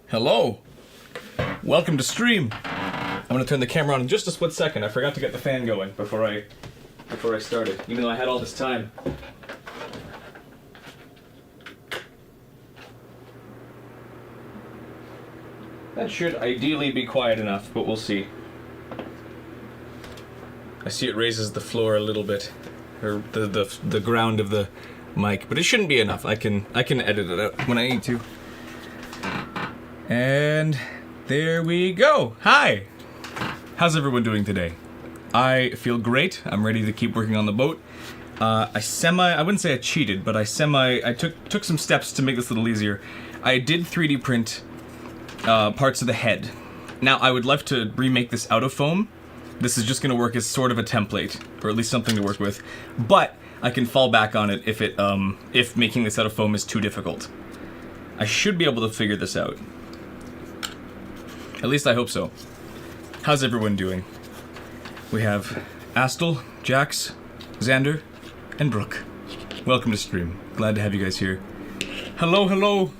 Hello. Welcome to stream. I'm gonna turn the camera on in just a split second. I forgot to get the fan going before I started, even though I had all this time. That should ideally be quiet enough, but we'll see. I see it raises the floor a little bit, or the ground of the mic, but it shouldn't be enough. I can edit it out when I need to. And there we go. Hi. How's everyone doing today? I feel great. I'm ready to keep working on the boat. I wouldn't say I cheated, but I took some steps to make this a little easier. I did 3D print parts of the head. Now I would love to remake this out of foam. This is just going to work as sort of a template, or at least something to work with. But I can fall back on it if making this out of foam is too difficult. I should be able to figure this out. At least I hope so. How's everyone doing? We have Astel, Jax, Xander, and Brooke. Welcome to stream. Glad to have you guys here. Hello, hello.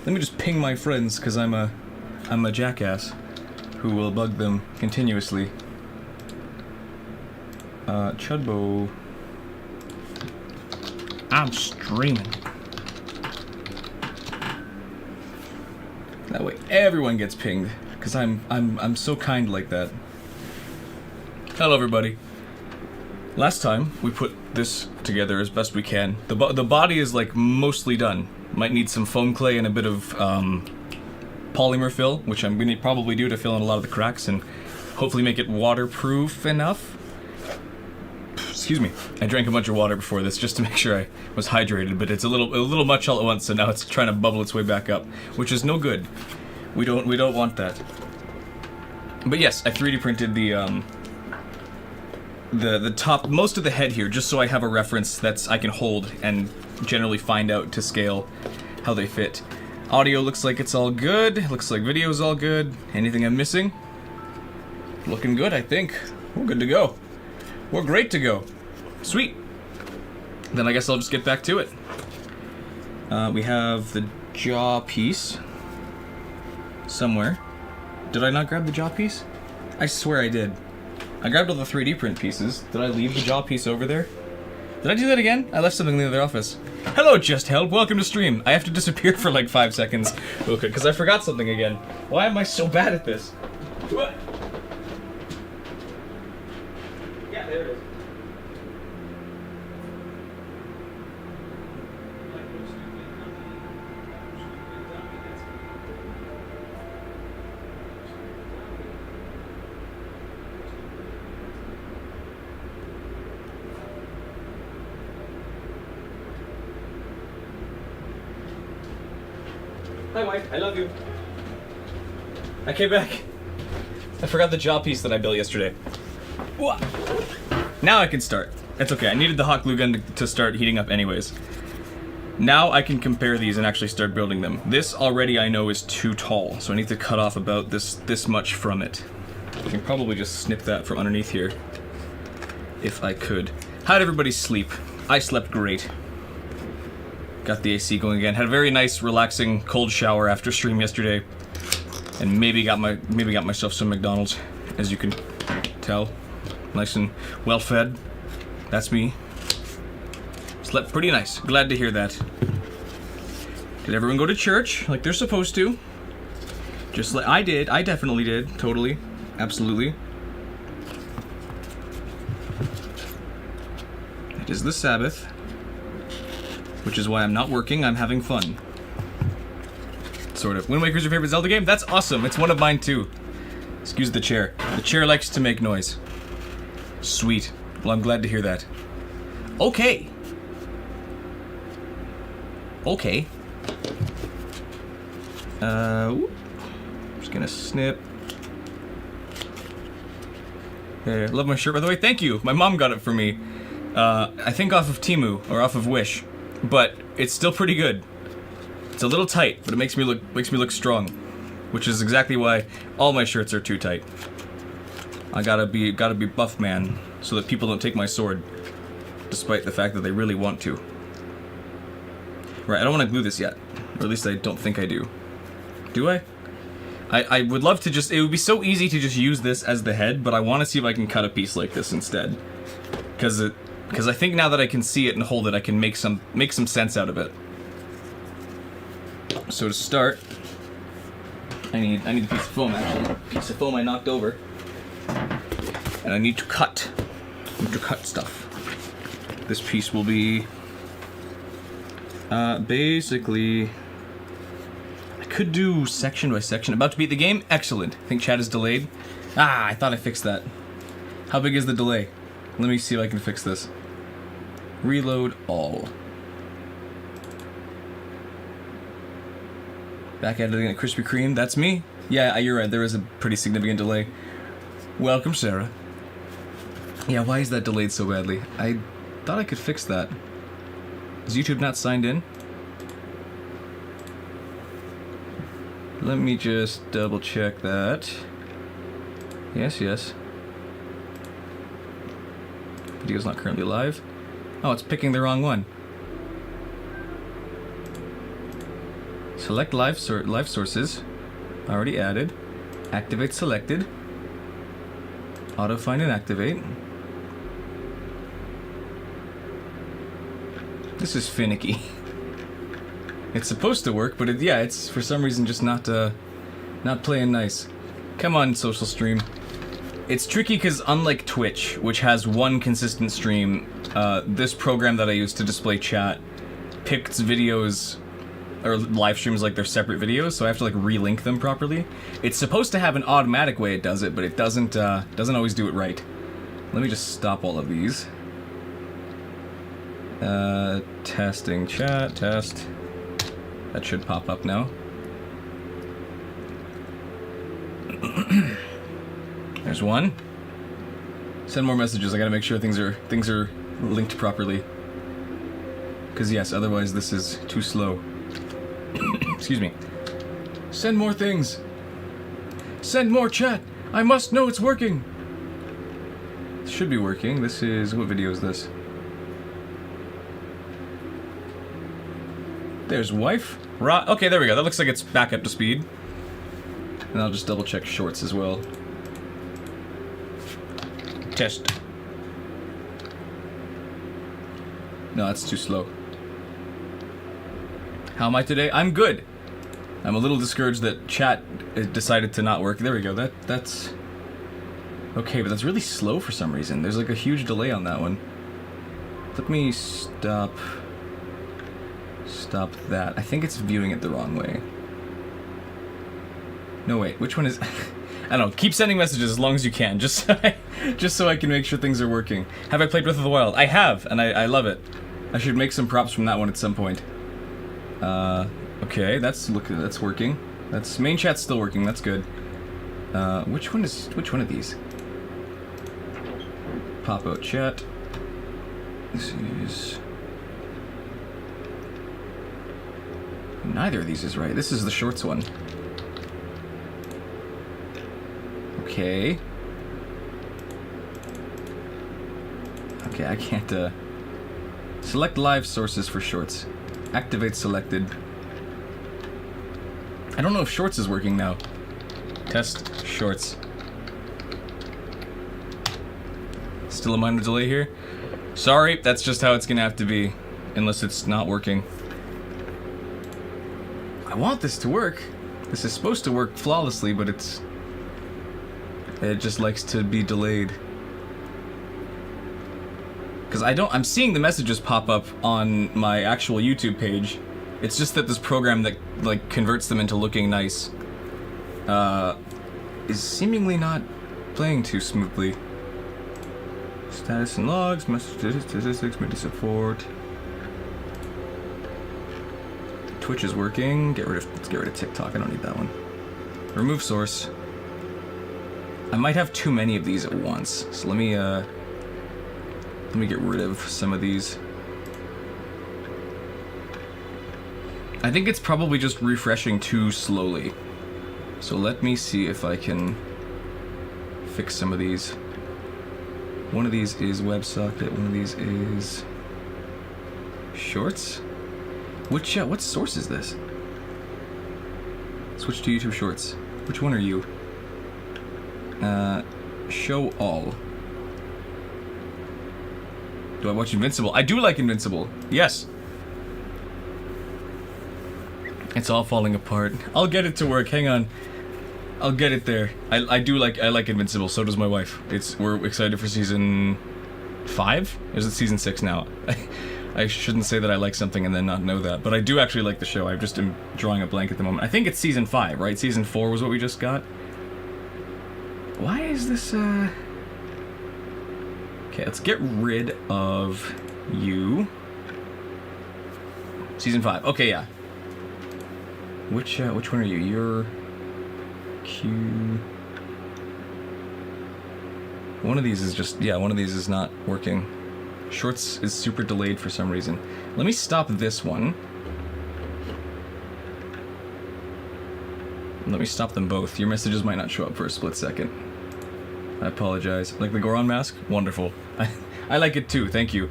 Let me just ping my friends, because I'm a jackass who will bug them continuously. Chudbo. I'm streaming. That way everyone gets pinged, because I'm so kind like that. Hello everybody. Last time we put this together as best we can. The body is like mostly done. Might need some foam clay and a bit of polymer fill, which I'm going to probably do to fill in a lot of the cracks and hopefully make it waterproof enough. Excuse me. I drank a bunch of water before this just to make sure I was hydrated, but it's a little much all at once, so now it's trying to bubble its way back up, which is no good. We don't want that. But yes, I 3D printed the top, most of the head here, just so I have a reference that I can hold and generally find out to scale how they fit. Audio looks like it's all good. Looks like video's all good. Anything I'm missing? Looking good, I think. We're good to go. We're great to go. Sweet. Then I guess I'll just get back to it. We have the jaw piece somewhere. Did I not grab the jaw piece? I swear I did. I grabbed all the 3D print pieces. Did I leave the jaw piece over there? Did I do that again? I left something in the other office. Hello, Just Help. Welcome to stream. I have to disappear for like 5 seconds. Okay, because I forgot something again. Why am I so bad at this? What? Yeah, there it is. Hi, wife. I love you. I came back. I forgot the jaw piece that I built yesterday. What? Now I can start. It's okay. I needed the hot glue gun to start heating up anyways. Now I can compare these and actually start building them. This already I know is too tall, so I need to cut off about this much from it. I can probably just snip that from underneath here, if I could. How'd everybody sleep? I slept great. Got the AC going again. Had a very nice, relaxing, cold shower after stream yesterday, and maybe got myself some McDonald's, as you can tell. Nice and well fed. That's me. Slept pretty nice. Glad to hear that. Did everyone go to church like they're supposed to? Just like I did. I definitely did. Totally. Absolutely. It is the Sabbath, which is why I'm not working. I'm having fun. Sort of. Wind Waker's your favorite Zelda game? That's awesome. It's one of mine too. Excuse the chair. The chair likes to make noise. Sweet. Well, I'm glad to hear that. Okay. Okay. Just gonna snip. There. Love my shirt, by the way. Thank you. My mom got it for me. I think off of Temu or off of Wish, but it's still pretty good. It's a little tight, but it makes me look strong, which is exactly why all my shirts are too tight. I gotta be buff man, so that people don't take my sword, despite the fact that they really want to. Right, I don't want to glue this yet, or at least I don't think I do. Do I? I would love to just, it would be so easy to just use this as the head, but I want to see if I can cut a piece like this instead. Because I think now that I can see it and hold it, I can make some sense out of it. So to start, I need a piece of foam actually. A piece of foam I knocked over. And I need to cut. Stuff. This piece will be basically, I could do section by section. About to beat the game? Excellent. I think chat is delayed. Ah, I thought I fixed that. How big is the delay? Let me see if I can fix this. Reload all. Back at it again at Krispy Kreme. That's me. Yeah, you're right. There is a pretty significant delay. Welcome, Sarah. Yeah, why is that delayed so badly? I thought I could fix that. Is YouTube not signed in? Let me just double check that. Yes. Video's not currently live. Oh, it's picking the wrong one. Select live sources. Already added. Activate selected. Auto find and activate. This is finicky. It's supposed to work, but it's for some reason just not playing nice. Come on, social stream. It's tricky because unlike Twitch, which has one consistent stream, this program that I use to display chat picks videos or live streams like they're separate videos, so I have to like relink them properly. It's supposed to have an automatic way it does it, but it doesn't always do it right. Let me just stop all of these. Testing chat, test. That should pop up now. There's one. Send more messages. I gotta make sure things are linked properly. Because yes, otherwise this is too slow. Excuse me. Send more things. Send more chat. I must know it's working. It should be working. This is, what video is this? There's wife. Okay, there we go. That looks like it's back up to speed. And I'll just double check shorts as well. Test. No, that's too slow. How am I today? I'm good. I'm a little discouraged that chat decided to not work. There we go. That's okay, but that's really slow for some reason. There's like a huge delay on that one. Let me stop that. I think it's viewing it the wrong way. No, wait. Which one is... I don't know. Keep sending messages as long as you can, just so I can make sure things are working. Have I played Breath of the Wild? I have, and I love it. I should make some props from that one at some point. Okay, that's working. That's main chat's still working. That's good. Which one of these? Pop out chat. This is... Neither of these is right. This is the shorts one. Okay. Okay, I can't, select live sources for shorts. Activate selected. I don't know if shorts is working now. Test shorts. Still a minor delay here. Sorry, that's just how it's gonna have to be. Unless it's not working. I want this to work. This is supposed to work flawlessly, but it just likes to be delayed. Because I'm seeing the messages pop up on my actual YouTube page. It's just that this program that like converts them into looking nice is seemingly not playing too smoothly. Status and logs, message statistics, media support. Twitch is working. Let's get rid of TikTok. I don't need that one. Remove source. I might have too many of these at once, so let me get rid of some of these. I think it's probably just refreshing too slowly. So let me see if I can fix some of these. One of these is WebSocket, one of these is Shorts? What source is this? Switch to YouTube Shorts. Which one are you? Show all. Do I watch Invincible? I do like Invincible. Yes. It's all falling apart. I'll get it to work. Hang on. I'll get it there. I like Invincible. So does my wife. We're excited for season 5? Or is it season 6 now? I shouldn't say that I like something and then not know that, but I do actually like the show. I just am drawing a blank at the moment. I think it's season 5, right? Season 4 was what we just got. Why is this, Okay, let's get rid of you. Season 5. Okay, yeah. Which one are you? You're... Q... One of these is just... Yeah, one of these is not working. Shorts is super delayed for some reason. Let me stop this one. Let me stop them both. Your messages might not show up for a split second. I apologize. Like the Goron mask? Wonderful. I like it too, thank you.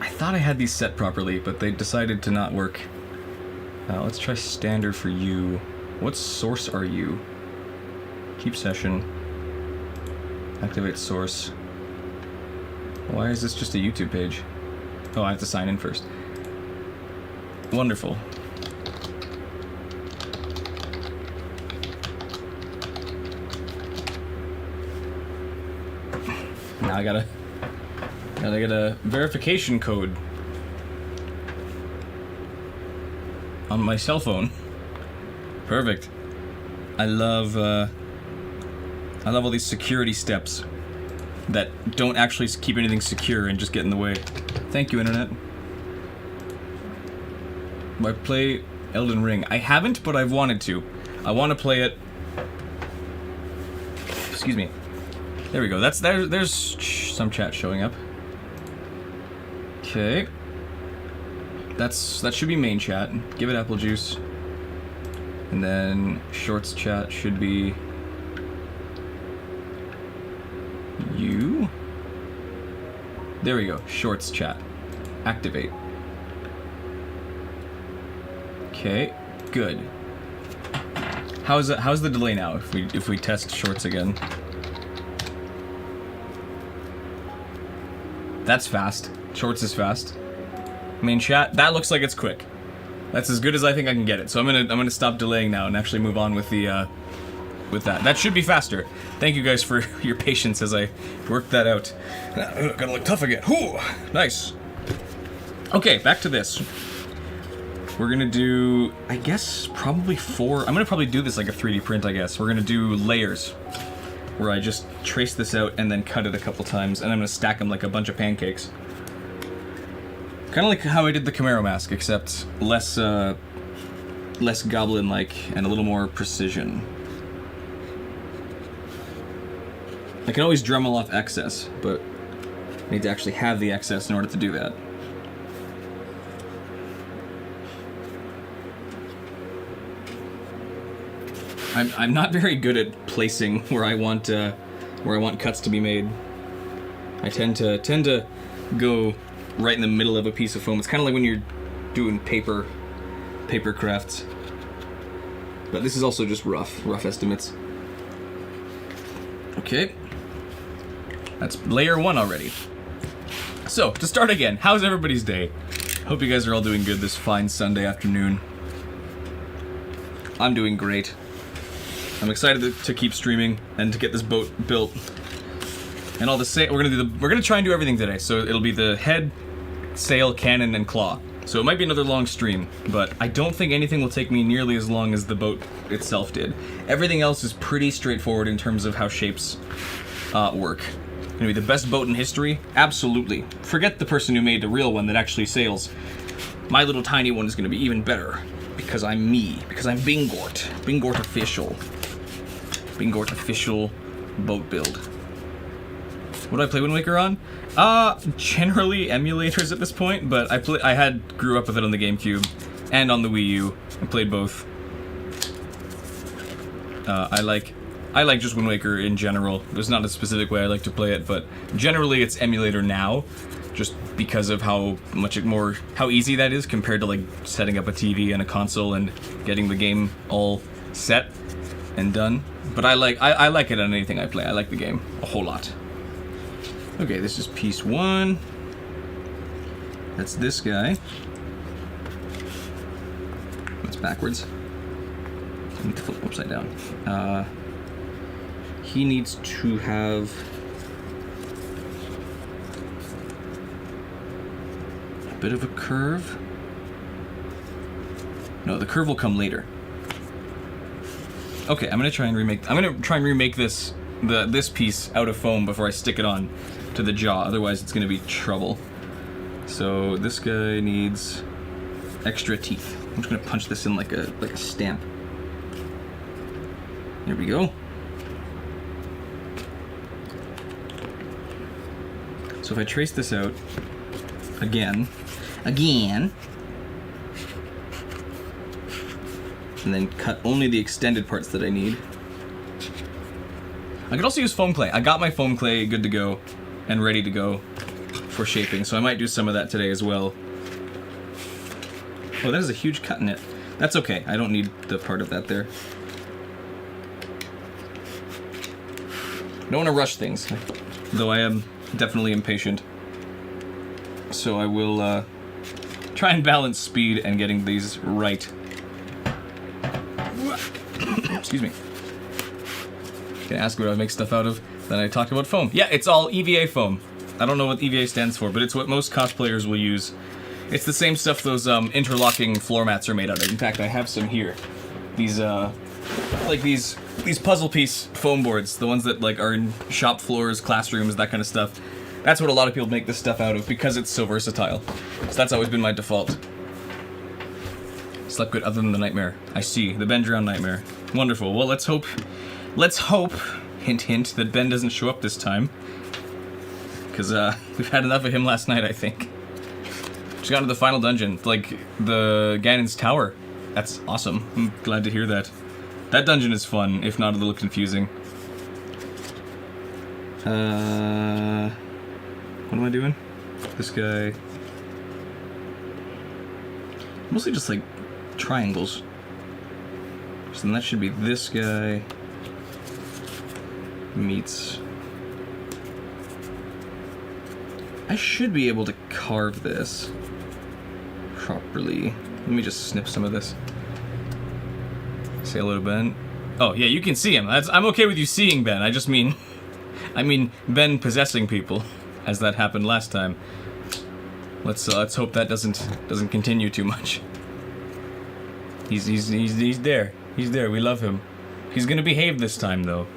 I thought I had these set properly, but they decided to not work. Let's try standard for you. What source are you? Keep session. Activate source. Why is this just a YouTube page? Oh, I have to sign in first. Wonderful. Now I gotta get a verification code on my cell phone. Perfect. I love all these security steps that don't actually keep anything secure and just get in the way. Thank you, Internet. I play Elden Ring. I haven't, but I've wanted to. I want to play it. Excuse me. There we go. There's some chat showing up. Okay. That should be main chat. Give it apple juice. And then shorts chat should be you. There we go. Shorts chat. Activate. Okay. Good. How's the delay now if we test shorts again? That's fast. Shorts is fast. Main chat. That looks like it's quick. That's as good as I think I can get it. So I'm gonna stop delaying now and actually move on with the with that. That should be faster. Thank you guys for your patience as I worked that out. Gotta look tough again. Whew, nice. Okay, back to this. We're gonna do, I guess, probably 4. I'm gonna probably do this like a 3D print, I guess. We're gonna do layers, where I just trace this out and then cut it a couple times, and I'm gonna stack them like a bunch of pancakes. Kind of like how I did the Camaro mask, except less goblin-like and a little more precision. I can always Dremel off excess, but I need to actually have the excess in order to do that. I'm not very good at placing where I want cuts to be made. I tend to go right in the middle of a piece of foam. It's kind of like when you're doing paper crafts. But this is also just rough estimates. Okay. That's layer 1 already. So, to start again, how's everybody's day? Hope you guys are all doing good this fine Sunday afternoon. I'm doing great. I'm excited to keep streaming and to get this boat built. And all the we're gonna try and do everything today. So it'll be the head, sail, cannon, and claw. So it might be another long stream, but I don't think anything will take me nearly as long as the boat itself did. Everything else is pretty straightforward in terms of how shapes work. Gonna be the best boat in history? Absolutely. Forget the person who made the real one that actually sails. My little tiny one is gonna be even better. Because I'm me. Because I'm Bingort. Bingort official. Bingort official boat build. What do I play Wind Waker on? Generally emulators at this point, but I grew up with it on the GameCube and on the Wii U. I played both. I like just Wind Waker in general. There's not a specific way I like to play it, but generally it's emulator now, just because of how easy that is compared to like setting up a TV and a console and getting the game all set and done. But I like it on anything I play. I like the game a whole lot. Okay, this is piece 1. That's this guy. That's backwards. I need to flip upside down. He needs to have a bit of a curve. No, the curve will come later. Okay, I'm gonna try and remake this this piece out of foam before I stick it on to the jaw. Otherwise, it's gonna be trouble. So this guy needs extra teeth. I'm just gonna punch this in like a stamp. There we go. So if I trace this out again, and then cut only the extended parts that I need. I could also use foam clay. I got my foam clay good to go and ready to go for shaping, so I might do some of that today as well. Oh, that is a huge cut in it. That's okay. I don't need the part of that there. Don't want to rush things, though I am definitely impatient. So I will try and balance speed and getting these right. Excuse me. Gonna ask what I make stuff out of. Then I talked about foam. Yeah, it's all EVA foam. I don't know what EVA stands for, but it's what most cosplayers will use. It's the same stuff those interlocking floor mats are made out of. In fact, I have some here. These like these puzzle piece foam boards, the ones that like are in shop floors, classrooms, that kind of stuff. That's what a lot of people make this stuff out of because it's so versatile. So that's always been my default. Slept good other than the nightmare. I see, the Ben drowned nightmare. Wonderful. Well, let's hope, hint hint, that Ben doesn't show up this time. Because we've had enough of him last night, I think. Just got to the final dungeon, like the Ganon's Tower. That's awesome. I'm glad to hear that. That dungeon is fun, if not a little confusing. What am I doing? This guy. Mostly just like triangles. So then that should be this guy meets. I should be able to carve this properly. Let me just snip some of this. Say hello to Ben. Oh yeah, you can see him. I'm okay with you seeing Ben. I just mean, Ben possessing people, as that happened last time. Let's hope that doesn't continue too much. He's there. He's there. We love him. He's gonna behave this time though.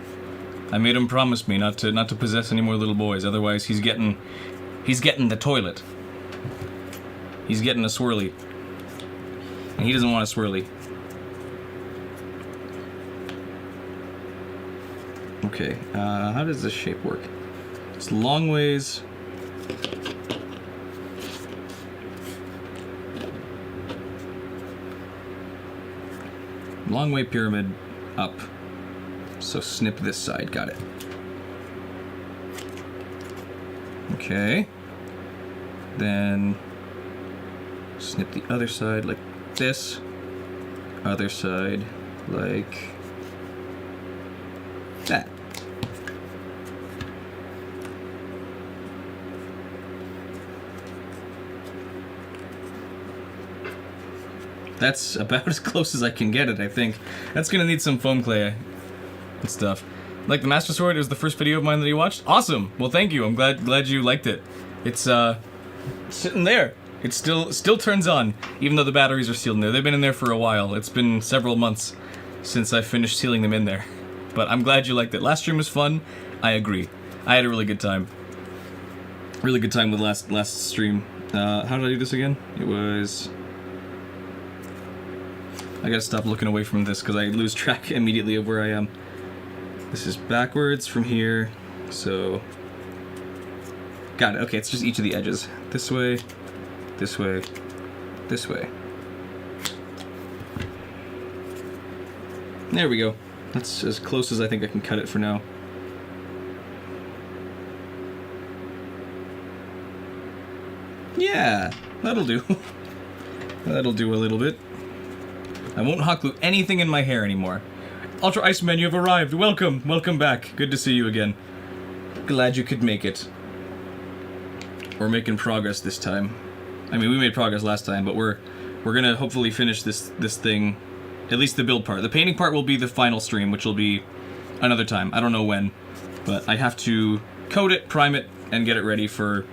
I made him promise me not to possess any more little boys. Otherwise, he's getting the toilet. He's getting a swirly, and he doesn't want a swirly. Okay, how does this shape work? It's long ways. Long way pyramid up. So snip this side, got it. Okay. Then snip the other side like this. Other side like that. That's about as close as I can get it, I think. That's gonna need some foam clay and stuff. Like the Master Sword, it was the first video of mine that you watched? Awesome! Well, thank you. I'm glad you liked it. It's sitting there. It still turns on, even though the batteries are sealed in there. They've been in there for a while. It's been several months since I finished sealing them in there. But I'm glad you liked it. Last stream was fun. I agree. I had a really good time. Really good time with last stream. How did I do this again? It was... I gotta stop looking away from this because I lose track immediately of where I am. This is backwards from here, so... Got it, okay, it's just each of the edges. This way, this way, this way. There we go. That's as close as I think I can cut it for now. Yeah, that'll do. That'll do a little bit. I won't hot glue anything in my hair anymore. Ultra Iceman, you have arrived. Welcome. Welcome back. Good to see you again. Glad you could make it. We're making progress this time. I mean, we made progress last time, but we're gonna hopefully finish this thing, at least the build part. The painting part will be the final stream, which will be another time. I don't know when, but I have to coat it, prime it, and get it ready for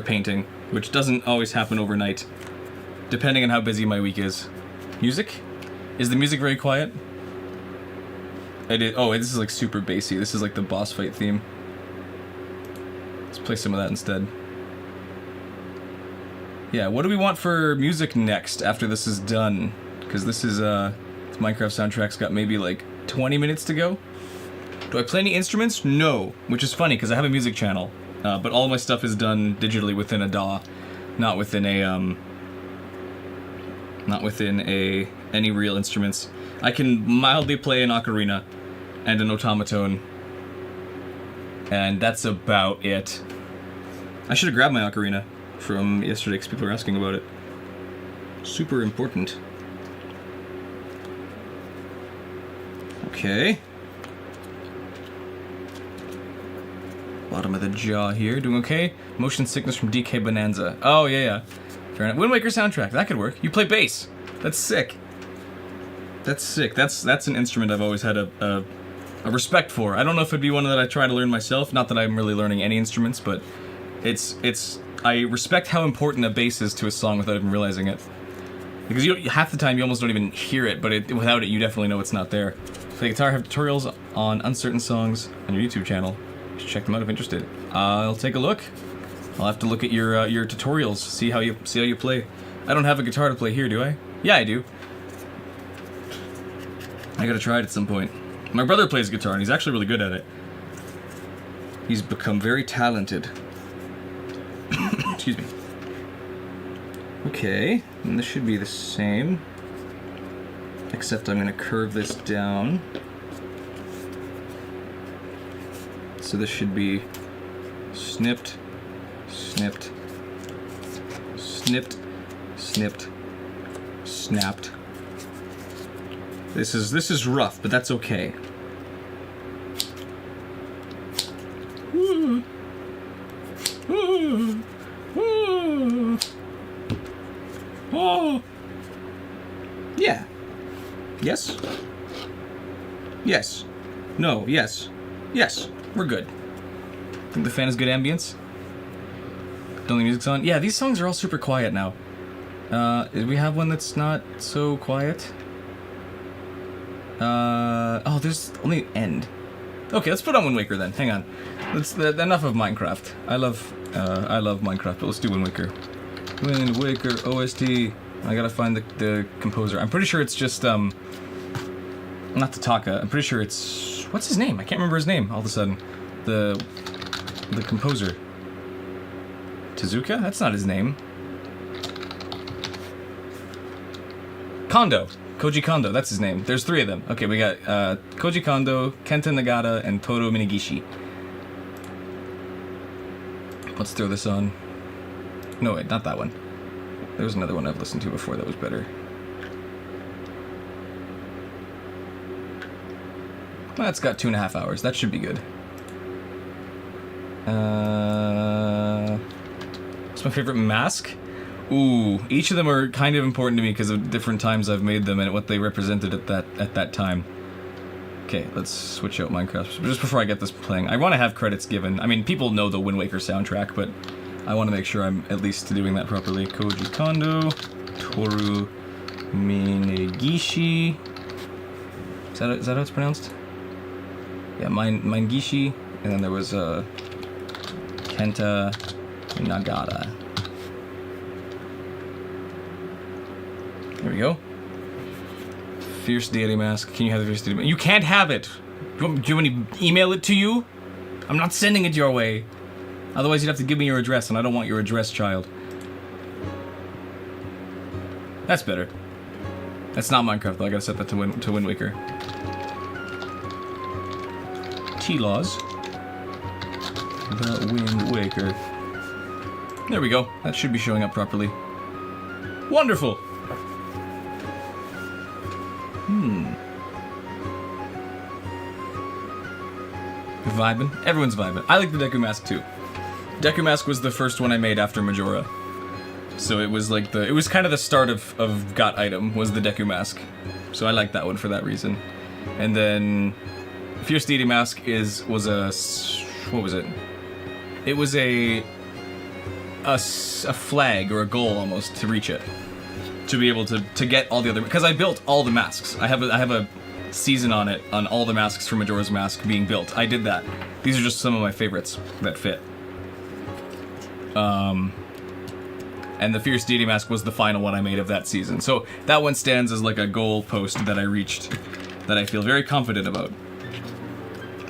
painting, which doesn't always happen overnight, depending on how busy my week is. Music? Is the music very quiet? Oh, this is like super bassy. This is like the boss fight theme. Let's play some of that instead. Yeah, what do we want for music next after this is done? Because this Minecraft soundtrack's got maybe like 20 minutes to go. Do I play any instruments? No, which is funny because I have a music channel, but all my stuff is done digitally within a DAW, not within any real instruments. I can mildly play an ocarina and an automaton, and that's about it. I should have grabbed my ocarina from yesterday because people were asking about it. Super important. Okay. Bottom of the jaw here, doing okay. Motion sickness from DK Bonanza. Oh, yeah. Fair enough. Wind Waker soundtrack, that could work. You play bass. That's sick. That's sick. That's an instrument I've always had a respect for. I don't know if it'd be one that I try to learn myself. Not that I'm really learning any instruments, but I respect how important a bass is to a song without even realizing it. Because half the time you almost don't even hear it, but without it you definitely know it's not there. Play guitar, have tutorials on uncertain songs on your YouTube channel. You should check them out if interested. I'll take a look. I'll have to look at your tutorials, see how you play. I don't have a guitar to play here, do I? Yeah, I do. I gotta try it at some point. My brother plays guitar and he's actually really good at it. He's become very talented. Excuse me. Okay, and this should be the same. Except I'm gonna curve this down. So this should be snipped, snipped, snipped, snipped, snapped. This is rough, but that's okay. Oh. Yeah. Yes. Yes. No. Yes. Yes. We're good. Think the fan is good ambience? Don't think music's on? Yeah, these songs are all super quiet now. Do we have one that's not so quiet? Oh, there's only end. Okay, let's put on Wind Waker then. Hang on. Enough of Minecraft. I love Minecraft, but let's do Wind Waker. Wind Waker OST. I gotta find the composer. I'm pretty sure it's just not Tataka. I'm pretty sure it's what's his name? I can't remember his name all of a sudden. The composer. Tezuka? That's not his name. Kondo. Koji Kondo, that's his name. There's 3 of them. Okay, we got Koji Kondo, Kenta Nagata, and Toru Minegishi. Let's throw this on. No, wait, not that one. There was another one I've listened to before that was better. That's got 2.5 hours. That should be good. What's my favorite mask? Ooh, each of them are kind of important to me because of different times I've made them and what they represented at that time. Okay, let's switch out Minecraft. Just before I get this playing, I want to have credits given. I mean, people know the Wind Waker soundtrack, but I want to make sure I'm at least doing that properly. Koji Kondo, Toru Minegishi. Is that how it's pronounced? Yeah, Minegishi, and then there was Kenta Nagata. There we go. Fierce Deity Mask. Can you have the Fierce Deity Mask? You can't have it! Do you want me to email it to you? I'm not sending it your way. Otherwise you'd have to give me your address, and I don't want your address, child. That's better. That's not Minecraft, though. I gotta set that to Wind Waker. T-Laws. The Wind Waker. There we go. That should be showing up properly. Wonderful! Vibing? Everyone's vibing. I like the Deku Mask too. Deku Mask was the first one I made after Majora. So it was like it was kind of the start of Got Item, was the Deku Mask. So I like that one for that reason. And then Fierce Deity Mask was a, what was it? It was a flag or a goal almost to reach it. To be able to get all the other, because I built all the masks. I have a season on it, on all the masks for Majora's Mask being built. I did that. These are just some of my favorites that fit. And the Fierce Deity Mask was the final one I made of that season. So that one stands as like a goal post that I reached that I feel very confident about.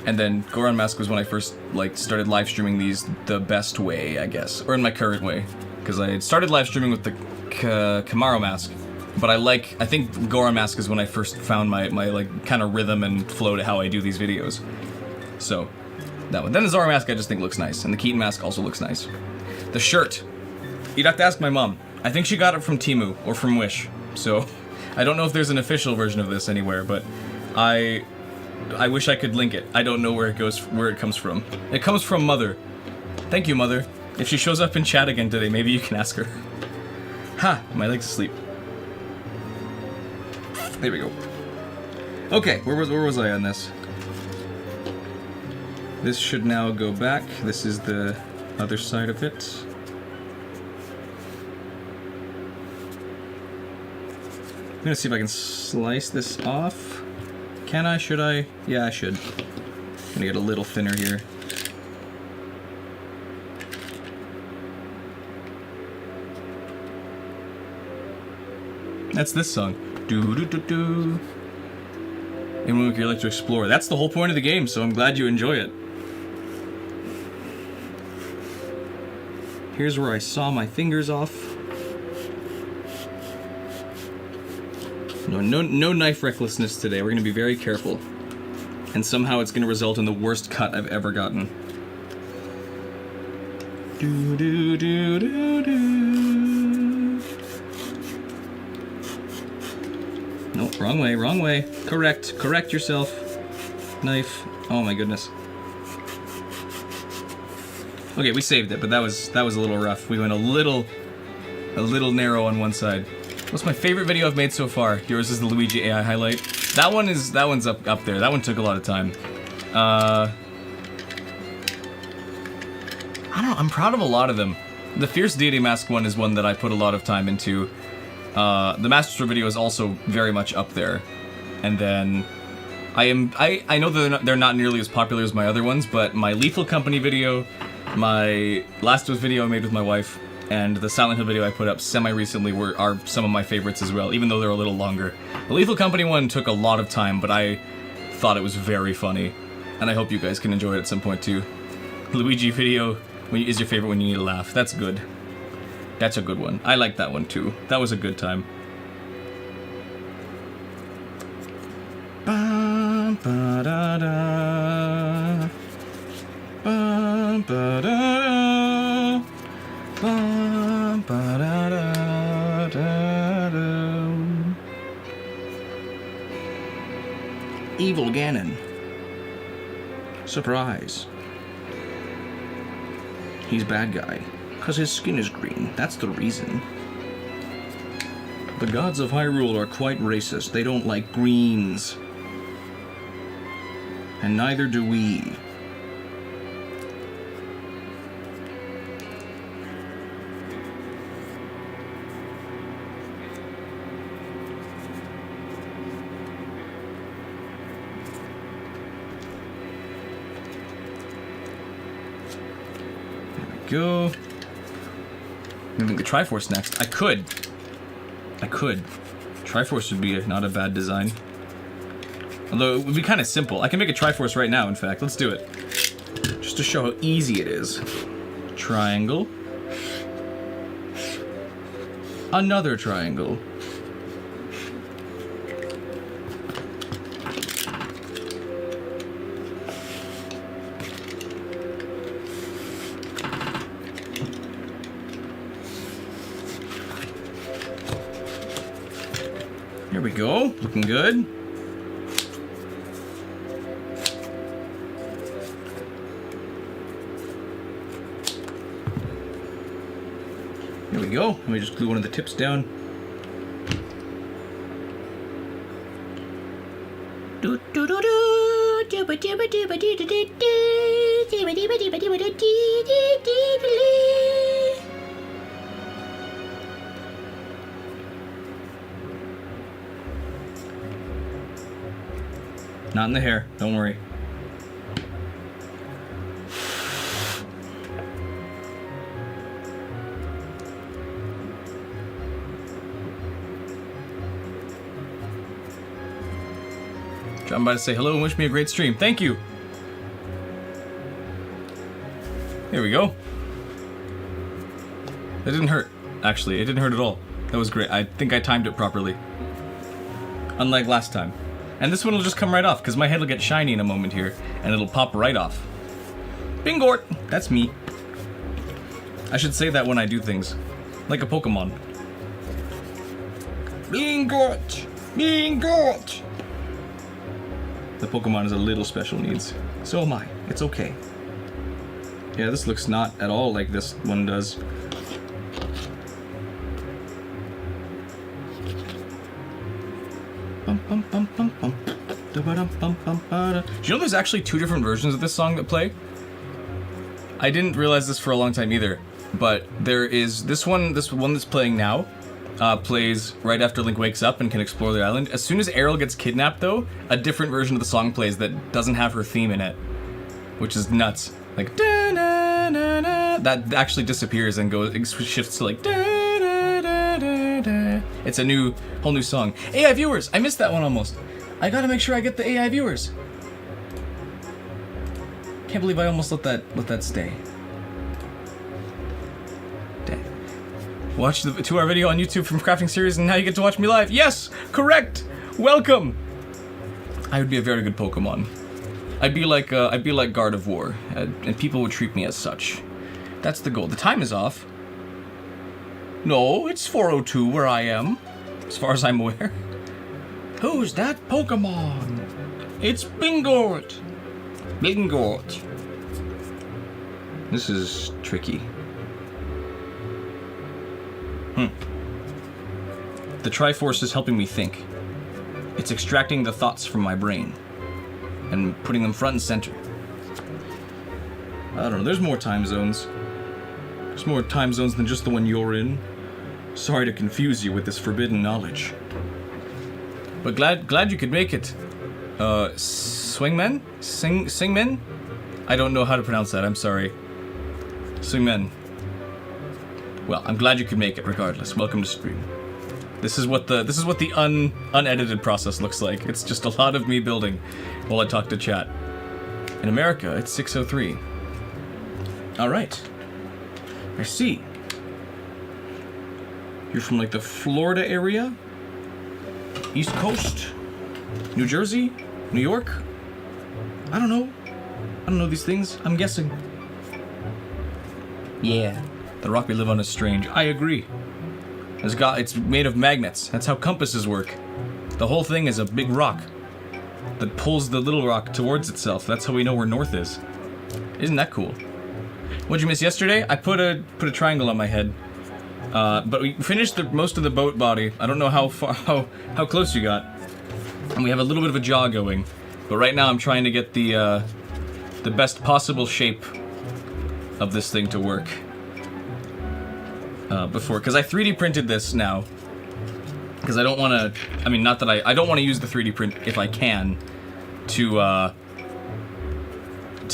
And then Goron Mask was when I first started live streaming these the best way, I guess, or in my current way, because I had started live streaming with the Kamaro Mask, but I think Goron Mask is when I first found my like kind of rhythm and flow to how I do these videos. So that one. Then the Zora Mask I just think looks nice, and the Keaton Mask also looks nice. The shirt, you'd have to ask my mom. I think she got it from Temu or from Wish, so I don't know if there's an official version of this anywhere, but I wish I could link it. I don't know where it comes from. It comes from Mother. Thank you, Mother. If she shows up in chat again today, maybe you can ask her. Ha! My leg's asleep. There we go. Okay, where was I on this? This should now go back. This is the other side of it. I'm gonna see if I can slice this off. Can I? Should I? Yeah, I should. I'm gonna get a little thinner here. That's this song. Do do do do. And when you like to explore. That's the whole point of the game, so I'm glad you enjoy it. Here's where I saw my fingers off. No knife recklessness today. We're gonna be very careful. And somehow it's gonna result in the worst cut I've ever gotten. Do do do do do. No, wrong way, wrong way. Correct yourself. Knife. Oh my goodness. Okay, we saved it, but that was a little rough. We went a little narrow on one side. What's my favorite video I've made so far? Yours is the Luigi AI highlight. That one's up there. That one took a lot of time. I don't know. I'm proud of a lot of them. The Fierce Deity Mask one is one that I put a lot of time into. The Master Sword video is also very much up there. And then I know that they're not nearly as popular as my other ones, but my Lethal Company video, my Last of Us video I made with my wife, and the Silent Hill video I put up semi-recently are some of my favorites as well, even though they're a little longer. The Lethal Company one took a lot of time, but I thought it was very funny. And I hope you guys can enjoy it at some point too. Luigi video is your favorite when you need a laugh. That's good. That's a good one. I like that one too. That was a good time. Ba ba da da. Ba ba da da. Ba ba da da da da. Evil Ganon. Surprise. He's bad guy. 'Cause his skin is green. That's the reason. The gods of Hyrule are quite racist. They don't like greens. And neither do we. There we go. Moving the Triforce next. I could. Triforce would be not a bad design. Although it would be kind of simple. I can make a Triforce right now, in fact. Let's do it. Just to show how easy it is. Triangle. Another triangle. There we go. Looking good. There we go. Let me just glue one of the tips down. Not in the hair, don't worry. Dropping by to say hello and wish me a great stream. Thank you. There we go. That didn't hurt. Actually, it didn't hurt at all. That was great. I think I timed it properly. Unlike last time. And this one will just come right off, because my head will get shiny in a moment here, and it'll pop right off. Bingort! That's me. I should say that when I do things. Like a Pokemon. Bingort! Bingort! The Pokemon is a little special needs. So am I. It's okay. Yeah, this looks not at all like this one does. Do you know there's actually 2 different versions of this song that play? I didn't realize this for a long time either, but there is this one that's playing now, plays right after Link wakes up and can explore the island. As soon as Aryll gets kidnapped though, a different version of the song plays that doesn't have her theme in it, which is nuts. Like da-na-na-na, that actually disappears and shifts to like da-da-da-da-da. It's a whole new song. AI viewers, I missed that one almost. I gotta make sure I get the AI viewers. Can't believe I almost let that stay. Dang. Watch the 2-hour video on YouTube from crafting series, and now you get to watch me live. Yes, correct. Welcome. I would be a very good Pokemon. I'd be like Guard of War, and people would treat me as such. That's the goal. The time is off. No, it's 4:02 where I am, as far as I'm aware. Who's that Pokemon? It's Bingort. Bingort. This is tricky. The Triforce is helping me think. It's extracting the thoughts from my brain and putting them front and center. I don't know, there's more time zones. There's more time zones than just the one you're in. Sorry to confuse you with this forbidden knowledge. But glad you could make it. Swingmen? Singmen? I don't know how to pronounce that, I'm sorry. Swingmen. Well, I'm glad you could make it regardless. Welcome to stream. This is what the unedited process looks like. It's just a lot of me building while I talk to chat. In America, it's 6:03. All right. I see. You're from like the Florida area? East Coast? New Jersey? New York? I don't know. I don't know these things. I'm guessing. Yeah. The rock we live on is strange. I agree. It's made of magnets. That's how compasses work. The whole thing is a big rock that pulls the little rock towards itself. That's how we know where north is. Isn't that cool? What'd you miss yesterday? I put a triangle on my head. But we finished most of the boat body. I don't know how close you got. And we have a little bit of a jaw going. But right now I'm trying to get the best possible shape of this thing to work. Because I 3D printed this now. Because I don't want to, I mean, not that I don't want to use the 3D print if I can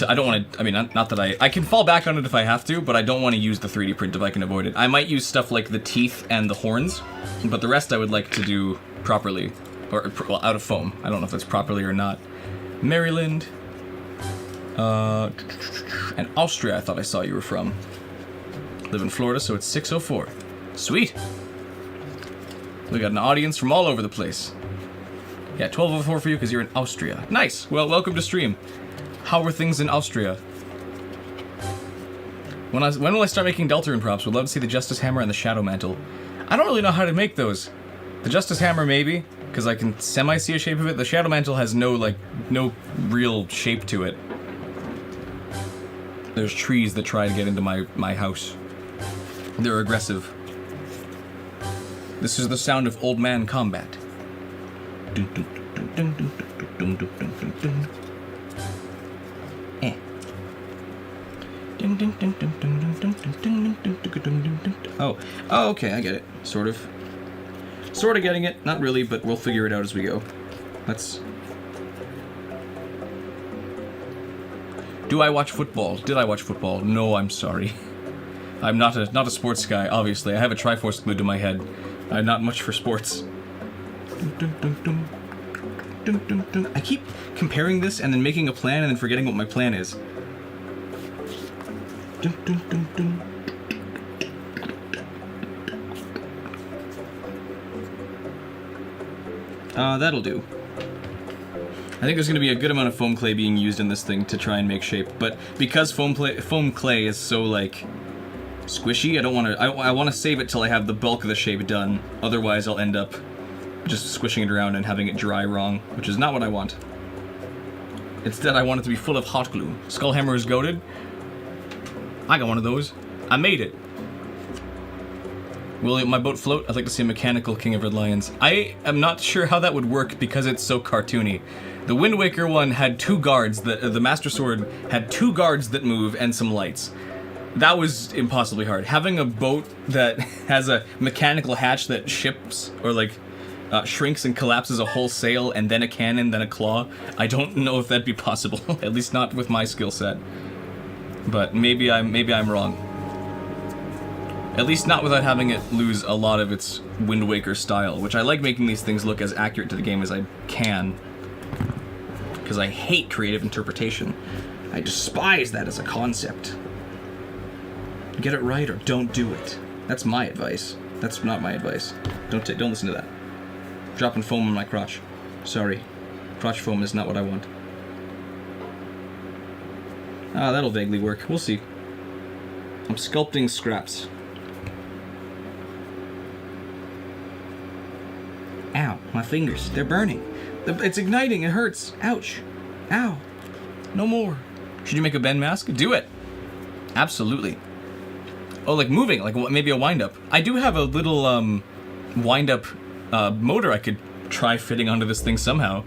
I don't want to, I mean, not that I can fall back on it if I have to, but I don't want to use the 3D print if I can avoid it. I might use stuff like the teeth and the horns, but the rest I would like to do properly, or, well, out of foam. I don't know if that's properly or not. Maryland, and Austria I thought I saw you were from. Live in Florida, so it's 6:04. Sweet. We got an audience from all over the place. Yeah, 12:04 for you because you're in Austria. Nice. Well, welcome to stream. How are things in Austria? When will I start making Deltarune props? Would love to see the Justice Hammer and the Shadow Mantle. I don't really know how to make those. The Justice Hammer maybe, because I can semi-see a shape of it. The Shadow Mantle has no real shape to it. There's trees that try to get into my house. They're aggressive. This is the sound of old man combat. Oh, okay, I get it. Sort of getting it. Not really, but we'll figure it out as we go. Let's... Do I watch football? Did I watch football? No, I'm sorry. I'm not a sports guy, obviously. I have a Triforce glued to my head. I'm not much for sports. I keep comparing this and then making a plan and then forgetting what my plan is. That'll do. I think there's going to be a good amount of foam clay being used in this thing to try and make shape, but because foam clay is so, like, squishy, I want to save it till I have the bulk of the shape done, otherwise I'll end up just squishing it around and having it dry wrong, which is not what I want. Instead, I want it to be full of hot glue. Skullhammer is goated. I got one of those. I made it. Will my boat float? I'd like to see a mechanical King of Red Lions. I am not sure how that would work because it's so cartoony. The Wind Waker one had two guards, the Master Sword had two guards that move and some lights. That was impossibly hard. Having a boat that has a mechanical hatch that ships, or like, shrinks and collapses a whole sail, and then a cannon, then a claw, I don't know if that'd be possible. At least not with my skill set. But maybe I'm wrong. At least not without having it lose a lot of its Wind Waker style, which I like making these things look as accurate to the game as I can. Because I hate creative interpretation. I despise that as a concept. Get it right or don't do it. That's my advice. That's not my advice. Don't listen to that. Dropping foam on my crotch. Sorry. Crotch foam is not what I want. That'll vaguely work. We'll see. I'm sculpting scraps. Ow, my fingers. They're burning. It's igniting. It hurts. Ouch. Ow. No more. Should you make a bend mask? Do it. Absolutely. Oh, like moving. Like maybe a wind-up. I do have a little wind-up motor I could try fitting onto this thing somehow.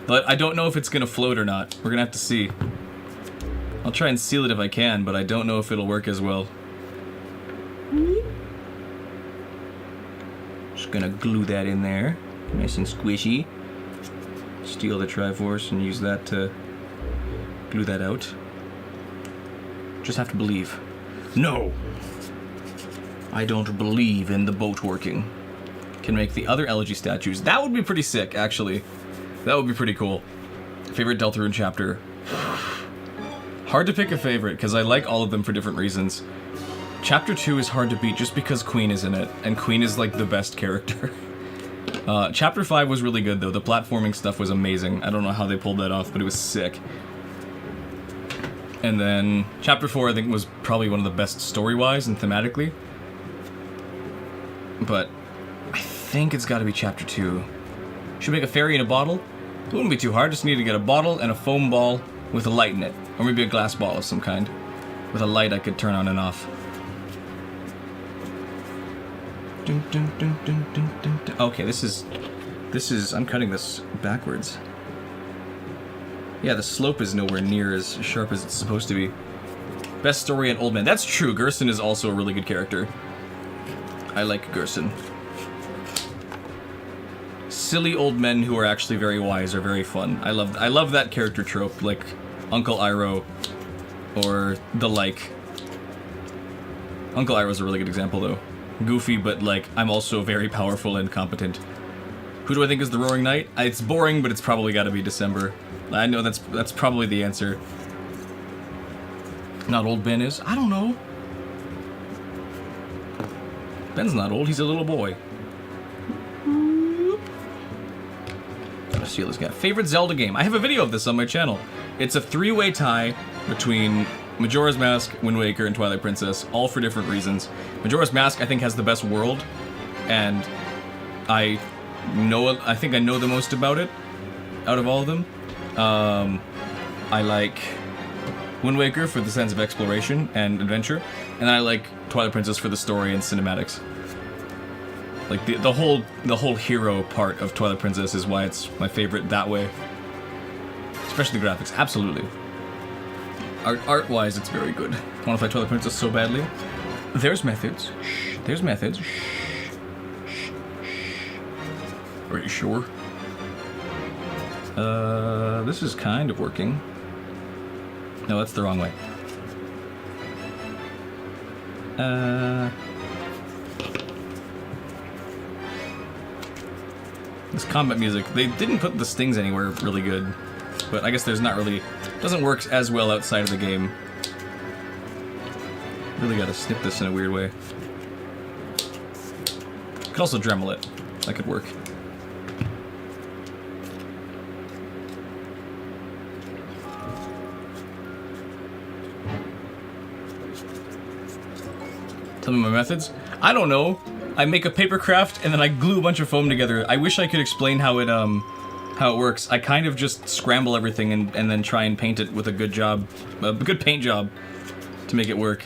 But I don't know if it's going to float or not. We're going to have to see. I'll try and seal it if I can, but I don't know if it'll work as well. Just gonna glue that in there. Nice and squishy. Steal the Triforce and use that to glue that out. Just have to believe. No! I don't believe in the boat working. Can make the other elegy statues. That would be pretty sick, actually. That would be pretty cool. Favorite Deltarune chapter. Hard to pick a favorite, because I like all of them for different reasons. Chapter 2 is hard to beat just because Queen is in it, and Queen is like the best character. Chapter 5 was really good though, the platforming stuff was amazing. I don't know how they pulled that off, but it was sick. And then Chapter 4 I think was probably one of the best story-wise and thematically. But I think it's gotta be Chapter 2. Should we make a fairy in a bottle? It wouldn't be too hard, just need to get a bottle and a foam ball with a light in it. Or maybe a glass ball of some kind. With a light I could turn on and off. Okay, this is, I'm cutting this backwards. Yeah, the slope is nowhere near as sharp as it's supposed to be. Best story in Old Man. That's true, Gerson is also a really good character. I like Gerson. Silly old men who are actually very wise are very fun. I love that character trope, like Uncle Iroh or the like. Uncle Iroh's a really good example though. Goofy, but like, I'm also very powerful and competent. Who do I think is the Roaring Knight? It's boring, but it's probably gotta be December. I know that's probably the answer. Not old Ben is? I don't know. Ben's not old, he's a little boy. Let's see what this guy. Favorite Zelda game? I have a video of this on my channel. It's a three-way tie between Majora's Mask, Wind Waker, and Twilight Princess, all for different reasons. Majora's Mask, I think, has the best world, and I think I know the most about it, out of all of them. I like Wind Waker for the sense of exploration and adventure, and I like Twilight Princess for the story and cinematics. Like the whole hero part of Twilight Princess is why it's my favorite that way. Especially the graphics, absolutely. Art-wise, it's very good. I want to play Twilight Princess so badly. There's methods. Shh. There's methods. Shh. Are you sure? This is kind of working. No, that's the wrong way. This combat music, they didn't put the stings anywhere really good, but I guess there's not really, doesn't work as well outside of the game. Really gotta snip this in a weird way. Could also Dremel it, that could work. Tell me my methods? I don't know. I make a paper craft and then I glue a bunch of foam together. I wish I could explain how it works. I kind of just scramble everything and then try and paint it with a good job, a good paint job to make it work.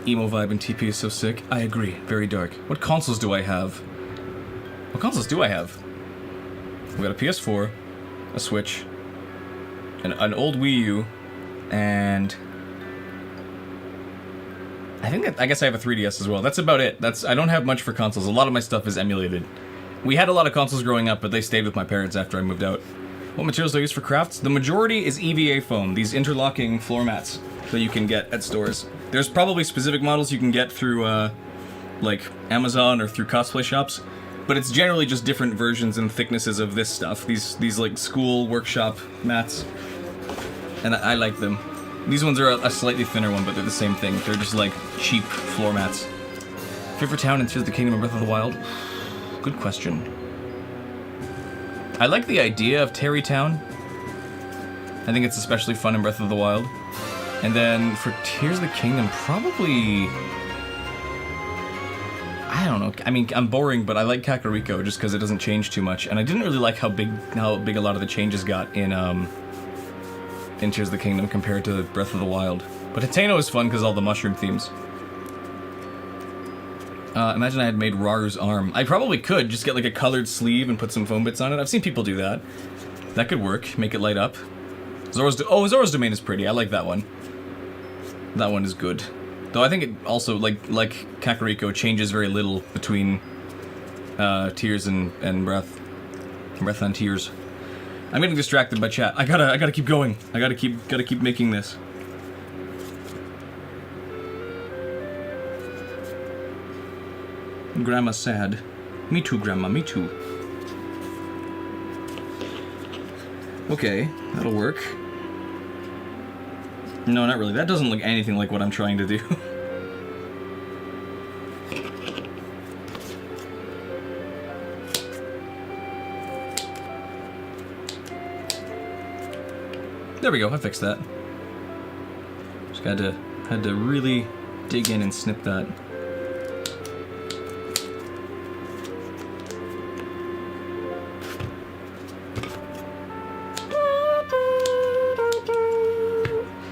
Emo vibe in TP is so sick. I agree. Very dark. What consoles do I have? What consoles do I have? We got a PS4, a Switch, an old Wii U, and I guess I have a 3DS as well. That's about it. I don't have much for consoles. A lot of my stuff is emulated. We had a lot of consoles growing up, but they stayed with my parents after I moved out. What materials do I use for crafts? The majority is EVA foam, these interlocking floor mats that you can get at stores. There's probably specific models you can get through, like, Amazon or through cosplay shops, but it's generally just different versions and thicknesses of this stuff. These like, school workshop mats, and I like them. These ones are a slightly thinner one, but they're the same thing. They're just like cheap floor mats. Favorite town in Tears of the Kingdom and Breath of the Wild? Good question. I like the idea of Terrytown. I think it's especially fun in Breath of the Wild. And then for Tears of the Kingdom, probably... I don't know. I mean, I'm boring, but I like Kakariko just because it doesn't change too much. And I didn't really like how big a lot of the changes got in Tears of the Kingdom compared to Breath of the Wild. But Hateno is fun because all the mushroom themes. Imagine I had made Raru's arm. I probably could just get like a colored sleeve and put some foam bits on it. I've seen people do that. That could work. Make it light up. Zora's Domain is pretty. I like that one. That one is good. Though I think it also, like Kakariko, changes very little between Tears and Breath. Breath and Tears. I'm getting distracted by chat. I gotta keep going. I gotta keep making this. Grandma's sad. Me too, Grandma. Me too. Okay, that'll work. No, not really. That doesn't look anything like what I'm trying to do. There we go, I fixed that. Just had to really dig in and snip that.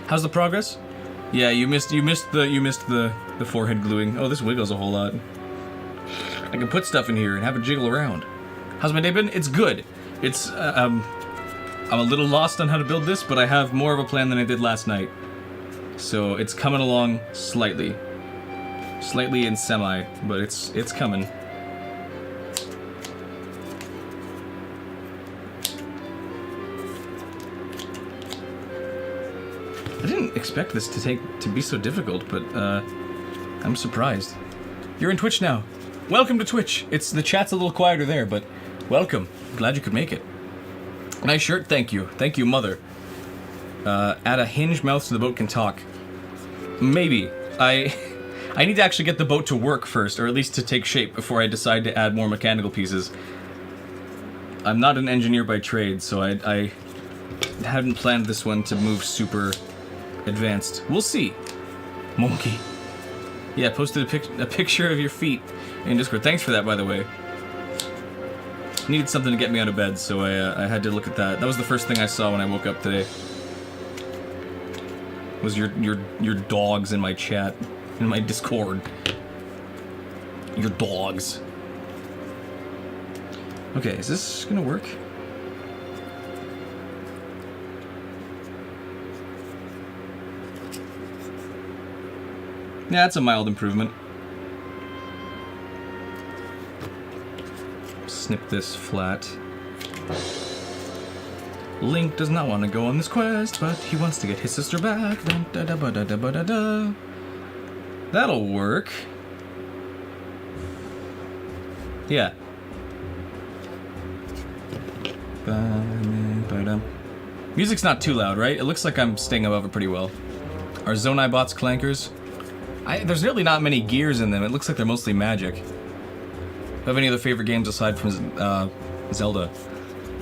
How's the progress? Yeah, you missed the forehead gluing. Oh, this wiggles a whole lot. I can put stuff in here and have it jiggle around. How's my day been? It's good. It's I'm a little lost on how to build this, but I have more of a plan than I did last night. So it's coming along slightly. Slightly and semi, but it's coming. I didn't expect this to be so difficult, but I'm surprised. You're in Twitch now. Welcome to Twitch. The chat's a little quieter there, but welcome. Glad you could make it. Nice shirt, thank you. Thank you, mother. Add a hinge mouth so the boat can talk. Maybe. I need to actually get the boat to work first, or at least to take shape before I decide to add more mechanical pieces. I'm not an engineer by trade, so I hadn't planned this one to move super advanced. We'll see. Monkey. Yeah, posted a picture of your feet in Discord. Thanks for that, by the way. Needed something to get me out of bed, so I had to look at that. That was the first thing I saw when I woke up today. Was your dogs in my chat, in my Discord. Your dogs. Okay, is this gonna work? Yeah, that's a mild improvement. Snip this flat. Link does not want to go on this quest, but he wants to get his sister back. That'll work. Yeah. Music's not too loud, right? It looks like I'm staying above it pretty well. Are Zonai bots clankers? There's really not many gears in them. It looks like they're mostly magic. Do you have any other favorite games aside from Zelda?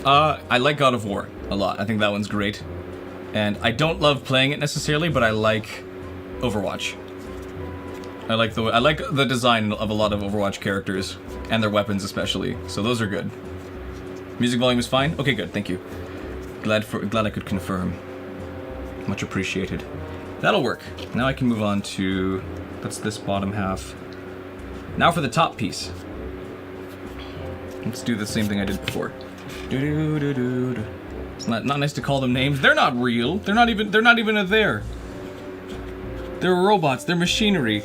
I like God of War a lot. I think that one's great. And I don't love playing it necessarily, but I like Overwatch. I like the design of a lot of Overwatch characters and their weapons especially. So those are good. Music volume is fine? Okay, good. Thank you. Glad I could confirm. Much appreciated. That'll work. Now I can move on to... That's this bottom half. Now for the top piece. Let's do the same thing I did before. It's not nice to call them names. They're not real. They're not even there. They're robots. They're machinery.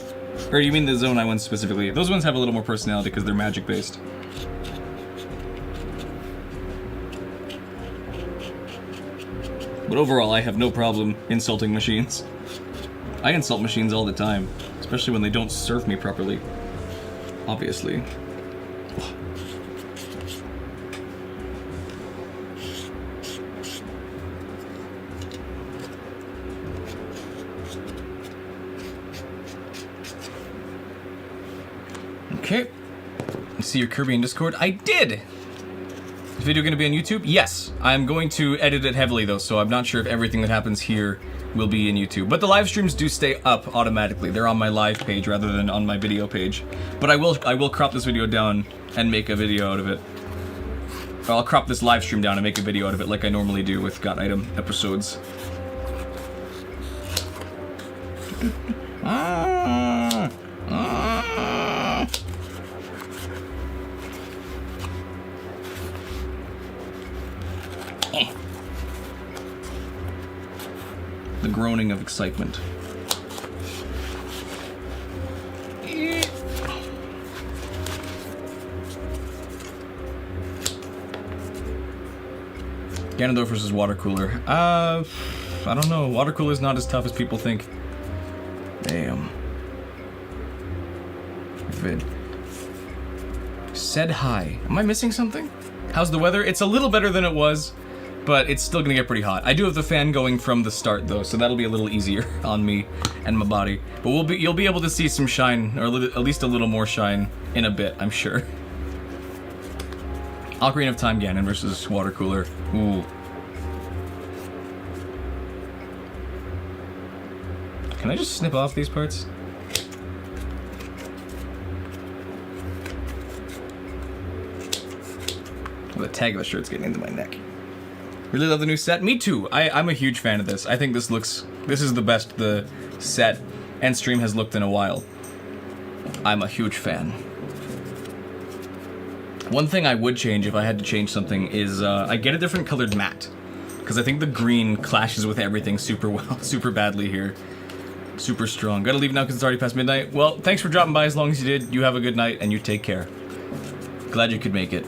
Or you mean the Zonai ones specifically? Those ones have a little more personality because they're magic based. But overall, I have no problem insulting machines. I insult machines all the time, especially when they don't serve me properly. Obviously. Okay. You see your Kirby in Discord? I did! Is the video going to be on YouTube? Yes. I'm going to edit it heavily though, so I'm not sure if everything that happens here will be in YouTube. But the live streams do stay up automatically. They're on my live page rather than on my video page. But I will crop this video down and make a video out of it. Or I'll crop this live stream down and make a video out of it like I normally do with Got Item episodes. The groaning of excitement. Ganondorf versus water cooler. I don't know. Water cooler's not as tough as people think. Damn. Vid. Said hi. Am I missing something? How's the weather? It's a little better than it was, but it's still gonna get pretty hot. I do have the fan going from the start though, so that'll be a little easier on me and my body. But you'll be able to see some shine, or at least a little more shine in a bit, I'm sure. Ocarina of Time Ganon versus water cooler. Ooh. Can I just snip off these parts? The tag of the shirt's getting into my neck. Really love the new set. Me too. I'm a huge fan of this. I think this is the best the set and stream has looked in a while. I'm a huge fan. One thing I would change if I had to change something is I get a different colored mat, because I think the green clashes with everything super well, super badly here. Super strong. Gotta leave now because it's already past midnight. Well, thanks for dropping by as long as you did. You have a good night and you take care. Glad you could make it.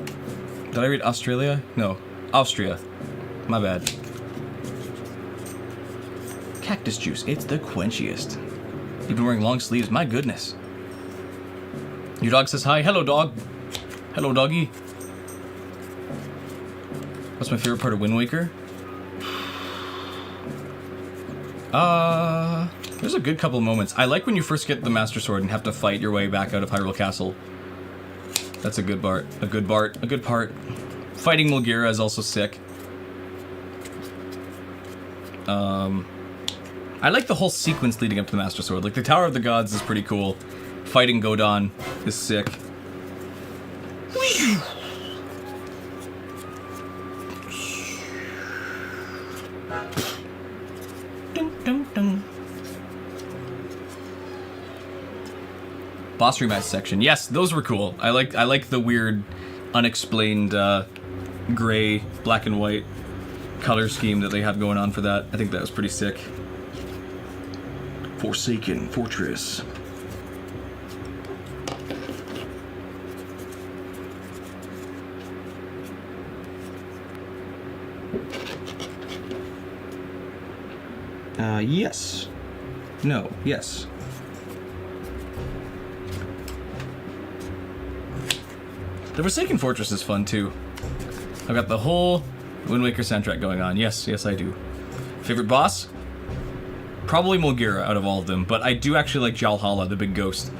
Did I read Australia? No. Austria. My bad. Cactus juice. It's the quenchiest. You've been wearing long sleeves. My goodness. Your dog says hi. Hello, dog. Hello, doggy. What's my favorite part of Wind Waker? There's a good couple of moments. I like when you first get the Master Sword and have to fight your way back out of Hyrule Castle. That's a good part. A good part. Fighting Mulgira is also sick. I like the whole sequence leading up to the Master Sword. Like, the Tower of the Gods is pretty cool. Fighting Godon is sick. Dun, dun, dun. Boss rematch section. Yes, those were cool. I like the weird, unexplained gray, black and white color scheme that they have going on for that. I think that was pretty sick. Forsaken Fortress. Yes. No, yes. The Forsaken Fortress is fun too. I've got the whole Wind Waker soundtrack going on. Yes, yes I do. Favorite boss? Probably Mulgira out of all of them, but I do actually like Jalhalla, the big ghost.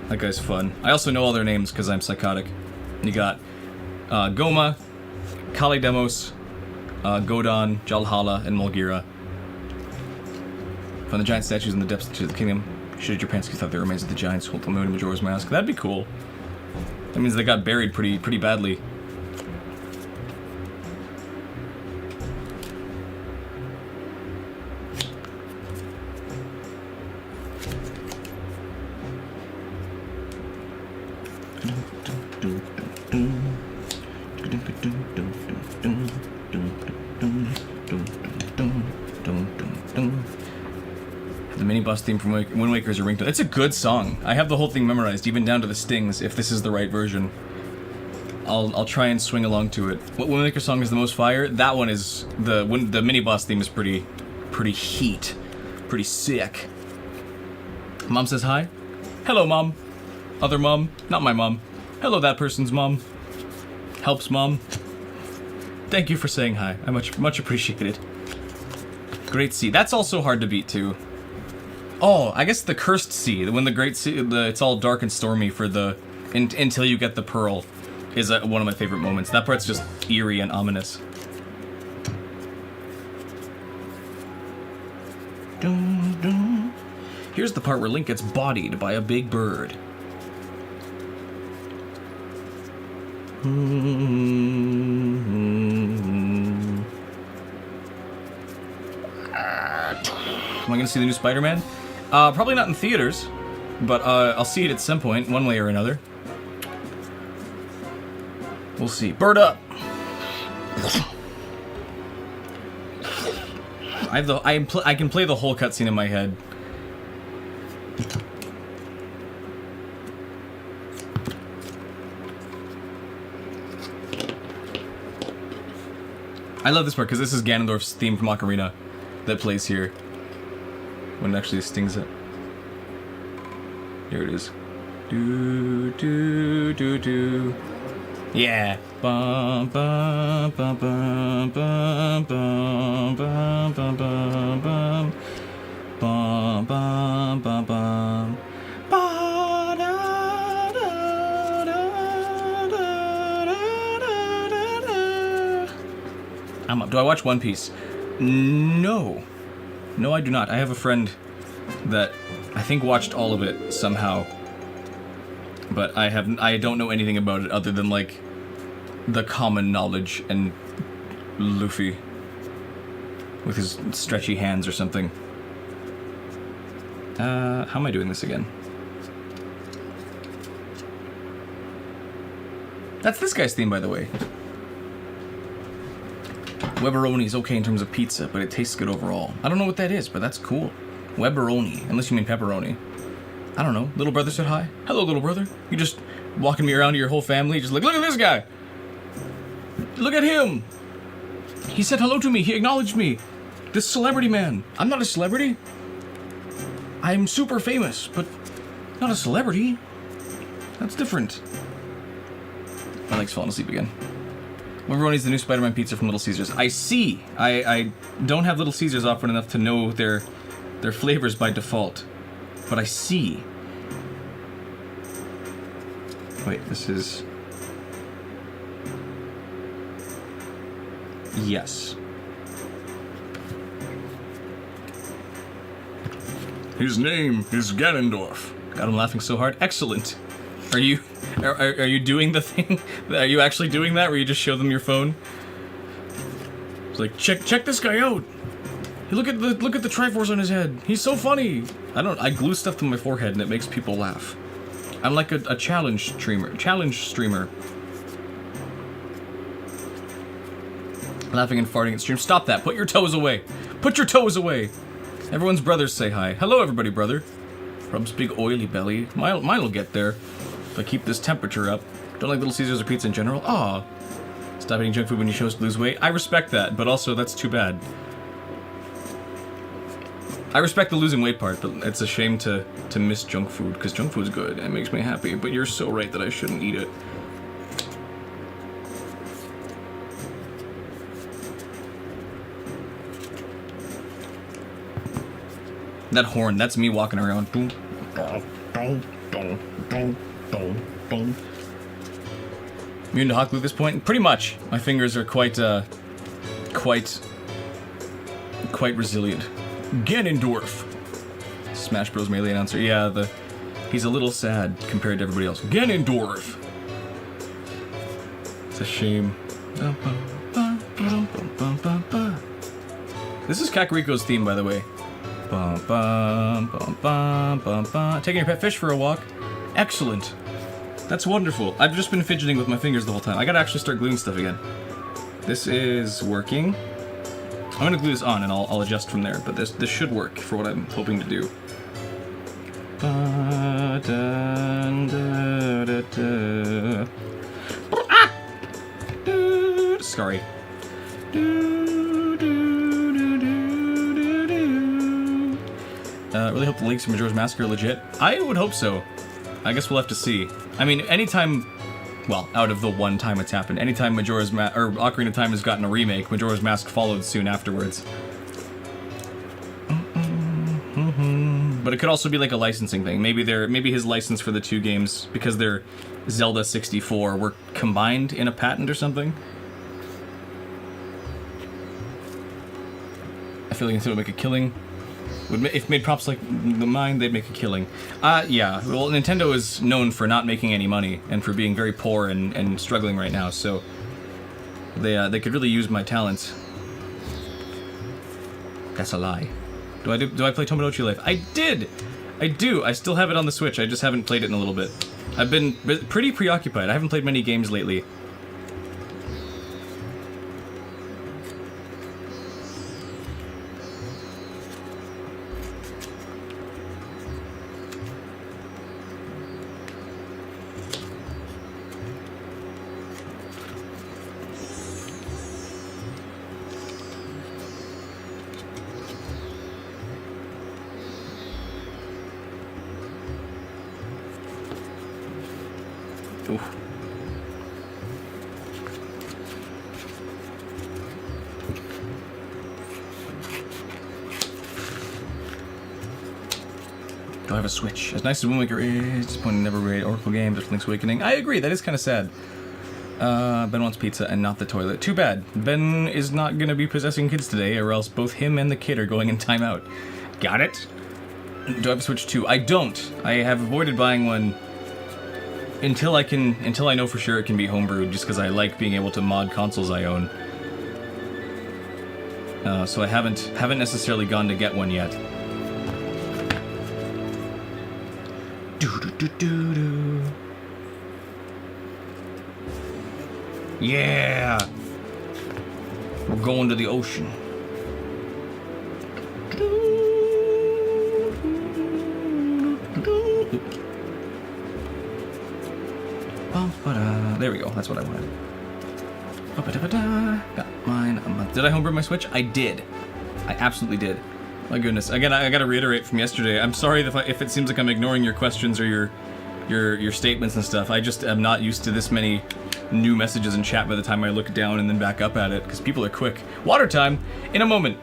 That guy's fun. I also know all their names because I'm psychotic. You got Goma, Kali Demos, Godon, Jalhalla, and Mulgira. Find the giant statues in the depths of the kingdom. Should your parents thought the remains of the giants hold the moon in Majora's Mask? That'd be cool. That means they got buried pretty badly. The mini boss theme from Wind Waker is a ringtone. It's a good song. I have the whole thing memorized, even down to the stings, if this is the right version. I'll try and swing along to it. What Wind Waker song is the most fire? That one is... The mini boss theme is pretty heat. Pretty sick. Mom says hi. Hello, Mom. Other mom. Not my mom. Hello, that person's mom. Helps, Mom. Thank you for saying hi. I much appreciated. Great Sea. That's also hard to beat, too. Oh, I guess the Cursed Sea. When the Great Sea... it's all dark and stormy for the... until you get the Pearl is one of my favorite moments. That part's just eerie and ominous. Dun, dun. Here's the part where Link gets bodied by a big bird. Am I gonna see the new Spider-Man? Probably not in theaters, but I'll see it at some point, one way or another. We'll see. Bird up! I can play the whole cutscene in my head. I love this part because this is Ganondorf's theme from Ocarina that plays here. When it actually stings it. Here it is. Do do do do. Yeah. Bum bum bum bum bum bum bum bum bum bum bum bum bum bum. I'm up. Do I watch One Piece? No. No, I do not. I have a friend that I think watched all of it somehow. But I don't know anything about it other than, like, the common knowledge and Luffy with his stretchy hands or something. How am I doing this again? That's this guy's theme, by the way. Webberoni's okay in terms of pizza, but it tastes good overall. I don't know what that is, but that's cool. Webberoni, unless you mean pepperoni. I don't know. Little brother said hi. Hello, little brother. You just walking me around to your whole family, just like, look at this guy. Look at him. He said hello to me. He acknowledged me. This celebrity man. I'm not a celebrity. I'm super famous, but not a celebrity. That's different. My leg's falling asleep again. Webberoni's the new Spider-Man pizza from Little Caesars. I see. I don't have Little Caesars often enough to know their flavors by default. But I see. Wait, this is... Yes. His name is Ganondorf. God, I'm laughing so hard. Excellent. Are you doing the thing? Are you actually doing that where you just show them your phone? It's like, check this guy out. Look at the Triforce on his head. He's so funny. I glue stuff to my forehead and it makes people laugh. I'm like a challenge streamer. Laughing and farting at stream. Stop that. Put your toes away. Put your toes away. Everyone's brothers say hi. Hello, everybody, brother. Rubs big oily belly. Mine'll get there if I keep this temperature up. Don't like Little Caesars or pizza in general. Aw. Stop eating junk food when you show us to lose weight. I respect that, but also that's too bad. I respect the losing weight part, but it's a shame to miss junk food, because junk food's good and it makes me happy, but you're so right that I shouldn't eat it. That horn, that's me walking around. Immune to hot glue at this point? Pretty much. My fingers are quite resilient. Ganondorf. Smash Bros. Melee announcer. Yeah, he's a little sad compared to everybody else. Ganondorf. It's a shame. This is Kakariko's theme, by the way. Taking your pet fish for a walk. Excellent. That's wonderful. I've just been fidgeting with my fingers the whole time. I gotta actually start gluing stuff again. This is working. I'm gonna glue this on and I'll adjust from there, but this should work for what I'm hoping to do. Ah! Sorry. Really hope the leaks from Majora's Mask are legit. I would hope so. I guess we'll have to see. I mean, anytime, well, out of the one time it's happened, anytime Majora's Mask or Ocarina of Time has gotten a remake, Majora's Mask followed soon afterwards. But it could also be like a licensing thing. Maybe his license for the two games, because they're Zelda 64, were combined in a patent or something. I feel like Nintendo would make a killing. If made props like mine, they'd make a killing. Yeah. Well, Nintendo is known for not making any money and for being very poor and struggling right now. So they could really use my talents. That's a lie. Do I play Tomodachi Life? I did. I do. I still have it on the Switch. I just haven't played it in a little bit. I've been pretty preoccupied. I haven't played many games lately. Oof. Do I have a Switch? As nice as Wind Waker is, disappointing never raid Oracle games after Link's Awakening. I agree, that is kind of sad. Ben wants pizza and not the toilet. Too bad. Ben is not going to be possessing kids today, or else both him and the kid are going in timeout. Got it? Do I have a Switch 2? I don't. I have avoided buying one until I know for sure it can be homebrewed, just because I like being able to mod consoles I own. So I haven't necessarily gone to get one yet. Do. Yeah! We're going to the ocean. There we go, that's what I wanted. Got mine. Did I homebrew my Switch? I did. I absolutely did. My goodness. Again, I gotta reiterate from yesterday. I'm sorry if it seems like I'm ignoring your questions or your statements and stuff. I just am not used to this many new messages in chat by the time I look down and then back up at it, because people are quick. Water time! In a moment!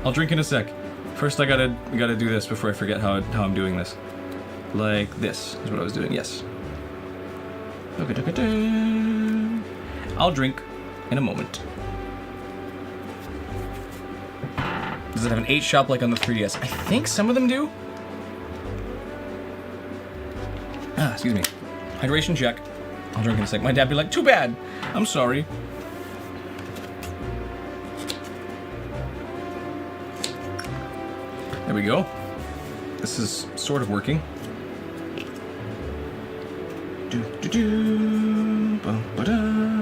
I'll drink in a sec. First I gotta do this before I forget how I'm doing this. Like this is what I was doing, yes. I'll drink in a moment. Does it have an 8 shop like on the 3DS? I think some of them do. Excuse me. Hydration check. I'll drink in a sec. My dad be like, too bad. I'm sorry. There we go. This is sort of working.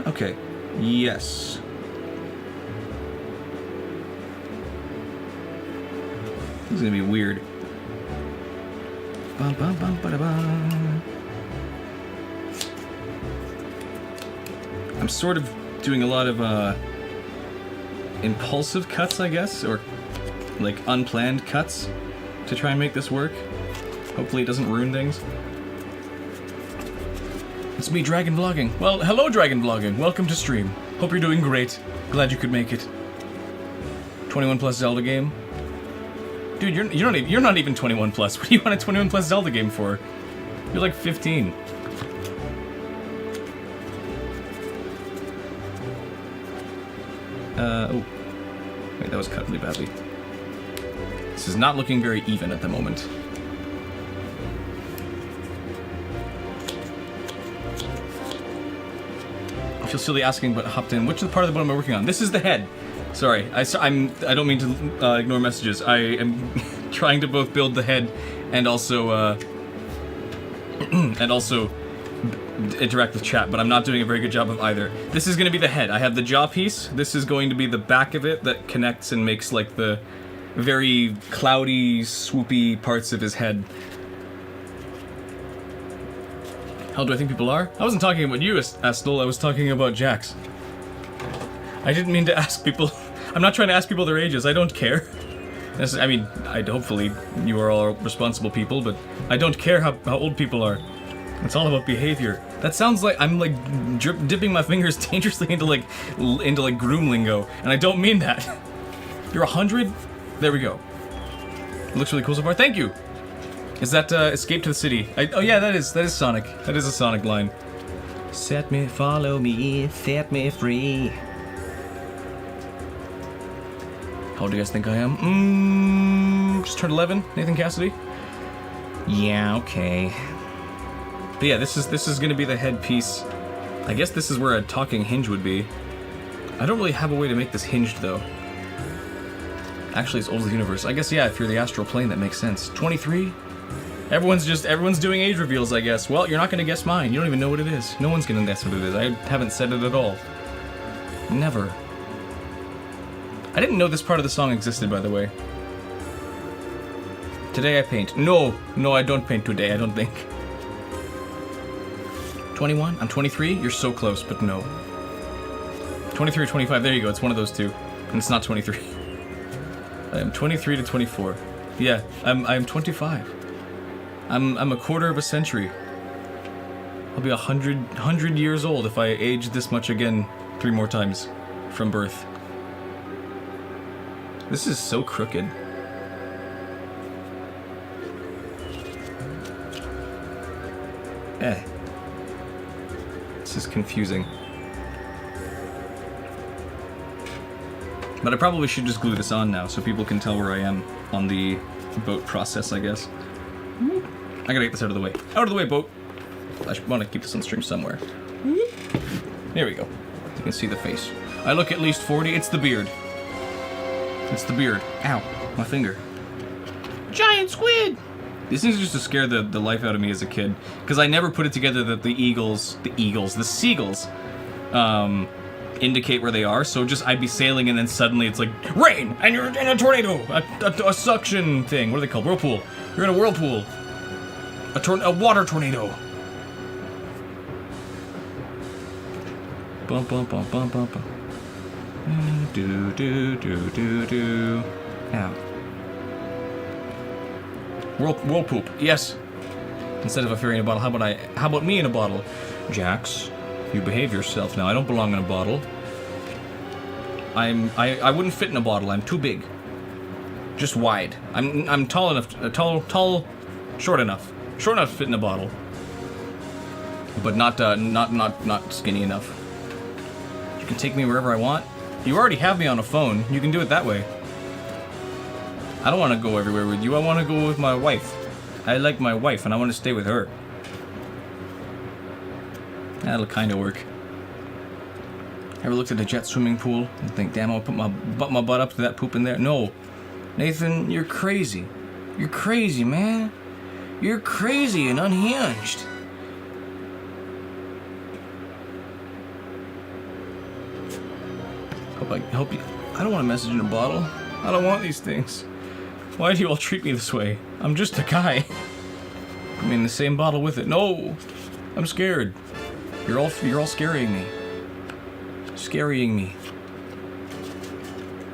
Okay. Yes. This is gonna be weird. I'm sort of doing a lot of impulsive cuts, I guess, or like unplanned cuts to try and make this work. Hopefully it doesn't ruin things. It's me, Dragon Vlogging. Well, hello, Dragon Vlogging. Welcome to stream. Hope you're doing great. Glad you could make it. 21 plus Zelda game. Dude, you're not even 21 plus. What do you want a 21 plus Zelda game for? You're like 15. Oh. Wait, that was cut really badly. This is not looking very even at the moment. I feel silly asking, but hopped in. Which part of the boat am I working on? This is the head. Sorry, I don't mean to ignore messages. I am trying to both build the head and also interact with chat, but I'm not doing a very good job of either. This is going to be the head. I have the jaw piece. This is going to be the back of it that connects and makes like the very cloudy, swoopy parts of his head. How do I think people are? I wasn't talking about you, Astel. I was talking about Jax. I didn't mean to ask people. I'm not trying to ask people their ages. I don't care. I mean, hopefully you are all responsible people, but I don't care how old people are. It's all about behavior. That sounds like I'm like dipping my fingers dangerously into like groom lingo, and I don't mean that. You're 100? There we go. It looks really cool so far. Thank you. Is that Escape to the City? Oh yeah, that is Sonic. That is a Sonic line. Set me, follow me, set me free. How old do you guys think I am? Just turned 11. Nathan Cassidy. Yeah, okay. But yeah, this is gonna be the headpiece. I guess this is where a talking hinge would be. I don't really have a way to make this hinged though. Actually, it's old as the universe. I guess yeah, if you're the astral plane, that makes sense. 23. Everyone's doing age reveals, I guess. Well, you're not gonna guess mine. You don't even know what it is. No one's gonna guess what it is. I haven't said it at all. Never. I didn't know this part of the song existed, by the way. Today I paint. No, I don't paint today, I don't think. 21? I'm 23? You're so close, but no. 23 or 25, there you go, it's one of those two. And it's not 23. I am 23 to 24. Yeah, I'm 25. I'm a quarter of a century. I'll be 100 years old if I age this much again 3 more times from birth. This is so crooked. This is confusing. But I probably should just glue this on now so people can tell where I am on the boat process, I guess. I gotta get this out of the way. Out of the way, boat! I want to keep this on stream somewhere. There we go. You can see the face. I look at least 40. It's the beard. It's the beard. Ow. My finger. Giant squid! These things used to scare the life out of me as a kid. Because I never put it together that the seagulls, indicate where they are. So just I'd be sailing and then suddenly it's like, rain! And you're in a tornado! A suction thing. What are they called? Whirlpool. You're in a whirlpool. A water tornado. Bum bum bum bum bum bum. Do do do do do. Ow. Whirlpoop. Yes. Instead of a fairy in a bottle, how about me in a bottle? Jax, you behave yourself now. I don't belong in a bottle. I wouldn't fit in a bottle. I'm too big. Just wide. I'm tall enough. Short enough. Short enough to fit in a bottle. But not skinny enough. You can take me wherever I want. You already have me on a phone. You can do it that way. I don't want to go everywhere with you. I want to go with my wife. I like my wife, and I want to stay with her. That'll kind of work. Ever looked at a jet swimming pool and think, damn, I'll put my butt up to that poop in there? No. Nathan, you're crazy. You're crazy, man. You're crazy and unhinged. Hope you. I don't want a message in a bottle. I don't want these things. Why do you all treat me this way? I'm just a guy. I mean, the same bottle with it. No, I'm scared. You're all scaring me. Scarying me.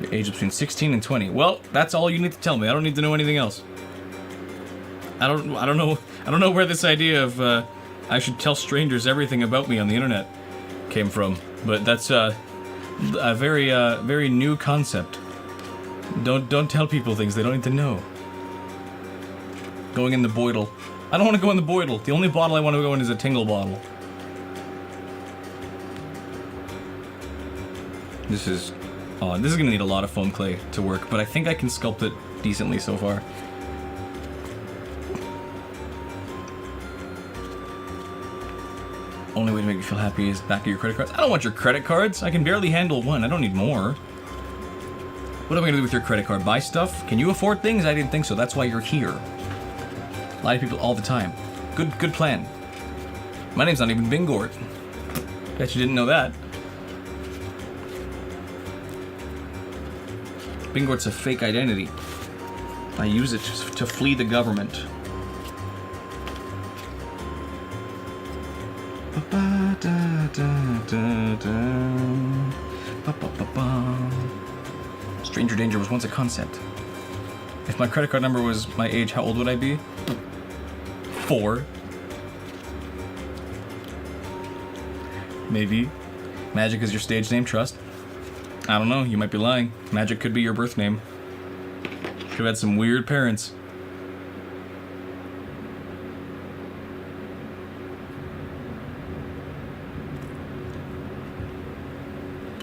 Your age between 16 and 20. Well, that's all you need to tell me. I don't need to know anything else. I don't know where this idea of I should tell strangers everything about me on the internet came from, but that's a very new concept. Don't tell people things they don't need to know. Going in the boidle. I don't want to go in the boidle. The only bottle I want to go in is a tingle bottle. This is gonna need a lot of foam clay to work, but I think I can sculpt it decently so far. Only way to make me feel happy is back of your credit cards. I don't want your credit cards. I can barely handle one. I don't need more. What am I gonna do with your credit card? Buy stuff? Can you afford things? I didn't think so. That's why you're here. A lot of people all the time. Good plan. My name's not even Bingort. Bet you didn't know that. Bingort's a fake identity. I use it to flee the government. Stranger danger was once a concept. If my credit card number was my age, how old would I be? 4. Maybe. Magic is your stage name, trust? I don't know, you might be lying. Magic could be your birth name. Could have had some weird parents.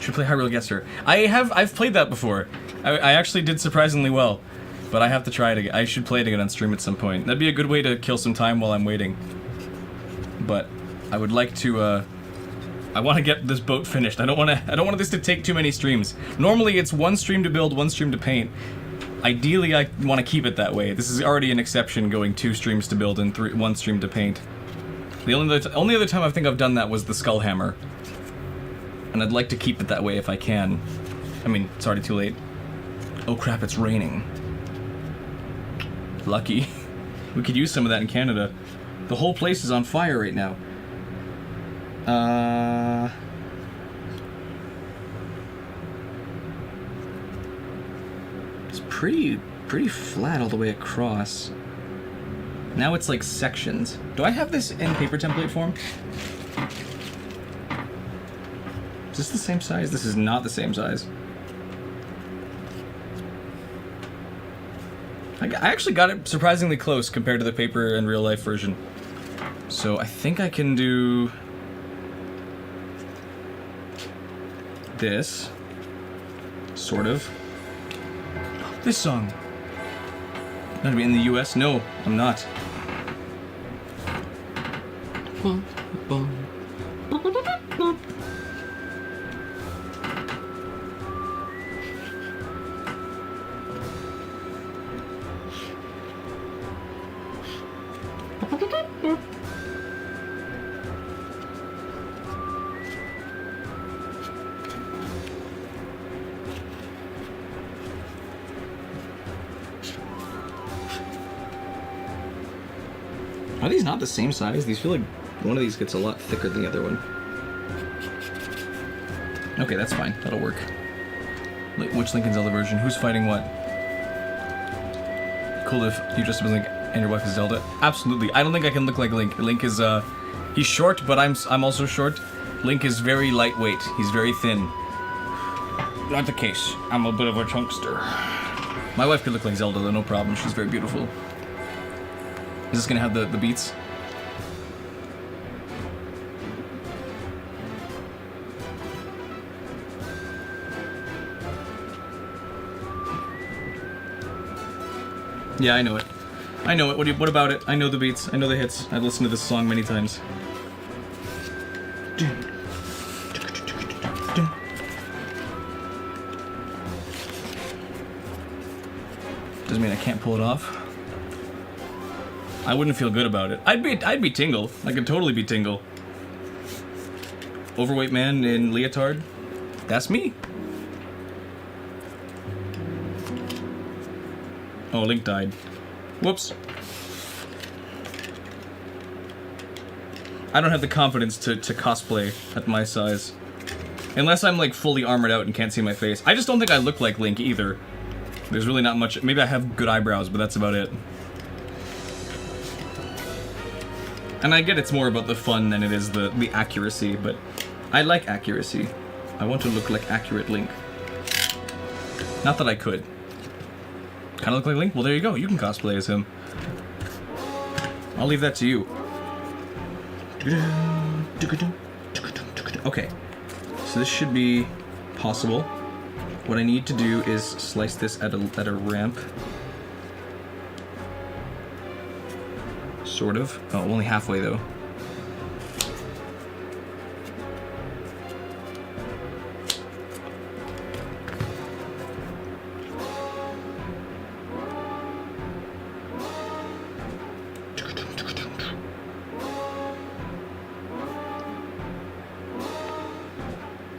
Should play Hyrule Guesser. I've played that before. I actually did surprisingly well, but I have to try it again. I should play it again on stream at some point. That'd be a good way to kill some time while I'm waiting. But I would like to. I want to get this boat finished. I don't want this to take too many streams. Normally it's one stream to build, one stream to paint. Ideally, I want to keep it that way. This is already an exception, going 2 streams to build and 1 stream to paint. The only other time I think I've done that was the Skull Hammer. And I'd like to keep it that way if I can. I mean, it's already too late. Oh crap, it's raining. Lucky. We could use some of that in Canada. The whole place is on fire right now. It's pretty flat all the way across. Now it's like sections. Do I have this in paper template form? Is this the same size? This is not the same size. I actually got it surprisingly close compared to the paper and real life version. So I think I can do this. Sort of. This song. Not to be in the US? No, I'm not. Are these not the same size? These feel like one of these gets a lot thicker than the other one. Okay, that's fine. That'll work. Which Link and Zelda version? Who's fighting what? Cool if you dress up as Link and your wife is Zelda. Absolutely. I don't think I can look like Link. Link is, he's short, but I'm also short. Link is very lightweight. He's very thin. Not the case. I'm a bit of a chunkster. My wife could look like Zelda, though, no problem. She's very beautiful. Is this gonna have the beats? Yeah, I know it. I know it. What about it? I know the beats. I know the hits. I've listened to this song many times. Doesn't mean I can't pull it off. I wouldn't feel good about it. I'd be Tingle. I could totally be Tingle. Overweight man in leotard. That's me. Oh, Link died. Whoops. I don't have the confidence to cosplay at my size. Unless I'm like fully armored out and can't see my face. I just don't think I look like Link either. There's really not much. Maybe I have good eyebrows, but that's about it. And I get it's more about the fun than it is the accuracy, but I like accuracy. I want to look like accurate Link. Not that I could. Kind of look like Link? Well, there you go. You can cosplay as him. I'll leave that to you. Okay. So this should be possible. What I need to do is slice this at a ramp. Sort of. Oh, only halfway though.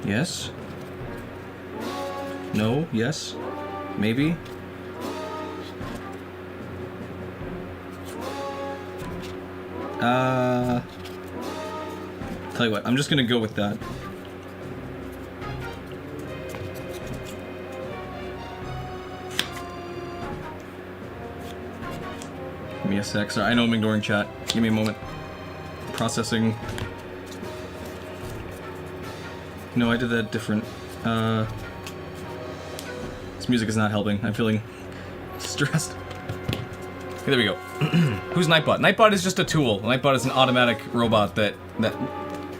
Yes. No, yes. Maybe. Tell you what, I'm just gonna go with that. Give me a sec. Sorry, I know I'm ignoring chat. Give me a moment. Processing. No, I did that different. This music is not helping. I'm feeling stressed. Okay, there we go. Who's Nightbot? Nightbot is just a tool. Nightbot is an automatic robot that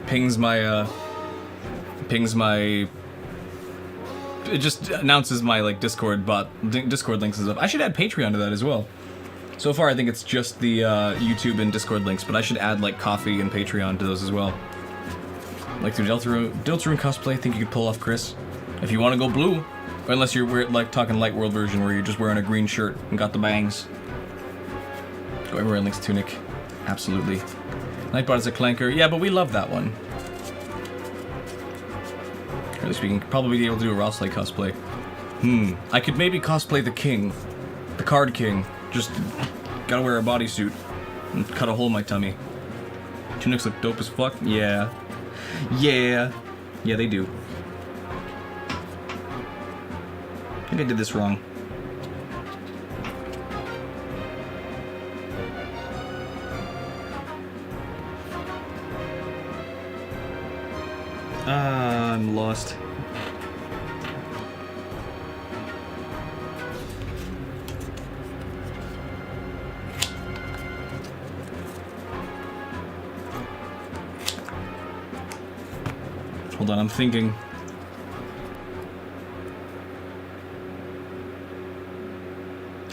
pings my it just announces my like Discord links and stuff. I should add Patreon to that as well. So far I think it's just the YouTube and Discord links, but I should add like Coffee and Patreon to those as well. Like through Deltarune cosplay, I think you could pull off Chris. If you want to go blue, or unless you're like talking light world version where you're just wearing a green shirt and got the bangs. Go everywhere in Link's tunic. Absolutely. Nightbot is a clanker. Yeah, but we love that one. Really speaking, probably be able to do a Rosley cosplay. I could maybe cosplay the king. The card king. Just gotta wear a bodysuit and cut a hole in my tummy. Tunics look dope as fuck. Yeah. Yeah. Yeah, they do. I think I did this wrong. I'm lost. Hold on, I'm thinking.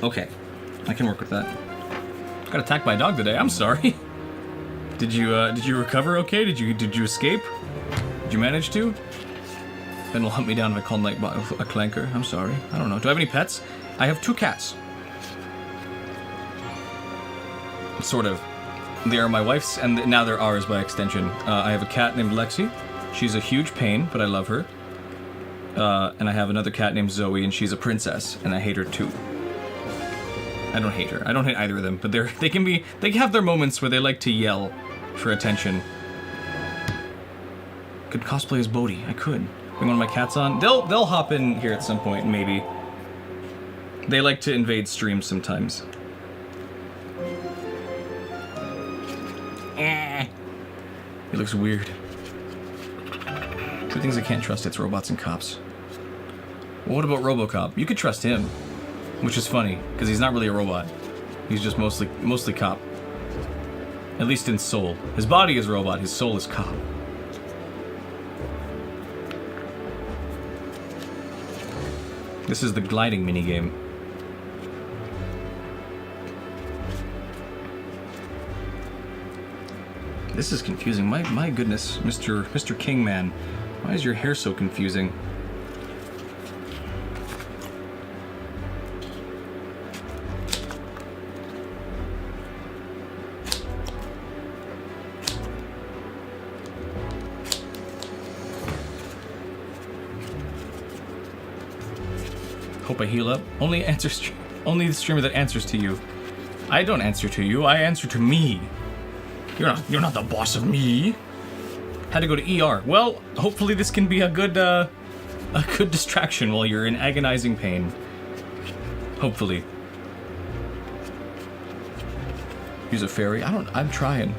Okay, I can work with that. Got attacked by a dog today. I'm sorry. Did you recover okay? Did you escape? Did you manage to? Then will hunt me down if I call Nightbot a clanker. I'm sorry. I don't know. Do I have any pets? I have 2 cats. Sort of. They are my wife's, and now they're ours by extension. I have a cat named Lexi. She's a huge pain, but I love her. And I have another cat named Zoe, and she's a princess, and I hate her too. I don't hate her. I don't hate either of them, but they have their moments where they like to yell for attention. Could cosplay as Bodhi. I could. Bring one of my cats on. They'll hop in here at some point, maybe. They like to invade streams sometimes. He looks weird. 2 things I can't trust, it's robots and cops. Well, what about RoboCop? You could trust him. Which is funny, because he's not really a robot. He's just mostly cop. At least in soul. His body is robot, his soul is cop. This is the gliding minigame. This is confusing. My goodness, Mr. Kingman. Why is your hair so confusing? Hope I heal up. Only answer stream. Only the streamer that answers to you. I don't answer to you, I answer to me. You're not the boss of me. Had to go to ER. Well, hopefully this can be a good distraction while you're in agonizing pain. Hopefully. Use a fairy? I'm trying.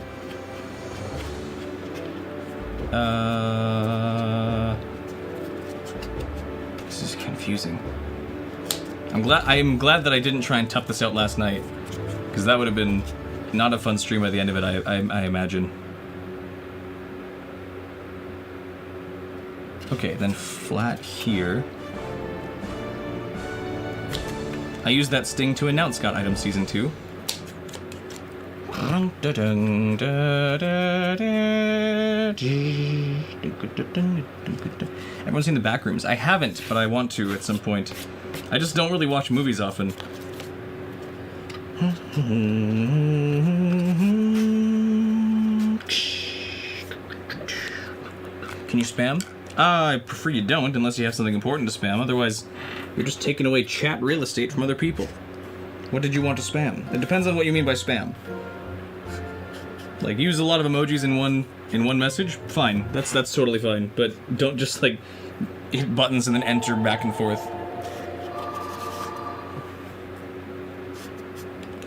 This is confusing. I am glad that I didn't try and tough this out last night, because that would have been not a fun stream at the end of it, I imagine. Okay, then flat here. I used that sting to announce Got Item Season 2. Everyone's seen the back rooms. I haven't, but I want to at some point. I just don't really watch movies often. Can you spam? I prefer you don't, unless you have something important to spam. Otherwise, you're just taking away chat real estate from other people. What did you want to spam? It depends on what you mean by spam. Like, use a lot of emojis in one message? Fine. That's totally fine. But don't just, like, hit buttons and then enter back and forth.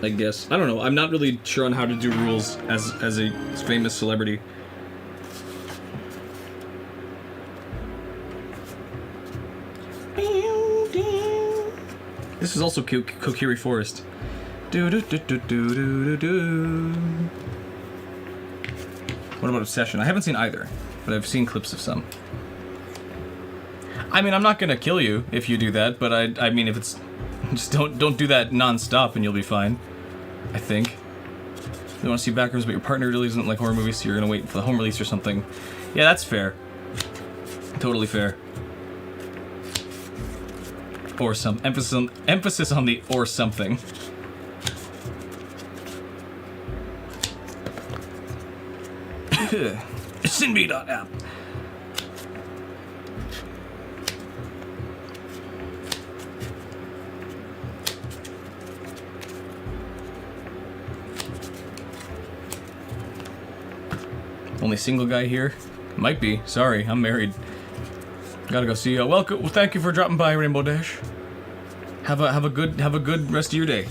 I guess. I don't know. I'm not really sure on how to do rules as a famous celebrity. This is also Kokiri Forest. What about Obsession? I haven't seen either, but I've seen clips of some. I mean, I'm not gonna kill you if you do that, but I mean, if it's... Just don't do that non-stop and you'll be fine. I think. You want to see backrooms, but your partner really doesn't like horror movies, so you're gonna wait for the home release or something. Yeah, that's fair. Totally fair. Or some emphasis on the or something. Sinby.app. Only single guy here? Might be. Sorry, I'm married. Gotta go see you. Welcome. Well, thank you for dropping by, Rainbow Dash. Have a good rest of your day.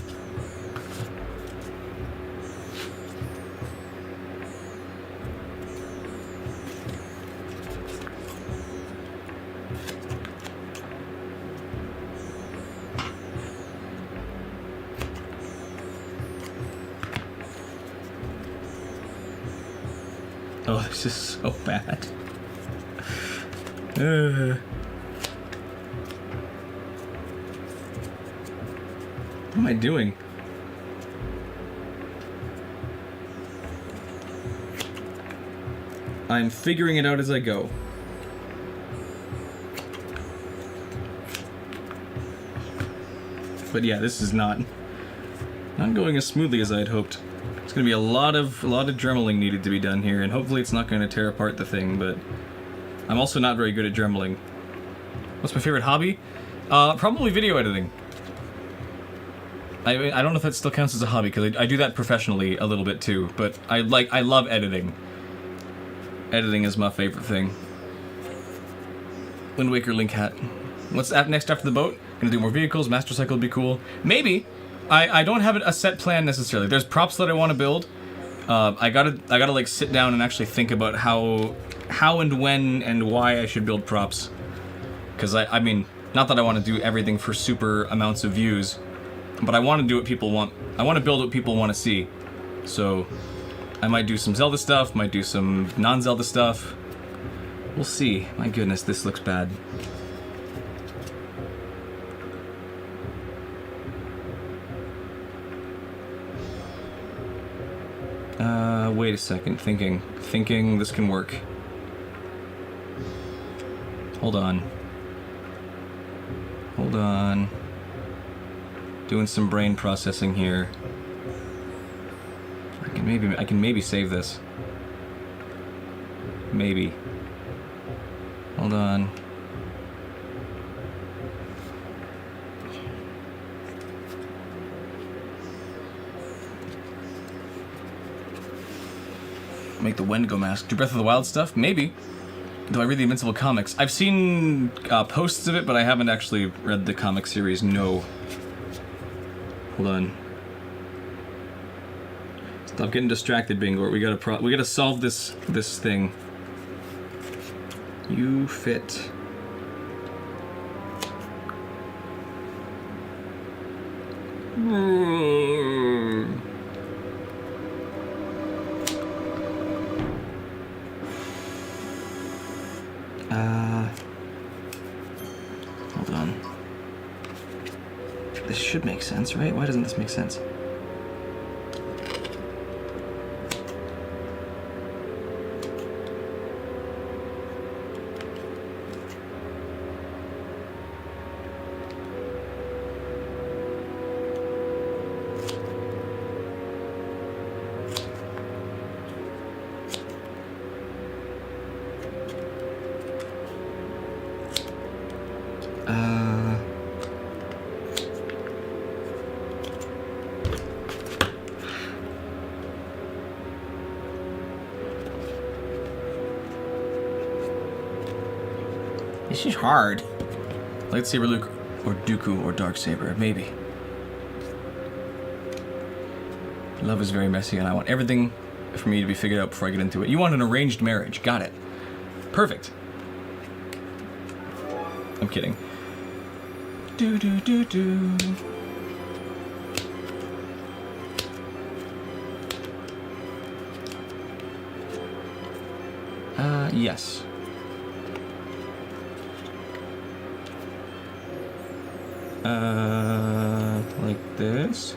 Oh, this is so bad. What am I doing? I'm figuring it out as I go. But yeah, this is not going as smoothly as I had hoped. There's gonna be a lot of dremeling needed to be done here, and hopefully it's not gonna tear apart the thing, but I'm also not very good at dremeling. What's my favorite hobby? Probably video editing. I don't know if that still counts as a hobby, because I do that professionally a little bit too, but I love editing. Editing is my favorite thing. Wind Waker Link hat. What's next after the boat? Gonna do more vehicles, Master Cycle would be cool. Maybe. I don't have a set plan necessarily. There's props that I want to build. I gotta like sit down and actually think about how and when and why I should build props. Because I mean, not that I want to do everything for super amounts of views, but I want to do what people want. I want to build what people want to see. So I might do some Zelda stuff, might do some non-Zelda stuff. We'll see. My goodness, this looks bad. Wait a second. Thinking this can work. Hold on. Doing some brain processing here. I can maybe save this. Maybe. Hold on. Make the Wendigo mask. Do Breath of the Wild stuff? Maybe. Do I read the Invincible comics? I've seen posts of it, but I haven't actually read the comic series. No. Hold on. Stop getting distracted, Bingor. We gotta solve this thing. You fit. Hold on. This should make sense, right? Why doesn't this make sense? This is hard. Lightsaber Luke, or Dooku, or Darksaber, maybe. Love is very messy, and I want everything for me to be figured out before I get into it. You want an arranged marriage. Got it. Perfect. I'm kidding. Do do do do. Yes. Like this.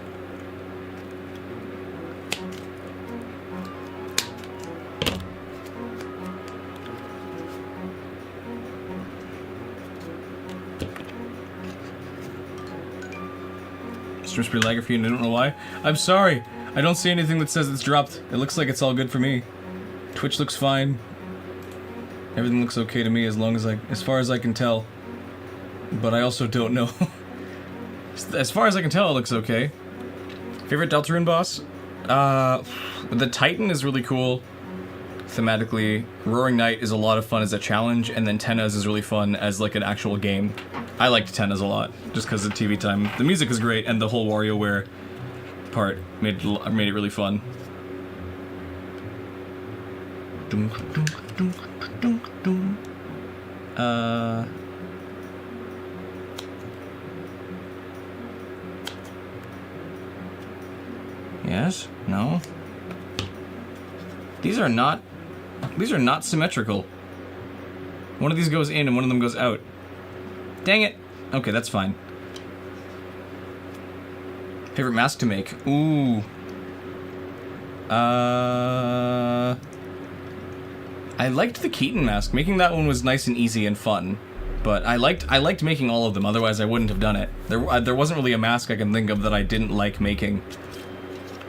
Stream's pretty laggy for you and I don't know why. I'm sorry. I don't see anything that says it's dropped. It looks like it's all good for me. Twitch looks fine. Everything looks okay to me as far as I can tell. But I also don't know. As far as I can tell, it looks okay. Favorite Deltarune boss? The Titan is really cool. Thematically, Roaring Knight is a lot of fun as a challenge, and then Tenaz is really fun as like an actual game. I liked Tenaz a lot, just because of TV time. The music is great, and the whole WarioWare part made it really fun. Yes? No? These are not symmetrical. One of these goes in and one of them goes out. Dang it! Okay, that's fine. Favorite mask to make? Ooh. I liked the Keaton mask. Making that one was nice and easy and fun. But I liked making all of them, otherwise I wouldn't have done it. There wasn't really a mask I can think of that I didn't like making.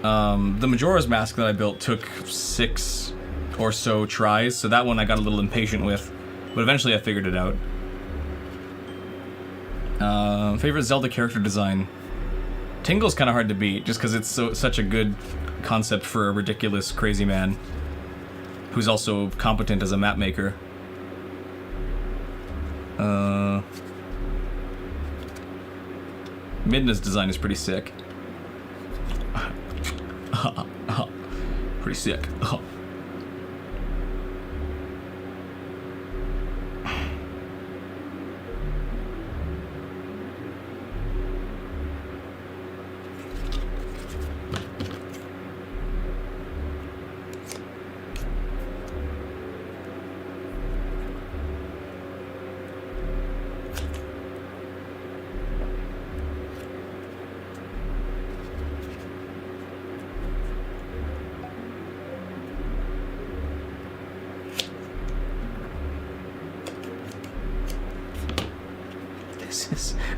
The Majora's Mask that I built took 6 or so tries, so that one I got a little impatient with, but eventually I figured it out. Favorite Zelda character design? Tingle's kind of hard to beat, just because it's such a good concept for a ridiculous, crazy man, who's also competent as a map maker. Midna's design is pretty sick. Pretty sick.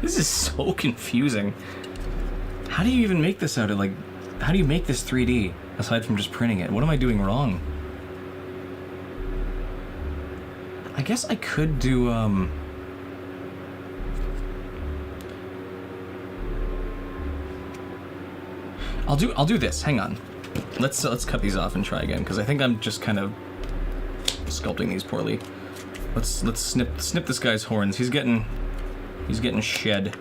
This is so confusing. How do you even make this out of, like, how do you make this 3D aside from just printing it? What am I doing wrong? I guess I could do, I'll do this. Hang on. Let's cut these off and try again, because I think I'm just kind of sculpting these poorly. Let's snip this guy's horns. He's getting shed.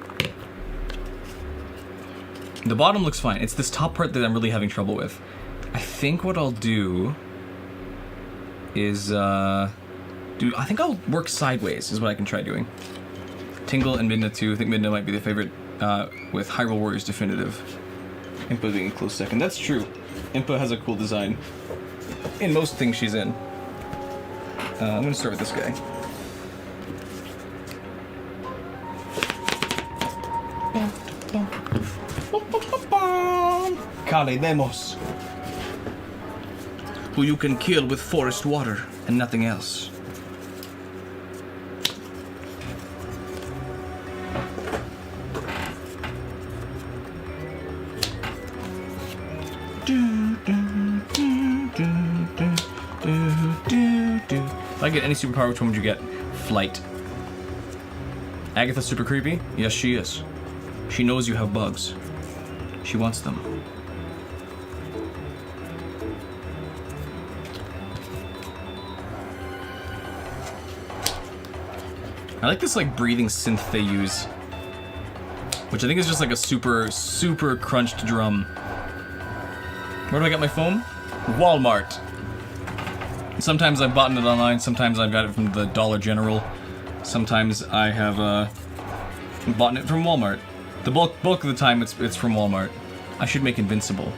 The bottom looks fine. It's this top part that I'm really having trouble with. I think what I'll do is I think I'll work sideways is what I can try doing. Tingle and Midna too. I think Midna might be the favorite with Hyrule Warriors Definitive. Impa being a close second. That's true. Impa has a cool design in most things she's in. I'm gonna start with this guy. Kale Demos. Who you can kill with forest water and nothing else. If I get any superpower, which one would you get? Flight. Agatha's super creepy? Yes, she is. She knows you have bugs. She wants them. I like this like breathing synth they use, which I think is just like a super crunched drum. Where do I get my foam? Walmart. Sometimes I've bought it online, sometimes I've got it from the Dollar General, sometimes I have bought it from Walmart. The bulk of the time it's from Walmart. I should make Invincible.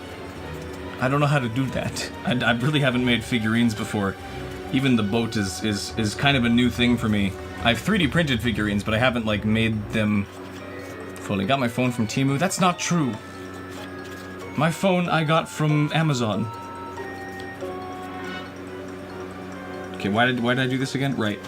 I don't know how to do that. I really haven't made figurines before. Even the boat is kind of a new thing for me. I have 3D printed figurines, but I haven't like made them fully. Got my phone from Temu. That's not true. My phone I got from Amazon. Okay, why did I do this again? Right.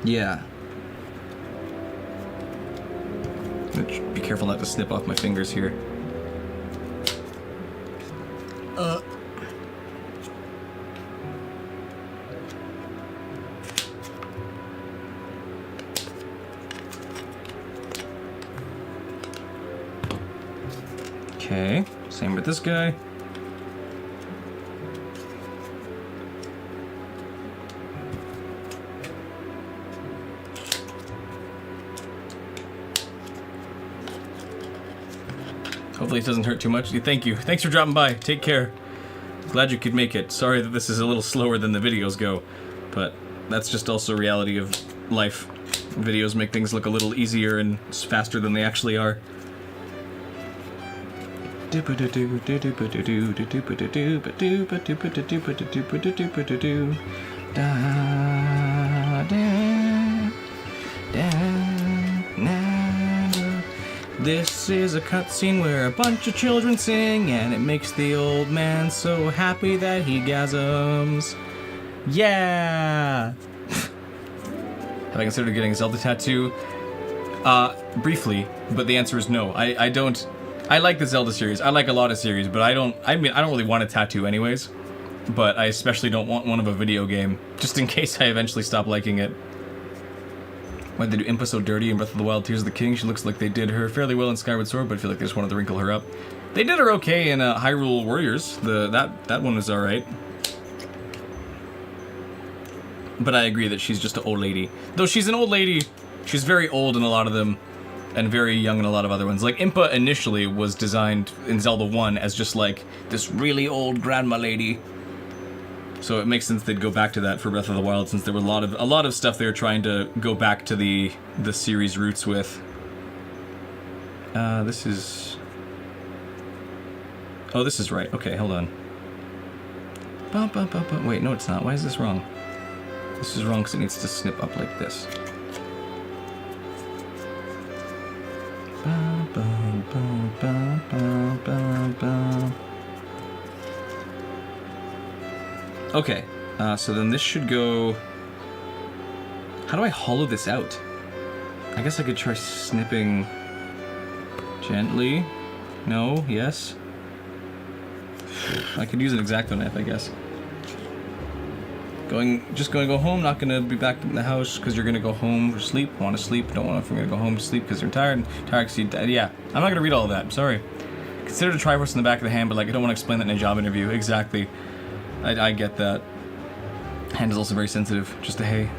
Yeah. Be careful not to snip off my fingers here. Okay, same with this guy. Hopefully it doesn't hurt too much. Thank you. Thanks for dropping by. Take care. Glad you could make it. Sorry that this is a little slower than the videos go, but that's just also reality of life. Videos make things look a little easier and faster than they actually are. This is a cutscene where a bunch of children sing, and it makes the old man so happy that he gasms. Yeah! Have I considered getting a Zelda tattoo? Briefly, but the answer is no. I don't. I like the Zelda series. I like a lot of series, but I don't really want a tattoo anyways. But I especially don't want one of a video game, just in case I eventually stop liking it. Why'd they do Impa so dirty in Breath of the Wild Tears of the King? She looks like they did her fairly well in Skyward Sword, but I feel like they just wanted to wrinkle her up. They did her okay in Hyrule Warriors. That one was alright. But I agree that she's just an old lady. Though she's an old lady, she's very old in a lot of them, and very young in a lot of other ones. Like, Impa initially was designed in Zelda 1 as just like this really old grandma lady. So it makes sense they'd go back to that for Breath of the Wild, since there were a lot of stuff they were trying to go back to the series roots with. This is... Oh, this is right. Okay, hold on. Wait, no it's not. Why is this wrong? This is wrong because it needs to snip up like this. Okay, so then this should go... How do I hollow this out? I guess I could try snipping gently. No, yes. I could use an X-Acto knife, I guess. Just going to go home, not going to be back in the house because you're going to go home for sleep, want to sleep, don't want to, if you're going to go home to sleep because you're tired because you, yeah, I'm not going to read all of that, I'm sorry. Consider the Triforce in the back of the hand, but like, I don't want to explain that in a job interview, exactly. I get that. Hand is also very sensitive, just a hey.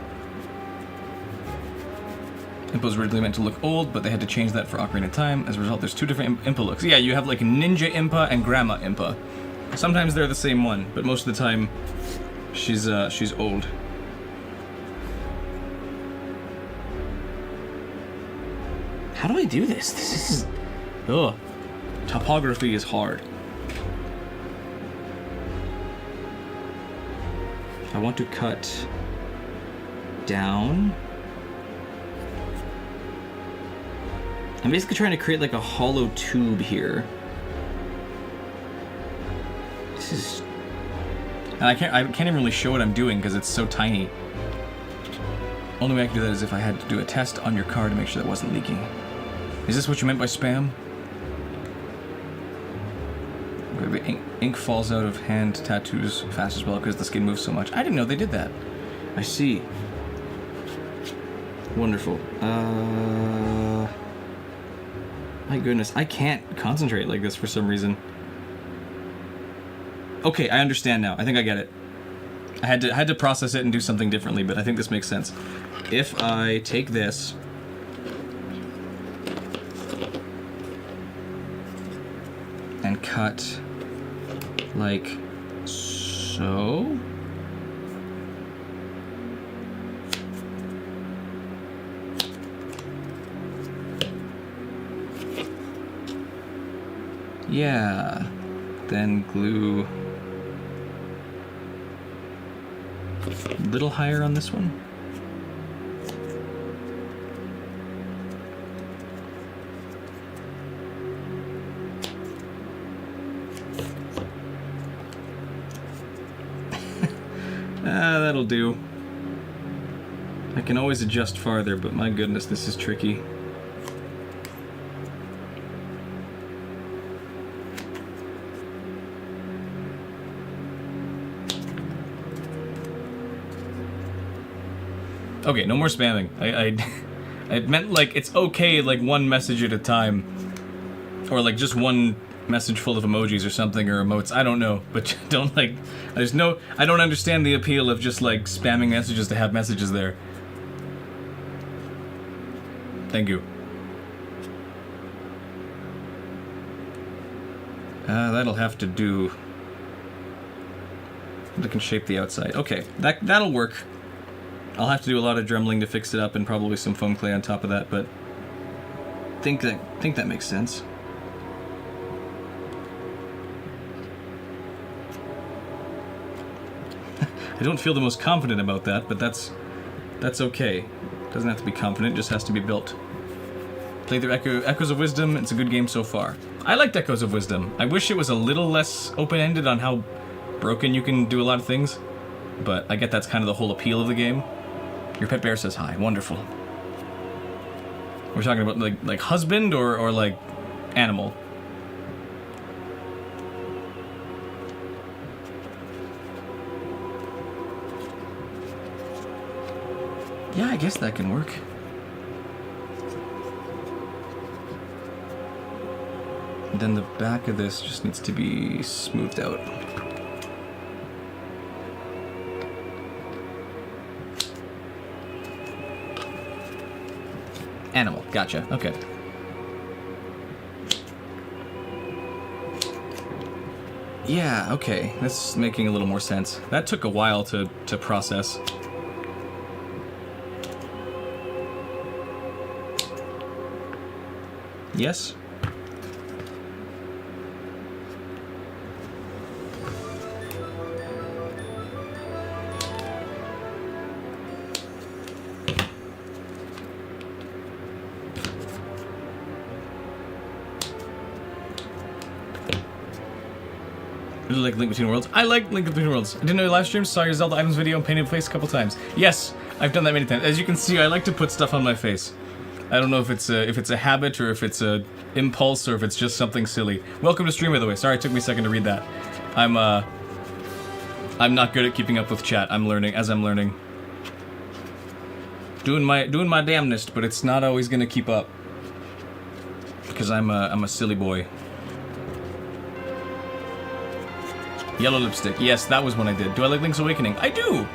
Impa was originally meant to look old, but they had to change that for Ocarina of Time. As a result, there's two different Impa looks. Yeah, you have like Ninja Impa and Grandma Impa. Sometimes they're the same one, but most of the time, she's old. How do I do this? This is... Ugh. Topography is hard. I want to cut down. I'm basically trying to create like a hollow tube here. This is... And I can't even really show what I'm doing because it's so tiny. Only way I can do that is if I had to do a test on your car to make sure that wasn't leaking. Is this what you meant by spam? Ink falls out of hand tattoos fast as well because the skin moves so much. I didn't know they did that. I see. Wonderful. My goodness, I can't concentrate like this for some reason. Okay, I understand now. I think I get it. I had to process it and do something differently, but I think this makes sense. If I take this and cut like so. Yeah. Then glue a little higher on this one. That'll do. I can always adjust farther, but my goodness, this is tricky. Okay, no more spamming. I meant like it's okay, like one message at a time, or like just one message full of emojis or something, or emotes. I don't know, but don't like. There's no. I don't understand the appeal of just like spamming messages to have messages there. Thank you. That'll have to do. That can shape the outside. Okay, that'll work. I'll have to do a lot of dremeling to fix it up, and probably some foam clay on top of that, but think that makes sense. I don't feel the most confident about that, but that's okay. Doesn't have to be confident, just has to be built. Played through Echoes of Wisdom. It's a good game so far. I liked Echoes of Wisdom. I wish it was a little less open-ended on how broken you can do a lot of things, but I get that's kind of the whole appeal of the game. Your pet bear says hi. Wonderful. We're talking about like husband or like animal. Yeah, I guess that can work. And then the back of this just needs to be smoothed out. Animal, gotcha, okay. Yeah, okay, that's making a little more sense. That took a while to process. Yes? Really like Link Between Worlds. I like Link Between Worlds. I didn't know your live stream, saw your Zelda items video and painted face a couple times. Yes, I've done that many times. As you can see, I like to put stuff on my face. I don't know if it's a habit or if it's a impulse or if it's just something silly. Welcome to stream, by the way. Sorry, it took me a second to read that. I'm not good at keeping up with chat. I'm learning as I'm learning. Doing my damnedest, but it's not always gonna keep up. Because I'm a silly boy. Yellow lipstick. Yes, that was one I did. Do I like Link's Awakening? I do!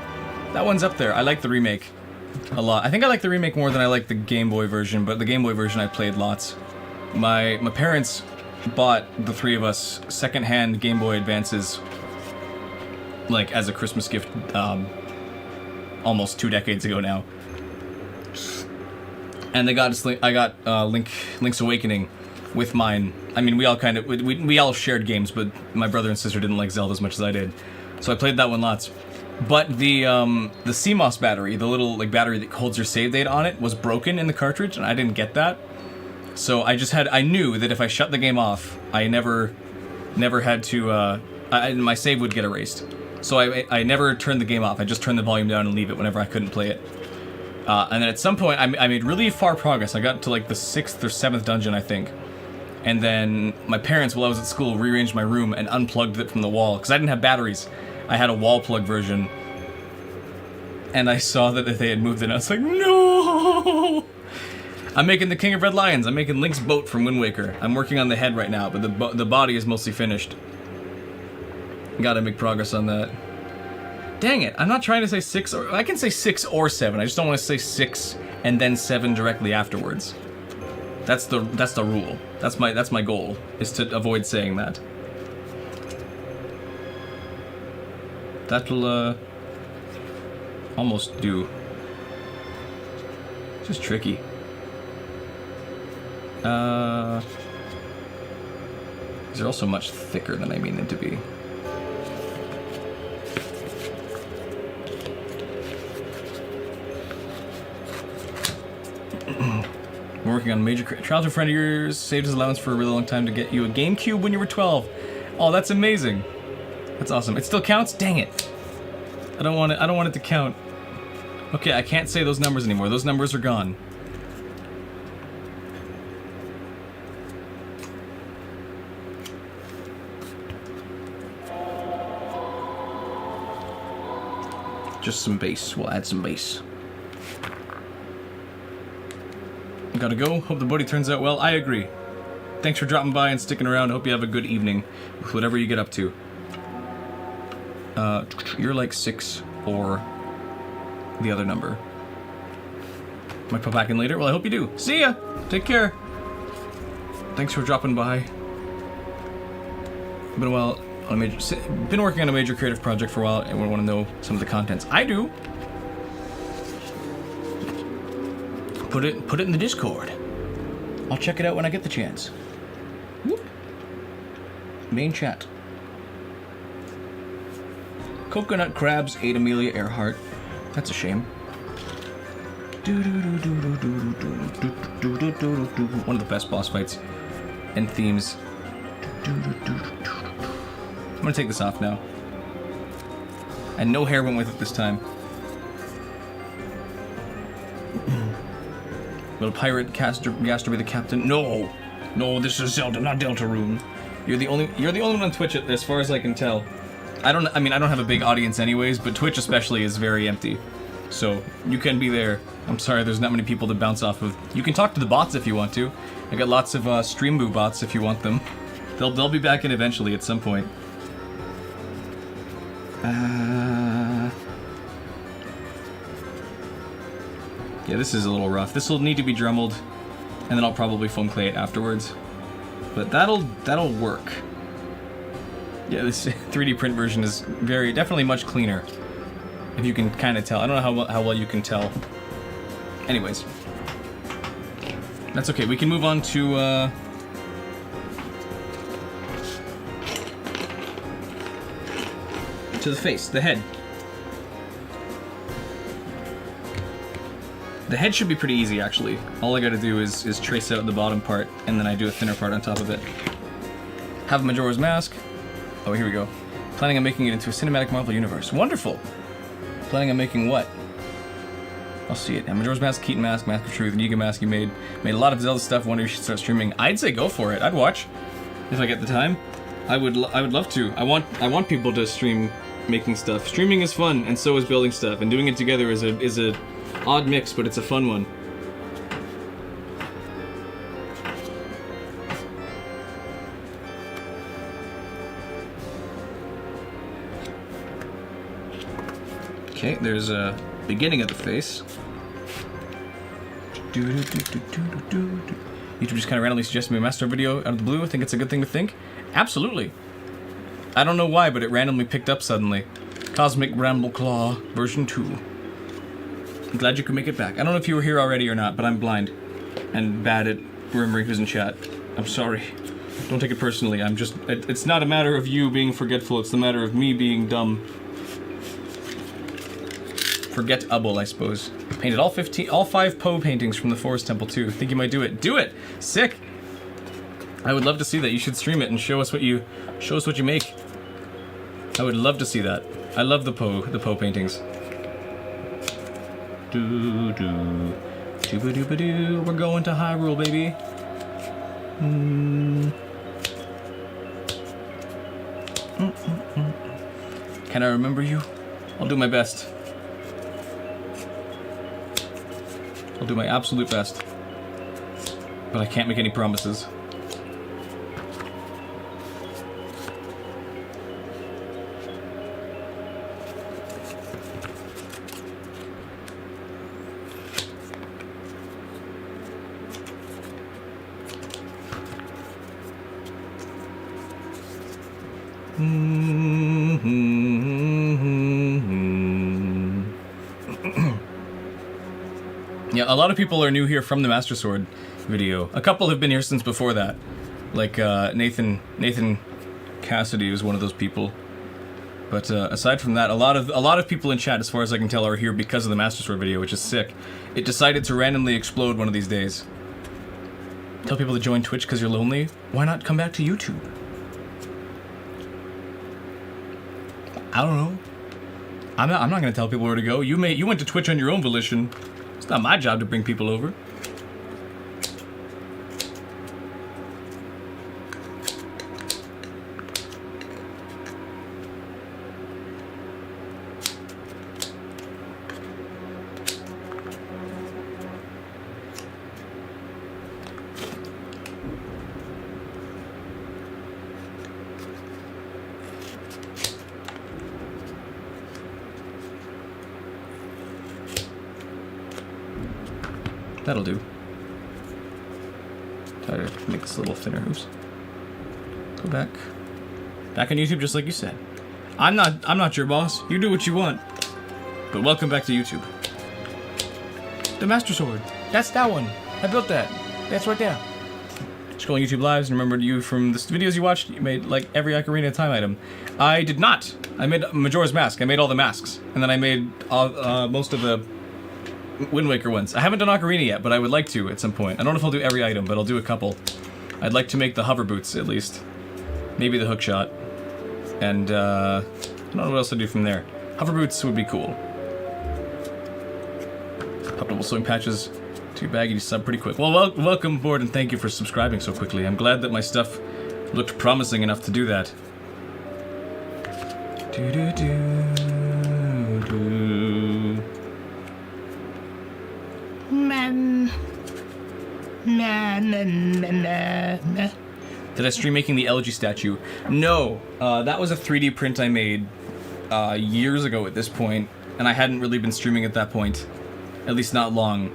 That one's up there. I like the remake a lot. I think I like the remake more than I like the Game Boy version, but the Game Boy version I played lots. My parents bought the three of us secondhand Game Boy Advances, like, as a Christmas gift, almost 2 decades ago now. And they got us, I got Link's Awakening with mine. I mean, we all kind of, we all shared games, but my brother and sister didn't like Zelda as much as I did. So I played that one lots. But the CMOS battery, the little, like, battery that holds your save data on it, was broken in the cartridge, and I didn't get that. So I knew that if I shut the game off, I never had to, my save would get erased. So I never turned the game off. I just turned the volume down and leave it whenever I couldn't play it. And then at some point, I made really far progress. I got to, like, the 6th or 7th dungeon, I think. And then my parents, while I was at school, rearranged my room and unplugged it from the wall. Because I didn't have batteries. I had a wall plug version. And I saw that they had moved it, and I was like, no! I'm making the King of Red Lions. I'm making Link's boat from Wind Waker. I'm working on the head right now, but the body is mostly finished. Gotta make progress on that. Dang it, I'm not trying to say 6 or... I can say 6 or 7. I just don't want to say 6 and then 7 directly afterwards. That's the rule. That's my goal, is to avoid saying that. That'll almost do. It's just tricky. These are also much thicker than I mean them to be. We're working on a major childhood friend of yours saved his allowance for a really long time to get you a GameCube when you were 12. Oh, that's amazing. That's awesome. It still counts? Dang it. I don't want it to count. Okay, I can't say those numbers anymore. Those numbers are gone. Just some bass. We'll add some bass. Gotta go. Hope the buddy turns out well. I agree. Thanks for dropping by and sticking around. Hope you have a good evening with whatever you get up to. You're like 6 or the other number. Might pop back in later. Well, I hope you do. See ya! Take care! Thanks for dropping by. Been a while on been working on a major creative project for a while and we want to know some of the contents. I do! Put it in the Discord. I'll check it out when I get the chance. Whoop. Main chat. Coconut crabs ate Amelia Earhart. That's a shame. One of the best boss fights and themes. I'm gonna take this off now. And no hair went with it this time. Will a pirate Gaster be the captain? No! No, this is Zelda, not Deltarune. You're the only one on Twitch as far as I can tell. I don't have a big audience anyways, but Twitch especially is very empty. So, you can be there. I'm sorry, there's not many people to bounce off of. You can talk to the bots if you want to. I got lots of Streamboo bots if you want them. They'll be back in eventually at some point. Yeah, this is a little rough. This will need to be dremelled, and then I'll probably foam clay it afterwards. But that'll work. Yeah, this 3D print version is definitely much cleaner. If you can kind of tell. I don't know how well you can tell. Anyways. That's okay. We can move on to, the face, the head. The head should be pretty easy, actually. All I gotta do is trace out the bottom part, and then I do a thinner part on top of it. Have a Majora's Mask. Oh, here we go. Planning on making it into a cinematic Marvel universe. Wonderful! Planning on making what? I'll see it. Majora's Mask, Keaton Mask, Mask of Truth, Yiga Mask you made. Made a lot of Zelda stuff, wonder if you should start streaming. I'd say go for it. I'd watch. If I get the time. I would love to. I want people to stream making stuff. Streaming is fun, and so is building stuff. And doing it together is a odd mix, but it's a fun one. Okay, there's a beginning of the face. YouTube just kind of randomly suggested me a master video out of the blue. I think it's a good thing to think. Absolutely. I don't know why, but it randomly picked up suddenly. Cosmic Brambleclaw version 2. I'm glad you could make it back. I don't know if you were here already or not, but I'm blind and bad at remembering who's in chat. I'm sorry. Don't take it personally. I'm just... It's not a matter of you being forgetful. It's the matter of me being dumb. Forgettable, I suppose. Painted all 5 Poe paintings from the Forest Temple too. Think you might do it? Do it! Sick! I would love to see that. You should stream it and show us what you make. I would love to see that. I love the Poe paintings. Doo doo, dooba dooba doo. We're going to Hyrule, baby. Can I remember you? I'll do my best. I'll do my absolute best. But I can't make any promises. Yeah, a lot of people are new here from the Master Sword video. A couple have been here since before that. Like Nathan Cassidy was one of those people. But aside from that, a lot of people in chat, as far as I can tell, are here because of the Master Sword video, which is sick. It decided to randomly explode one of these days. Tell people to join Twitch because you're lonely. Why not come back to YouTube? I don't know. I'm not gonna tell people where to go. You went to Twitch on your own volition. It's not my job to bring people over. That'll do. Try to make this a little thinner. Oops. Go back. Back on YouTube, just like you said. I'm not your boss. You do what you want. But welcome back to YouTube. The Master Sword. That's that one. I built that. That's right there. Scrolling YouTube lives and remembered you from the videos you watched. You made like every Ocarina time item. I did not. I made Majora's Mask. I made all the masks, and then I made most of the Wind Waker ones. I haven't done Ocarina yet, but I would like to at some point. I don't know if I'll do every item, but I'll do a couple. I'd like to make the hover boots, at least. Maybe the hook shot. And, I don't know what else to do from there. Hover boots would be cool. Popped double sewing patches to your bag and you sub pretty quick. Well, welcome aboard and thank you for subscribing so quickly. I'm glad that my stuff looked promising enough to do that. Did I stream making the elegy statue? No, that was a 3D print I made years ago at this point, and I hadn't really been streaming at that point, at least not long.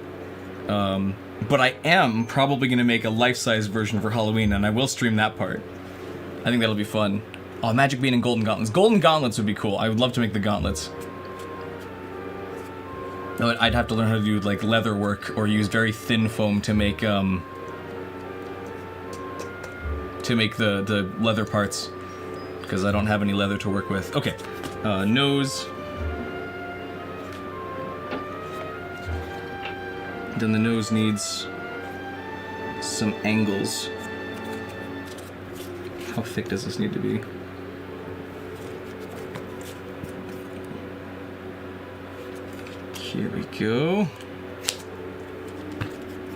But I am probably going to make a life-size version for Halloween, and I will stream that part. I think that'll be fun. Oh, Magic Bean and Golden Gauntlets. Golden Gauntlets would be cool. I would love to make the gauntlets. No, I'd have to learn how to do like leather work or use very thin foam to make the leather parts, because I don't have any leather to work with. Okay, nose. Then the nose needs some angles. How thick does this need to be? Here we go.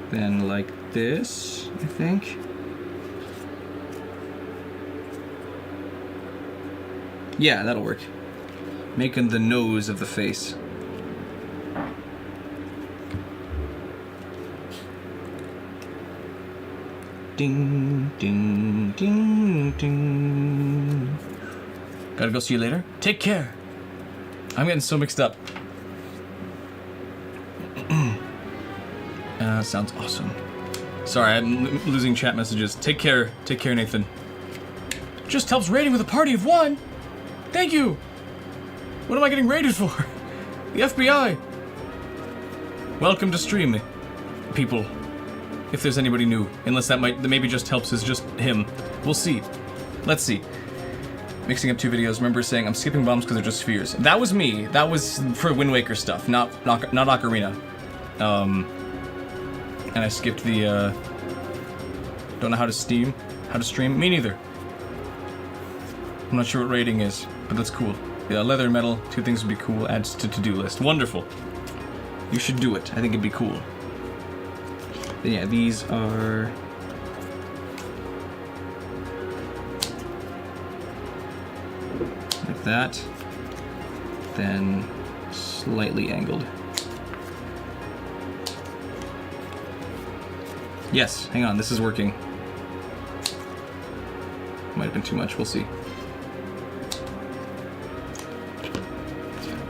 Then like this, I think. Yeah, that'll work. Making the nose of the face. Ding, ding, ding, ding. Gotta go see you later. Take care. I'm getting so mixed up. Sounds awesome. Sorry, I'm losing chat messages. Take care, Nathan. Just helps raiding with a party of 1. Thank you. What am I getting raided for? The FBI. Welcome to stream, people. If there's anybody new, unless that maybe just helps is just him. We'll see. Let's see. Mixing up 2 videos. Remember saying I'm skipping bombs because they're just spheres. That was me. That was for Wind Waker stuff, not Ocarina. And I skipped the. Don't know how to stream. Me neither. I'm not sure what rating is, but that's cool. Yeah, leather and metal. 2 things would be cool. Adds to to-do list. Wonderful. You should do it. I think it'd be cool. But yeah, these are. Like that. Then slightly angled. Yes, hang on, this is working. Might have been too much, we'll see.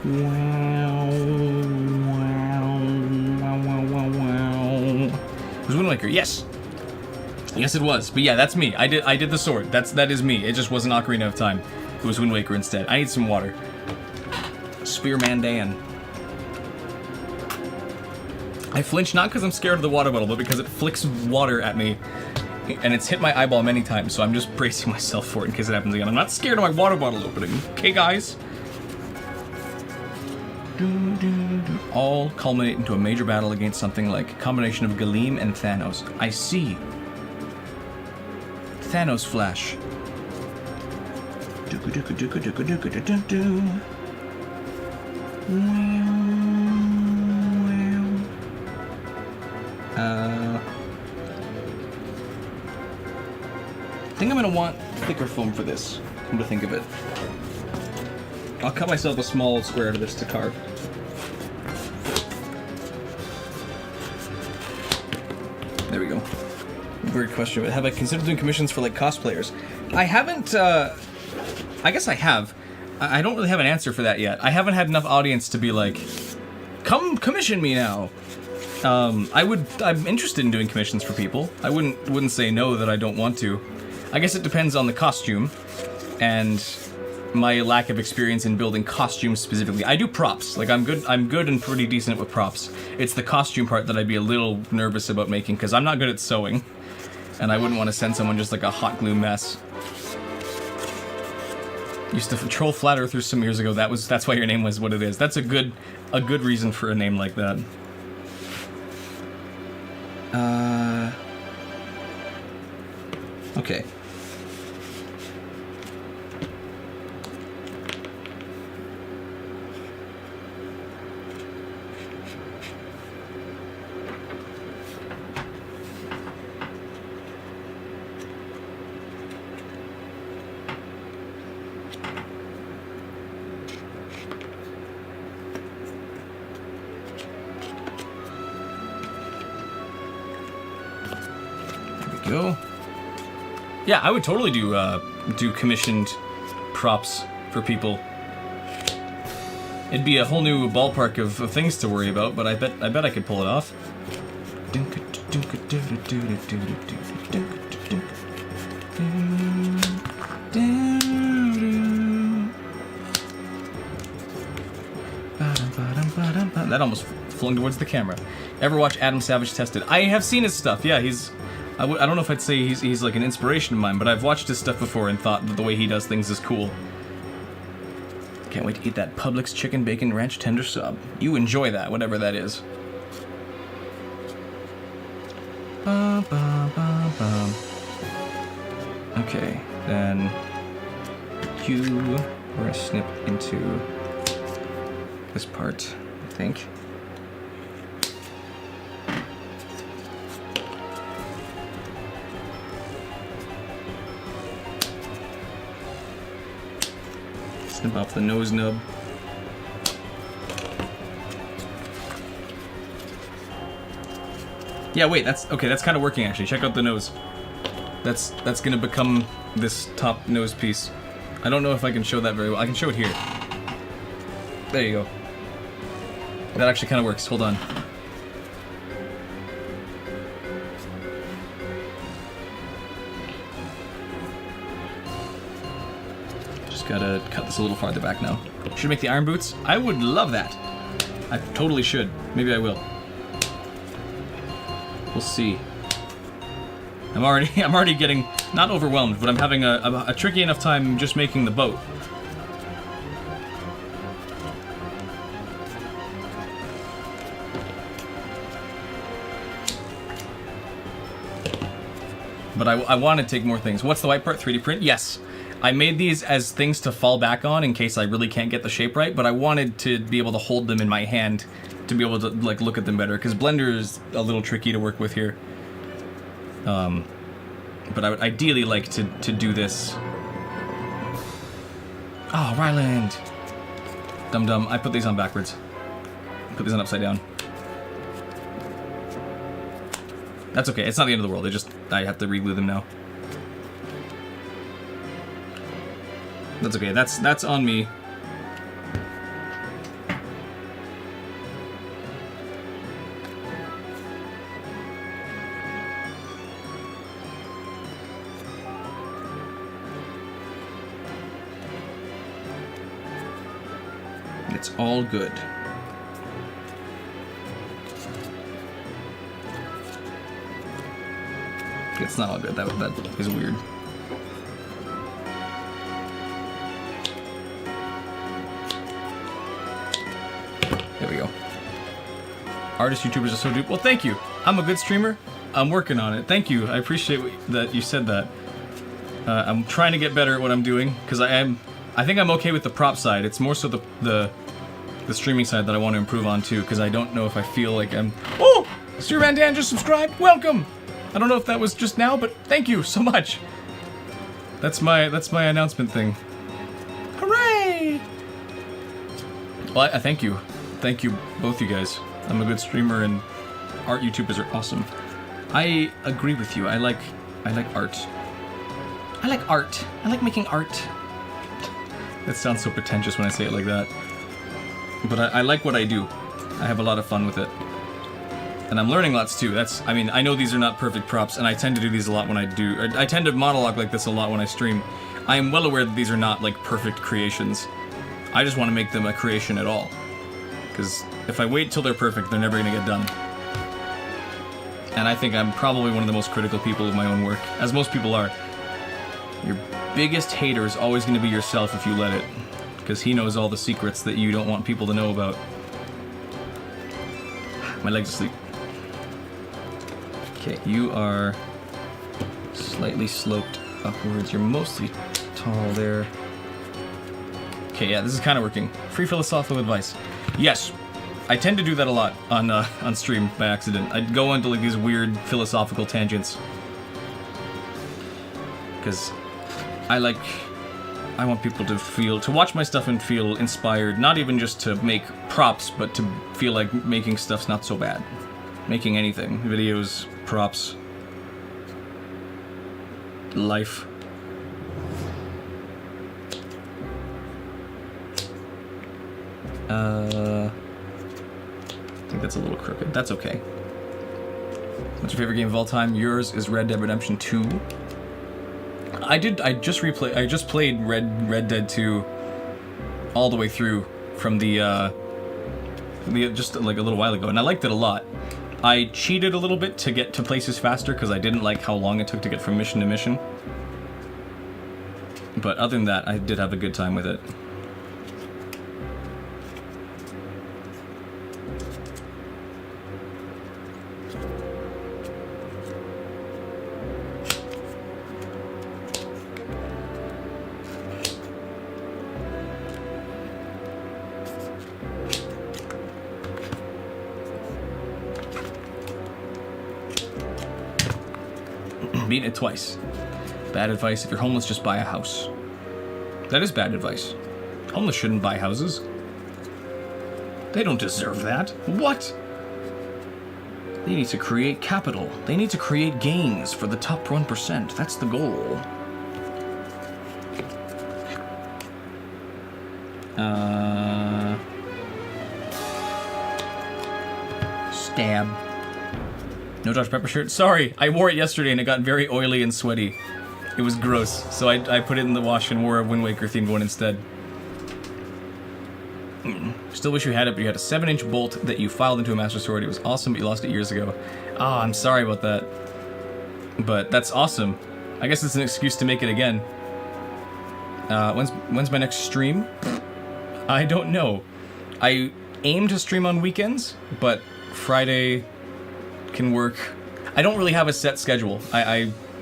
Wow. It was Wind Waker, yes! Yes it was, but yeah, that's me. I did the sword. That is me. It just wasn't Ocarina of Time. It was Wind Waker instead. I need some water. Spearman Dan. I flinch not because I'm scared of the water bottle, but because it flicks water at me, and it's hit my eyeball many times, so I'm just bracing myself for it in case it happens again. I'm not scared of my water bottle opening. Okay, guys? All culminate into a major battle against something like a combination of Galeem and Thanos. I see. Thanos Flash. I think I'm gonna want thicker foam for this, come to think of it. I'll cut myself a small square out of this to carve. There we go. Weird question, but have I considered doing commissions for like cosplayers? I haven't, I guess I have. I don't really have an answer for that yet. I haven't had enough audience to be like, come commission me now. I'm interested in doing commissions for people. I wouldn't say no that I don't want to. I guess it depends on the costume and my lack of experience in building costumes specifically. I do props. Like I'm good and pretty decent with props. It's the costume part that I'd be a little nervous about making because I'm not good at sewing. And I wouldn't want to send someone just like a hot glue mess. Used to troll Flat Earthers some years ago. That's why your name was what it is. That's a good reason for a name like that. Okay. Go. Yeah, I would totally do commissioned props for people. It'd be a whole new ballpark of things to worry about, but I bet I could pull it off. That almost flung towards the camera. Ever watch Adam Savage Tested? I have seen his stuff. Yeah, I don't know if I'd say he's like an inspiration of mine, but I've watched his stuff before and thought that the way he does things is cool. Can't wait to eat that Publix chicken bacon ranch tender sub. You enjoy that, whatever that is. Okay, then we're gonna snip into this part, I think. Snip off the nose nub. Yeah, wait, that's okay, that's kind of working actually. Check out the nose. That's gonna become this top nose piece. I don't know if I can show that very well. I can show it here. There you go. That actually kind of works. Hold on. Just gotta cut this a little farther back now. Should make the iron boots? I would love that. I totally should. Maybe I will. We'll see. I'm already getting not overwhelmed, but I'm having a tricky enough time just making the boat. But I want to take more things. What's the white part? 3D print? Yes. I made these as things to fall back on in case I really can't get the shape right, but I wanted to be able to hold them in my hand to be able to like look at them better, because Blender is a little tricky to work with here. But I would ideally like to do this. Oh, Ryland! Dum-dum, I put these on backwards. Put these on upside down. That's okay, it's not the end of the world, I have to reglue them now. That's okay, that's on me. It's all good. It's not all good. That is weird. There we go. Artists, YouTubers are so dupe. Well, thank you. I'm a good streamer. I'm working on it. Thank you. I appreciate that you said that. I'm trying to get better at what I'm doing because I think I'm okay with the prop side. It's more so the streaming side that I want to improve on too, because I don't know if I feel like I'm. Oh, Sir Van Dan just subscribed. Welcome. I don't know if that was just now, but thank you so much. That's my announcement thing. Hooray! Well, I thank you. Thank you, both you guys. I'm a good streamer, and art YouTubers are awesome. I agree with you. I like art. I like art. I like making art. That sounds so pretentious when I say it like that. But I like what I do. I have a lot of fun with it. And I'm learning lots too. I mean, I know these are not perfect props, and I tend to do these a lot when I do. I tend to monologue like this a lot when I stream. I am well aware that these are not like perfect creations. I just want to make them a creation at all. Because if I wait till they're perfect, they're never going to get done. And I think I'm probably one of the most critical people of my own work, as most people are. Your biggest hater is always going to be yourself if you let it. Because he knows all the secrets that you don't want people to know about. My leg's asleep. Okay, you are slightly sloped upwards. You're mostly tall there. Okay, yeah, this is kind of working. Free philosophical advice. Yes, I tend to do that a lot on stream by accident. I'd go into like these weird philosophical tangents. Because I want people to watch my stuff and feel inspired, not even just to make props, but to feel like making stuff's not so bad. Making anything. Videos, props, life. I think that's a little crooked. That's okay. What's your favorite game of all time? Yours is Red Dead Redemption 2. I just played Red Dead 2 all the way through from the just like a little while ago, and I liked it a lot. I cheated a little bit to get to places faster because I didn't like how long it took to get from mission to mission. But other than that, I did have a good time with it. Beaten it twice. Bad advice: if you're homeless, just buy a house. That is bad advice. Homeless shouldn't buy houses. They don't deserve that. What? They need to create capital. They need to create gains for the top 1%. That's the goal. Stab. No Dr. Pepper shirt? Sorry, I wore it yesterday and it got very oily and sweaty. It was gross, so I put it in the wash and wore a Wind Waker themed one instead. Still wish you had it, but you had a 7-inch bolt that you filed into a Master Sword. It was awesome, but you lost it years ago. Oh, I'm sorry about that. But that's awesome. I guess it's an excuse to make it again. When's my next stream? I don't know. I aim to stream on weekends, but Friday can work. I don't really have a set schedule.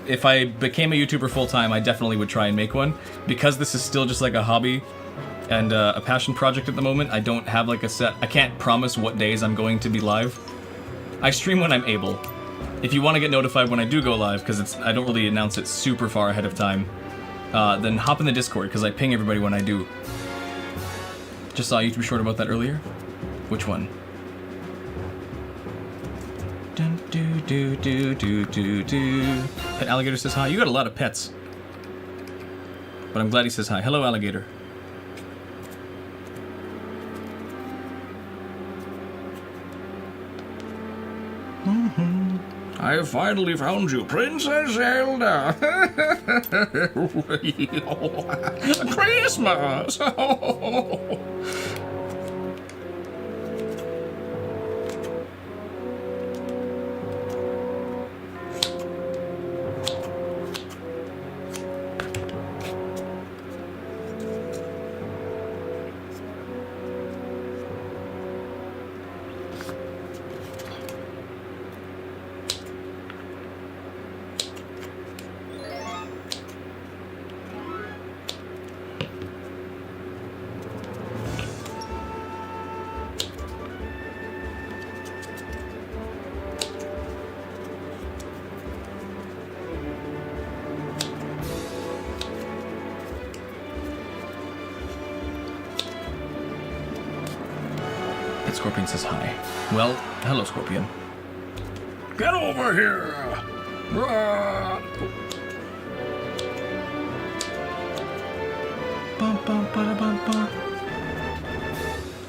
If I became a YouTuber full-time, I definitely would try and make one. Because this is still just like a hobby and a passion project at the moment, I don't have like a set... I can't promise what days I'm going to be live. I stream when I'm able. If you want to get notified when I do go live, because I don't really announce it super far ahead of time, then hop in the Discord, because I ping everybody when I do. Just saw a YouTube short about that earlier. Which one? Dun, do, do, do, do, do, do. Pet Alligator says hi. You got a lot of pets. But I'm glad he says hi. Hello, Alligator. I finally found you, Princess Zelda! Christmas! Scorpion says hi. Well, hello, Scorpion. Get over here!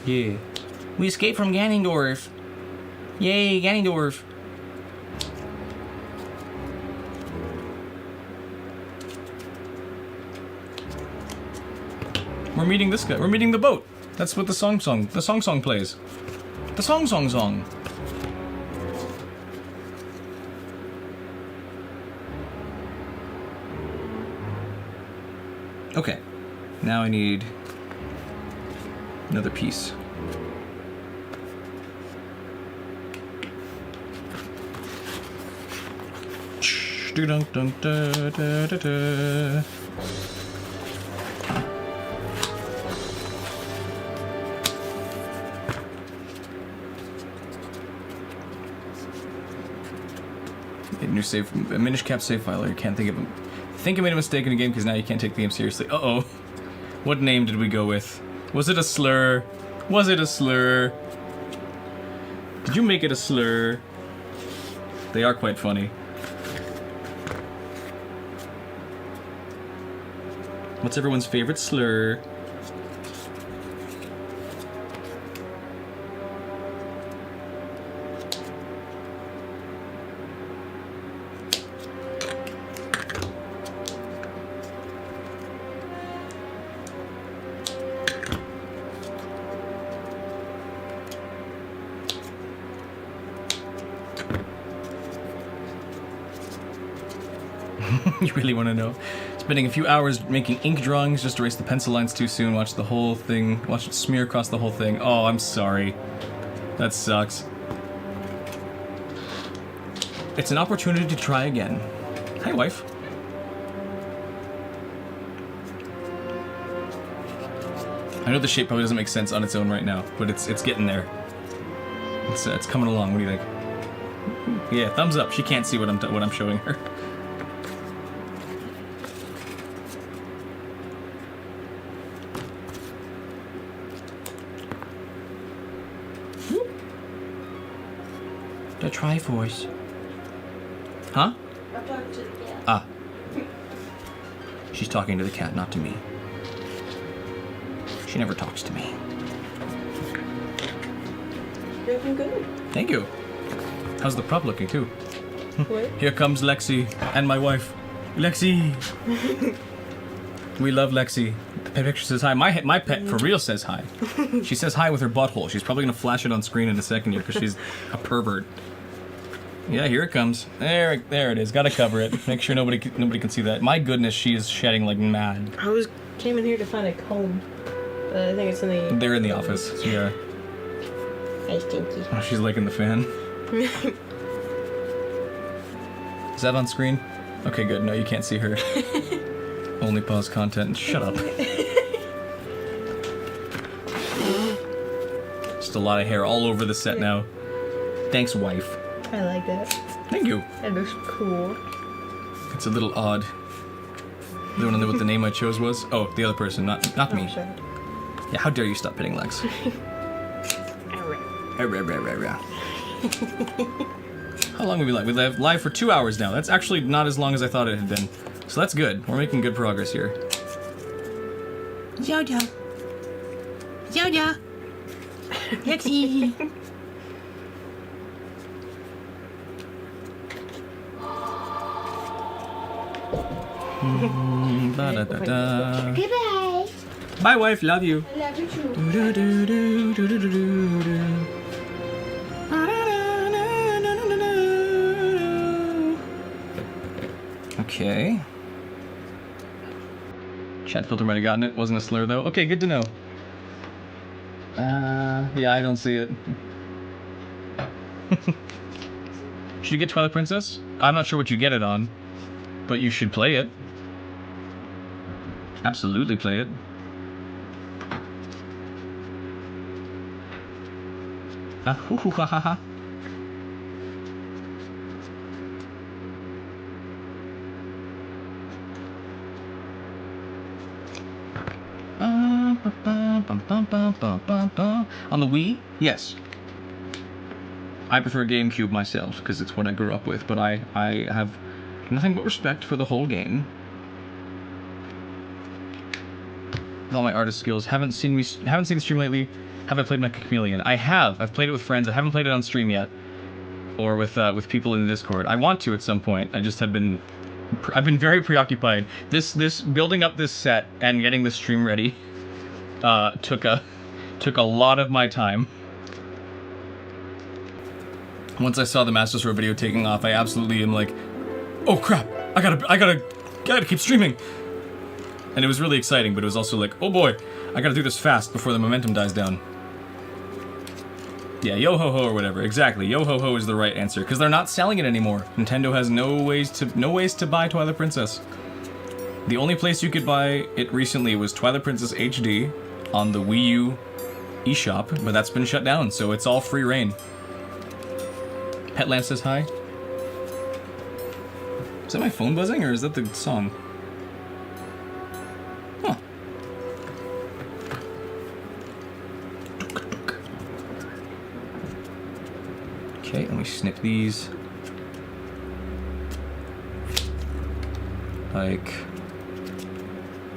Yeah. We escaped from Ganondorf. Yay, Ganondorf. We're meeting this guy. We're meeting the boat. That's what the song plays. The song. Okay. Now I need another piece. New save, a Minish Cap save file. You can't think of him. I think I made a mistake in the game because now you can't take the game seriously. Uh-oh. What name did we go with? Was it a slur? Was it a slur? Did you make it a slur? They are quite funny. What's everyone's favorite slur? You really want to know? Spending a few hours making ink drawings just to erase the pencil lines too soon. Watch the whole thing. Watch it smear across the whole thing. Oh, I'm sorry. That sucks. It's an opportunity to try again. Hi, wife. I know the shape probably doesn't make sense on its own right now, but it's getting there. It's coming along. What do you think? Yeah, thumbs up. She can't see what I'm showing her. the Triforce. Huh? I'm talking to the cat. Ah. She's talking to the cat, not to me. She never talks to me. You're looking good. Thank you. How's the prop looking, too? What? Here comes Lexi and my wife. Lexi! We love Lexi. The picture says hi. My pet for real says hi. She says hi with her butthole. She's probably gonna flash it on screen in a second here because she's a pervert. Yeah, here it comes. There it is. Gotta cover it. Make sure nobody can see that. My goodness, she is shedding like mad. I came in here to find a comb. I think it's in the... They're in the office. Yeah. Hey, Stinky. Oh, she's liking the fan. Is that on screen? Okay, good. No, you can't see her. Only pause content. Shut up. Just a lot of hair all over the set now. Thanks, wife. I like that. Thank you. That looks cool. It's a little odd. You want to know what the name I chose was? Oh, the other person, not me. Sorry. Yeah, how dare you stop pitting Lex? How long have we live? We live live for 2 hours now. That's actually not as long as I thought it had been. So that's good. We're making good progress here. Zelda. Zelda. Lexi. Ba-da-da-da. Goodbye. Bye, wife. Love you. I love you too. Do-do-do-do-do-do-do-do. Okay. Chat filter might have gotten it. Wasn't a slur though. Okay, good to know. Yeah, I don't see it. Should you get Twilight Princess? I'm not sure what you get it on, but you should play it. Absolutely play it. Ah, hoo hoo ha ha ha. On the Wii? Yes. I prefer GameCube myself, because it's what I grew up with, but I have nothing but respect for the whole game. With all my artist skills, haven't seen the stream lately. Have I played Mecha Chameleon? I have. I've played it with friends. I haven't played it on stream yet, or with people in the Discord. I want to at some point. I've been very preoccupied. This building up this set and getting the stream ready took a lot of my time. Once I saw the Master Sword video taking off, I absolutely am like, oh crap! I gotta keep streaming. And it was really exciting, but it was also like, oh boy, I gotta do this fast before the momentum dies down. Yeah, yo-ho-ho or whatever. Exactly, yo-ho-ho is the right answer, because they're not selling it anymore. Nintendo has no ways to buy Twilight Princess. The only place you could buy it recently was Twilight Princess HD on the Wii U eShop, but that's been shut down, so it's all free reign. Petland says hi. Is that my phone buzzing, or is that the song? Huh. Okay, let me snip these. Like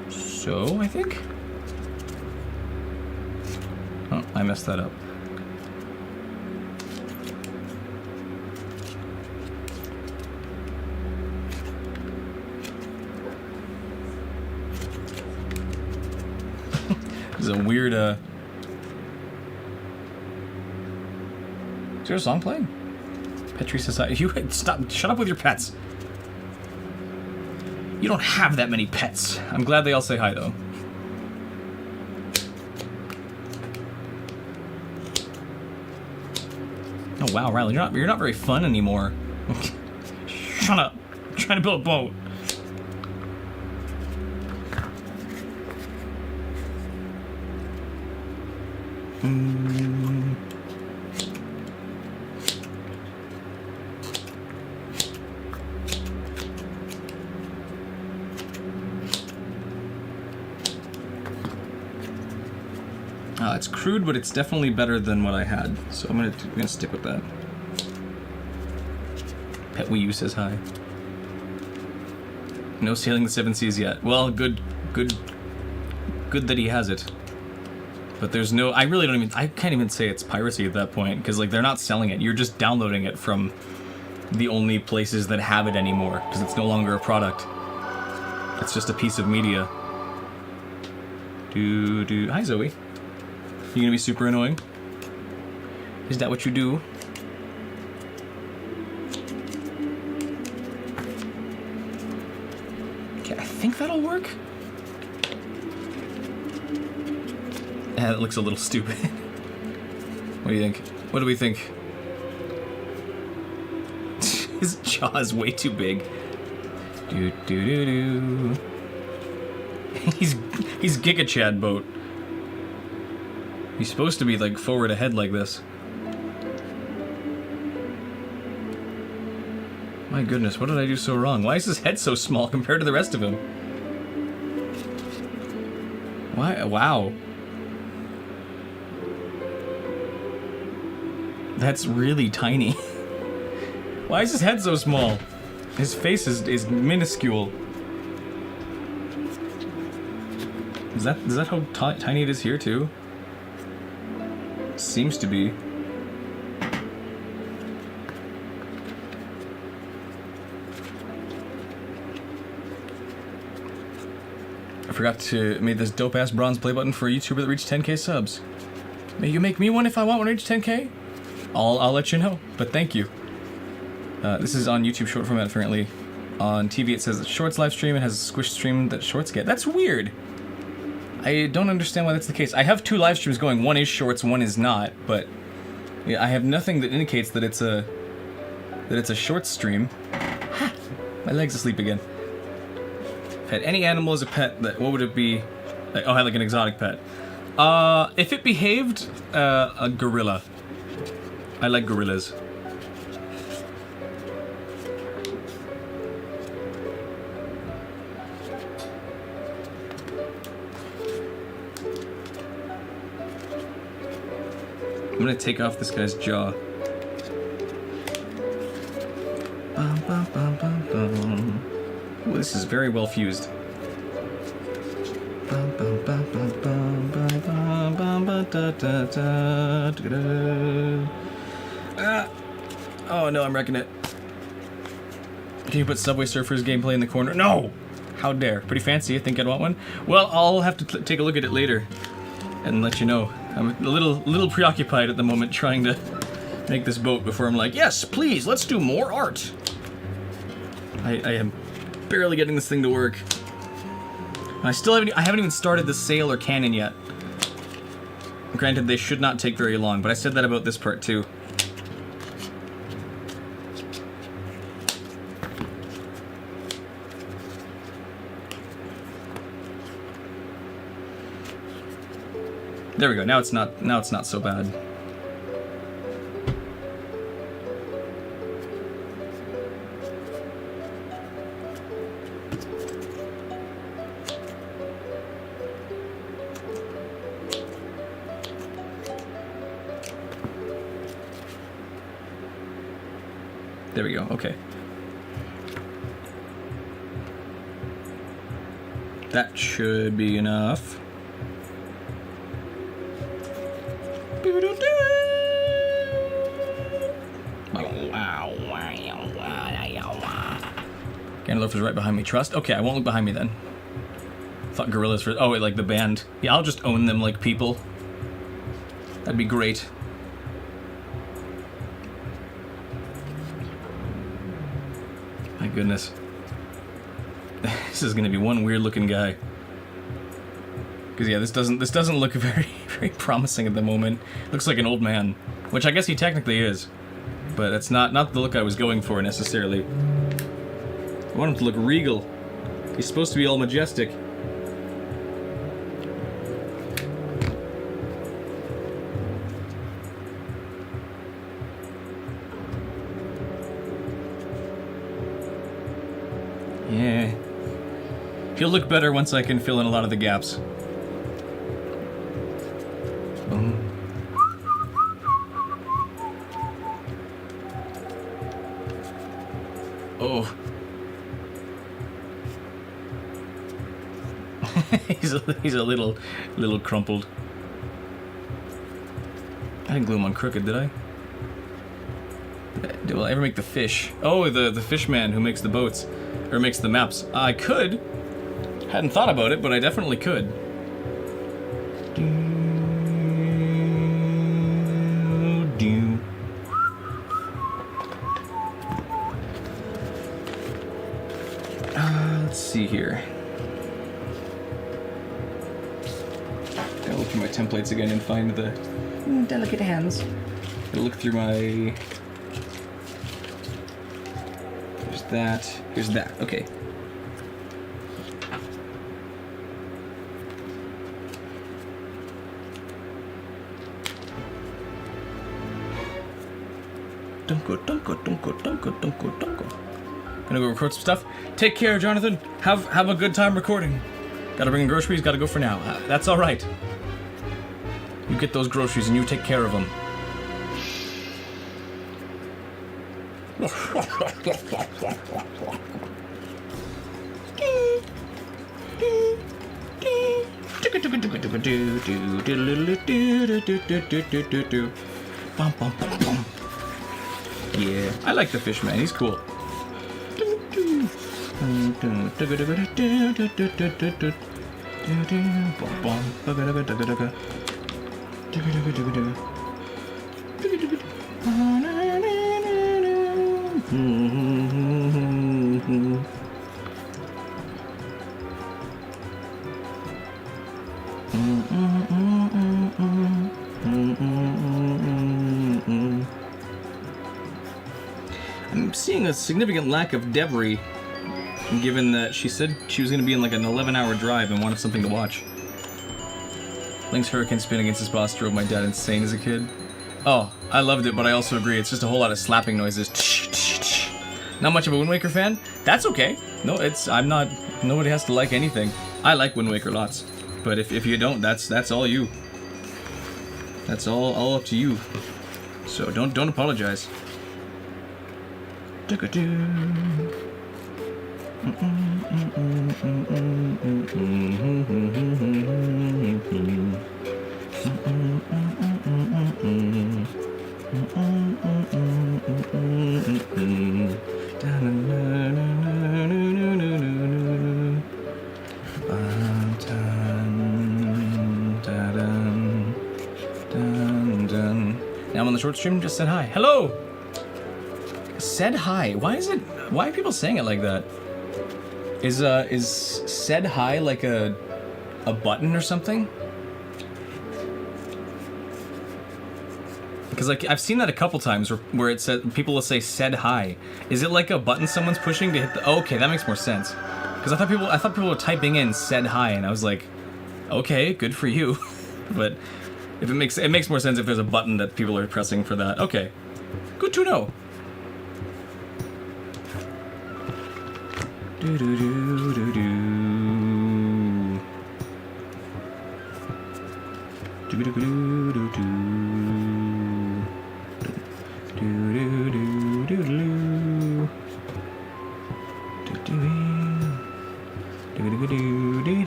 so, I think? Oh, I messed that up. This is a weird, Is there a song playing? Petri Society. You stop. Shut up with your pets. You don't have that many pets. I'm glad they all say hi, though. Oh wow, Riley, you're not very fun anymore. Shut up. I'm trying to build a boat. It's crude, but it's definitely better than what I had, so I'm gonna stick with that. Pet Wii U says hi. No sailing the seven seas yet. Well, good that he has it. But there's no, I can't even say it's piracy at that point, because like they're not selling it. You're just downloading it from the only places that have it anymore, because it's no longer a product. It's just a piece of media. Hi Zoe. You gonna be super annoying? Is that what you do? Okay, I think that'll work. That looks a little stupid. What do you think? What do we think? His jaw is way too big. He's Giga Chad boat. He's supposed to be like forward ahead like this. My goodness, what did I do so wrong? Why is his head so small compared to the rest of him? Why? Wow. That's really tiny. Why is his head so small? His face is minuscule. Is that how tiny it is here too? Seems to be. I forgot to make this dope ass bronze play button for a YouTuber that reached 10k subs. May you make me one if I want one to reach 10k? I'll let you know, but thank you. This is on YouTube short format apparently. On TV it says that Shorts live stream and has a squish stream that Shorts get. That's weird. I don't understand why that's the case. I have two live streams going. One is Shorts, one is not. But yeah, I have nothing that indicates that it's a Shorts stream. Ha! My leg's asleep again. If I had any animal as a pet, what would it be? Like, oh, I had like an exotic pet. If it behaved, a gorilla. I like gorillas. I'm gonna take off this guy's jaw. Ooh, this is very well fused. Oh no, I'm wrecking it. Can you put Subway Surfers gameplay in the corner? No! How dare. Pretty fancy, I think I'd want one. Well, I'll have to take a look at it later and let you know. I'm a little preoccupied at the moment trying to make this boat before I'm like, yes, please, let's do more art. I am barely getting this thing to work. I haven't even started the sail or cannon yet. Granted, they should not take very long, but I said that about this part too. There we go. Now it's not so bad. There we go. Okay. That should be enough. Ganondorf is right behind me. Trust? Okay, I won't look behind me then. Thought gorillas for... Oh, wait, like the band. Yeah, I'll just own them like people. That'd be great. My goodness. This is gonna be one weird looking guy. Because yeah, this doesn't look very promising at the moment. Looks like an old man, which I guess he technically is, but that's not the look I was going for necessarily. I want him to look regal. He's supposed to be all majestic. Yeah. He'll look better once I can fill in a lot of the gaps. Oh. he's a little crumpled. I didn't glue him on crooked, did I? Will I ever make the fish? Oh, the fish man who makes the boats. Or makes the maps. I could. Hadn't thought about it, but I definitely could. Let's see here. Gotta look through my templates again and find the delicate hands. Gotta look through my... There's that. Here's that. Okay. Gonna go record some stuff. Take care, Jonathan. Have a good time recording. Gotta bring in groceries. Gotta go for now. That's all right. You get those groceries and you take care of them. Yeah, I like the fish man. He's cool. I'm seeing a significant lack of debris, given that she said she was going to be in like an 11-hour drive and wanted something to watch. Link's Hurricane Spin against his boss drove my dad insane as a kid. Oh, I loved it, but I also agree, it's just a whole lot of slapping noises. Not much of a Wind Waker fan? That's okay. No, I'm not, nobody has to like anything. I like Wind Waker lots, but if you don't, that's all you. That's all up to you. So don't apologize. Now I'm on the short stream, just said hi. Hello! Said hi. Why are people saying it like that? Is said hi like a button or something? Because like I've seen that a couple times where it said people will say said hi. Is it like a button someone's pushing to hit the? Oh, okay, that makes more sense. Because I thought people were typing in said hi, and I was like, okay, good for you. But if it makes more sense if there's a button that people are pressing for that. Okay, good to know. Do do do do do. Do do do do do. Do do do do do. Do do do do do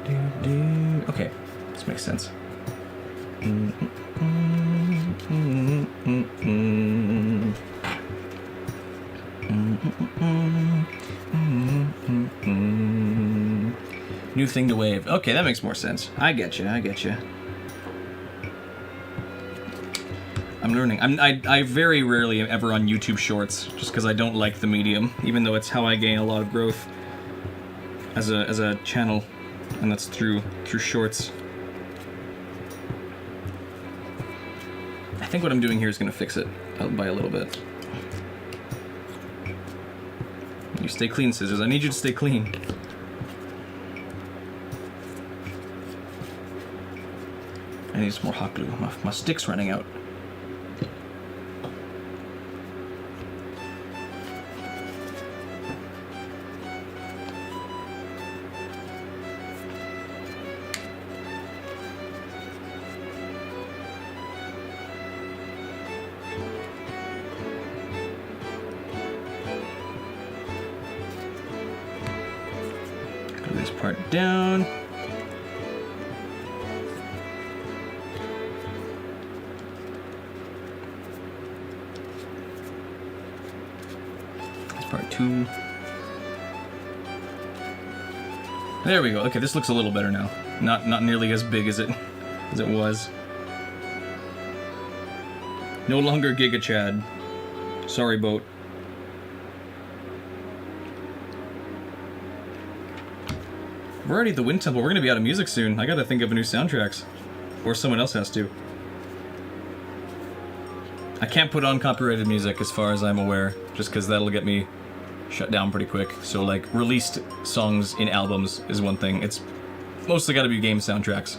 do do. Okay, this makes sense. New thing to wave. Okay, that makes more sense. I get you. I'm learning. I very rarely am ever on YouTube Shorts, just because I don't like the medium, even though it's how I gain a lot of growth as a channel, and that's through Shorts. I think what I'm doing here is going to fix it by a little bit. You stay clean, Scissors. I need you to stay clean. I need some more hot glue. My stick's running out. part down. That's part 2. There we go. Okay, this looks a little better now. Not nearly as big as it was. No longer Giga Chad. Sorry, boat. We're already at the Wind Temple. We're gonna be out of music soon. I gotta think of new soundtracks. Or someone else has to. I can't put on copyrighted music as far as I'm aware, just because that'll get me shut down pretty quick. So, like, released songs in albums is one thing. It's mostly gotta be game soundtracks.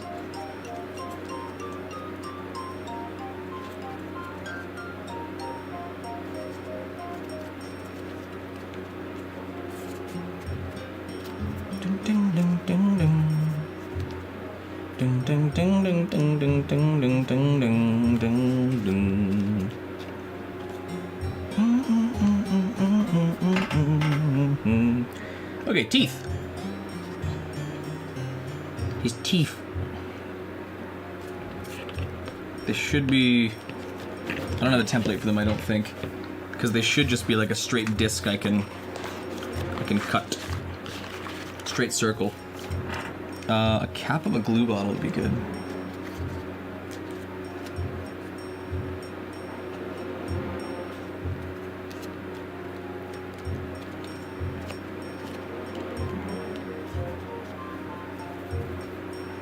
Okay, teeth. His teeth. They should be... I don't have the template for them, I don't think. Because they should just be like a straight disc I can cut. Straight circle. A cap of a glue bottle would be good.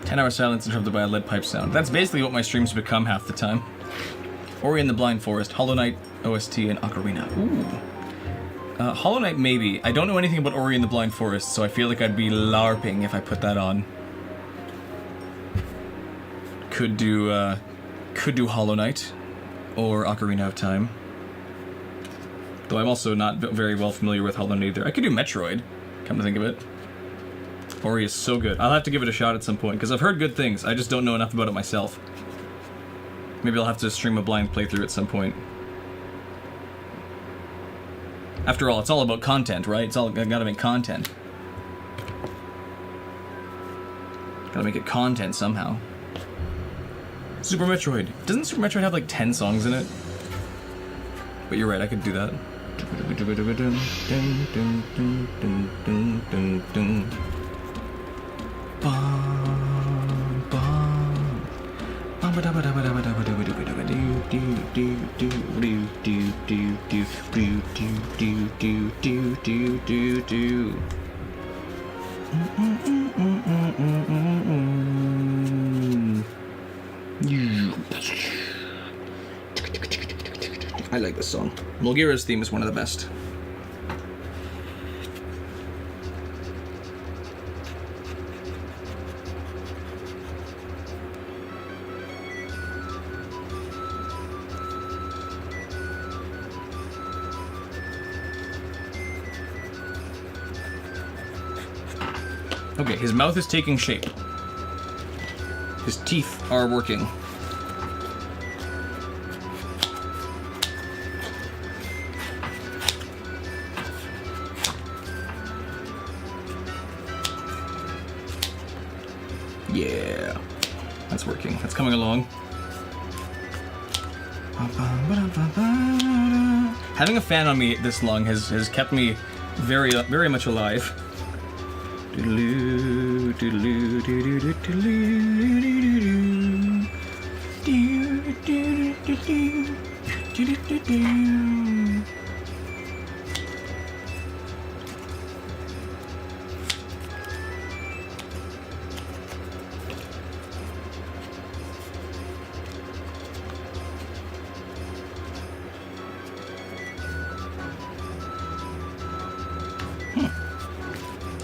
Ten-hour silence interrupted by a lead pipe sound. That's basically what my streams become half the time. Ori and the Blind Forest, Hollow Knight, OST, and Ocarina. Ooh. Hollow Knight, maybe. I don't know anything about Ori and the Blind Forest, so I feel like I'd be LARPing if I put that on. Could do Hollow Knight or Ocarina of Time. Though I'm also not very well familiar with Hollow Knight either. I could do Metroid, come to think of it. Ori is so good. I'll have to give it a shot at some point, because I've heard good things. I just don't know enough about it myself. Maybe I'll have to stream a blind playthrough at some point. After all, it's all about content, right? I gotta make content. Gotta make it content somehow. Super Metroid. Doesn't Super Metroid have like 10 songs in it? But you're right, I could do that. I like this song. Mulgira's theme is one of the best. Okay, his mouth is taking shape. His teeth are working. Yeah, that's working. That's coming along. Having a fan on me this long has kept me very much alive.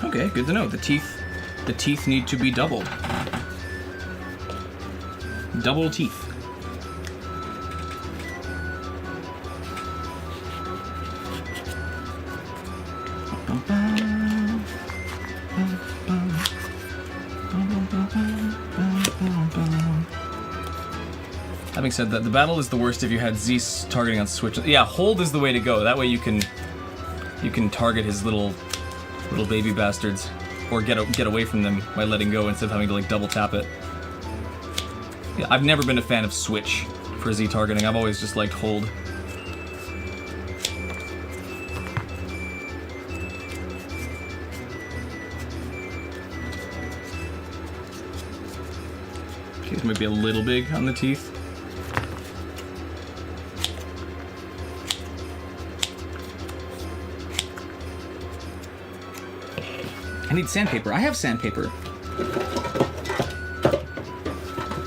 Okay, good to know. The teeth need to be doubled. Double teeth. Having said that, the battle is the worst if you had Z targeting on switch. Yeah, hold is the way to go. That way you can target his little baby bastards. or get away from them by letting go instead of having to like double tap it. Yeah, I've never been a fan of switch for Z targeting. I've always just liked hold. Okay, this might be a little big on the teeth. I need sandpaper. I have sandpaper.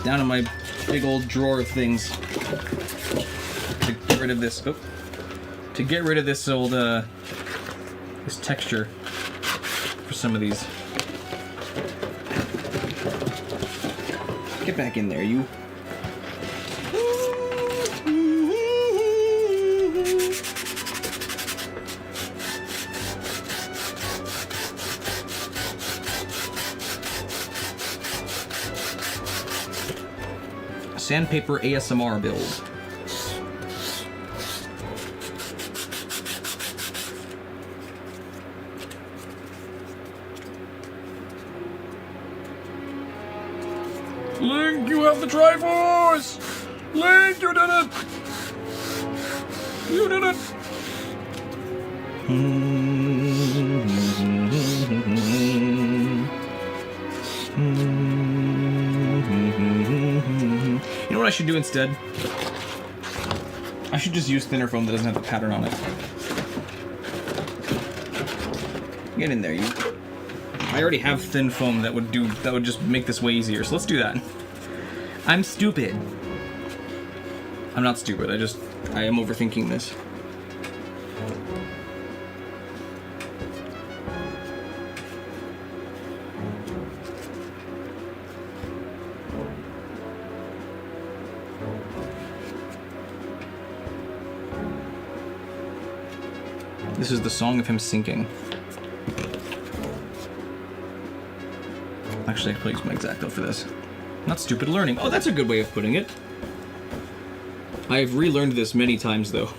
Down in my big old drawer of things. To get rid of this. Oh. To get rid of this old this texture for some of these. Get back in there, you. Sandpaper ASMR build. Link, you have the Triforce! Link, you did it! You did it! You know what I should do instead? I should just use thinner foam that doesn't have the pattern on it. Get in there, you. I already have thin foam that would just make this way easier, so let's do that. I'm stupid. I'm not stupid, I am overthinking this. This is the song of him sinking. Actually, I could use my X-Acto for this. Not stupid learning. Oh, that's a good way of putting it. I've relearned this many times, though.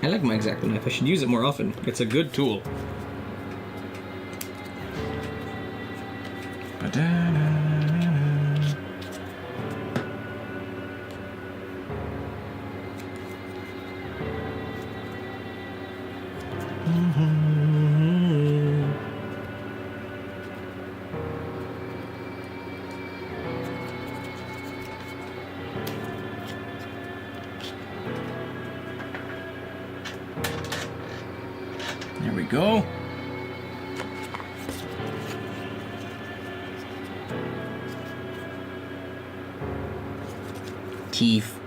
I like my X-Acto knife. I should use it more often. It's a good tool. There we go. Teeth.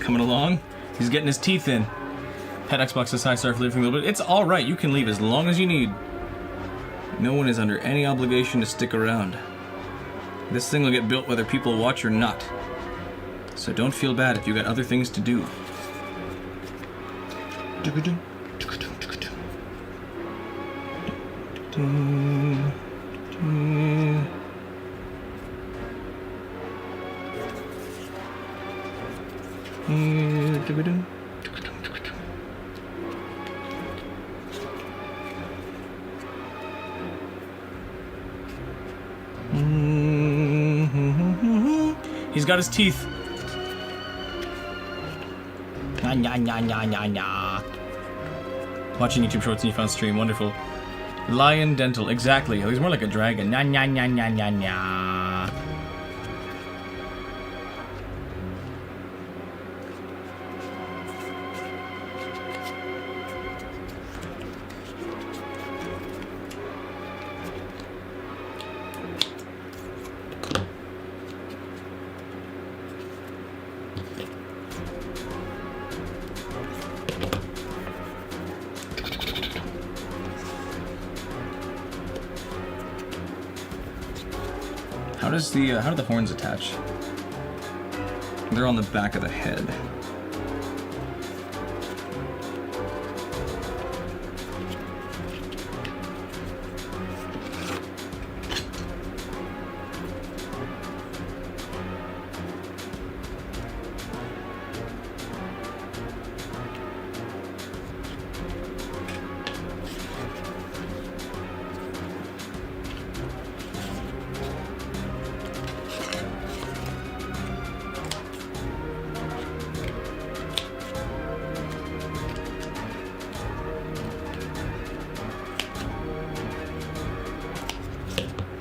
Coming along. He's getting his teeth in. Pet Xbox says hi, sorry for leaving a little bit. It's alright, you can leave as long as you need. No one is under any obligation to stick around. This thing will get built whether people watch or not. So don't feel bad if you got other things to do. He's got his teeth. Nya, nya, nya, nya, nya, nya. Watching YouTube shorts and you found stream. Wonderful. Lion dental. Exactly. He's more like a dragon. Nya, nya, nya, nya, nya, nya. How do the horns attach? They're on the back of the head.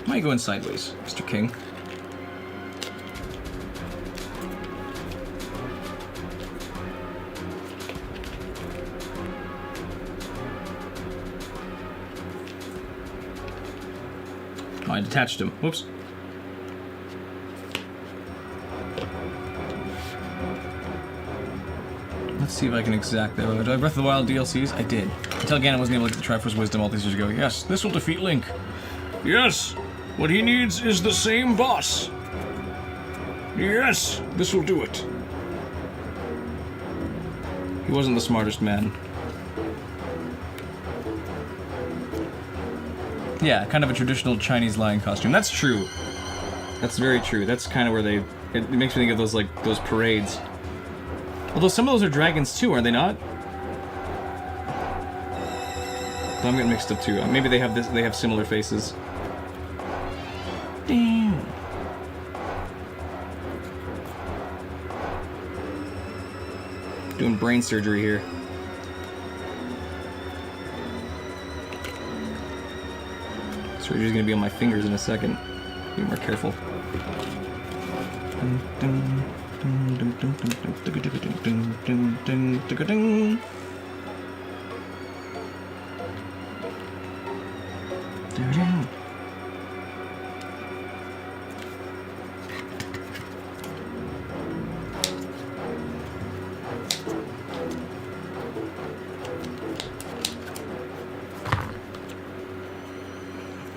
Why are you going sideways, Mr. King? Oh, I detached him. Whoops. Let's see if I can exact that. Did I Breath of the Wild DLCs? I did. Until again, I wasn't able to get the Triforce Wisdom all these years ago. Yes, this will defeat Link. Yes! What he needs is the same boss. Yes! This will do it. He wasn't the smartest man. Yeah, kind of a traditional Chinese lion costume. That's true. That's very true. That's kind of where they... It makes me think of those, like, those parades. Although some of those are dragons too, are they not? I'm getting mixed up too. Maybe they have this. They have similar faces. Damn. Doing brain surgery here. Surgery's gonna be on my fingers in a second. Be more careful.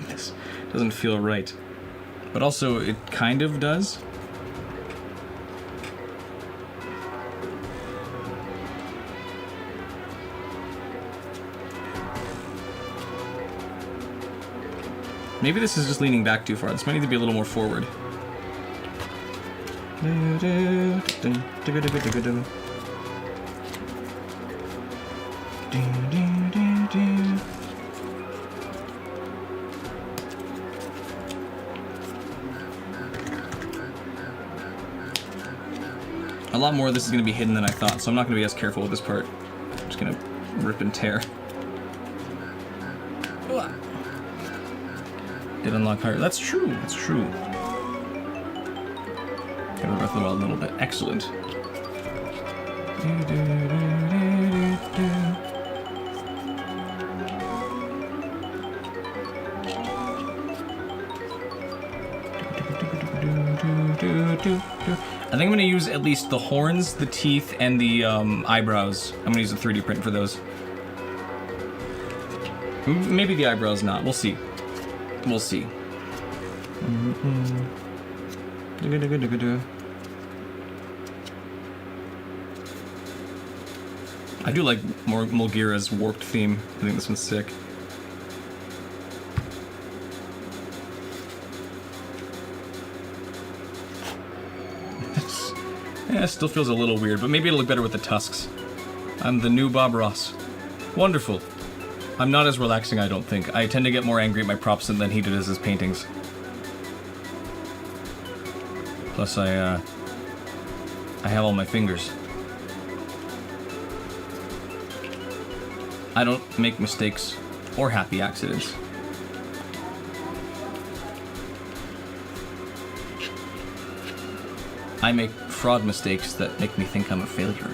This doesn't feel right, but also it kind of does. Maybe this is just leaning back too far. This might need to be a little more forward. A lot more of this is going to be hidden than I thought, so I'm not going to be as careful with this part. I'm just going to rip and tear. Did unlock higher. That's true. That's true. Gotta Breath of the Wild a little bit. Excellent. I think I'm gonna use at least the horns, the teeth, and the eyebrows. I'm gonna use a 3D print for those. Maybe the eyebrows not. We'll see. We'll see. I do like Mulgira's warped theme. I think this one's sick. Yeah, it still feels a little weird, but maybe it'll look better with the tusks. I'm the new Bob Ross. Wonderful. I'm not as relaxing, I don't think. I tend to get more angry at my props than he did as his paintings. Plus I have all my fingers. I don't make mistakes or happy accidents. I make fraud mistakes that make me think I'm a failure.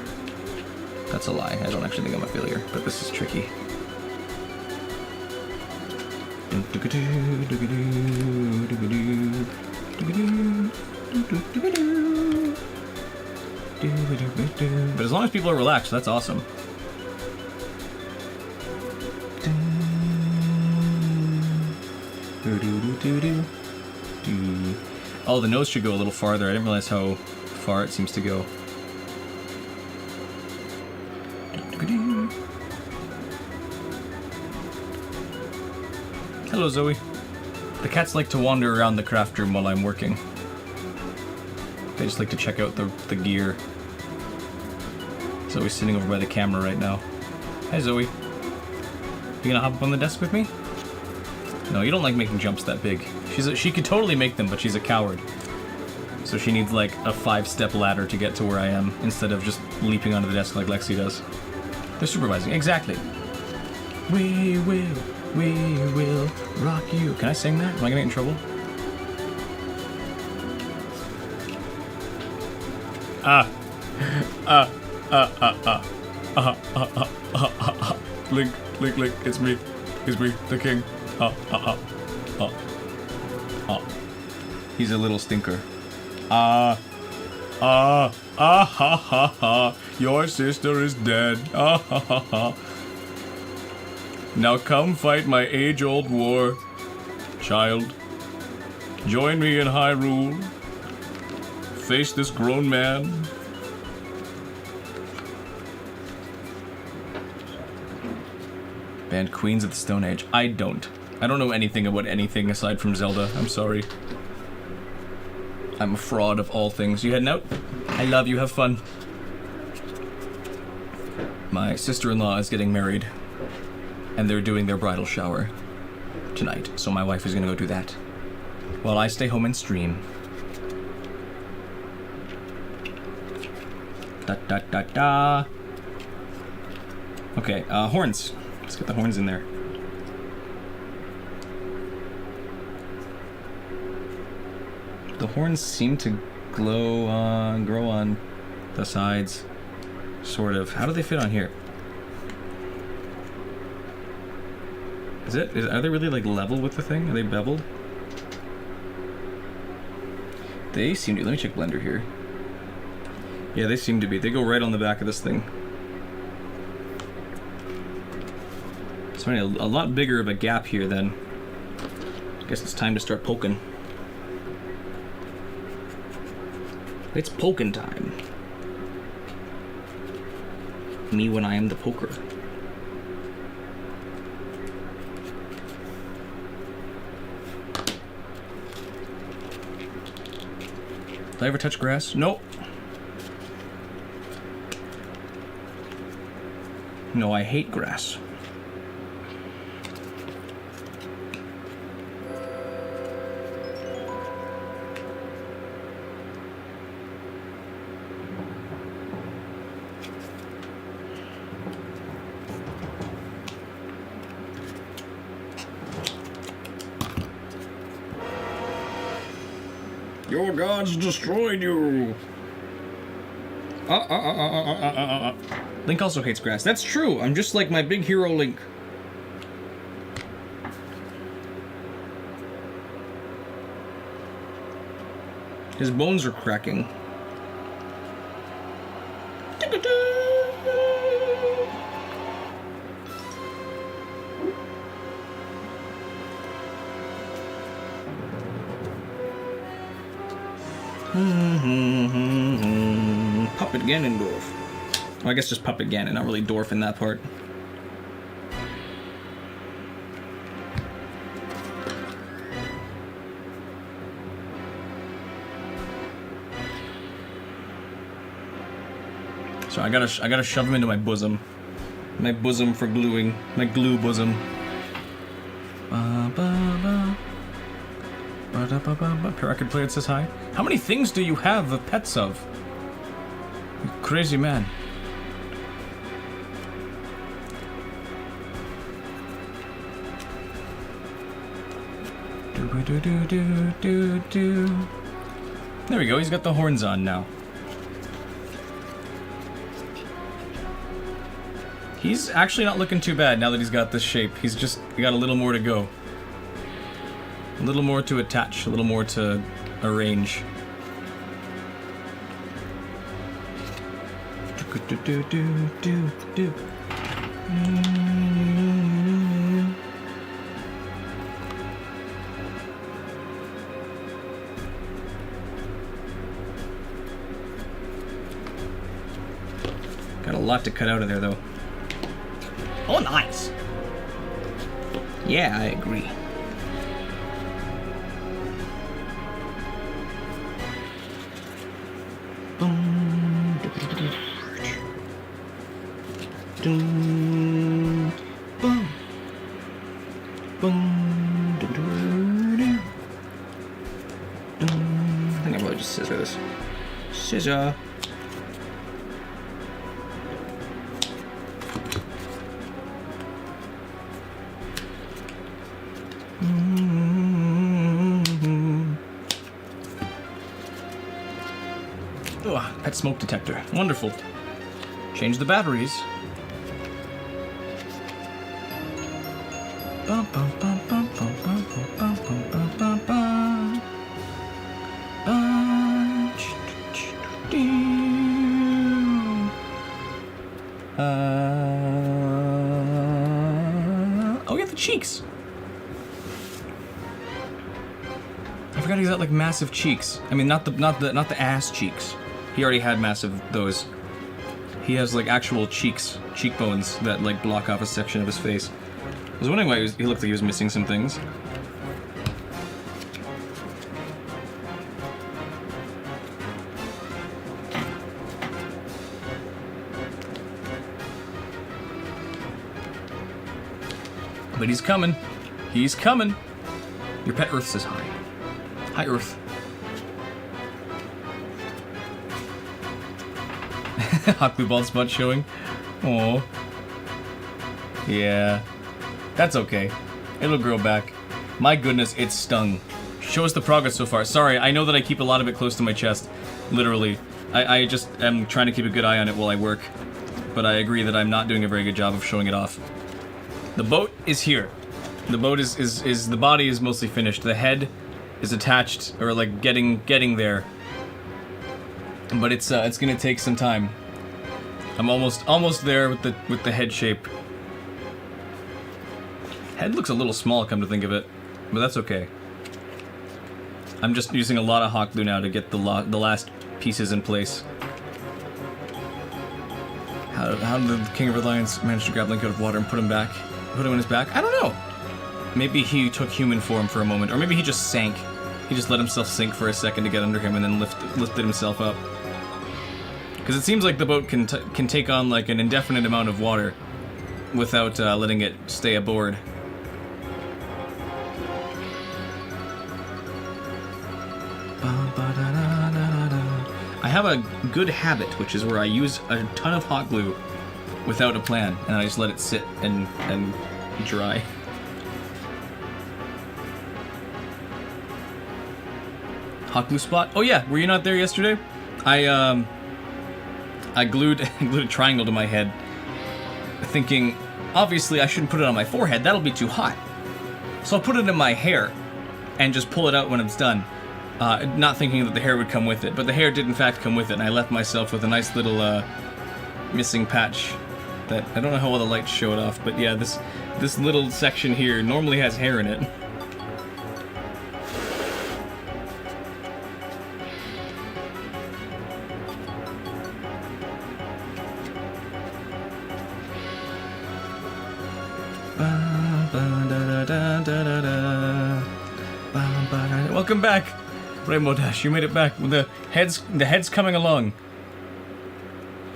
That's a lie. I don't actually think I'm a failure, but this is tricky. But as long as people are relaxed, that's awesome. Oh, the nose should go a little farther. I didn't realize how far it seems to go. Hello, Zoe. The cats like to wander around the craft room while I'm working. They just like to check out the gear. Zoe's sitting over by the camera right now. Hi, Zoe. You gonna hop up on the desk with me? No, you don't like making jumps that big. She could totally make them, but she's a coward. So she needs like a 5-step ladder to get to where I am, instead of just leaping onto the desk like Lexi does. They're supervising. Exactly. We will rock you. Can I sing that? Am I gonna get in trouble? Link, it's me, the king. He's a little stinker. Your sister is dead. Now come fight my age-old war, child. Join me in Hyrule. Face this grown man. Band Queens of the Stone Age. I don't know anything about anything aside from Zelda. I'm sorry. I'm a fraud of all things. You heading out? I love you. Have fun. My sister-in-law is getting married, and they're doing their bridal shower tonight. So my wife is gonna go do that, while I stay home and stream. Da da da da. Okay, horns. Let's get the horns in there. The horns seem to grow on the sides, sort of. How do they fit on here? Are they really like level with the thing? Are they beveled? They seem to. Let me check Blender here. Yeah, they seem to be. They go right on the back of this thing. So a lot bigger of a gap here then. I guess it's time to start poking. It's poking time. Me when I am the poker. Did I ever touch grass? Nope. No, I hate grass. Your gods destroyed you. Link also hates grass. That's true. I'm just like my big hero Link. His bones are cracking. Puppet Ganondorf. Well, I guess just Puppet Ganon, not really Dwarf in that part. So I gotta shove him into my bosom. My bosom for gluing. My glue bosom. Ba ba ba. Record player says hi. How many things do you have the pets of? You crazy man. There we go, he's got the horns on now. He's actually not looking too bad now that he's got this shape. He's just got a little more to go. A little more to attach, a little more to arrange. Got a lot to cut out of there, though. Oh, nice. Yeah, I agree. Boom. Boom. Boom. Boom. I think I'll probably just scissor this. Scissor. Pet smoke detector. Wonderful. Change the batteries. Oh, we got the cheeks. I forgot he's got like massive cheeks. I mean, not the ass cheeks. He already had massive those. He has like actual cheekbones that like block off a section of his face. I was wondering why he looked like he was missing some things. But he's coming. He's coming. Your pet Earth says hi. Hi, Earth. Hot blue bald spot showing. Oh. Yeah. That's okay. It'll grow back. My goodness, it's stung. Show us the progress so far. Sorry, I know that I keep a lot of it close to my chest. Literally. I just am trying to keep a good eye on it while I work. But I agree that I'm not doing a very good job of showing it off. The boat is here. The boat is the body is mostly finished. The head is attached, or like getting there. But it's gonna take some time. I'm almost there with the head shape. Head looks a little small, come to think of it, but that's okay. I'm just using a lot of hot glue now to get the last pieces in place. How did the King of Reliance manage to grab Link out of water and put him in his back? I don't know. Maybe he took human form for a moment, or maybe he just sank. He just let himself sink for a second to get under him and then lifted himself up. Because it seems like the boat can take on like an indefinite amount of water without letting it stay aboard. I have a good habit, which is where I use a ton of hot glue without a plan, and I just let it sit and dry. Hot glue spot? Oh yeah, were you not there yesterday? I glued a triangle to my head, thinking, obviously I shouldn't put it on my forehead, that'll be too hot. So I'll put it in my hair, and just pull it out when it's done. Not thinking that the hair would come with it, but the hair did in fact come with it, and I left myself with a nice little missing patch that I don't know how well the lights show it off, but yeah, this little section here normally has hair in it. Welcome back, Rainbow Dash. You made it back. The head's coming along.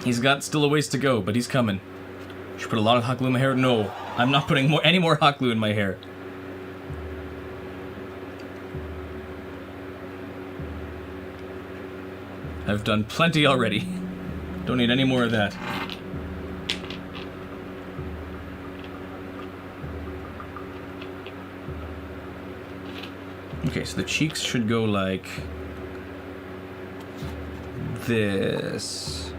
He's got still a ways to go, but he's coming. Should put a lot of hot glue in my hair? No, I'm not putting any more hot glue in my hair. I've done plenty already. Don't need any more of that. Okay, so the cheeks should go like this.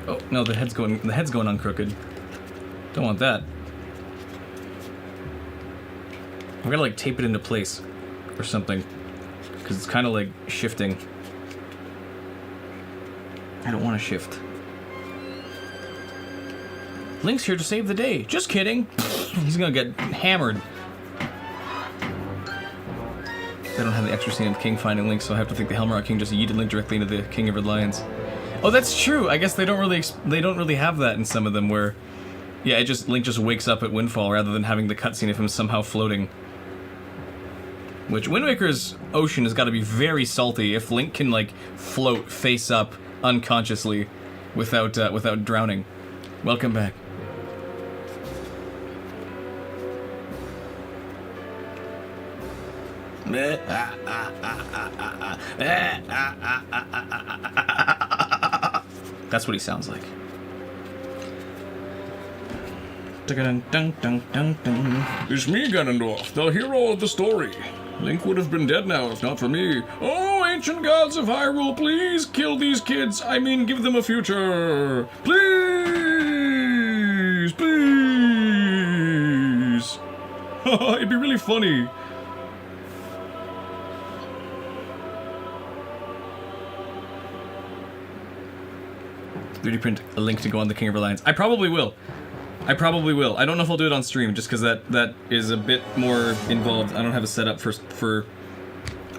Oh no, the head's going on crooked. Don't want that. I'm gonna like tape it into place or something, because it's kind of like shifting. I don't want to shift. Link's here to save the day. Just kidding. He's gonna get hammered. They don't have the extra scene of King finding Link, so I have to think the Helmrock King just yeeted Link directly into the King of Red Lions. Oh, that's true. I guess they don't really have that in some of them where, yeah, Link just wakes up at Windfall rather than having the cutscene of him somehow floating. Which Wind Waker's ocean has got to be very salty if Link can like float face up unconsciously without drowning. Welcome back. That's what he sounds like. It's me, Ganondorf, the hero of the story. Link would have been dead now if not for me. Oh, ancient gods of Hyrule, please kill these kids. I mean, give them a future. Please, please. It'd be really funny. 3D print a Link to go on the King of Reliance. I probably will. I don't know if I'll do it on stream, just because that is a bit more involved. I don't have a setup for...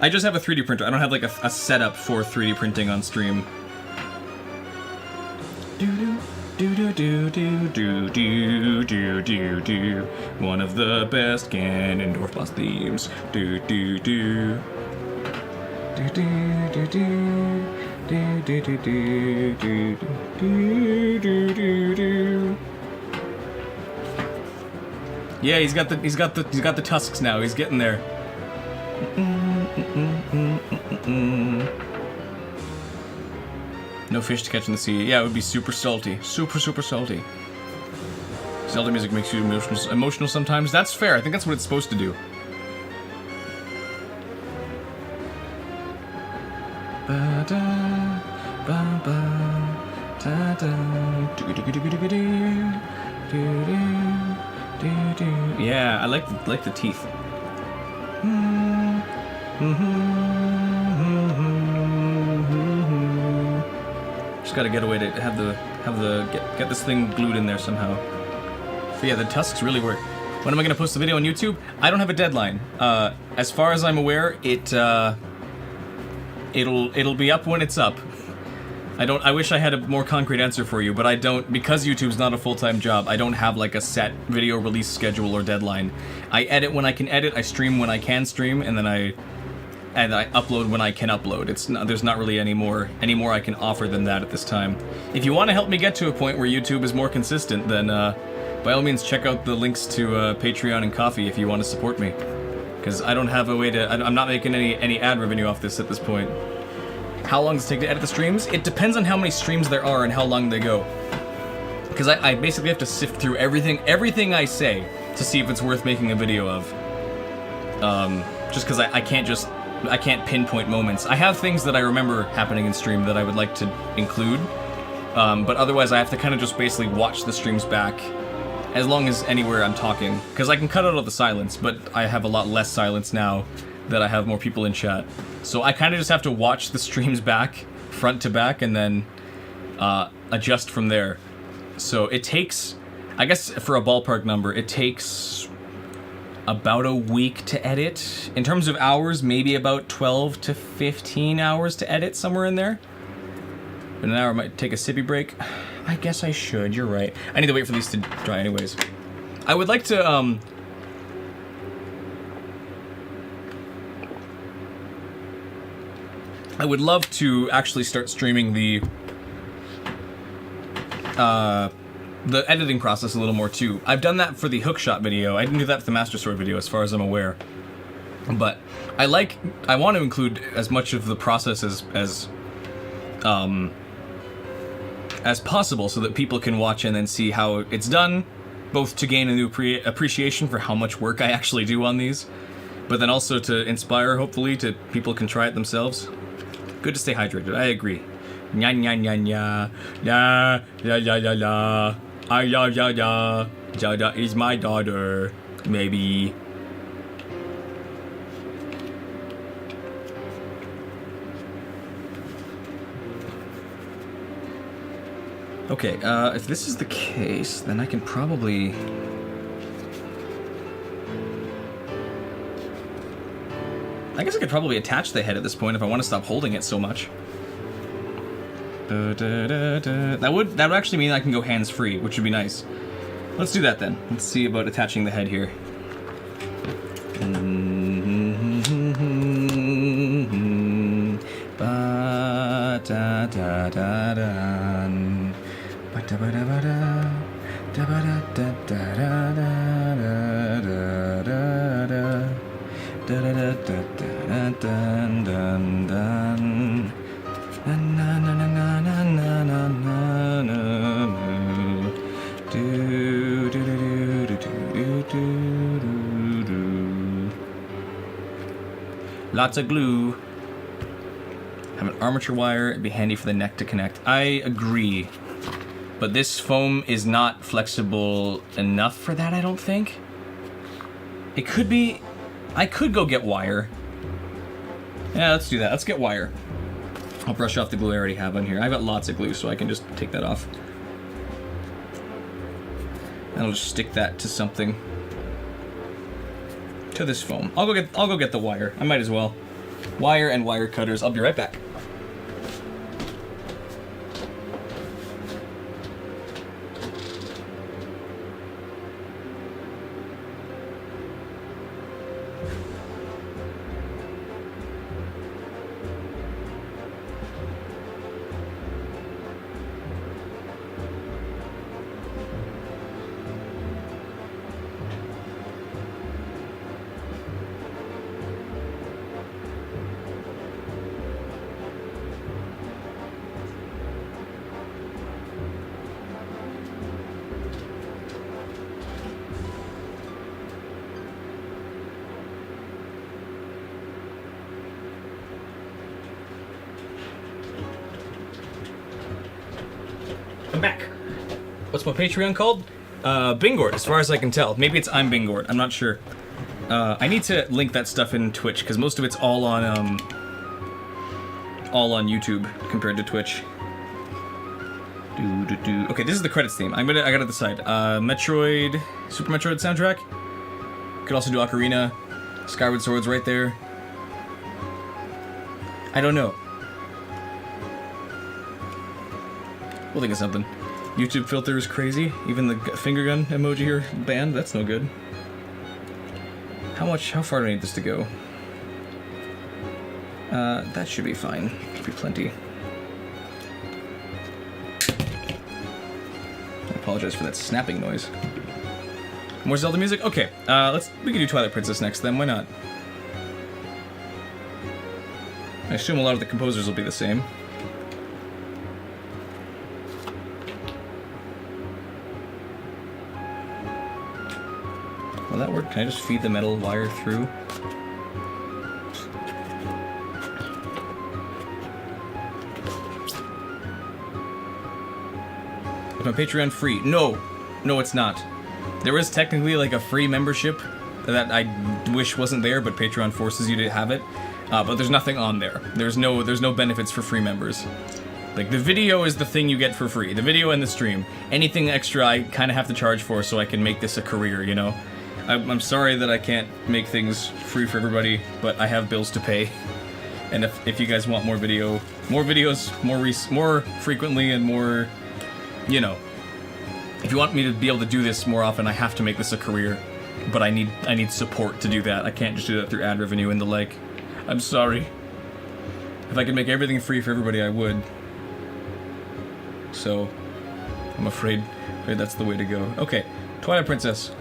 I just have a 3D printer. I don't have like a setup for 3D printing on stream. One of the best Ganondorf boss themes. Yeah, he's got the tusks now. He's getting there. No fish to catch in the sea. Yeah, it would be super salty. Super salty. Zelda music makes you emotional sometimes. That's fair. I think that's what it's supposed to do. Yeah, I like the teeth. Just gotta get a way to get this thing glued in there somehow. But yeah, the tusks really work. When am I gonna post the video on YouTube? I don't have a deadline. As far as I'm aware, it'll be up when it's up. I wish I had a more concrete answer for you, but I don't, because YouTube's not a full-time job, I don't have like a set video release schedule or deadline. I edit when I can edit, I stream when I can stream, and then I upload when I can upload. There's not really any more I can offer than that at this time. If you want to help me get to a point where YouTube is more consistent, then by all means check out the links to Patreon and Ko-fi if you want to support me. Because I don't have a way to, I'm not making any ad revenue off this at this point. How long does it take to edit the streams? It depends on how many streams there are and how long they go. Because I basically have to sift through everything I say to see if it's worth making a video of. Just because I can't pinpoint moments. I have things that I remember happening in stream that I would like to include, but otherwise I have to kind of just basically watch the streams back as long as anywhere I'm talking. Because I can cut out all the silence, but I have a lot less silence now that I have more people in chat. So I kind of just have to watch the streams back, front to back, and then adjust from there. So it takes, I guess for a ballpark number, it takes about a week to edit. In terms of hours, maybe about 12 to 15 hours to edit, somewhere in there. But an hour might take a sippy break. I guess I should, you're right. I need to wait for these to dry anyways. I would like to, I would love to actually start streaming the editing process a little more too. I've done that for the hookshot video. I didn't do that for the Master Sword video as far as I'm aware. But I want to include as much of the process as possible, so that people can watch and then see how it's done, both to gain a new appreciation for how much work I actually do on these, but then also to inspire, hopefully, to people can try it themselves. Good to stay hydrated, I agree. Nya nya nya nya. Ya ya ya ya ya. Ah ya ya ya. Jada is my daughter. Maybe. Okay, if this is the case, then I can probably... I guess I could probably attach the head at this point if I want to stop holding it so much. That would actually mean I can go hands-free, which would be nice. Let's do that then. Let's see about attaching the head here. Lots of glue. Have an armature wire, it'd be handy for the neck to connect. I agree. But this foam is not flexible enough for that, I don't think. It could be... I could go get wire. Yeah, let's do that. Let's get wire. I'll brush off the glue I already have on here. I've got lots of glue, so I can just take that off. And I'll just stick that to something. To this foam. I'll go get the wire. I might as well. Wire and wire cutters. I'll be right back. I'm back. What's my Patreon called? Bingord, as far as I can tell. Maybe it's I'm Bingord, I'm not sure. I need to link that stuff in Twitch, because most of it's all on YouTube compared to Twitch. Okay, this is the credits theme. I gotta decide. Metroid, Super Metroid soundtrack. Could also do Ocarina. Skyward Sword's right there. I don't know. We'll think of something. YouTube filter is crazy. Even the finger gun emoji here banned. That's no good. How far do I need this to go? That should be fine. Should be plenty. I apologize for that snapping noise. More Zelda music? Okay, we can do Twilight Princess next then, why not? I assume a lot of the composers will be the same. Will that work? Can I just feed the metal wire through? Is my Patreon free? No! No, it's not. There is technically like a free membership that I wish wasn't there, but Patreon forces you to have it. But there's nothing on there. There's no benefits for free members. Like, the video is the thing you get for free. The video and the stream. Anything extra I kind of have to charge for so I can make this a career, you know? I'm sorry that I can't make things free for everybody, but I have bills to pay. And if you guys want more videos, more frequently and more, you know. If you want me to be able to do this more often, I have to make this a career. But I need support to do that. I can't just do that through ad revenue and the like. I'm sorry. If I could make everything free for everybody, I would. So, I'm afraid that's the way to go. Okay, Twilight Princess.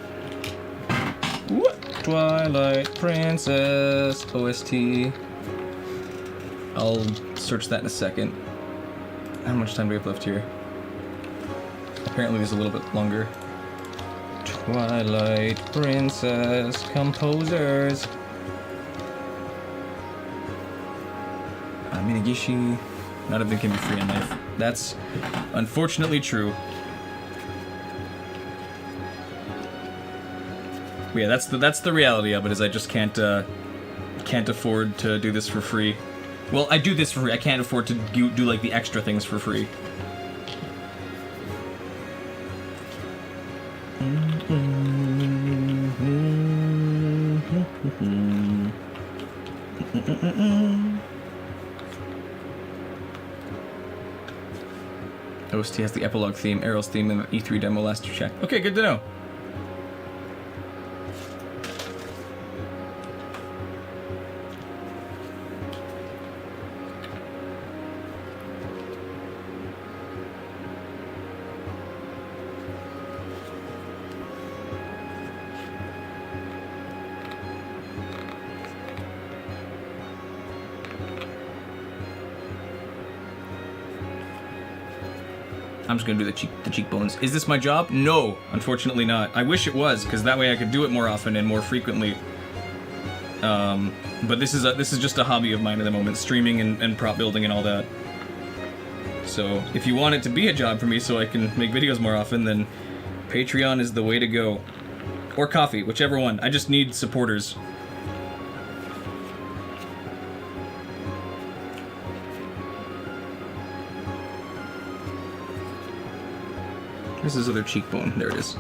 What? Twilight Princess OST. I'll search that in a second. How much time do we have left here? Apparently there's a little bit longer. Twilight Princess composers. Minagishi. Not everything can be free in life. That's unfortunately true. But yeah, that's the reality of it. Is I just can't afford to do this for free. Well, I do this for free. I can't afford to do like the extra things for free. OST has the epilogue theme, Errol's theme, and the E3 demo last year check. Okay, good to know. I'm just gonna do the cheekbones. Is this my job? No, unfortunately not. I wish it was, because that way I could do it more often and more frequently. But this is just a hobby of mine at the moment, streaming and prop building and all that. So if you want it to be a job for me, so I can make videos more often, then Patreon is the way to go, or Coffee, whichever one. I just need supporters. Where's his other cheekbone? There it is.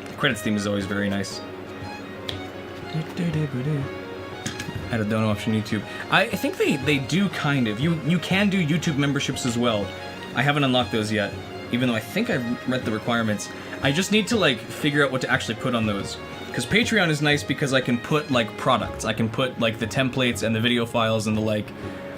The credits theme is always very nice. Add a dono option YouTube. I think they do kind of. You can do YouTube memberships as well. I haven't unlocked those yet, even though I think I've read the requirements. I just need to like figure out what to actually put on those. Because Patreon is nice because I can put like products. I can put like the templates and the video files and the like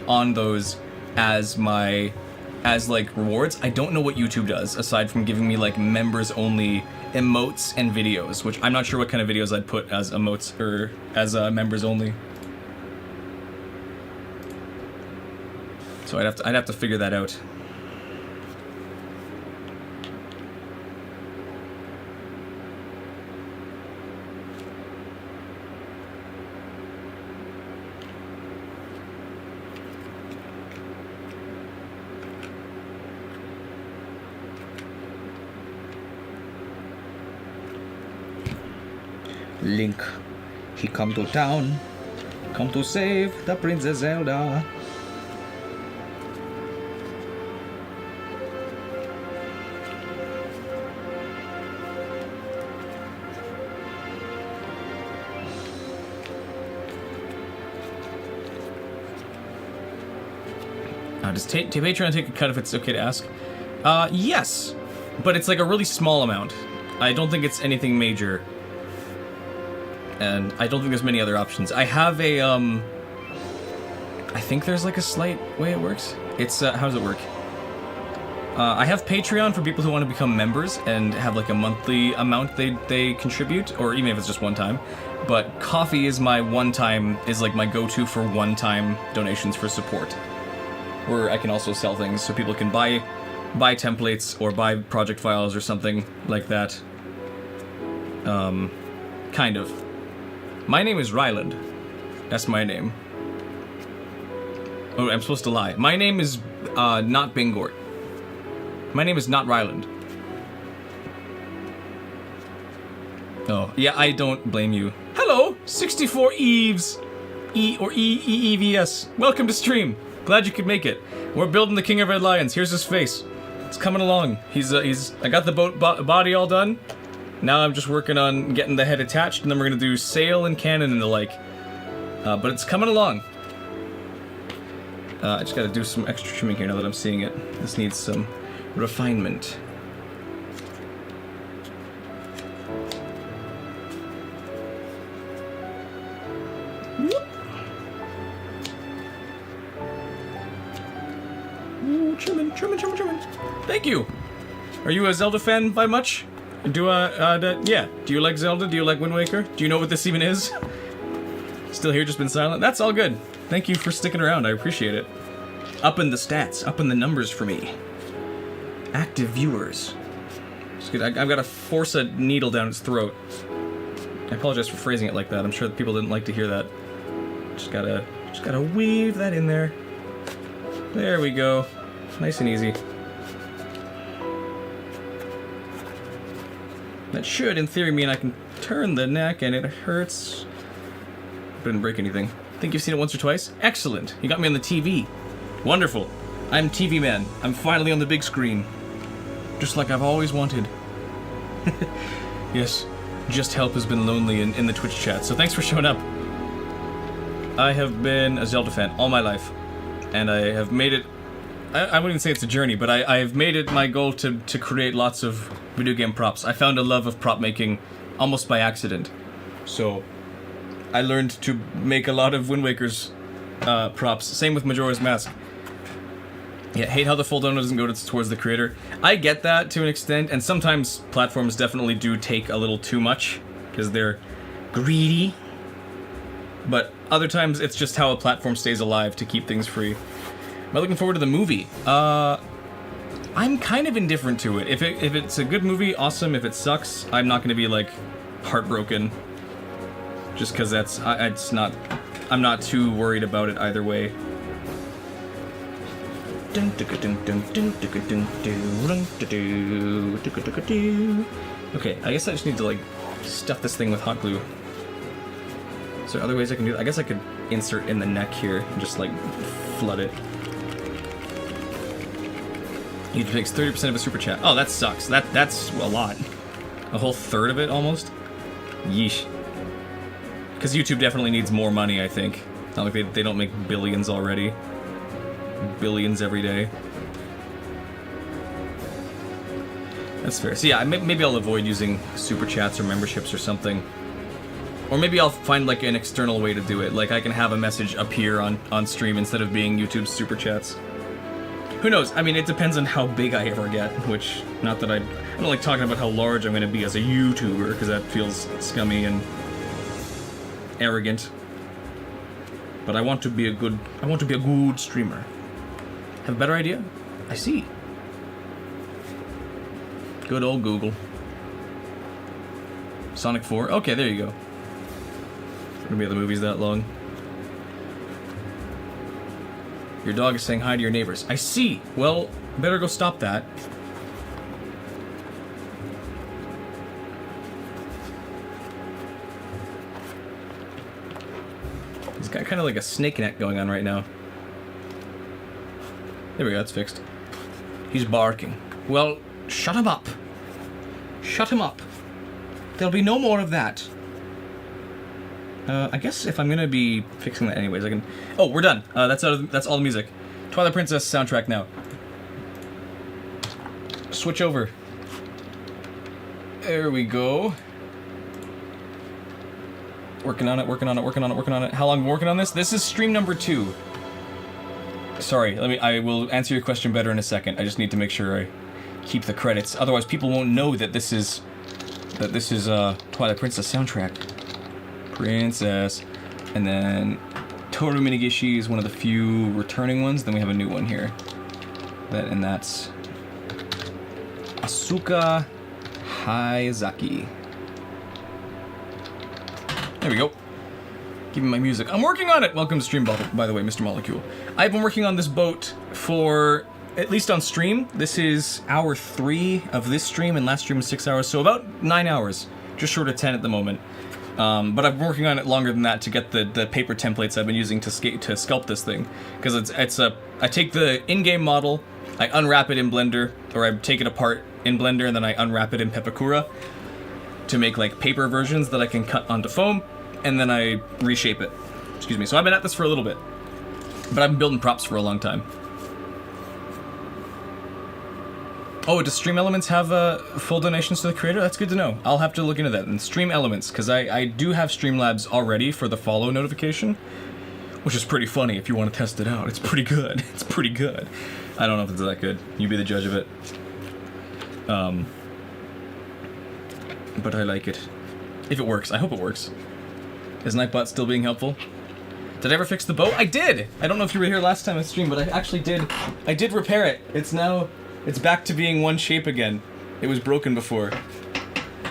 on those as like rewards. I don't know what YouTube does aside from giving me like members only emotes and videos, which I'm not sure what kind of videos I'd put as emotes or as members only. So I'd have to figure that out. Link, he come to town, come to save the Princess Zelda. Does Patreon take a cut if it's okay to ask? Yes, but it's like a really small amount. I don't think it's anything major. And I don't think there's many other options. I have a, I think there's like a slight way it works. It's, how does it work? I have Patreon for people who want to become members and have like a monthly amount they contribute, or even if it's just one time. But Coffee is my like my go-to for one-time donations for support. Where I can also sell things so people can buy templates or buy project files or something like that. Kind of. My name is Ryland. That's my name. Oh, I'm supposed to lie. My name is not Bingort. My name is not Ryland. Oh, yeah, I don't blame you. Hello, 64 Eves. EEVS. Welcome to stream. Glad you could make it. We're building the King of Red Lions. Here's his face. It's coming along. I got the boat body all done. Now I'm just working on getting the head attached, and then we're gonna do sail and cannon and the like. But it's coming along. I just gotta do some extra trimming here now that I'm seeing it. This needs some refinement. Trimming. Thank you. Are you a Zelda fan by much? Yeah. Do you like Zelda? Do you like Wind Waker? Do you know what this even is? Still here, just been silent? That's all good. Thank you for sticking around, I appreciate it. Up in the stats, up in the numbers for me. Active viewers. I've got to force a needle down its throat. I apologize for phrasing it like that. I'm sure that people didn't like to hear that. Just gotta weave that in there. There we go. Nice and easy. That should, in theory, mean I can turn the neck and it hurts. Didn't break anything. Think you've seen it once or twice? Excellent. You got me on the TV. Wonderful. I'm TV man. I'm finally on the big screen. Just like I've always wanted. Yes. Just Help has been lonely in the Twitch chat, so thanks for showing up. I have been a Zelda fan all my life. And I have made it... I wouldn't even say it's a journey, but I have made it my goal to create lots of video game props. I found a love of prop making almost by accident. So, I learned to make a lot of Wind Waker's props. Same with Majora's Mask. Yeah, hate how the full donut doesn't go towards the creator. I get that to an extent, and sometimes platforms definitely do take a little too much, because they're greedy. But other times, it's just how a platform stays alive to keep things free. Am I looking forward to the movie? I'm kind of indifferent to it. If it's a good movie, awesome. If it sucks, I'm not going to be, like, heartbroken. Just because I'm not too worried about it either way. Okay, I guess I just need to, like, stuff this thing with hot glue. Is there other ways I can do it? I guess I could insert in the neck here and just, like, flood it. YouTube takes 30% of a super chat. Oh, that sucks. That's a lot. A whole third of it, almost? Yeesh. Because YouTube definitely needs more money, I think. Not like they don't make billions already. Billions every day. That's fair. So yeah, maybe I'll avoid using super chats or memberships or something. Or maybe I'll find like an external way to do it. Like I can have a message appear on stream instead of being YouTube's super chats. Who knows? I mean, it depends on how big I ever get, which, not that I don't like talking about how large I'm going to be as a YouTuber, because that feels scummy and arrogant. But I want to be a good streamer. Have a better idea? I see. Good old Google. Sonic 4? Okay, there you go. Gonna be the movies that long. Your dog is saying hi to your neighbors. I see! Well, better go stop that. He's got kind of like a snake neck going on right now. There we go, that's fixed. He's barking. Well, shut him up. Shut him up. There'll be no more of that. I guess if I'm gonna be fixing that anyways, I can... Oh, we're done. That's all the music. Twilight Princess soundtrack now. Switch over. There we go. Working on it. How long have we been working on this? This is stream number 2. Sorry, I will answer your question better in a second. I just need to make sure I keep the credits. Otherwise, people won't know that this is Twilight Princess soundtrack. Princess. And then Toru Minigishi is one of the few returning ones. Then we have a new one here. That's Asuka Haizaki. There we go. Give me my music. I'm working on it! Welcome to stream, by the way, Mr. Molecule. I've been working on this boat for, at least on stream, this is hour 3 of this stream, and last stream was 6 hours, so about 9 hours. Just short of 10 at the moment. But I've been working on it longer than that to get the paper templates I've been using to sculpt this thing. Because I take the in-game model, I unwrap it in Blender, or I take it apart in Blender, and then I unwrap it in Pepakura to make like paper versions that I can cut onto foam, and then I reshape it. Excuse me. So I've been at this for a little bit, but I've been building props for a long time. Oh, does Stream Elements have full donations to the creator? That's good to know. I'll have to look into that. And Stream Elements, because I do have Streamlabs already for the follow notification, which is pretty funny if you want to test it out. It's pretty good. It's pretty good. I don't know if it's that good. You be the judge of it. But I like it. If it works. I hope it works. Is Nightbot still being helpful? Did I ever fix the boat? I did! I don't know if you were here last time I streamed, but I actually did. I did repair it. It's back to being one shape again. It was broken before.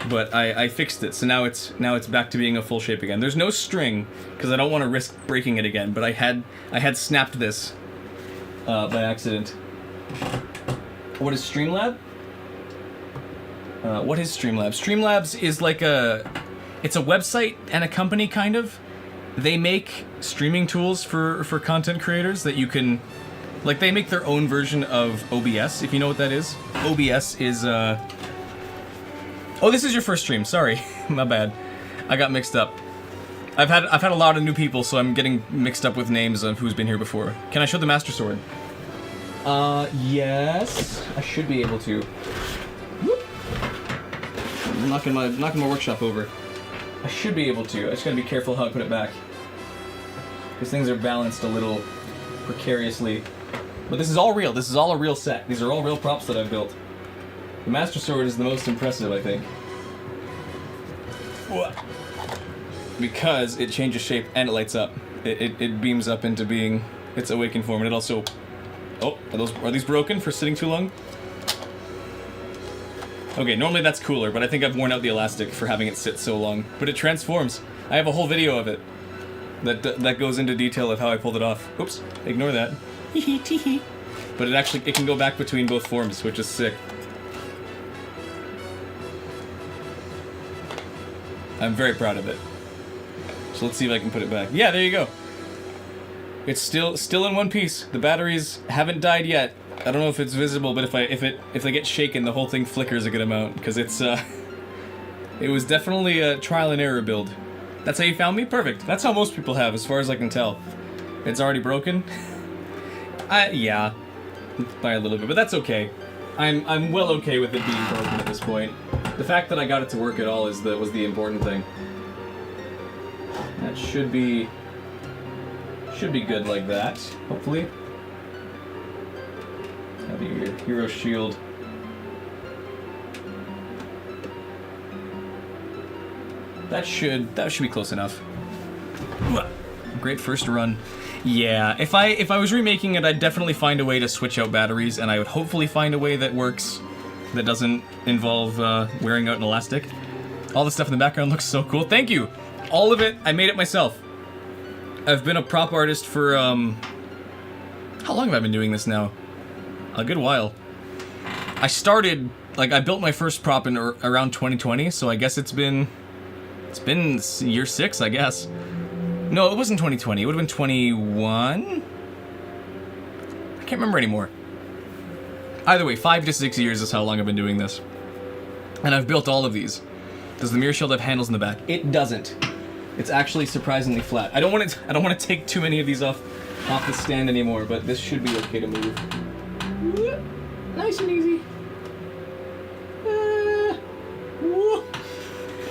But I fixed it, so now it's back to being a full shape again. There's no string, because I don't want to risk breaking it again, but I had snapped this by accident. What is Streamlab? What is Streamlabs? Streamlabs is like it's a website and a company, kind of. They make streaming tools for content creators that you can, like, they make their own version of OBS, if you know what that is. OBS is, oh, this is your first stream, sorry. My bad. I got mixed up. I've had a lot of new people, so I'm getting mixed up with names of who's been here before. Can I show the Master Sword? Yes. I should be able to. I'm knocking my workshop over. I should be able to. I just gotta be careful how I put it back. Because things are balanced a little precariously. But this is all real. This is all a real set. These are all real props that I've built. The Master Sword is the most impressive, I think. Because it changes shape and it lights up. It beams up into being its awakened form, and it also... Oh, are these broken for sitting too long? Okay, normally that's cooler, but I think I've worn out the elastic for having it sit so long. But it transforms. I have a whole video of it that goes into detail of how I pulled it off. Oops, ignore that. But it can go back between both forms, which is sick. I'm very proud of it. So let's see if I can put it back. Yeah, there you go. It's still in one piece. The batteries haven't died yet. I don't know if it's visible, but if they get shaken, the whole thing flickers a good amount, because it was definitely a trial and error build. That's how you found me? Perfect. That's how most people have, as far as I can tell. It's already broken? Yeah. By a little bit, but that's okay. I'm well okay with it being broken at this point. The fact that I got it to work at all was the important thing. That should be good like that, hopefully. Have your hero shield. That should be close enough. Great first run. Yeah, if I was remaking it, I'd definitely find a way to switch out batteries, and I would hopefully find a way that works, that doesn't involve wearing out an elastic. All the stuff in the background looks so cool. Thank you! All of it, I made it myself. I've been a prop artist for, how long have I been doing this now? A good while. I started, like, I built my first prop in around 2020, so I guess it's been year 6, I guess. No, it wasn't 2020, it would have been 21? I can't remember anymore. Either way, 5 to 6 years is how long I've been doing this. And I've built all of these. Does the mirror shield have handles in the back? It doesn't. It's actually surprisingly flat. I don't want to take too many of these off the stand anymore, but this should be okay to move. Nice and easy.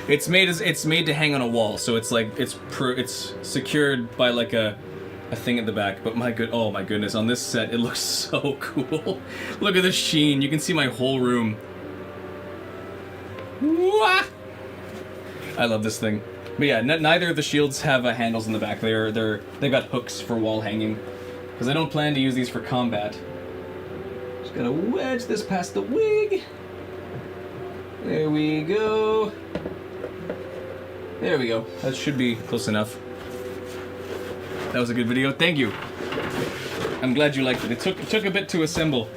It's made to hang on a wall, so it's like it's secured by like a thing at the back. But oh my goodness, on this set it looks so cool. Look at the sheen. You can see my whole room. I love this thing. But yeah, neither of the shields have handles in the back. They got hooks for wall hanging, because I don't plan to use these for combat. Just gotta wedge this past the wig. There we go. There we go. That should be close enough. That was a good video. Thank you. I'm glad you liked it. It took a bit to assemble.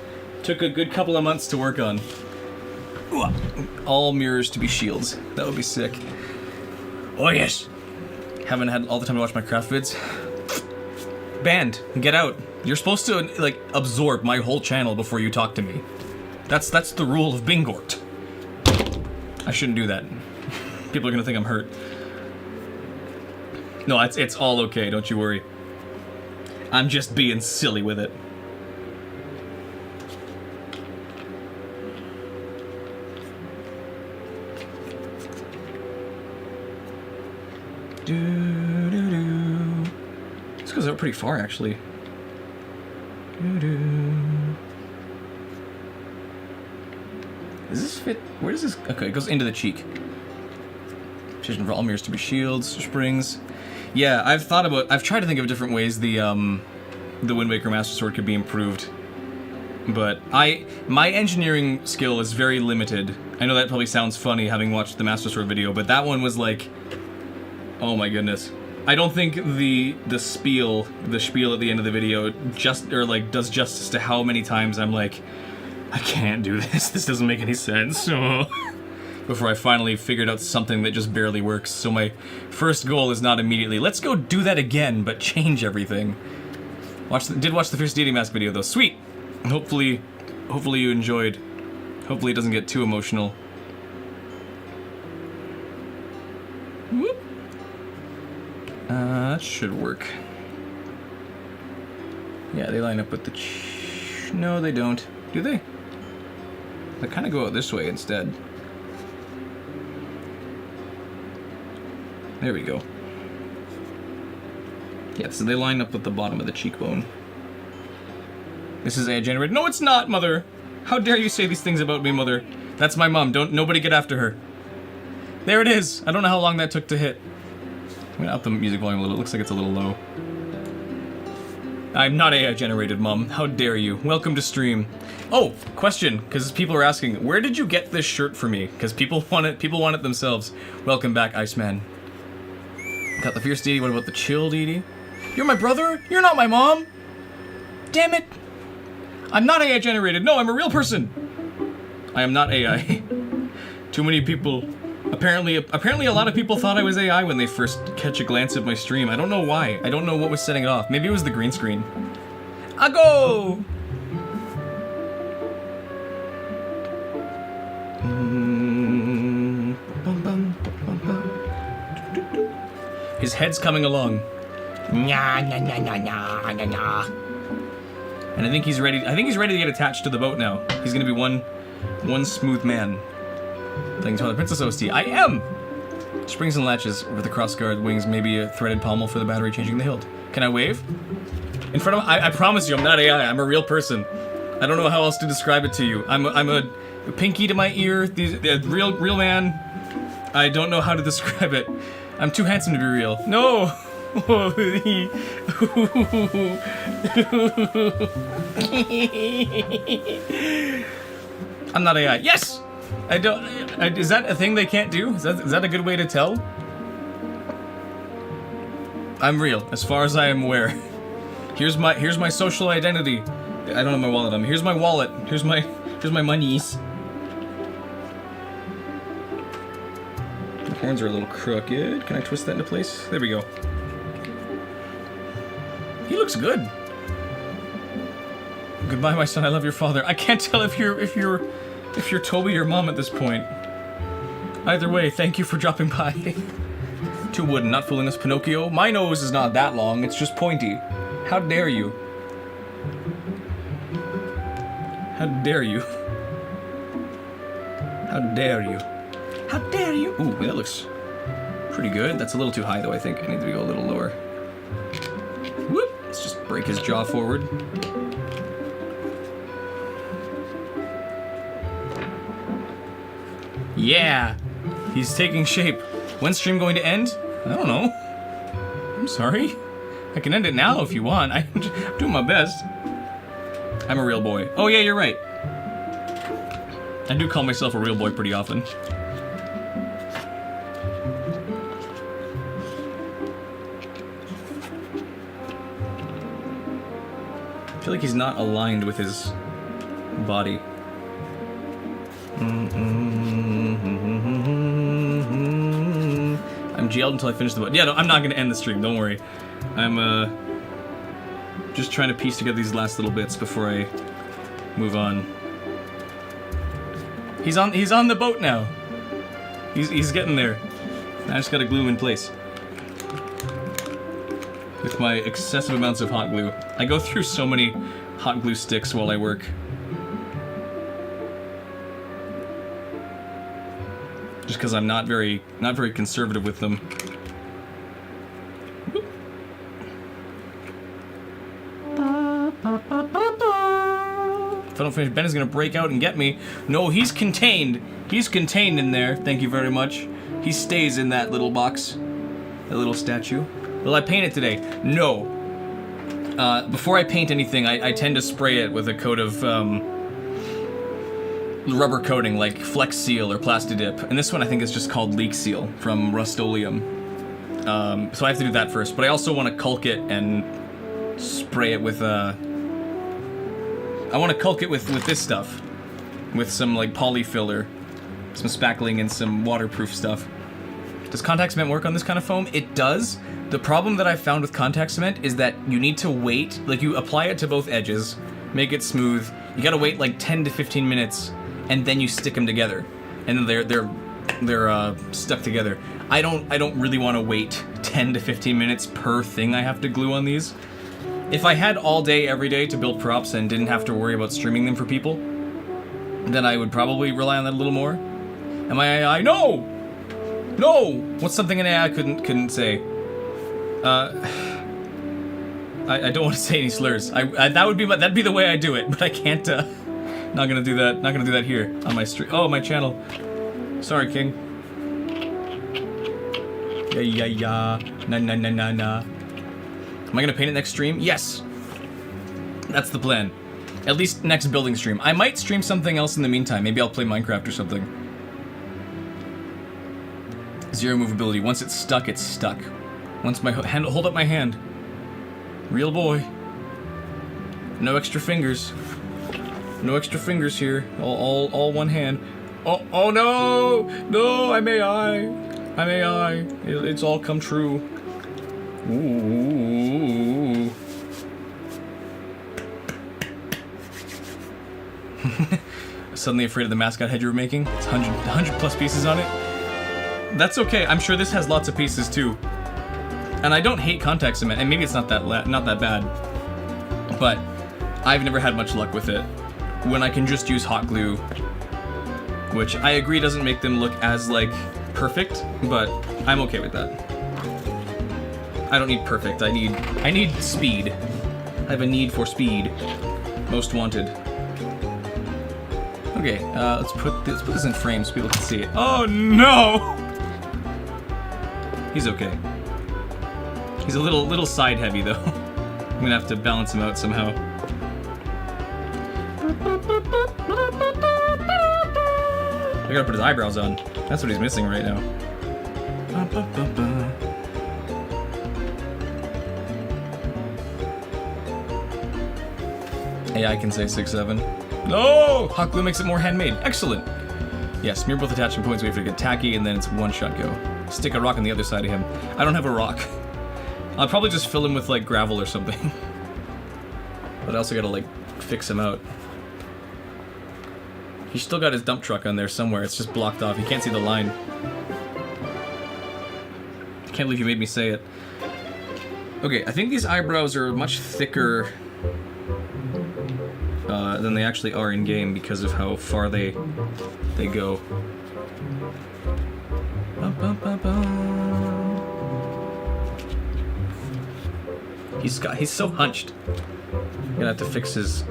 Took a good couple of months to work on. All mirrors to be shields. That would be sick. Oh yes. Haven't had all the time to watch my craft vids. Banned. Get out. You're supposed to like absorb my whole channel before you talk to me. That's the rule of Bingort. I shouldn't do that. People are gonna think I'm hurt. No, it's all okay, don't you worry. I'm just being silly with it. This goes out pretty far, actually. Does this fit? Where does this? Okay, it goes into the cheek. Precision for all mirrors to be shields, springs. Yeah, I've tried to think of different ways the Wind Waker Master Sword could be improved. But my engineering skill is very limited. I know that probably sounds funny having watched the Master Sword video, but that one was like, oh my goodness. I don't think the spiel at the end of the video does justice to how many times I'm like, I can't do this. This doesn't make any sense. Oh. Before I finally figured out something that just barely works. So my first goal is not immediately, let's go do that again, but change everything. Did watch the Fierce Deity Mask video though. Sweet. Hopefully you enjoyed. Hopefully it doesn't get too emotional. Whoop. That should work. Yeah, they line up with the no, they don't. Do they? They kind of go out this way instead. There we go. Yeah, so they line up with the bottom of the cheekbone. This is AI generated. No, it's not, Mother! How dare you say these things about me, Mother? That's my mom. Nobody get after her. There it is! I don't know how long that took to hit. I'm gonna up the music volume a little. It looks like it's a little low. I'm not AI generated, Mom. How dare you? Welcome to stream. Oh, question, because people are asking, where did you get this shirt for me? Because people want it themselves. Welcome back, Iceman. Got the Fierce Deity, what about the Chill Deity? You're my brother? You're not my mom! Damn it! I'm not AI generated. No, I'm a real person. I am not AI. Too many people. Apparently a lot of people thought I was AI when they first catch a glance at my stream. I don't know why. I don't know what was setting it off. Maybe it was the green screen. I go. His head's coming along. And I think he's ready. I think he's ready to get attached to the boat now. He's gonna be one smooth man. Thanks for the Princess OST. I am! Springs and latches with the crossguard wings, maybe a threaded pommel for the battery changing the hilt. Can I wave? In front of I promise you, I'm not AI. I'm a real person. I don't know how else to describe it to you. I'm a pinky to my ear. Real man. I don't know how to describe it. I'm too handsome to be real. No! I'm not AI. Yes! I don't. Is that a thing they can't do? Is that a good way to tell? I'm real, as far as I am aware. Here's my social identity. I don't have my wallet on me. Here's my wallet. Here's my monies. The horns are a little crooked. Can I twist that into place? There we go. He looks good. Goodbye, my son. I love your father. I can't tell if you're Toby or Mom at this point. Either way, thank you for dropping by. Too wooden, not fooling us, Pinocchio. My nose is not that long. It's just pointy. How dare you? How dare you? How dare you? How dare you? Ooh, that looks pretty good. That's a little too high, though, I think. I need to go a little lower. Whoop! Let's just break his jaw forward. Yeah! He's taking shape. When's stream going to end? I don't know. I'm sorry. I can end it now if you want. I'm doing my best. I'm a real boy. Oh yeah, you're right. I do call myself a real boy pretty often. I feel like he's not aligned with his body. I'm jailed until I finish the book. Yeah, no, I'm not gonna end the stream, don't worry. I'm just trying to piece together these last little bits before I move on. He's on the boat now. He's getting there. I just gotta glue him in place. With my excessive amounts of hot glue. I go through so many hot glue sticks while I work. Just because I'm not very conservative with them. Whoop. If I don't finish, Ben is gonna break out and get me. No, he's contained. He's contained in there. Thank you very much. He stays in that little box. That little statue. Will I paint it today? No. Before I paint anything, I tend to spray it with a coat of rubber coating, like Flex Seal or Plastidip. And this one I think is just called Leak Seal from Rust-Oleum. So I have to do that first. But I also want to caulk it and spray it with I want to caulk it with this stuff. With some like poly filler, some spackling, and some waterproof stuff. Does contact cement work on this kind of foam? It does. The problem that I've found with contact cement is that you need to wait, like you apply it to both edges, make it smooth, you gotta wait like 10 to 15 minutes, and then you stick them together. And then they're stuck together. I don't really want to wait 10 to 15 minutes per thing I have to glue on these. If I had all day, every day to build props and didn't have to worry about streaming them for people, then I would probably rely on that a little more. Am I AI? No! No! What's something an AI couldn't say? I don't want to say any slurs. That'd be the way I do it, but I can't. Not gonna do that. Not gonna do that here on my stream. Oh, my channel. Sorry, King. Yeah. Na. Am I gonna paint it next stream? Yes. That's the plan. At least next building stream. I might stream something else in the meantime. Maybe I'll play Minecraft or something. Zero movability. Once it's stuck, it's stuck. Once my hand, hold up my hand. Real boy. No extra fingers. No extra fingers here. All one hand. Oh no! No, I'm AI. I'm AI. It's all come true. Ooh. Suddenly afraid of the mascot head you were making? It's 100 plus pieces on it. That's okay. I'm sure this has lots of pieces too. And I don't hate contact cement, and maybe it's not that bad. But I've never had much luck with it when I can just use hot glue, which I agree doesn't make them look as like perfect, but I'm okay with that. I don't need perfect. I need speed. I have a need for speed. Most wanted. Okay, let's put this in frame so people can see it. Oh no! He's okay. He's a little side heavy though. I'm gonna have to balance him out somehow. I gotta put his eyebrows on. That's what he's missing right now. AI can say 6'7". No! Hot glue makes it more handmade. Excellent. Yeah, smear both attachment points, wait for it to get tacky, and then it's one shot go. Stick a rock on the other side of him. I don't have a rock. I'll probably just fill him with like gravel or something. But I also gotta like fix him out. He's still got his dump truck on there somewhere. It's just blocked off. You can't see the line. Can't believe you made me say it. Okay, I think these eyebrows are much thicker than they actually are in game because of how far they go. He's so hunched. I'm gonna have to fix his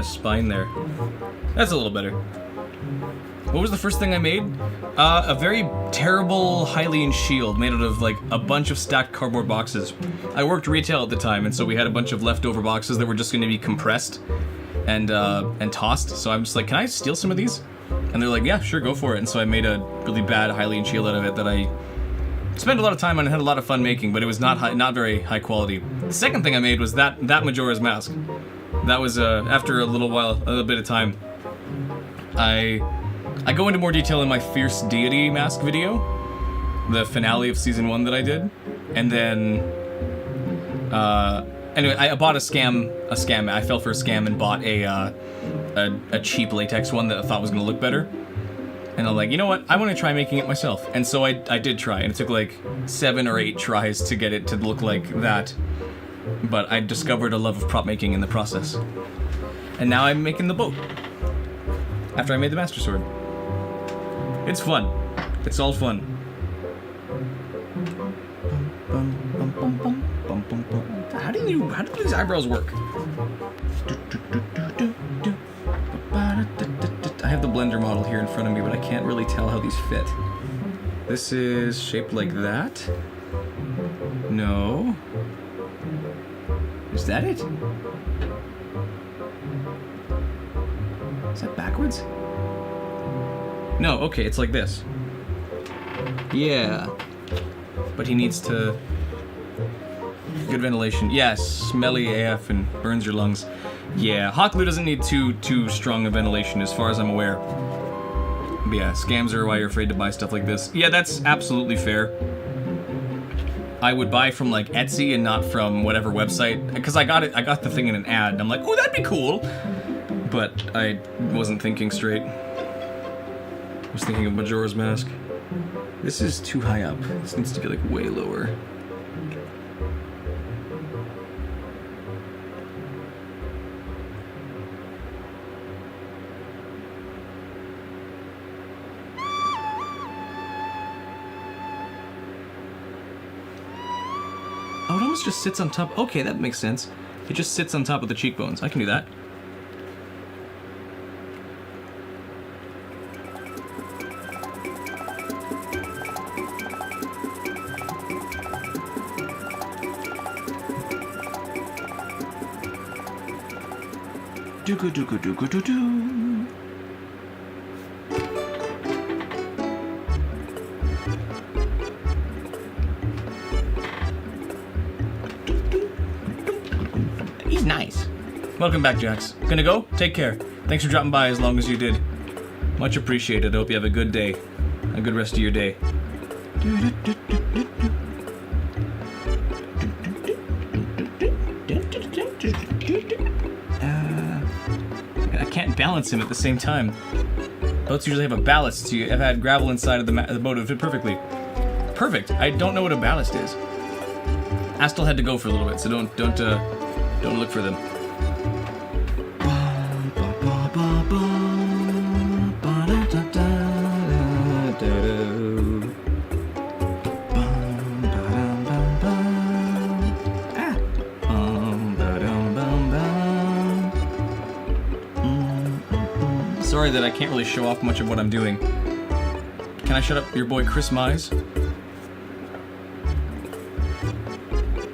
spine there. That's a little better. What was the first thing I made? A very terrible Hylian shield made out of like a bunch of stacked cardboard boxes. I worked retail at the time, and so we had a bunch of leftover boxes that were just going to be compressed and tossed. So I'm just like, can I steal some of these? And they're like, yeah, sure, go for it. And so I made a really bad Hylian shield out of it that I spent a lot of time on and had a lot of fun making, but it was not very high quality. The second thing I made was that Majora's Mask. That was after a little bit of time. I go into more detail in my Fierce Deity Mask video, the finale of Season 1 that I did, and then, anyway, I bought a scam, I fell for a scam and bought a cheap latex one that I thought was gonna look better, and I'm like, you know what, I want to try making it myself, and so I did try, and it took like 7 or 8 tries to get it to look like that, but I discovered a love of prop making in the process, and now I'm making the boat, after I made the Master Sword. It's fun. It's all fun. How do these eyebrows work? blender model here in front of me, but I can't really tell how these fit. This is shaped like that. No. Is that it? Is that backwards? No, okay, it's like this. Yeah. But he needs to... Good ventilation. Yeah, smelly AF and burns your lungs. Yeah, hot glue doesn't need too strong a ventilation as far as I'm aware. But yeah, scams are why you're afraid to buy stuff like this. Yeah, that's absolutely fair. I would buy from like Etsy and not from whatever website, because I got the thing in an ad and I'm like, oh, that'd be cool. But I wasn't thinking straight. I was thinking of Majora's Mask. This is too high up. This needs to be like way lower. Oh, it almost just sits on top. Okay, that makes sense. It just sits on top of the cheekbones. I can do that. Do-go-do-go-do-go-do-do. He's nice. Welcome back, Jax. Gonna go? Take care. Thanks for dropping by as long as you did. Much appreciated. I hope you have a good day. A good rest of your day. I can't balance him at the same time. Boats usually have a ballast. I've had gravel inside of the boat. It fit perfectly. Perfect. I don't know what a ballast is. Astel had to go for a little bit, so don't look for them. Sorry that I can't really show off much of what I'm doing. Can I shut up your boy Chris Mize?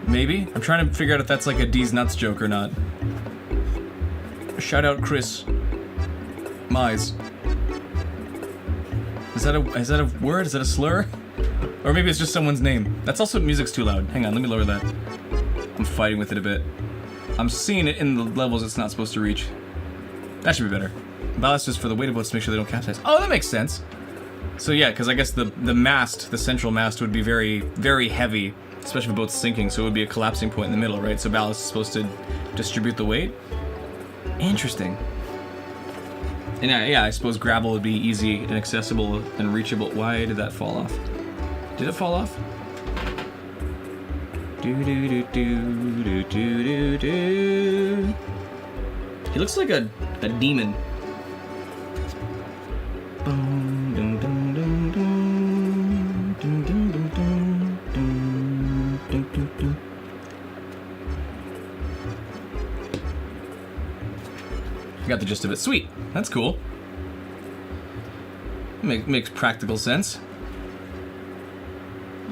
Maybe? I'm trying to figure out if that's like a D's Nuts joke or not. Shout out Chris Mize. Is that a word? Is that a slur? Or maybe it's just someone's name. That's also music's too loud. Hang on, let me lower that. I'm fighting with it a bit. I'm seeing it in the levels it's not supposed to reach. That should be better. Ballast is for the weighted boats to make sure they don't capsize. Oh, that makes sense. So yeah, because I guess the mast, the central mast, would be very, very heavy, especially if the boat's sinking, so it would be a collapsing point in the middle, right? So ballast is supposed to distribute the weight? Interesting. And yeah, I suppose gravel would be easy and accessible and reachable. Why did that fall off? Did it fall off? He looks like a demon. I got the gist of it. Sweet. That's cool. Makes practical sense.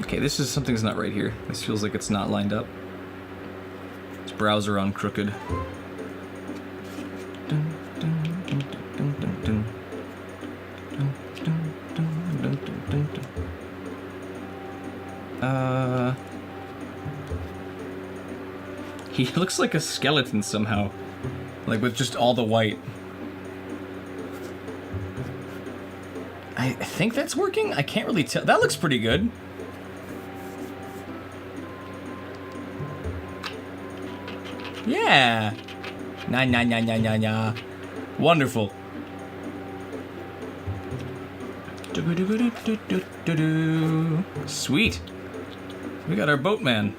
Okay, this is something's not right here. This feels like it's not lined up. This browser on crooked. He looks like a skeleton somehow. Like with just all the white. I think that's working? I can't really tell. That looks pretty good. Yeah. Nah. Wonderful. Sweet. We got our boatman.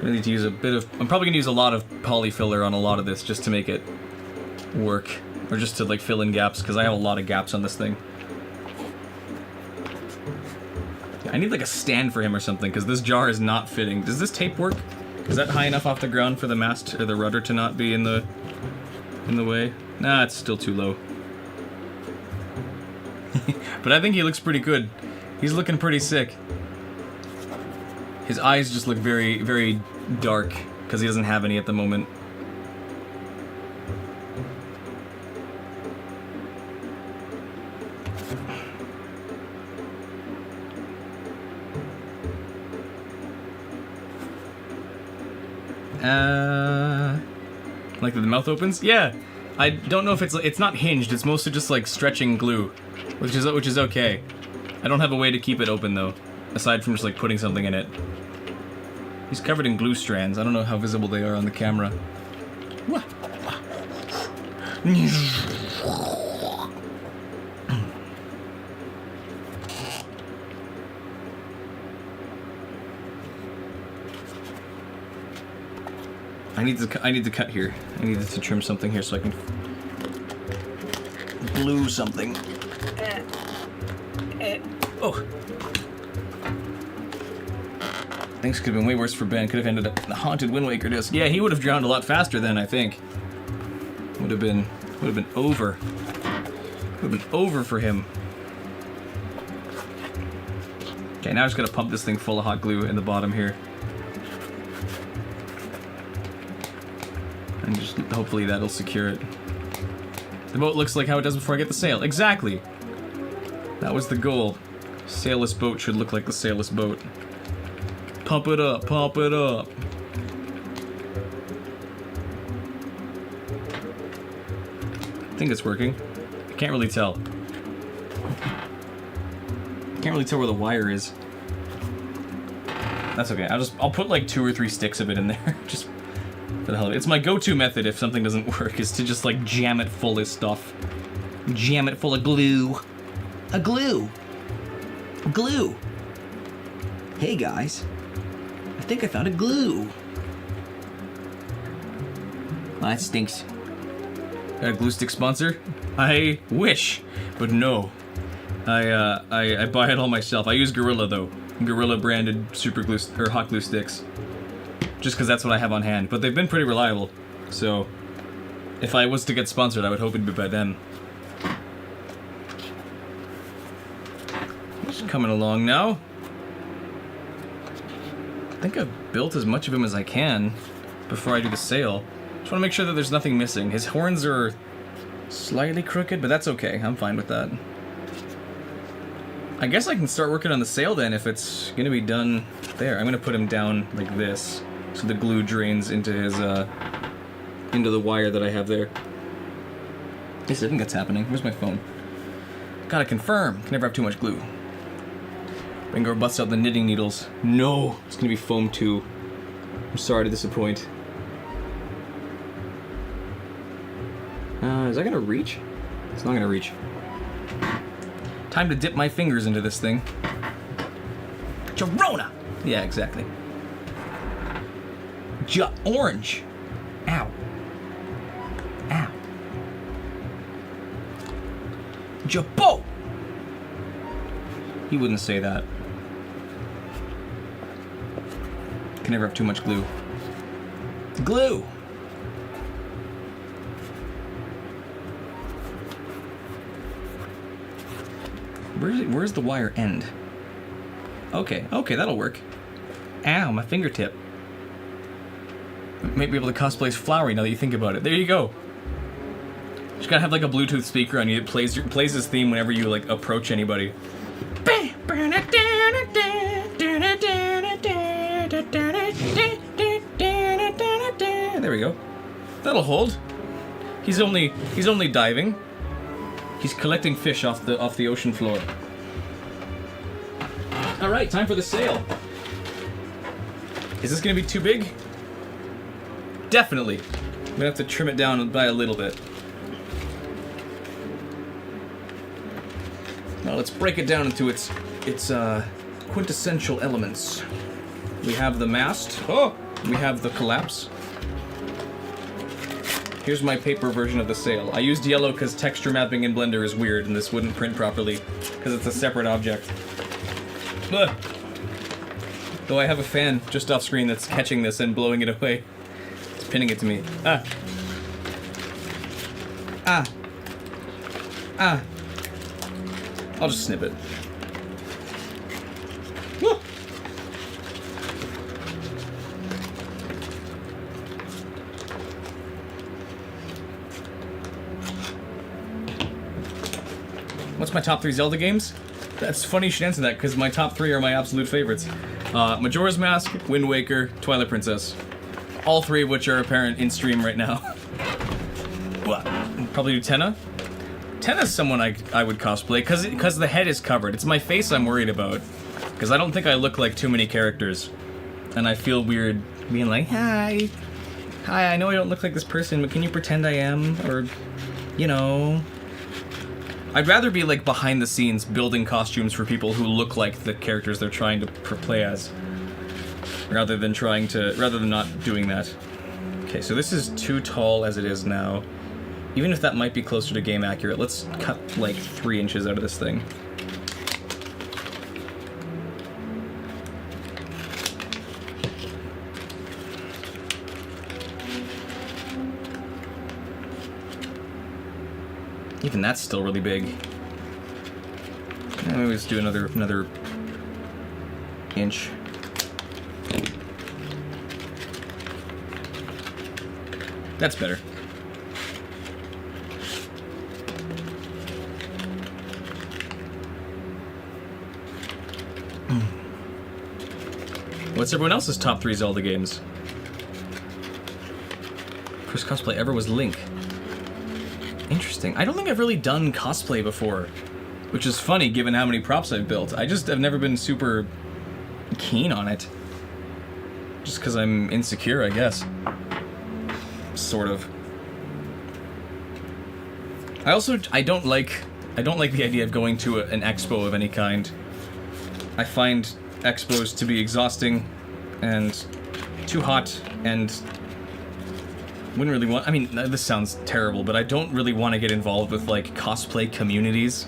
I need to use a bit of... I'm probably going to use a lot of poly filler on a lot of this just to make it work. Or just to like fill in gaps, because I have a lot of gaps on this thing. I need like a stand for him or something, because this jar is not fitting. Does this tape work? Is that high enough off the ground for the mast or the rudder to not be in the way? Nah, it's still too low. But I think he looks pretty good. He's looking pretty sick. His eyes just look very, very dark, because he doesn't have any at the moment. Like the mouth opens? Yeah. I don't know if it's not hinged. It's mostly just like stretching glue, which is okay. I don't have a way to keep it open though, aside from just like putting something in it. He's covered in glue strands. I don't know how visible they are on the camera. I need to cut here. I needed to trim something here so I can glue something. Oh. Things could have been way worse for Ben. Could have ended up in the haunted Wind Waker disc. Yeah, he would have drowned a lot faster then, I think. Would have been over. Would have been over for him. Okay, now I just gotta pump this thing full of hot glue in the bottom here. And just hopefully that'll secure it. The boat looks like how it does before I get the sail. Exactly! That was the goal. Sailless boat should look like the sailless boat. Pump it up, pump it up. I think it's working. I can't really tell. Can't really tell where the wire is. That's okay. I'll put like 2 or 3 sticks of it in there. Just for the hell of it. It's my go-to method if something doesn't work, is to just like jam it full of stuff. Jam it full of glue. A glue. Glue. Hey guys. I think I found a glue. Oh, that stinks. Got a glue stick sponsor? I wish, but no. I buy it all myself. I use Gorilla though. Gorilla branded super glue or hot glue sticks. Just because that's what I have on hand. But they've been pretty reliable. So if I was to get sponsored, I would hope it'd be by them. Just coming along now. I think I've built as much of him as I can before I do the sail. Just want to make sure that there's nothing missing. His horns are slightly crooked, but that's okay. I'm fine with that. I guess I can start working on the sail then if it's going to be done there. I'm going to put him down like this so the glue drains into his, into the wire that I have there. Yes, I think that's happening. Where's my phone? Gotta confirm. Can never have too much glue. Bingo busts out the knitting needles. No, it's gonna be foam too. I'm sorry to disappoint. Is that gonna reach? It's not gonna reach. Time to dip my fingers into this thing. Girona! Yeah, exactly. Orange. Ow. Ow. Jabot! He wouldn't say that. Can never have too much glue. Glue! Where's the wire end? Okay, that'll work. Ow, my fingertip. Might be able to cosplay as Flowery now that you think about it. There you go. Just gotta have like a Bluetooth speaker on you. It plays his theme whenever you like approach anybody. There we go. That'll hold. He's only diving. He's collecting fish off the ocean floor. All right, time for the sail. Is this gonna be too big? Definitely. I'm gonna have to trim it down by a little bit. Now let's break it down into its quintessential elements. We have the mast. Oh, we have the collapse. Here's my paper version of the sail. I used yellow because texture mapping in Blender is weird and this wouldn't print properly because it's a separate object. Ugh. Though I have a fan just off screen that's catching this and blowing it away. It's pinning it to me. Ah. Ah. Ah. I'll just snip it. Woo. What's my top 3 Zelda games? That's funny you should answer that, because my top 3 are my absolute favorites. Majora's Mask, Wind Waker, Twilight Princess. All 3 of which are apparent in stream right now. What? Probably do Tenna? Tenna's someone I would cosplay, because the head is covered. It's my face I'm worried about. Because I don't think I look like too many characters. And I feel weird being like, Hi, I know I don't look like this person, but can you pretend I am? Or, you know... I'd rather be like behind the scenes building costumes for people who look like the characters they're trying to play as, rather than not doing that. Okay, so this is too tall as it is now. Even if that might be closer to game accurate, let's cut like 3 inches out of this thing. Even that's still really big. Maybe let's do another inch. That's better. What's everyone else's top 3 Zelda games? First cosplay ever was Link. Interesting. I don't think I've really done cosplay before, which is funny given how many props I've built. I just have never been super keen on it. Just because I'm insecure, I guess. Sort of. I don't like the idea of going to an expo of any kind. I find expos to be exhausting and too hot, and wouldn't really want... I mean, this sounds terrible, but I don't really want to get involved with, like, cosplay communities.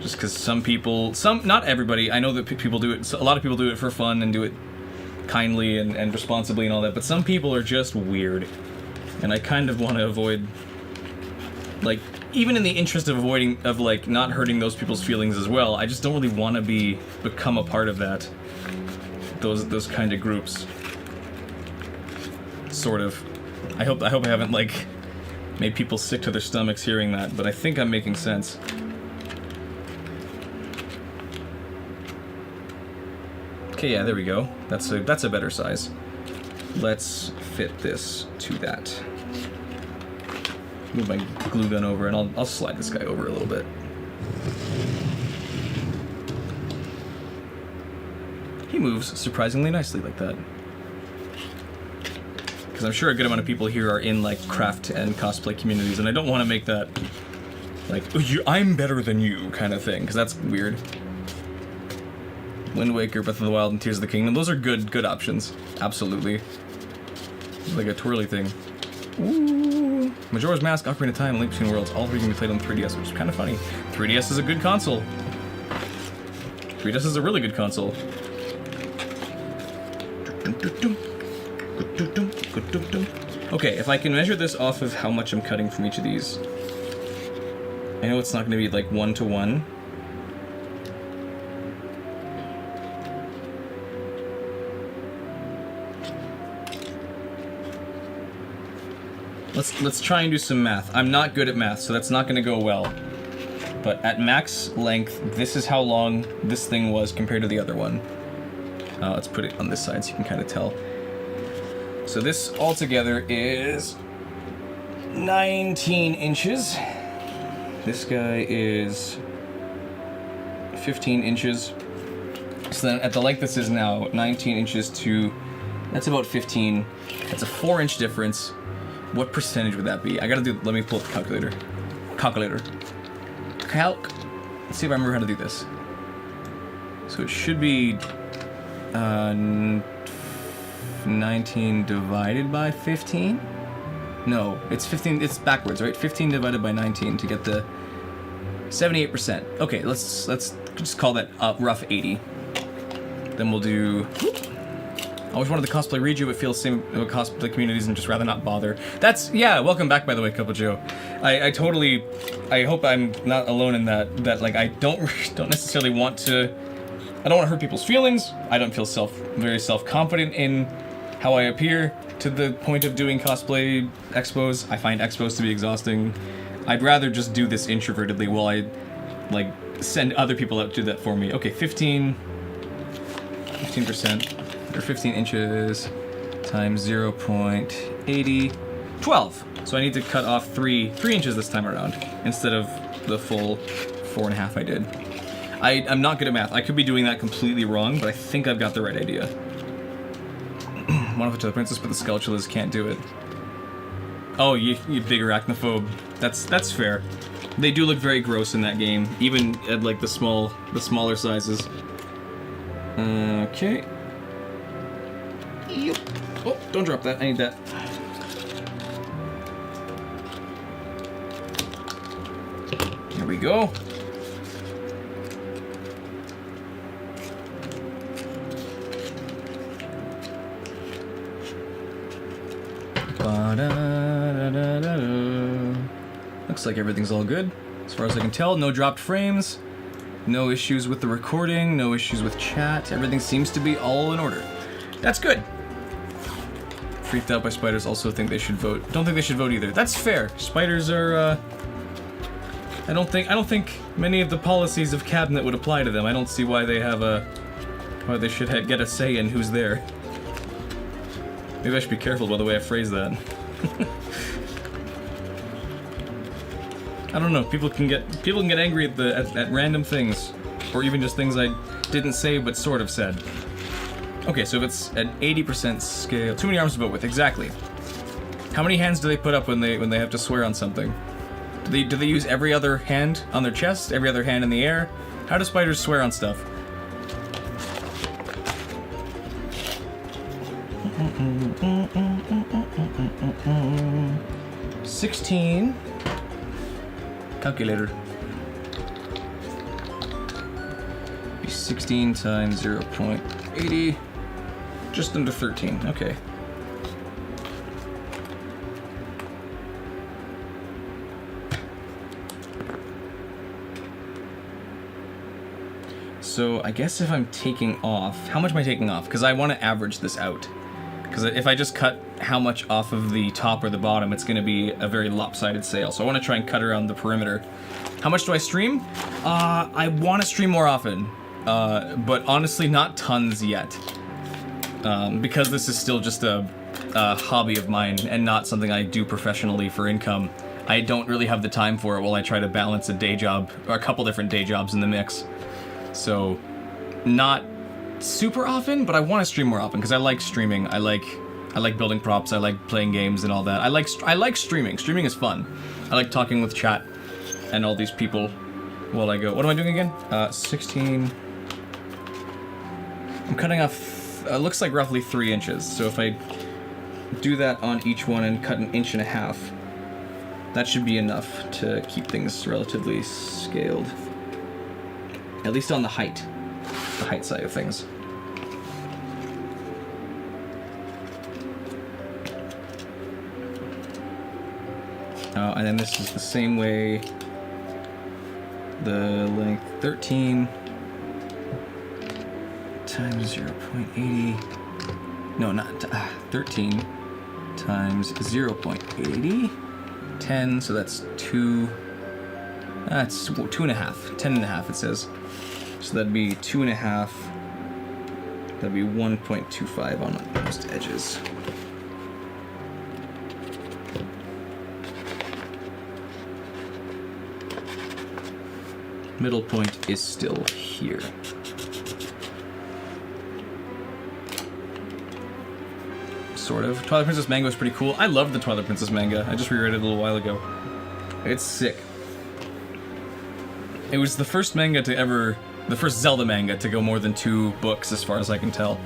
Just because some people... not everybody. I know that people do it... A lot of people do it for fun and do it kindly and responsibly and all that, but some people are just weird. And I kind of want to avoid... Like, even in the interest of like, not hurting those people's feelings as well, I just don't really want to become a part of that. Those kind of groups. Sort of. I hope I haven't, like, made people sick to their stomachs hearing that, but I think I'm making sense. Okay, yeah, there we go. That's a better size. Let's fit this to that. Move my glue gun over, and I'll slide this guy over a little bit. He moves surprisingly nicely like that. Because I'm sure a good amount of people here are in, like, craft and cosplay communities, and I don't want to make that, like, I'm better than you kind of thing, because that's weird. Wind Waker, Breath of the Wild, and Tears of the Kingdom, those are good options. Absolutely. Like a twirly thing. Ooh. Majora's Mask, Ocarina of Time, and Link Between Worlds, all 3 can be played on 3DS, which is kind of funny. 3DS is a good console. 3DS is a really good console. Okay, if I can measure this off of how much I'm cutting from each of these, I know it's not going to be like 1-to-1. Let's try and do some math. I'm not good at math, so that's not going to go well. But at max length, this is how long this thing was compared to the other one. Let's put it on this side so you can kind of tell. So this altogether is 19 inches. This guy is 15 inches. So then at the length this is now, 19 inches to... That's about 15. That's a 4-inch difference. What percentage would that be? I gotta do... Let me pull up the calculator. Calc. Let's see if I remember how to do this. So it should be... 19 divided by 15? No, it's 15... It's backwards, right? 15 divided by 19 to get the... 78%. Okay, let's just call that rough 80. Then we'll do... I always wanted the cosplay read you, but feel the same with cosplay communities and just rather not bother. That's, yeah, welcome back, by the way, Couple Joe. I totally, I hope I'm not alone in that like, I don't necessarily want to, I don't want to hurt people's feelings. I don't feel very self-confident in how I appear to the point of doing cosplay expos. I find expos to be exhausting. I'd rather just do this introvertedly while I, like, send other people out to do that for me. Okay, 15%, or 15 inches times 0.80, 12. So I need to cut off 3 inches this time around, instead of the full 4.5 I did. I'm not good at math. I could be doing that completely wrong, but I think I've got the right idea. One of it to the princess, but the Skulltulas can't do it. Oh, you big arachnophobe. That's fair. They do look very gross in that game, even at like the smaller sizes. Okay. Yep. Oh, don't drop that. I need that. Here we go. Looks like everything's all good. As far as I can tell, no dropped frames, no issues with the recording, no issues with chat. Everything seems to be all in order. That's good. Freaked out by spiders, also think they should vote. Don't think they should vote either. That's fair. Spiders are, I don't think many of the policies of cabinet would apply to them. I don't see why they have why they should get a say in who's there. Maybe I should be careful by the way I phrase that. I don't know. People can get angry at random things, or even just things I didn't say but sort of said. Okay, so if it's at 80% scale, too many arms to vote with. Exactly. How many hands do they put up when they have to swear on something? Do they use every other hand on their chest, every other hand in the air? How do spiders swear on stuff? 16. Calculator. Be 16 times 0.80. Just under 13. Okay. So I guess if I'm taking off, how much am I taking off? Because I want to average this out. Because if I just cut how much off of the top or the bottom, it's going to be a very lopsided sail. So I want to try and cut around the perimeter. How much do I stream? I want to stream more often, but honestly not tons yet. Because this is still just a hobby of mine and not something I do professionally for income. I don't really have the time for it while I try to balance a day job, or a couple different day jobs in the mix. So, not super often, but I want to stream more often because I like streaming. I like building props. I like playing games and all that. I like streaming. Streaming is fun. I like talking with chat and all these people while I go. What am I doing again? 16. I'm cutting off. Looks like roughly 3 inches. So if I do that on each one and cut 1.5 inches, that should be enough to keep things relatively scaled. At least on the height side of things. And then this is the same way. The length 13 times 0.80. No, not 13 times 0.80. 10, so that's 2. That's 2.5. 10.5 it says. So that'd be 2.5. That'd be 1.25 on most edges. Middle point is still here. Sort of. Twilight Princess manga was pretty cool. I loved the Twilight Princess manga. I just reread it a little while ago. It's sick. It was the first manga to ever... the first Zelda manga to go more than 2 books, as far as I can tell.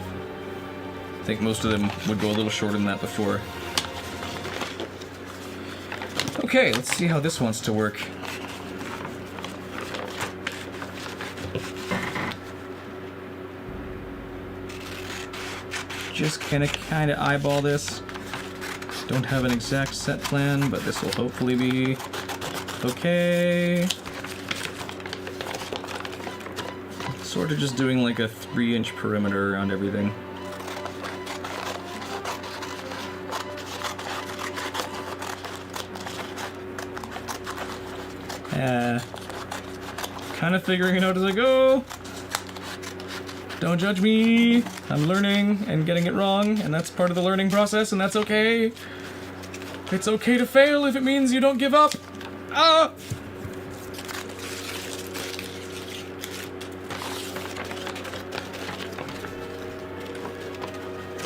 I think most of them would go a little shorter than that before. Okay, let's see how this wants to work. just gonna kind of eyeball this. Don't have an exact set plan, but this will hopefully be okay. Sort of just doing like a 3-inch perimeter around everything. Kind of figuring it out as I go. Don't judge me. I'm learning and getting it wrong, and that's part of the learning process, and that's okay. It's okay to fail if it means you don't give up. Ah!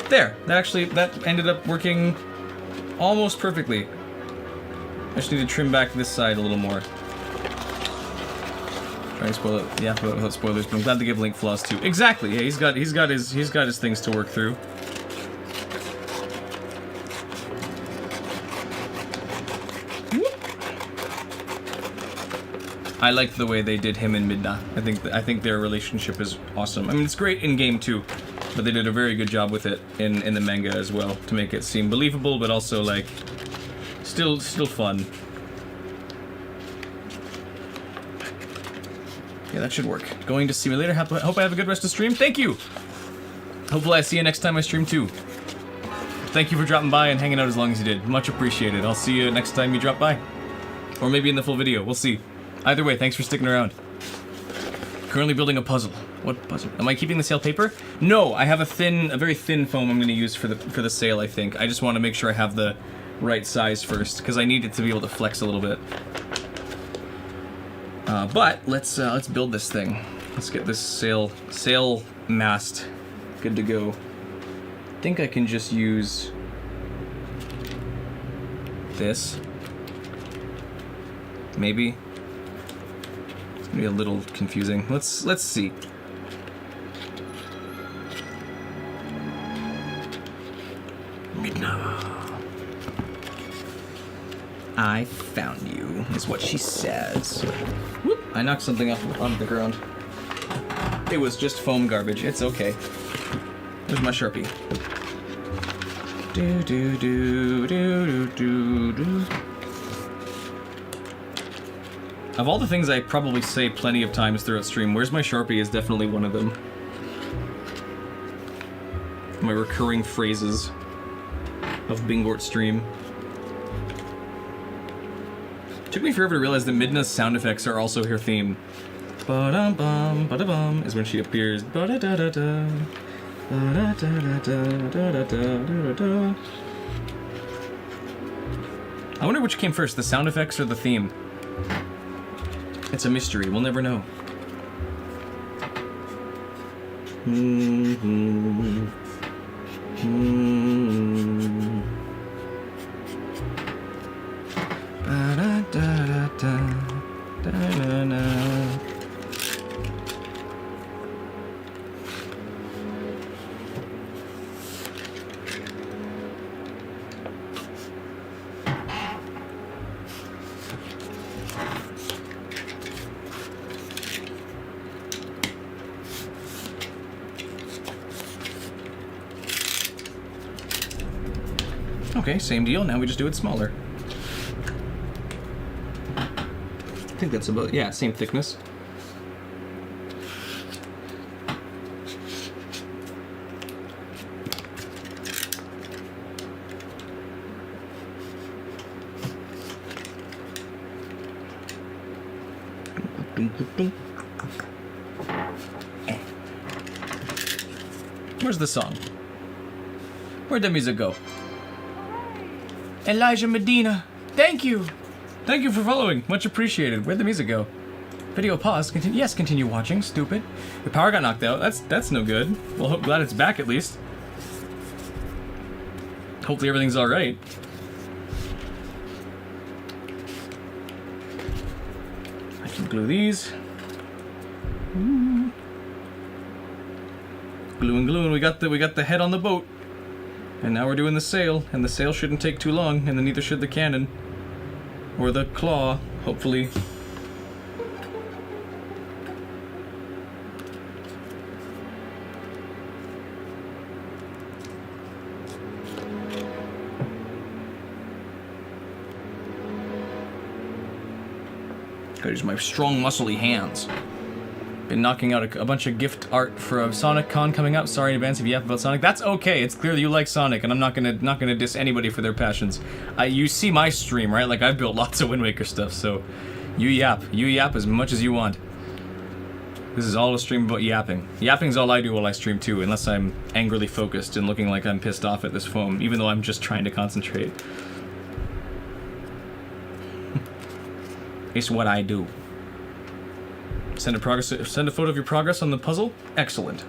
There. That ended up working almost perfectly. I just need to trim back this side a little more. Trying to spoil it, yeah, without spoilers. But I'm glad to give Link flaws too. Exactly. Yeah, he's got his things to work through. I liked the way they did him and Midna. I think their relationship is awesome. I mean, it's great in game too, but they did a very good job with it in the manga as well to make it seem believable, but also like still fun. Yeah, that should work. Going to see me later. Hope I have a good rest of stream. Thank you! Hopefully I see you next time I stream too. Thank you for dropping by and hanging out as long as you did. Much appreciated. I'll see you next time you drop by. Or maybe in the full video. We'll see. Either way, thanks for sticking around. Currently building a puzzle. What puzzle? Am I keeping the sail paper? No, I have a very thin foam I'm going to use for the sail, I think. I just want to make sure I have the right size first, because I need it to be able to flex a little bit. But let's build this thing. Let's get this sail mast good to go. I think I can just use this. Maybe. It's gonna be a little confusing. Let's see. I found you, is what she says. Whoop, I knocked something off on the ground. It was just foam garbage. It's okay. Where's my Sharpie? Do do do do do do. Of all the things I probably say plenty of times throughout stream, where's my Sharpie is definitely one of them. My recurring phrases of Bingort stream. Took me forever to realize that Midna's sound effects are also her theme. Ba-dum-bum, ba-da-bum is when she appears. Ba-da-da-da-da. Ba-da-da-da-da-da-da-da-da-da. I wonder which came first, the sound effects or the theme. It's a mystery, we'll never know. Okay, same deal. Now we just do it smaller. I think that's about, yeah, same thickness. Where's the song? Where'd the music go? Elijah Medina, thank you! Thank you for following, much appreciated. Where'd the music go? Video pause, continue, yes, continue watching, stupid. Your power got knocked out, that's no good. Well, glad it's back at least. Hopefully everything's alright. I can glue these. Glue and glue, and we got the head on the boat. And now we're doing the sail, and the sail shouldn't take too long, and then neither should the cannon. Or the claw, hopefully. Gotta use my strong, muscly hands. Been knocking out a bunch of gift art for a Sonic Con coming up. Sorry in advance if you yap about Sonic. That's okay. It's clear that you like Sonic, and I'm not gonna diss anybody for their passions. You see my stream, right? Like, I've built lots of Wind Waker stuff, so you yap as much as you want. This is all a stream about yapping. Yapping's all I do while I stream too, unless I'm angrily focused and looking like I'm pissed off at this foam, even though I'm just trying to concentrate. It's what I do. Send a photo of your progress on the puzzle? Excellent.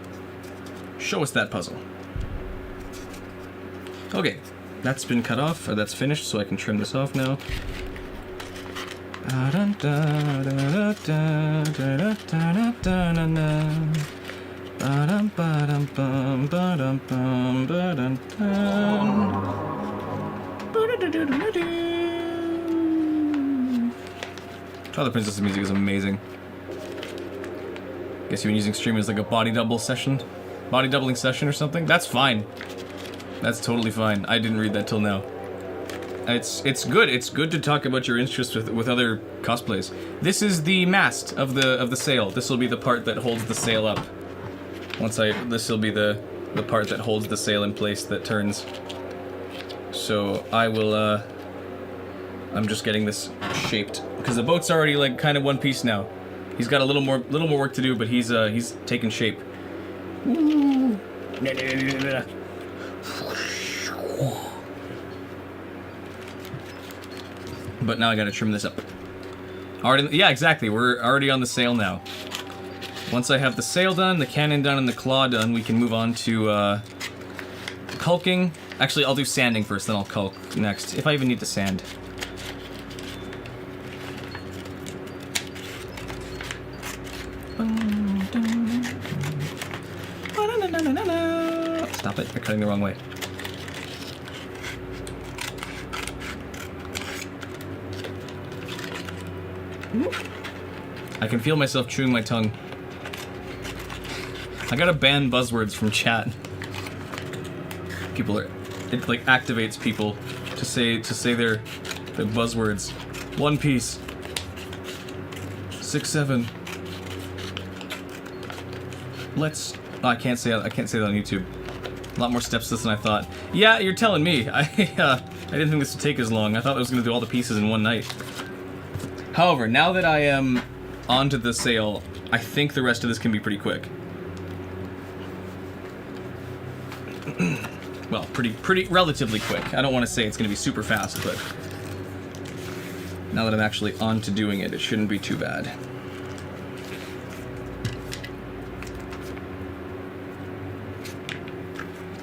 Show us that puzzle. Okay, that's been cut off, or that's finished, so I can trim this off now. Twilight Princess music is amazing. Guess you've been using stream as like a body doubling session or something? That's fine. That's totally fine. I didn't read that till now. It's good. It's good to talk about your interests with other cosplays. This is the mast of the sail. This will be the part that holds the sail up. This will be the part that holds the sail in place that turns. So I will I'm just getting this shaped because the boat's already like kind of one piece now. He's got a little more work to do, but he's taking shape. But now I gotta trim this up. Yeah, exactly. We're already on the sail now. Once I have the sail done, the cannon done, and the claw done, we can move on to caulking. Actually, I'll do sanding first, then I'll caulk next, if I even need to sand. Stop it, you're cutting the wrong way. I can feel myself chewing my tongue. I gotta ban buzzwords from chat. It like activates people to say their buzzwords. One Piece. 6-7. Let's. Oh, I can't say that on YouTube. A lot more steps to this than I thought. Yeah, you're telling me. I didn't think this would take as long. I thought I was gonna do all the pieces in one night. However, now that I am onto the sail, I think the rest of this can be pretty quick. Well, pretty relatively quick. I don't want to say it's going to be super fast, but now that I'm actually on to doing it, it shouldn't be too bad.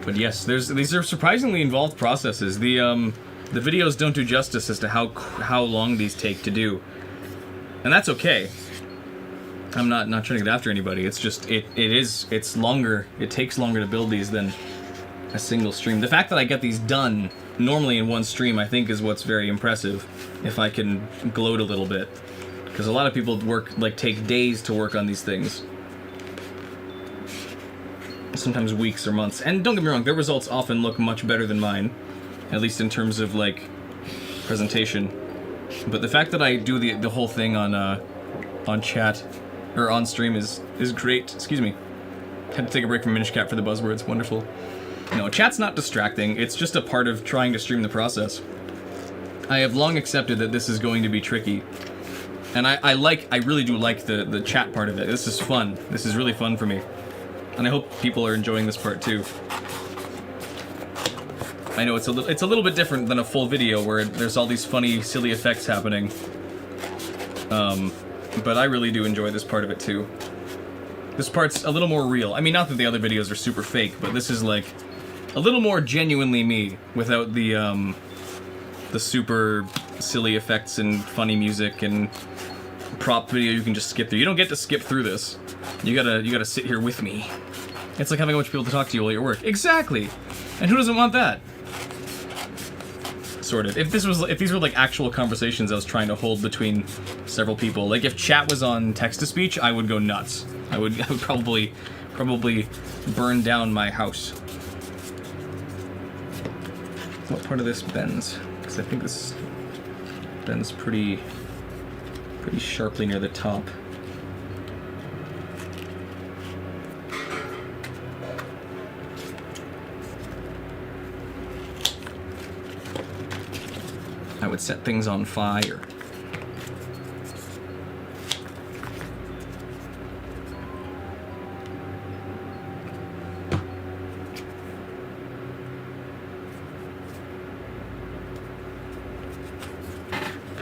But yes, these are surprisingly involved processes. The videos don't do justice as to how long these take to do. And that's okay. I'm not trying to get after anybody. It's just it's longer. It takes longer to build these than a single stream. The fact that I get these done normally in one stream, I think, is what's very impressive. If I can gloat a little bit, because a lot of people take days to work on these things. Sometimes weeks or months. And don't get me wrong, their results often look much better than mine, at least in terms of like presentation. But the fact that I do the whole thing on chat or on stream is great. Excuse me. Had to take a break from Minish Cap for the buzzwords. Wonderful. No, chat's not distracting. It's just a part of trying to stream the process. I have long accepted that this is going to be tricky. And I really do like the chat part of it. This is fun. This is really fun for me. And I hope people are enjoying this part too. I know it's a little bit different than a full video where there's all these funny, silly effects happening. But I really do enjoy this part of it too. This part's a little more real. I mean, not that the other videos are super fake, but this is like a little more genuinely me without the super silly effects and funny music and prop video you can just skip through. You don't get to skip through this. You gotta sit here with me. It's like having a bunch of people to talk to you while you're at work. Exactly. And who doesn't want that? Sort of. If these were like actual conversations I was trying to hold between several people, like if chat was on text-to-speech, I would go nuts. I would probably burn down my house. What part of this bends? Because I think this bends pretty Pretty sharply near the top. I would set things on fire.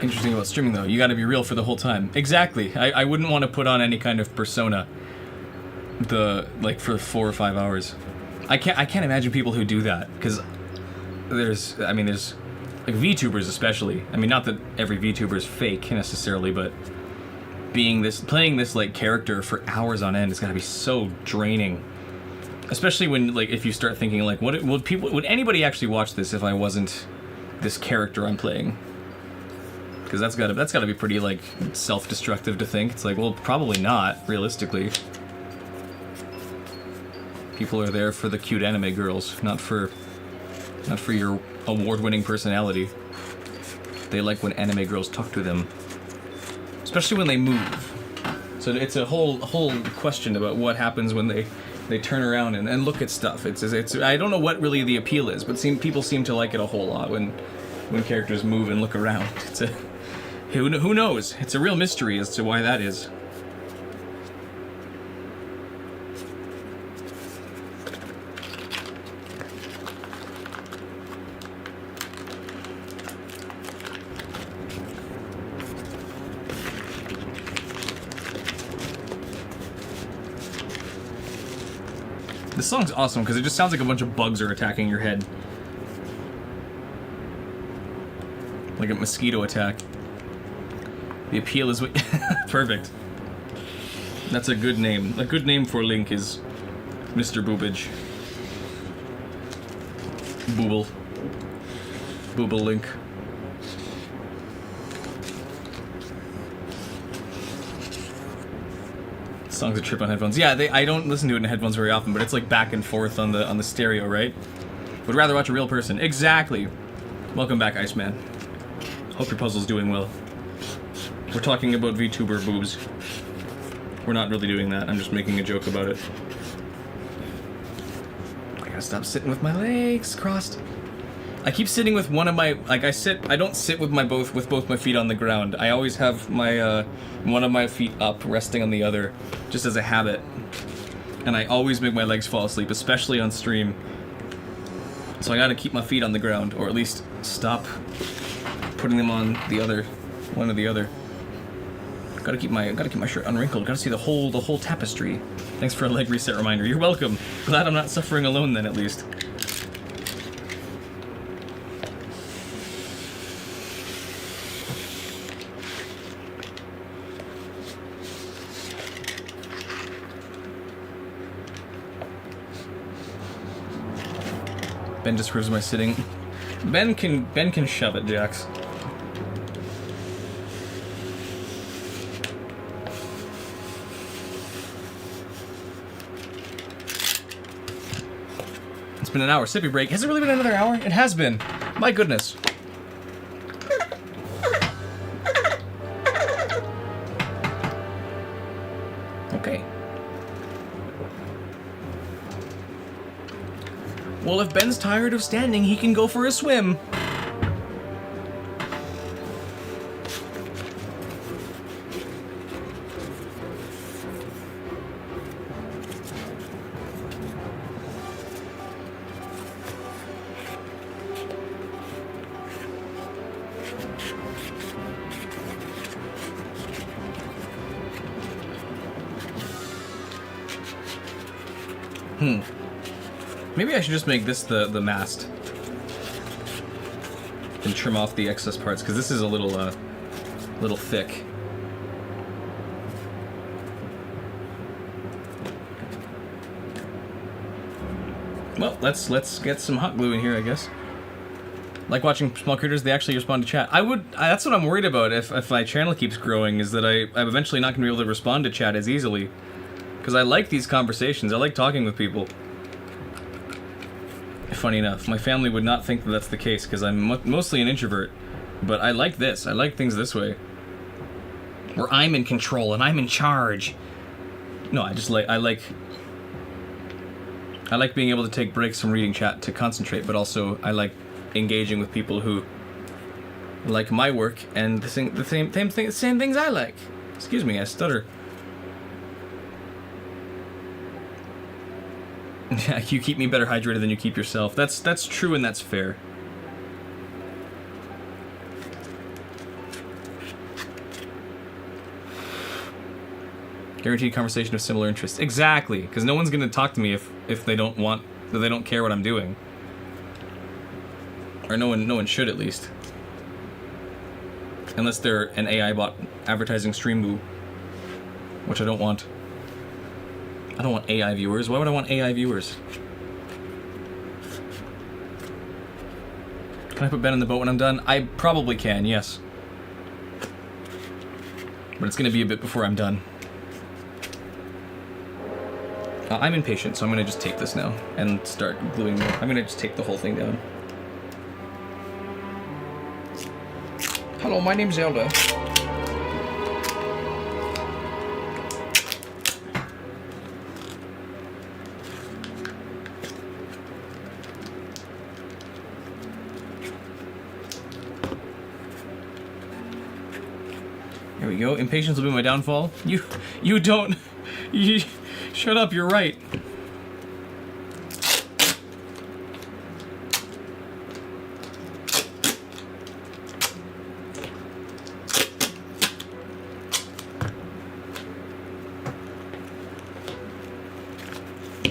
Interesting about streaming though, you gotta be real for the whole time. Exactly. I wouldn't want to put on any kind of persona for 4 or 5 hours. I can't imagine people who do that, because there's like VTubers especially. I mean, not that every VTuber is fake necessarily, but playing this like character for hours on end is gotta be so draining. Especially when, like, if you start thinking like, would anybody actually watch this if I wasn't this character I'm playing? Because that's gotta be pretty, like, self-destructive to think. It's like, well, probably not, realistically. People are there for the cute anime girls, not for your award-winning personality. They like when anime girls talk to them, especially when they move. So it's a whole question about what happens when they turn around and look at stuff. It's I don't know what really the appeal is, but people seem to like it a whole lot when characters move and look around. Who knows? It's a real mystery as to why that is. This song's awesome because it just sounds like a bunch of bugs are attacking your head. Like a mosquito attack. The appeal is what... Perfect. That's a good name. A good name for Link is Mr. Boobage. Booble. Booble Link. Song's a trip on headphones. Yeah, I don't listen to it in headphones very often, but it's like back and forth on the stereo, right? Would rather watch a real person. Exactly. Welcome back, Iceman. Hope your puzzle's doing well. We're talking about VTuber boobs. We're not really doing that. I'm just making a joke about it. I gotta stop sitting with my legs crossed. I keep sitting with one of my, I don't sit with both my feet on the ground. I always have my one of my feet up resting on the other, just as a habit. And I always make my legs fall asleep, especially on stream. So I gotta keep my feet on the ground, or at least stop putting them on one or the other. Gotta keep my shirt unwrinkled. Gotta see the whole tapestry. Thanks for a leg reset reminder. You're welcome. Glad I'm not suffering alone then, at least. Ben just proves my sitting. Ben can shove it, Jax. It's been an hour. Sippy break. Has it really been another hour? It has been. My goodness. Okay. Well, if Ben's tired of standing, he can go for a swim. Maybe I should just make this the mast and trim off the excess parts, because this is a little thick. Well, let's get some hot glue in here, I guess. Like watching small critters, they actually respond to chat. That's what I'm worried about if my channel keeps growing, is that I'm eventually not going to be able to respond to chat as easily. Because I like these conversations, I like talking with people. Funny enough, my family would not think that that's the case, because I'm mostly an introvert. But I like this, I like things this way. where I'm in control and I'm in charge. No, I like being able to take breaks from reading chat to concentrate, but also I like engaging with people who like my work and the same things I like. Excuse me, I stutter. You keep me better hydrated than you keep yourself. That's true and that's fair. Guaranteed conversation of similar interests. Exactly, because no one's gonna talk to me if they don't care what I'm doing. Or no one should, at least. Unless they're an AI bot advertising Stream Boo, which I don't want. I don't want AI viewers. Why would I want AI viewers? Can I put Ben in the boat when I'm done? I probably can, yes. But it's gonna be a bit before I'm done. I'm impatient, so I'm gonna just take this now and start gluing more. I'm gonna just take the whole thing down. Hello, my name's Zelda. There we go. Impatience will be my downfall. You don't. You shut up. You're right.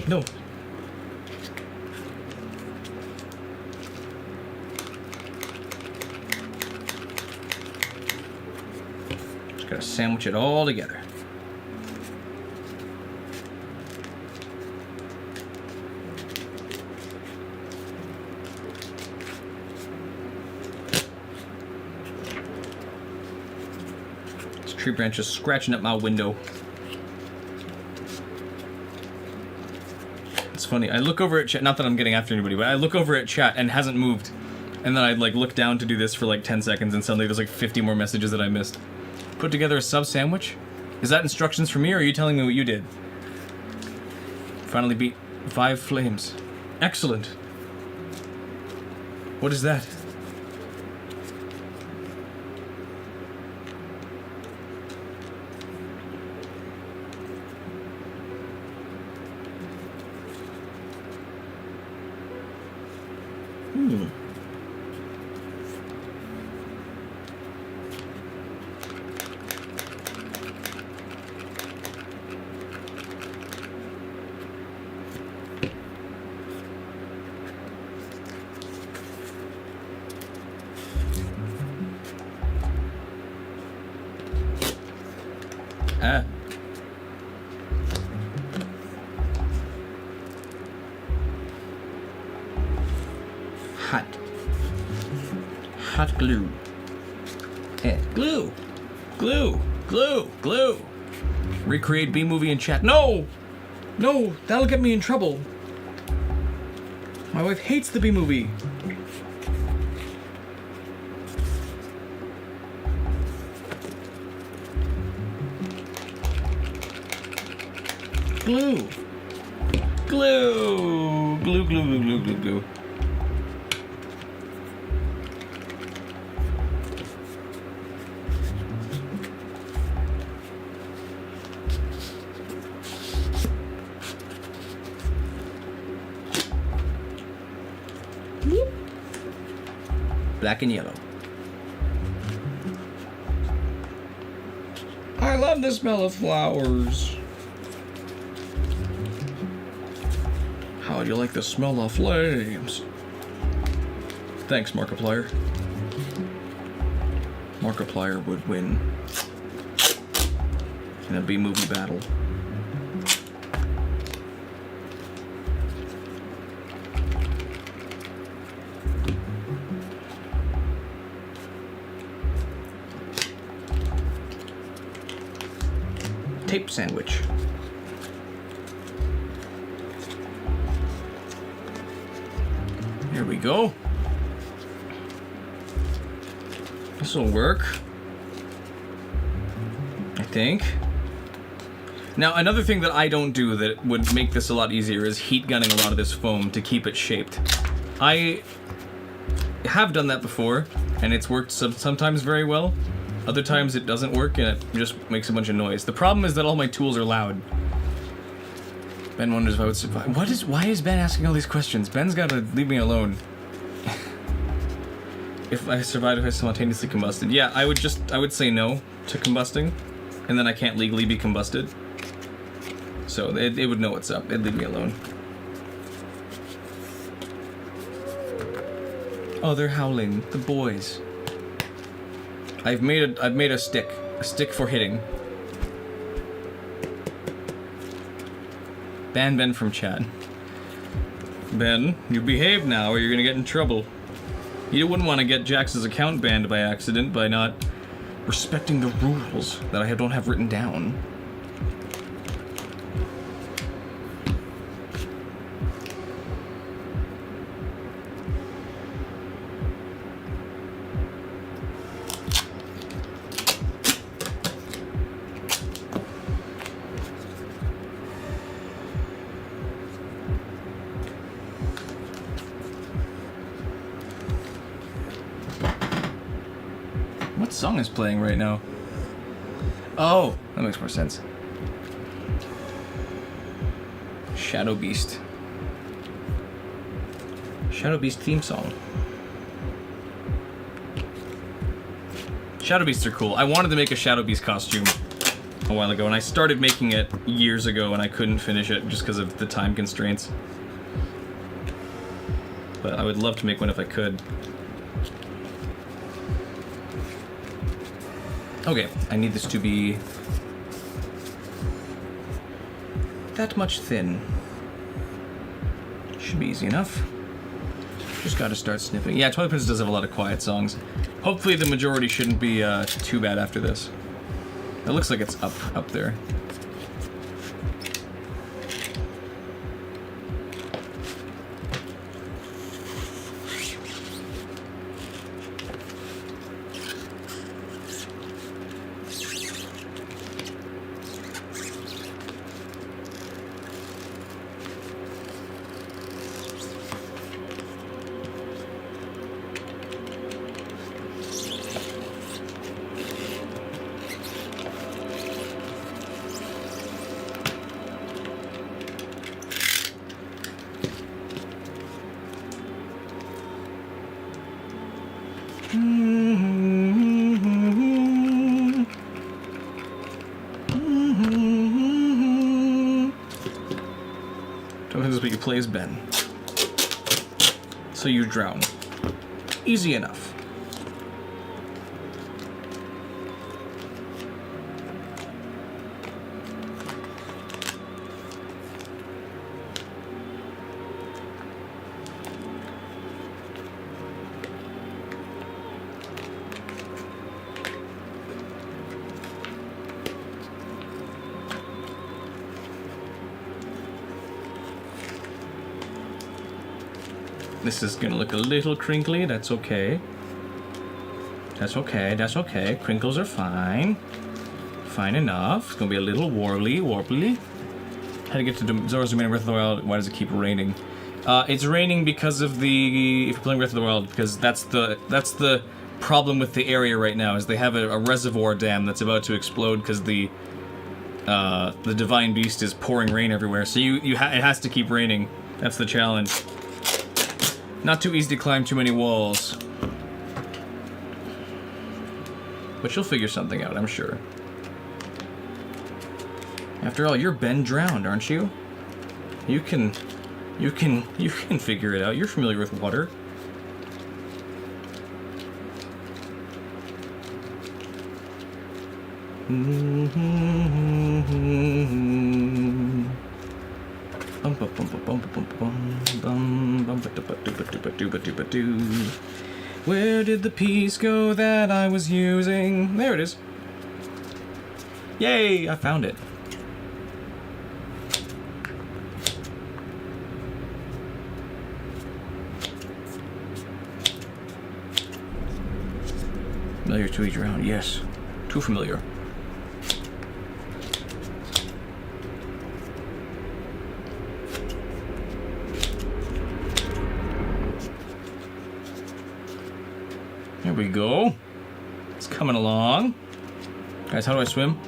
No. Just gotta sandwich it all together. This tree branch is scratching up my window. It's funny. I look over at chat. Not that I'm getting after anybody, but I look over at chat and hasn't moved. And then I'd like look down to do this for like 10 seconds, and suddenly there's like 50 more messages that I missed. Put together a sub sandwich? Is that instructions for me, or are you telling me what you did? Finally beat 5 flames. Excellent. What is that? Hot glue. Glue! Glue! Glue! Glue! Recreate B-movie in chat. No! No! That'll get me in trouble. My wife hates the B-movie. Glue! Glue! Glue, glue, glue, glue, glue, glue. Black and yellow. I love the smell of flowers. How do you like the smell of flames? Thanks, Markiplier. Markiplier would win in a B-movie battle. Tape sandwich. Here we go. This'll work. think. Now, another thing that I don't do that would make this a lot easier is heat gunning a lot of this foam to keep it shaped. I have done that before, and it's worked sometimes very well. Other times it doesn't work, and it just makes a bunch of noise. The problem is that all my tools are loud. Ben wonders if I would survive. Why is Ben asking all these questions? Ben's gotta leave me alone. If I survived if I simultaneously combusted. Yeah, I would say no to combusting, and then I can't legally be combusted. So it would know what's up. It'd leave me alone. Oh, they're howling. The boys. I've made a stick for hitting. Ban Ben from chat. Ben, you behave now, or you're gonna get in trouble. You wouldn't want to get Jax's account banned by accident by not respecting the rules that I don't have written down. What song is playing right now? Oh, that makes more sense. Shadow Beast. Shadow Beast theme song. Shadow Beasts are cool. I wanted to make a Shadow Beast costume a while ago, and I started making it years ago, and I couldn't finish it just because of the time constraints. But I would love to make one if I could. Okay, I need this to be that much thin. Should be easy enough. Just gotta start snipping. Yeah, Twilight Princess does have a lot of quiet songs. Hopefully the majority shouldn't be too bad after this. It looks like it's up there. Plays Ben. So you drown. Easy enough. This is gonna look a little crinkly, that's okay. That's okay, that's okay. Crinkles are fine. Fine enough. It's gonna be a little warbly. How to get to Zora's Domain in Breath of the Wild? Why does it keep raining? It's raining because of the... If you're playing Breath of the Wild, because that's the problem with the area right now, is they have a reservoir dam that's about to explode because the Divine Beast is pouring rain everywhere. So it has to keep raining. That's the challenge. Not too easy to climb too many walls. But you'll figure something out, I'm sure. After all, you're Ben drowned, aren't you? You can figure it out. You're familiar with water. Where did the piece go that I was using? There it is. Yay, I found it. Familiar to each round, yes. Too familiar. we go. It's coming along. Guys, how do I swim?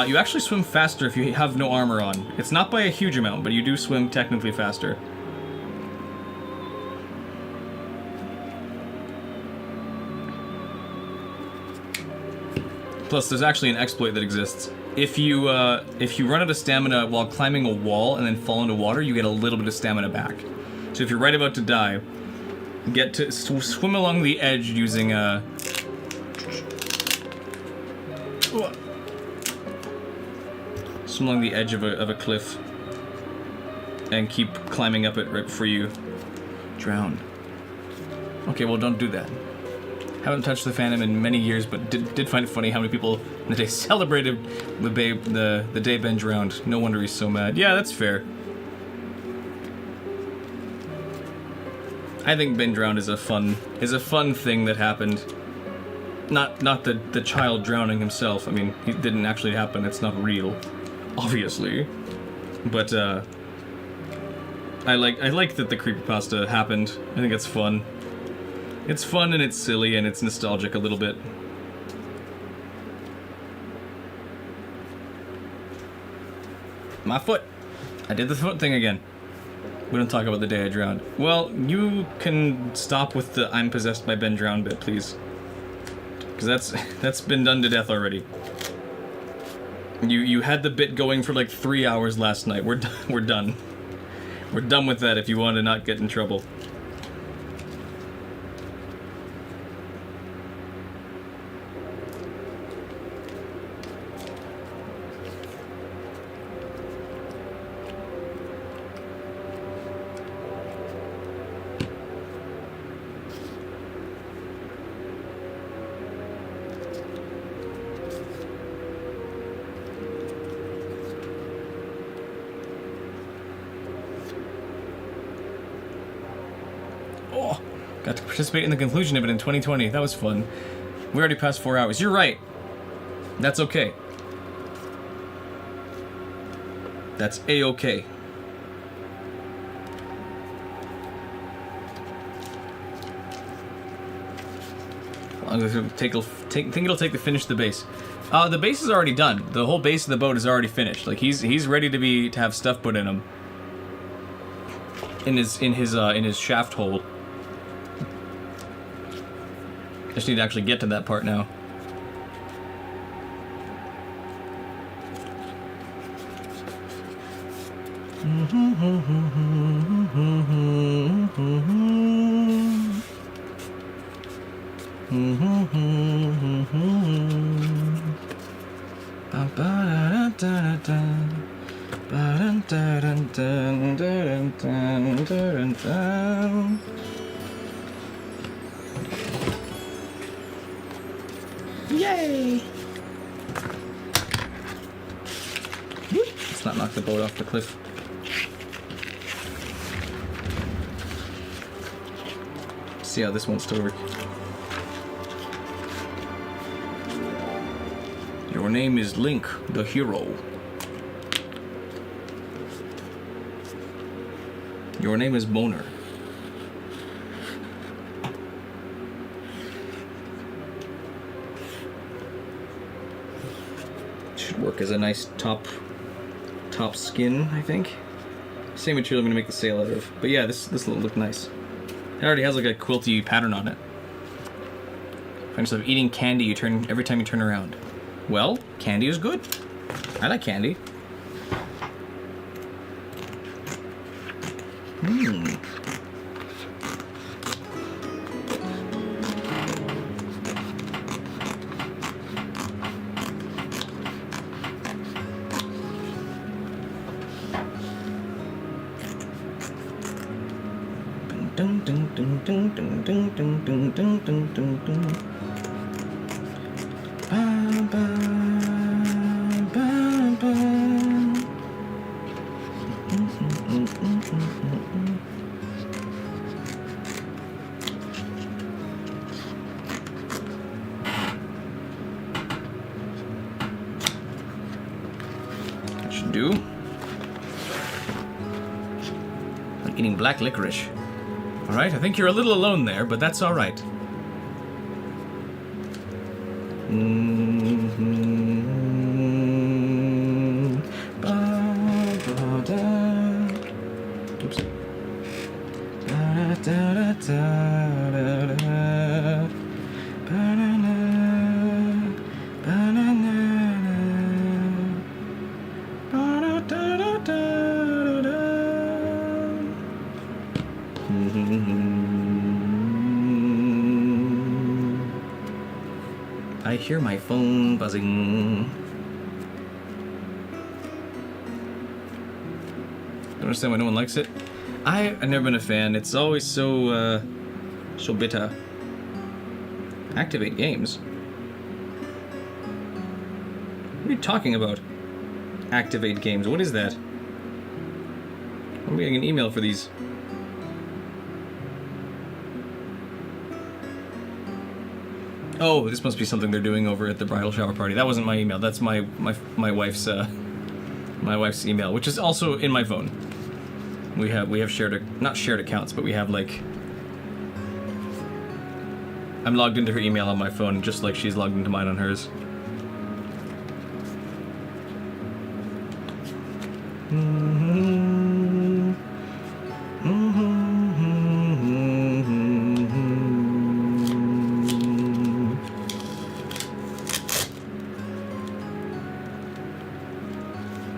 You actually swim faster if you have no armor on. It's not by a huge amount, but you do swim technically faster. Plus, there's actually an exploit that exists. If you run out of stamina while climbing a wall and then fall into water, you get a little bit of stamina back. So if you're right about to die, get to swim along the edge using swim along the edge of a cliff and keep climbing up it right before you drown. Okay, well, don't do that. Haven't touched the Phantom in many years, but did find it funny how many people in the day celebrated the day Ben drowned. No wonder he's so mad. Yeah, that's fair. I think Ben drowned is a fun thing that happened. Not the child drowning himself. I mean, it didn't actually happen. It's not real, obviously. But I like that the creepypasta happened. I think it's fun. It's fun and it's silly and it's nostalgic a little bit. My foot. I did the foot thing again. We don't talk about the day I drowned. Well, you can stop with the I'm possessed by Ben drowned bit, please. Because that's been done to death already. You had the bit going for like 3 hours last night. We're done. We're done with that if you want to not get in trouble. Got to participate in the conclusion of it in 2020. That was fun. We already passed 4 hours. You're right. That's okay. That's A-okay. I think it'll take to finish the base. The base is already done. The whole base of the boat is already finished. Like he's ready to have stuff put in him. In his shaft hole. Just need to actually get to that part now. Yay! Let's not knock the boat off the cliff. See how this wants to work. Your name is Link, the hero. Your name is Boner. Should work as a nice top skin, I think. Same material I'm gonna make the sail out of. But yeah, this will look nice. It already has like a quilty pattern on it. Find yourself eating candy every time you turn around. Well, candy is good. I like candy. Should do. Like eating black licorice. Alright, I think you're a little alone there, but that's alright. Oops. Da-da-da-da-da-da. Ba-na-na. Ba-na-na. Ba-da-da-da-da-da. I hear my phone buzzing. Don't understand why no one likes it. I've never been a fan. It's always so bitter. Activate games? What are you talking about? Activate games. What is that? I'm getting an email for these. Oh, this must be something they're doing over at the bridal shower party. That wasn't my email. That's my wife's email, which is also in my phone. We have not shared accounts, but we have like I'm logged into her email on my phone, just like she's logged into mine on hers.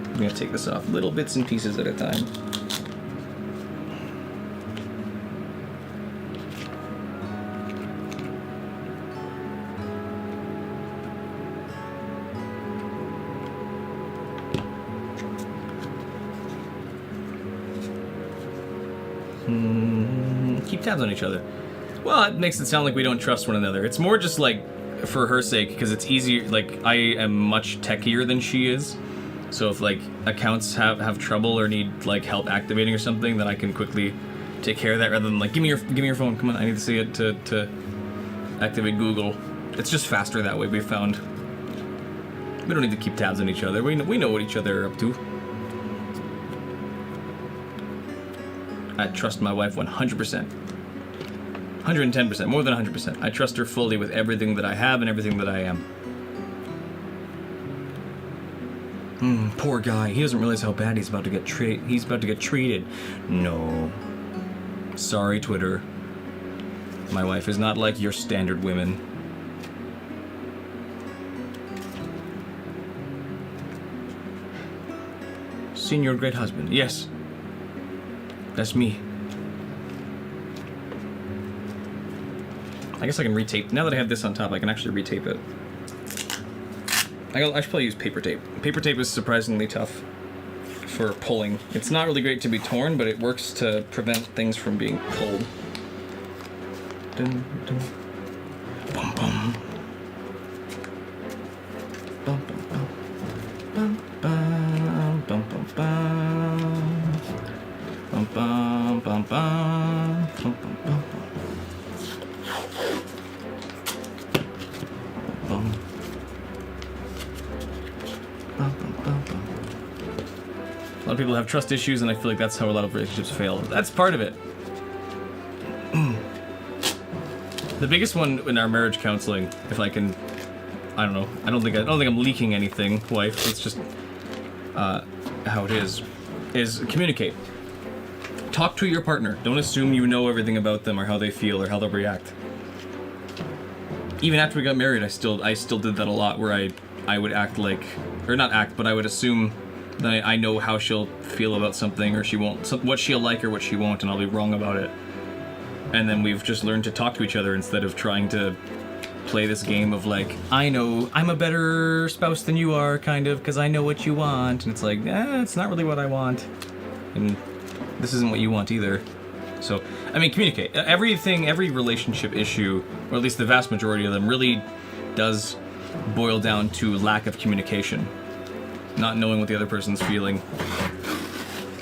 I'm gonna take this off little bits and pieces at a time. Keep tabs on each other. Well, it makes it sound like we don't trust one another. It's more just like for her sake, because it's easier. Like I am much techier than she is, so if like accounts have trouble or need like help activating or something, then I can quickly take care of that rather than like give me your phone. Come on, I need to see it to activate Google. It's just faster that way. We found. We don't need to keep tabs on each other. We know what each other are up to. I trust my wife 100%. 110%, more than 100%. I trust her fully with everything that I have and everything that I am. Poor guy. He doesn't realize how bad he's about to get treated. No. Sorry, Twitter. My wife is not like your standard women. Senior great husband. Yes. That's me. I guess I can retape. Now that I have this on top, I can actually retape it. I should probably use paper tape. Paper tape is surprisingly tough for pulling. It's not really great to be torn, but it works to prevent things from being pulled. Dun, dun. Bum, bum. Bum, bum, bum. Bum, bum, bum, bum, bum. Bum, bum, bum, bum, bum, bum, bum, bum. Bum, bum, bum, bum. A lot of people have trust issues, and I feel like that's how a lot of relationships fail. That's part of it. The biggest one in our marriage counseling, if I can, I don't know. I don't think I'm leaking anything, wife. It's just how it is communicate. Talk to your partner. Don't assume you know everything about them or how they feel or how they'll react. Even after we got married, I still did that a lot, where I would act like, or not act, but I would assume that I know how she'll feel about something, or she won't, what she'll like or what she won't, and I'll be wrong about it. And then we've just learned to talk to each other instead of trying to play this game of like, I know I'm a better spouse than you are, kind of, because I know what you want, and it's like, it's not really what I want, and this isn't what you want either. So, I mean, communicate. Every relationship issue, or at least the vast majority of them, really does boil down to lack of communication. Not knowing what the other person's feeling.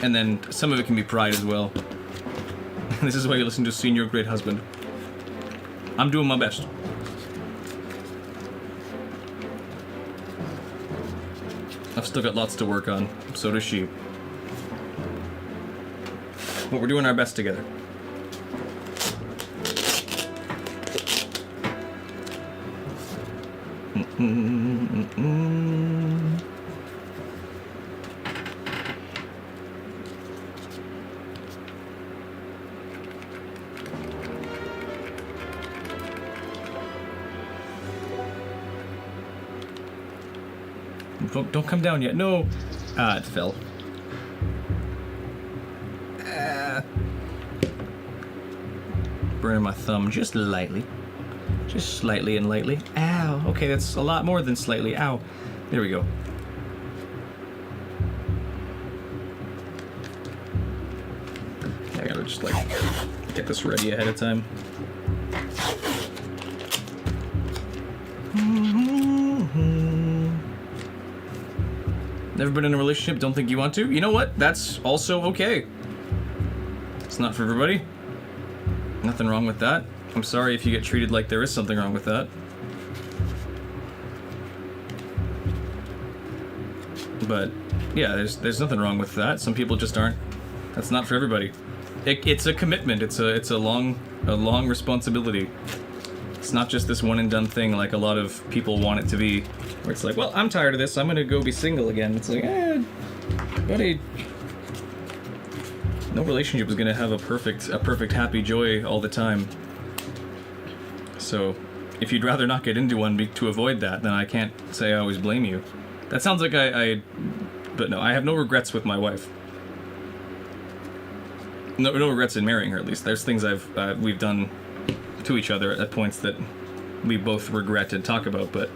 And then some of it can be pride as well. This is why you listen to Senior Great Husband. I'm doing my best. I've still got lots to work on. So does she. But we're doing our best together. Don't come down yet. No. Ah, it fell. Burning my thumb just lightly. Just slightly and lightly. Ow. Okay, that's a lot more than slightly. Ow. There we go. I gotta just like get this ready ahead of time. Never been in a relationship, don't think you want to? You know what? That's also okay. It's not for everybody. Nothing wrong with that. I'm sorry if you get treated like there is something wrong with that. But yeah, there's nothing wrong with that. Some people just aren't. That's not for everybody. It's a commitment. It's a long responsibility. It's not just this one and done thing like a lot of people want it to be, where it's like, well, I'm tired of this. I'm gonna go be single again. It's like, buddy. No relationship is gonna have a perfect happy joy all the time. So, if you'd rather not get into one to avoid that, then I can't say I always blame you. That sounds like but no, I have no regrets with my wife. No regrets in marrying her, at least. There's things we've done to each other at points that we both regret and talk about, but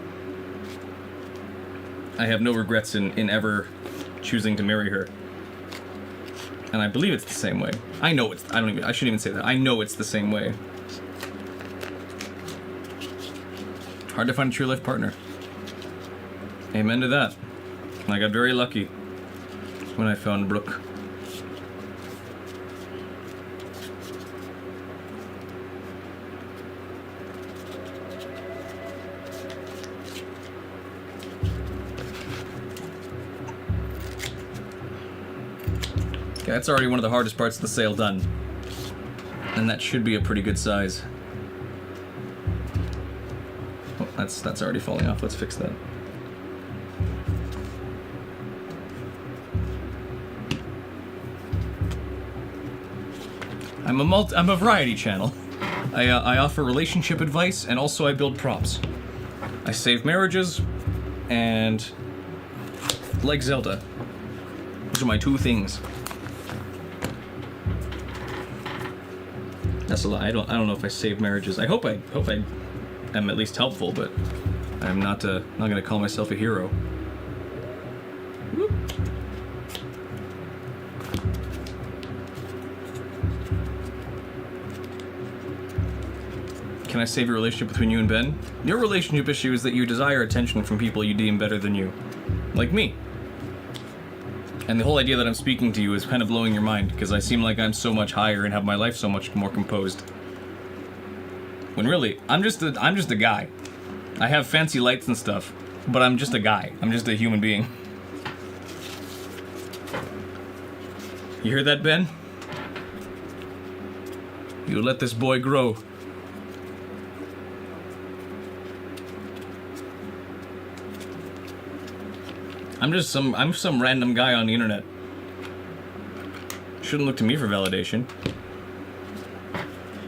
I have no regrets in ever choosing to marry her. And I believe it's the same way. I shouldn't even say that. I know it's the same way. Hard to find a true life partner. Amen to that. And I got very lucky when I found Brooke. Okay, that's already one of the hardest parts of the sail done. And that should be a pretty good size. Oh, that's already falling off. Let's fix that. I'm a variety channel. I offer relationship advice, and also I build props. I save marriages, and like Zelda. Those are my two things. That's a lie. I don't know if I save marriages. I hope I am at least helpful, but I'm not gonna call myself a hero. Whoop. Can I save your relationship between you and Ben? Your relationship issue is that you desire attention from people you deem better than you. Like me. And the whole idea that I'm speaking to you is kind of blowing your mind, because I seem like I'm so much higher and have my life so much more composed. When really, I'm just a guy. I have fancy lights and stuff, but I'm just a guy. I'm just a human being. You hear that, Ben? You let this boy grow. I'm some random guy on the internet. Shouldn't look to me for validation.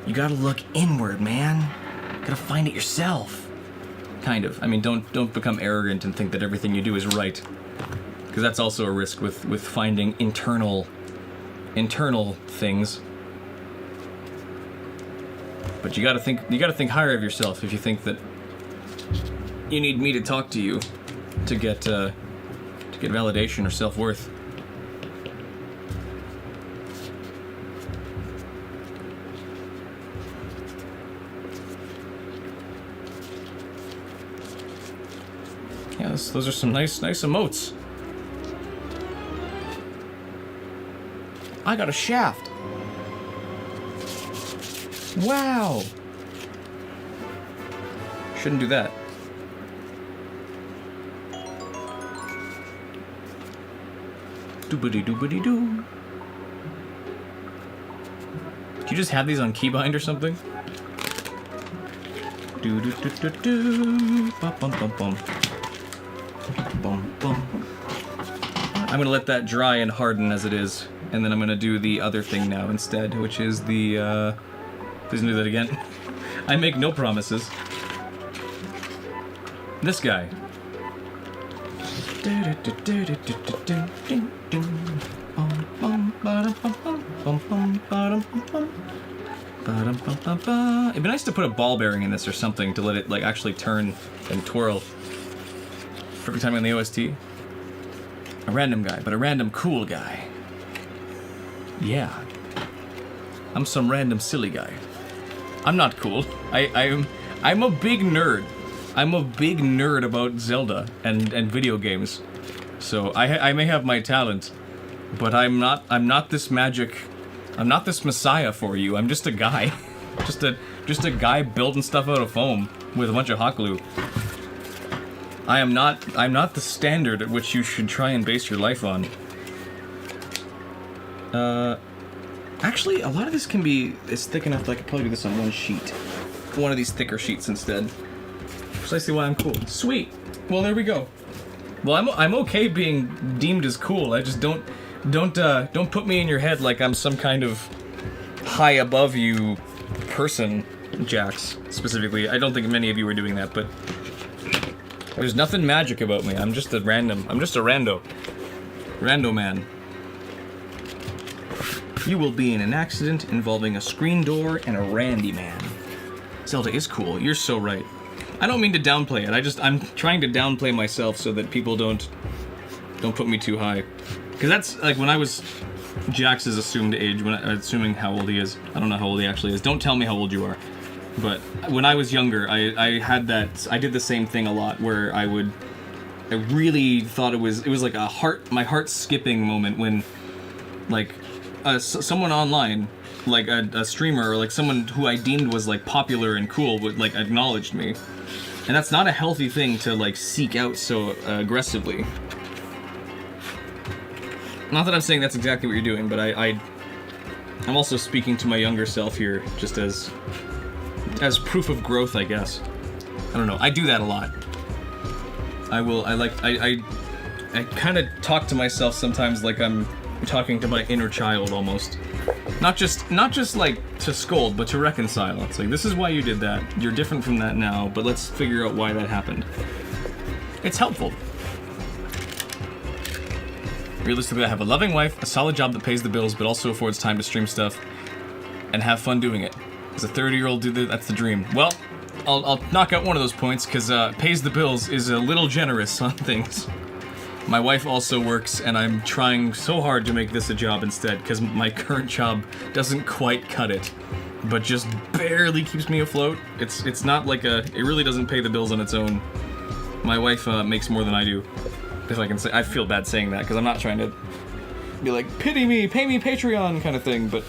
You gotta look inward, man. Gotta find it yourself. Kind of. I mean, don't become arrogant and think that everything you do is right, because that's also a risk with finding internal things. But you gotta think higher of yourself if you think that you need me to talk to you to get validation or self-worth. Yeah, those are some nice emotes. I got a shaft. Wow. Shouldn't do that. Doobity-doobity-doo. Do you just have these on keybind or something? Do do do do do. Bum bum bum bum. Bum bum. I'm gonna let that dry and harden as it is, and then I'm gonna do the other thing now instead, which is the. Please do that again. I make no promises. This guy. It'd be nice to put a ball bearing in this or something to let it like actually turn and twirl. Perfect timing on the OST. A random guy, but a random cool guy. Yeah. I'm some random silly guy. I'm not cool. I'm a big nerd. I'm a big nerd about Zelda and video games. So I may have my talent, but I'm not this magic. I'm not this messiah for you. I'm just a guy. just a guy building stuff out of foam with a bunch of hot glue. I'm not the standard at which you should try and base your life on. Actually, a lot of this is thick enough that I could probably do this on one sheet. One of these thicker sheets instead. Precisely why I'm cool. Sweet. Well, there we go. Well, I'm okay being deemed as cool. I just don't put me in your head like I'm some kind of high above you person, Jax, specifically. I don't think many of you are doing that, but there's nothing magic about me. I'm just a rando. Rando man. You will be in an accident involving a screen door and a randy man. Zelda is cool. You're so right. I don't mean to downplay it. I'm trying to downplay myself so that people don't put me too high. Because that's like when I was Jax's assumed age, assuming how old he is. I don't know how old he actually is. Don't tell me how old you are. But when I was younger, I did the same thing a lot where I really thought it was like my heart skipping moment when like someone online, like a streamer or like someone who I deemed was like popular and cool would like acknowledged me. And that's not a healthy thing to like seek out so aggressively. Not that I'm saying that's exactly what you're doing, but I'm also speaking to my younger self here just as proof of growth, I guess. I don't know. I do that a lot. I kind of talk to myself sometimes like I'm talking to my inner child almost. Not just like to scold, but to reconcile. It's like, this is why you did that. You're different from that now, but let's figure out why that happened. It's helpful. Realistically, I have a loving wife, a solid job that pays the bills, but also affords time to stream stuff and have fun doing it. As a 30-year-old dude, that's the dream. Well, I'll knock out one of those points, because pays the bills is a little generous on things. My wife also works, and I'm trying so hard to make this a job instead, because my current job doesn't quite cut it, but just barely keeps me afloat. It's not like it really doesn't pay the bills on its own. My wife makes more than I do, if I can say. I feel bad saying that, because I'm not trying to be like, pity me, pay me Patreon kind of thing, but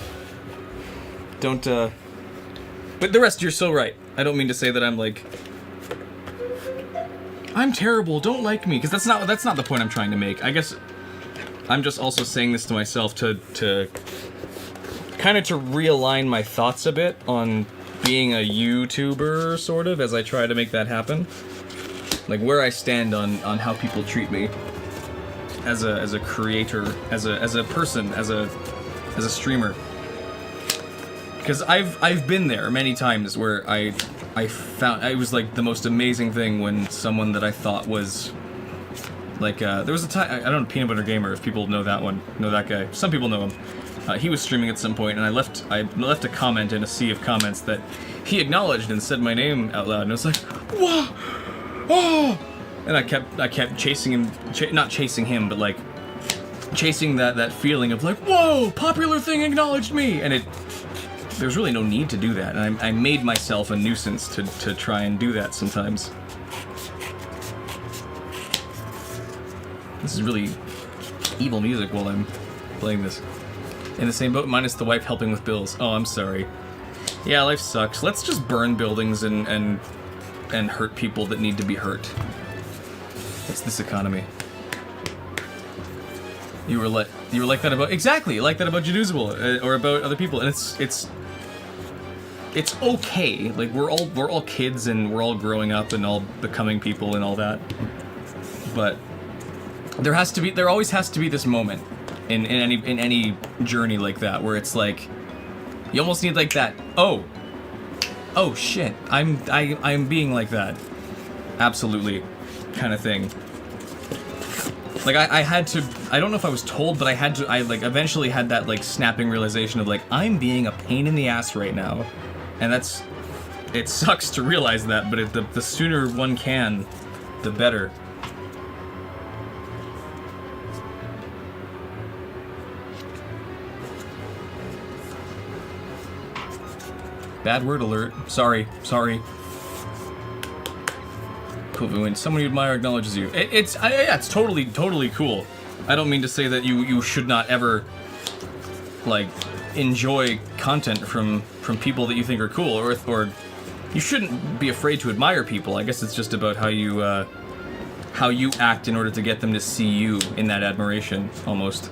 don't, but the rest, you're so right. I don't mean to say that I'm like, I'm terrible, don't like me, because that's not the point I'm trying to make. I guess I'm just also saying this to myself to kind of to realign my thoughts a bit on being a YouTuber, sort of, as I try to make that happen. Like where I stand on how people treat me as a creator, as a person, as a streamer. Because I've been there many times where I found it was like the most amazing thing when someone that I thought was like there was a time, I don't know, Peanut Butter Gamer, if people know that guy. Some people know him. He was streaming at some point, and I left a comment in a sea of comments that he acknowledged and said my name out loud, and I was like, whoa, oh! And I kept chasing him, not chasing him, but like chasing that feeling of like, whoa, popular thing acknowledged me, and there's really no need to do that, and I made myself a nuisance to try and do that sometimes. This is really evil music while I'm playing this. In the same boat, minus the wife helping with bills. Oh, I'm sorry. Yeah, life sucks. Let's just burn buildings and hurt people that need to be hurt. It's this economy. You were like that about, exactly, like that about Januzable, or about other people, and it's it's okay. Like we're all kids and we're all growing up and all becoming people and all that. But there always has to be this moment in any journey like that where it's like you almost need like that. Oh shit! I'm being like that. Absolutely, kind of thing. Like I had to. I don't know if I was told, but I like eventually had that like snapping realization of like I'm being a pain in the ass right now, and it sucks to realize that. But the sooner one can, the better. Bad word alert. Sorry. Cool when someone you admire acknowledges you. It's totally cool. I don't mean to say that you should not ever like enjoy content from people that you think are cool, or you shouldn't be afraid to admire people. I guess it's just about how you act in order to get them to see you in that admiration, almost.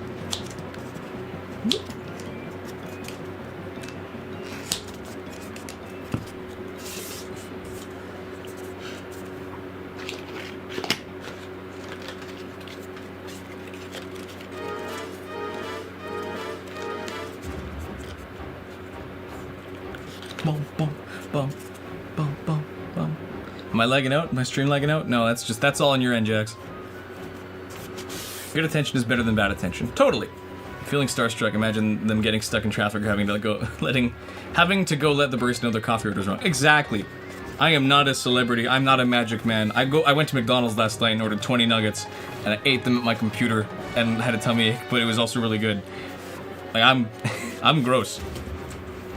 Bum. Am I lagging out? Am I stream lagging out? No, that's all on your end, Jax. Good attention is better than bad attention. Totally. Feeling starstruck, imagine them getting stuck in traffic or having to go let the barista know their coffee order's wrong. Exactly. I am not a celebrity. I'm not a magic man. I went to McDonald's last night and ordered 20 nuggets, and I ate them at my computer and had a tummy ache, but it was also really good. Like I'm gross.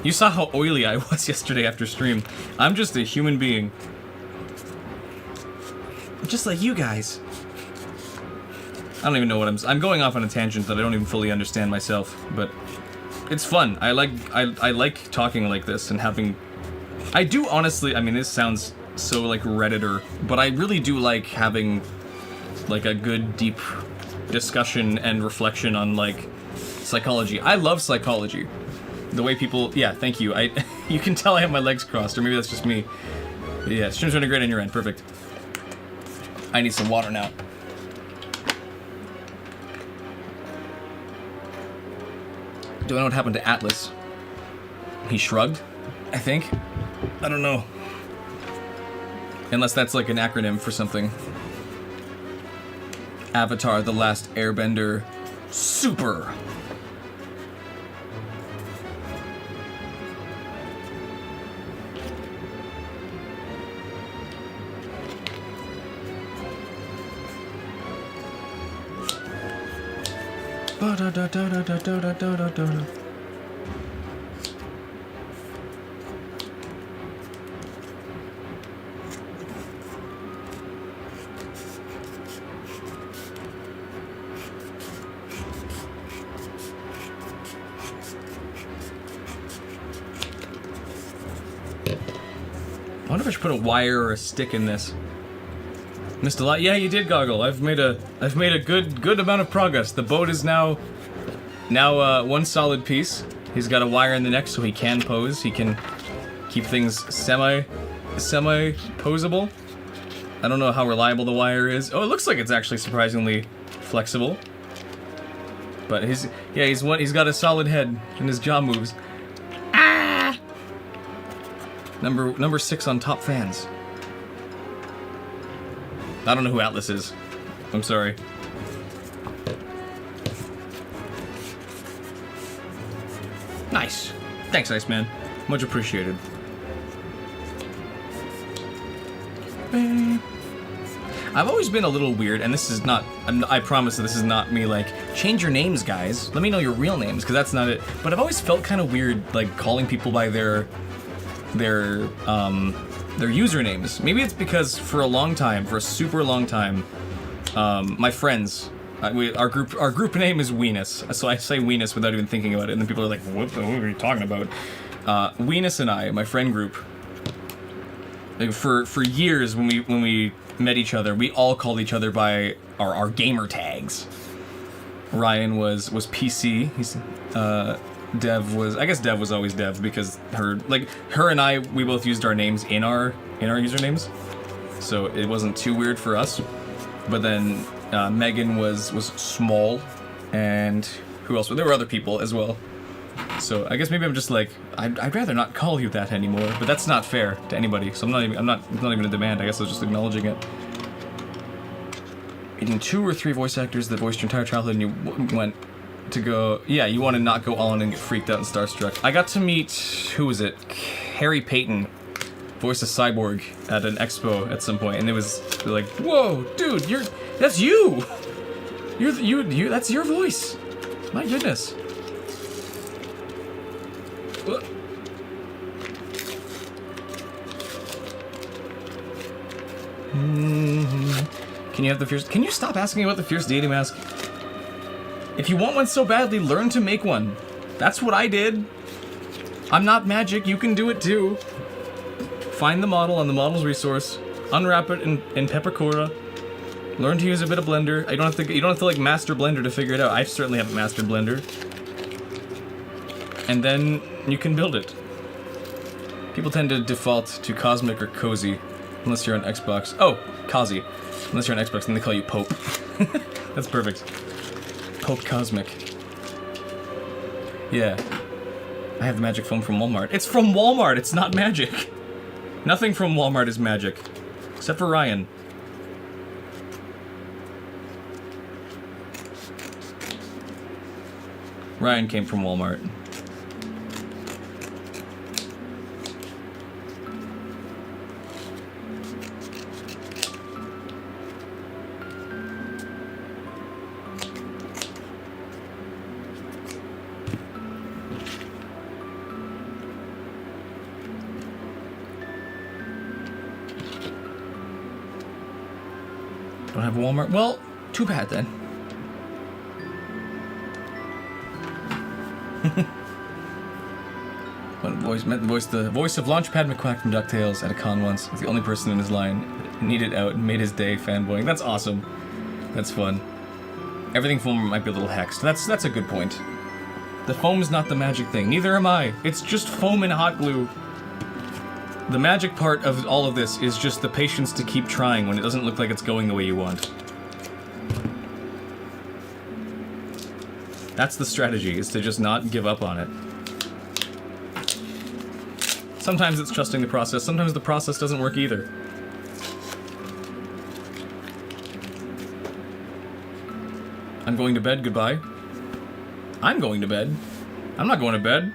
You saw how oily I was yesterday after stream. I'm just a human being. Just like you guys. I don't even know what I'm going off on a tangent that I don't even fully understand myself, but it's fun. I like talking like this and having... I do honestly, I mean, this sounds so like Redditor, but I really do like having like a good deep discussion and reflection on like psychology. I love psychology. The way people, yeah, thank you. You can tell I have my legs crossed, or maybe that's just me. But yeah, stream's running great on your end. Perfect. I need some water now. Do I know what happened to Atlas? He shrugged, I think. I don't know. Unless that's like an acronym for something. Avatar: The Last Airbender. Super. I wonder if I should put a wire or a stick in this. Missed a lot. Yeah, you did, Goggle. I've made a good amount of progress. The boat is now one solid piece. He's got a wire in the neck so he can pose. He can keep things semi posable. I don't know how reliable the wire is. Oh, it looks like it's actually surprisingly flexible. But he's got a solid head and his jaw moves. Ah! Number 6 on top fans. I don't know who Atlas is. I'm sorry. Nice. Thanks, Iceman. Much appreciated. I've always been a little weird, and this is not... I promise that this is not me, like, change your names, guys. Let me know your real names, because that's not it. But I've always felt kind of weird, like, calling people by their usernames. Maybe it's because for a super long time, my friends, our group name is Weenus, so I say Weenus without even thinking about it, and then people are like, what are you talking about? Weenus and I, my friend group, like for years when we met each other, we all called each other by our gamer tags. Ryan was PC. Dev was, I guess Dev was always Dev because her and I, we both used our names in our usernames, so it wasn't too weird for us. But then Megan was Small, and who else? There were other people as well. So I guess maybe I'm just like, I'd rather not call you that anymore, but that's not fair to anybody. So I'm not even a demand. I guess I was just acknowledging it. Meeting 2 or 3 voice actors that voiced your entire childhood, and you went to go, yeah, you want to not go on and get freaked out and starstruck. I got to meet, who was it? Harry Payton, voiced a cyborg at an expo at some point, and it was like, whoa, dude, that's you! That's your voice! My goodness. Can you have the fierce? Can you stop asking about the fierce deity mask? If you want one so badly, learn to make one. That's what I did. I'm not magic, you can do it too. Find the model on the model's resource, unwrap it in Peppercora, learn to use a bit of Blender. You don't have to like master Blender to figure it out. I certainly haven't mastered Blender. And then you can build it. People tend to default to Cosmic or Cozy, unless you're on Xbox. Oh, Kazi. Unless you're on Xbox, then they call you Pope. That's perfect. Pope Cosmic. Yeah. I have the magic foam from Walmart. It's from Walmart, it's not magic. Nothing from Walmart is magic. Except for Ryan. Ryan came from Walmart. Don't have Walmart? Well, too bad then. The voice of Launchpad McQuack from DuckTales at a con once. It's the only person in his line. Needed out and made his day fanboying. That's awesome. That's fun. Everything foam might be a little hexed. That's a good point. The foam's not the magic thing. Neither am I. It's just foam and hot glue. The magic part of all of this is just the patience to keep trying when it doesn't look like it's going the way you want. That's the strategy, is to just not give up on it. Sometimes it's trusting the process, sometimes the process doesn't work either. I'm going to bed, goodbye. I'm going to bed. I'm not going to bed.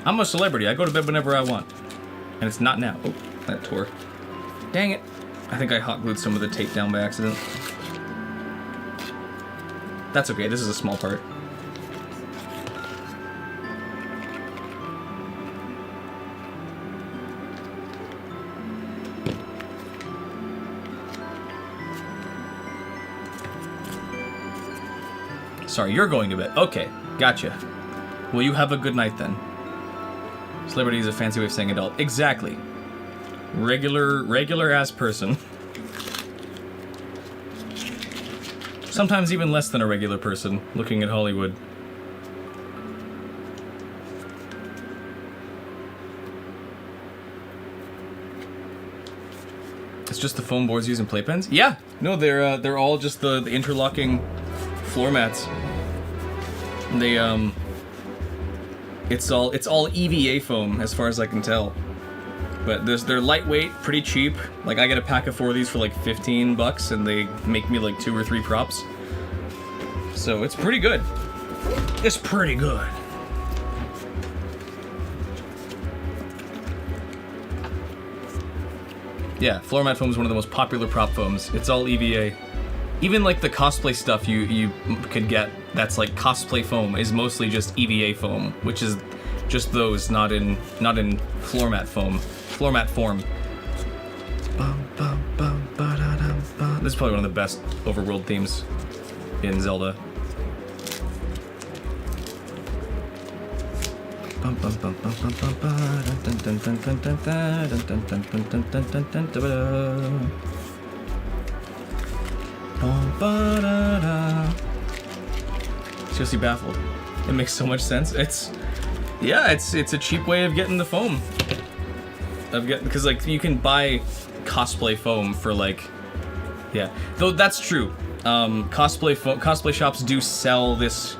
I'm a celebrity, I go to bed whenever I want. And it's not now. Oh, that tore. Dang it. I think I hot glued some of the tape down by accident. That's okay, this is a small part. Sorry, you're going to bed. Okay, gotcha. Well, you have a good night then. Celebrity is a fancy way of saying adult. Exactly. Regular ass person. Sometimes even less than a regular person, looking at Hollywood. It's just the foam boards using playpens? Yeah! No, they're all just the interlocking floor mats. They, It's all EVA foam, as far as I can tell. But they're lightweight, pretty cheap. Like, I get a pack of 4 of these for like $15, and they make me like 2 or 3 props. So it's pretty good. It's pretty good. Yeah, floor mat foam is one of the most popular prop foams. It's all EVA. Even like the cosplay stuff you could get that's like cosplay foam is mostly just EVA foam, which is just those, not in floor mat foam. Floor mat form. This is probably one of the best overworld themes in Zelda. Seriously baffled. It makes so much sense. It's a cheap way of getting the foam. Because like you can buy cosplay foam for like, yeah. Though that's true. Cosplay shops do sell these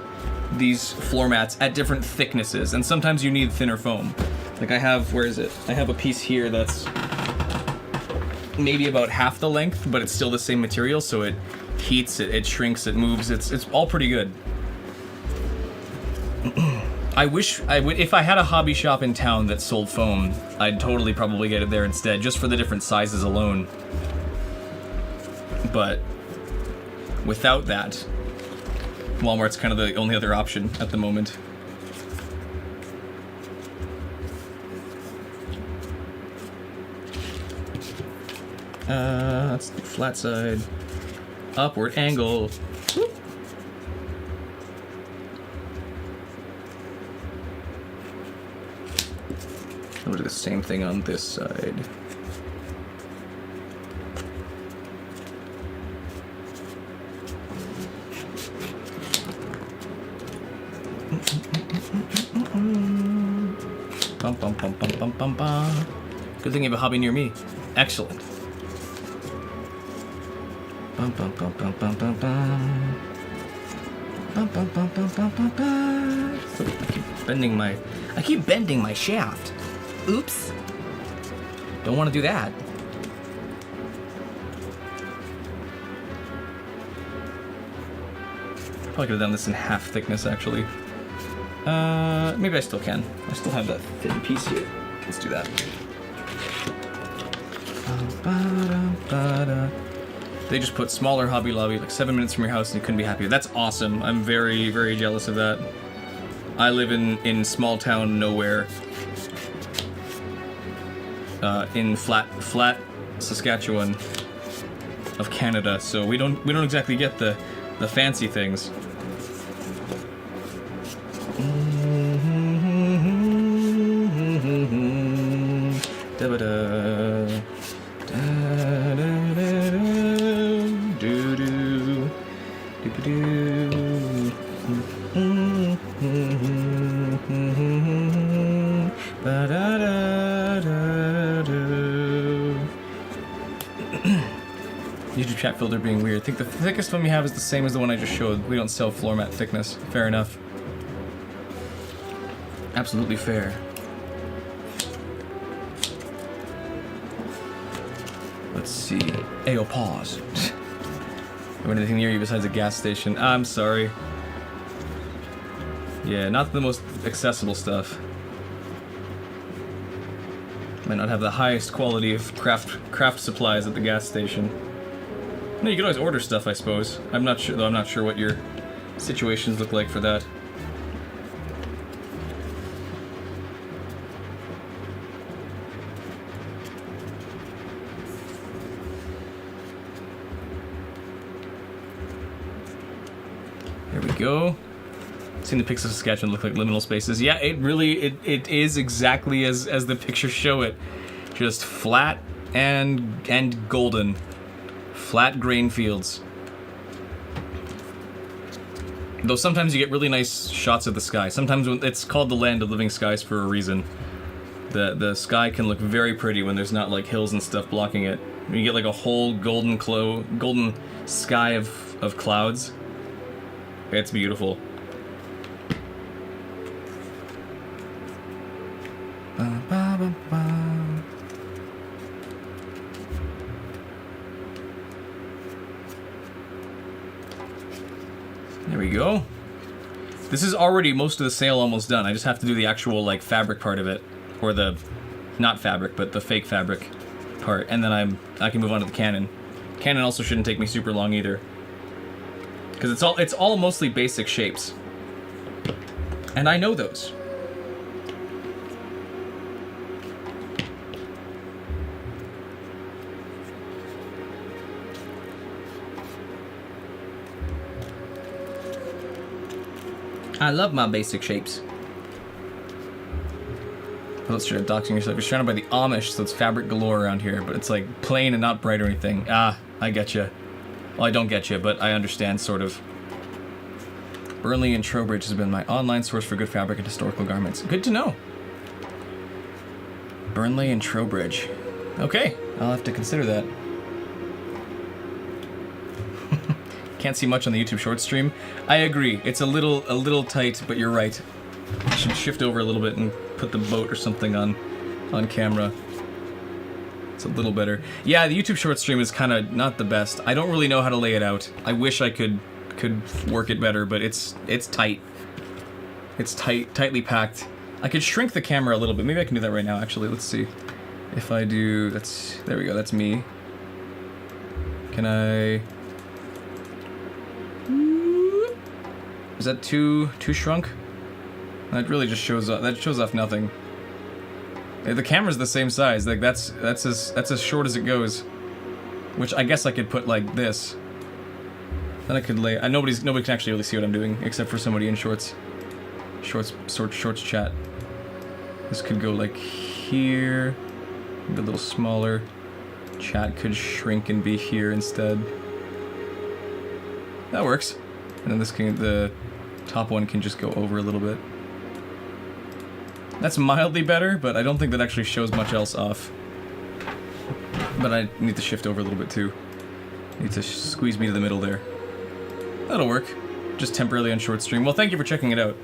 floor mats at different thicknesses, and sometimes you need thinner foam. Like I have, where is it? I have a piece here that's maybe about half the length, but it's still the same material, so it heats, it shrinks, it moves. It's all pretty good. I wish if I had a hobby shop in town that sold foam, I'd totally probably get it there instead, just for the different sizes alone. But without that, Walmart's kind of the only other option at the moment. Let's do flat side, upward angle. Whoop. We'll do the same thing on this side. Bum, bum, bum, bum, bum, bum, bum. Good thing you have a hobby near me. Excellent. Bum, bum, bum, bum, bum, bum, bum. Bum, bum, bum, bum, bum, bum, bum. I keep bending my shaft. Oops. Don't want to do that. Probably could have done this in half thickness, actually. Maybe I still can. I still have that thin piece here. Let's do that. They just put smaller Hobby Lobby, like 7 minutes from your house, and you couldn't be happier. That's awesome. I'm very, very jealous of that. I live in small town nowhere. In flat Saskatchewan of Canada, so we don't exactly get the fancy things. YouTube chat filter being weird. I think the thickest one we have is the same as the one I just showed. We don't sell floor mat thickness. Fair enough. Absolutely fair. Let's see. Ayo, pause. Have anything near you besides a gas station? I'm sorry. Yeah, not the most accessible stuff. Might not have the highest quality of craft supplies at the gas station. No, you can always order stuff, I suppose. I'm not sure, though. I'm not sure what your situations look like for that. There we go. Seen the pics of Saskatchewan look like liminal spaces. Yeah, it is exactly as the pictures show it. Just flat and golden. Flat grain fields. Though sometimes you get really nice shots of the sky. Sometimes it's called the land of living skies for a reason. The sky can look very pretty when there's not like hills and stuff blocking it. You get like a whole golden sky of clouds. It's beautiful. Ba, ba, ba, ba. There we go. This is already most of the sail almost done. I just have to do the actual like fabric part of it, or the not fabric but the fake fabric part, and then I can move on to the cannon. Cannon also shouldn't take me super long either, because it's all mostly basic shapes, and I know those. I love my basic shapes. Let's try doxing yourself. You're surrounded by the Amish, so it's fabric galore around here, but it's like plain and not bright or anything. Ah, I get you. Well, I don't get you, but I understand, sort of. Burnley and Trowbridge has been my online source for good fabric and historical garments. Good to know. Burnley and Trowbridge. Okay, I'll have to consider that. Can't see much on the YouTube short stream. I agree. It's a little tight, but you're right. I should shift over a little bit and put the boat or something on camera. It's a little better. Yeah, the YouTube short stream is kind of not the best. I don't really know how to lay it out. I wish I could work it better, but it's tight. It's tightly packed. I could shrink the camera a little bit. Maybe I can do that right now, actually. Let's see. If I do... There we go. That's me. Can I... Is that too shrunk? That really just shows off. That shows off nothing. The camera's the same size. Like that's as short as it goes. Which I guess I could put like this. Then I could lay. Nobody can actually really see what I'm doing except for somebody in shorts chat. This could go like here. Maybe a little smaller. Chat could shrink and be here instead. That works. And then the top one can just go over a little bit. That's mildly better, but I don't think that actually shows much else off. But I need to shift over a little bit too. Need to squeeze me to the middle there. That'll work. Just temporarily on short stream. Well, thank you for checking it out.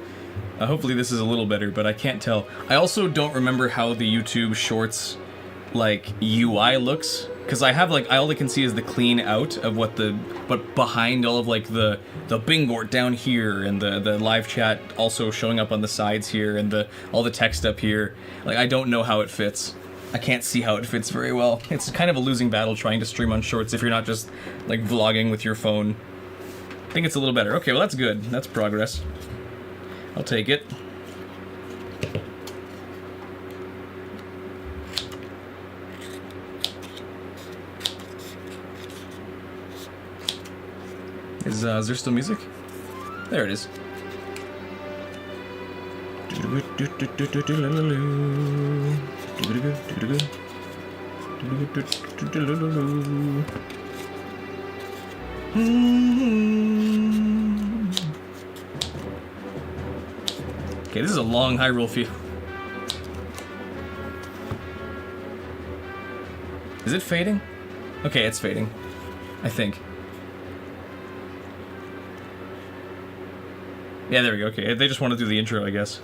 Hopefully this is a little better, but I can't tell. I also don't remember how the YouTube Shorts like UI looks, because I have like all I can see is the clean out of but behind all of like the Bingort down here and the live chat also showing up on the sides here and all the text up here. Like I don't know how it fits. I can't see how it fits very well. It's kind of a losing battle trying to stream on Shorts if you're not just like vlogging with your phone. I think it's a little better. Okay, well that's good. That's progress. I'll take it. Is there still music? There it is. Okay, this is a long Hyrule field. Is it fading? Okay, it's fading. I think. Yeah, there we go. Okay, they just want to do the intro, I guess.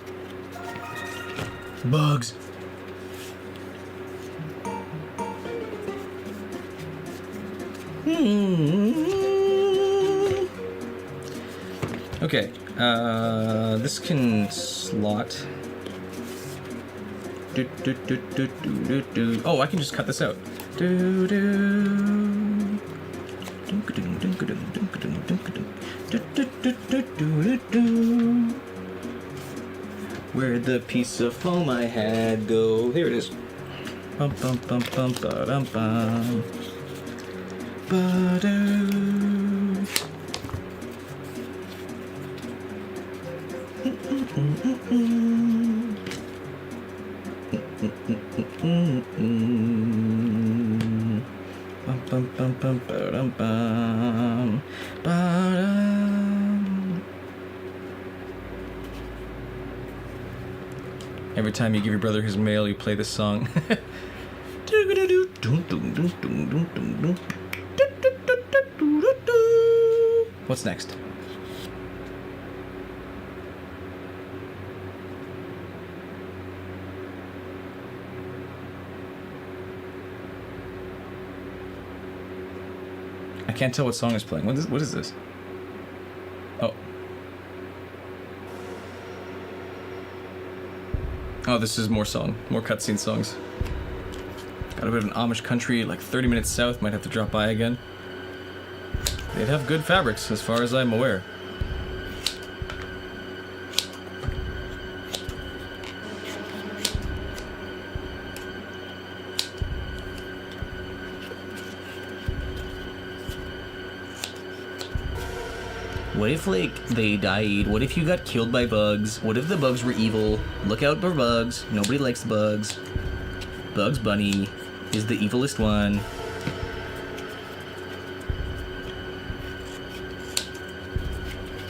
Bugs. Okay, this can slot. Oh, I can just cut this out. Where'd the piece of foam I had go? Here it is. Bum bum bum bum ba dum bum. Ba-doo. Bum bum bum bum ba dum bum. Ba-dum. Every time you give your brother his mail, you play this song. What's next? I can't tell what song is playing. What is this? Oh. Oh, this is more cutscene songs. Got a bit of an Amish country, like 30 minutes south, might have to drop by again. They'd have good fabrics, as far as I'm aware. What if, like, they died? What if you got killed by bugs? What if the bugs were evil? Look out for bugs. Nobody likes bugs. Bugs Bunny is the evilest one.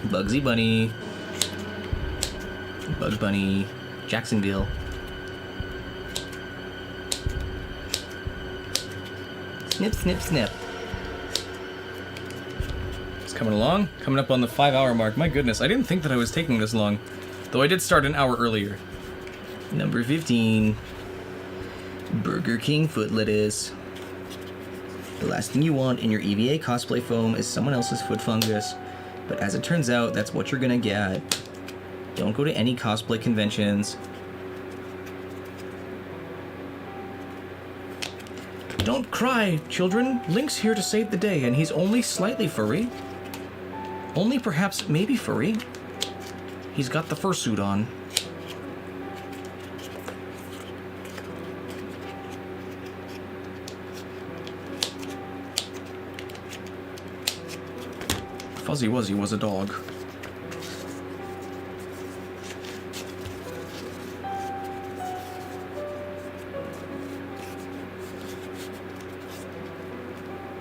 Bugsy Bunny. Bugs Bunny. Jacksonville. Snip, snip, snip. It's coming along. Coming up on the 5-hour mark. My goodness, I didn't think that I was taking this long. Though I did start an hour earlier. Number 15. Burger King foot lettuce. The last thing you want in your EVA cosplay foam is someone else's foot fungus. But as it turns out, that's what you're gonna get. Don't go to any cosplay conventions. Don't cry, children. Link's here to save the day, and he's only slightly furry. Only perhaps maybe furry. He's got the fursuit on. Fuzzy Wuzzy was a dog.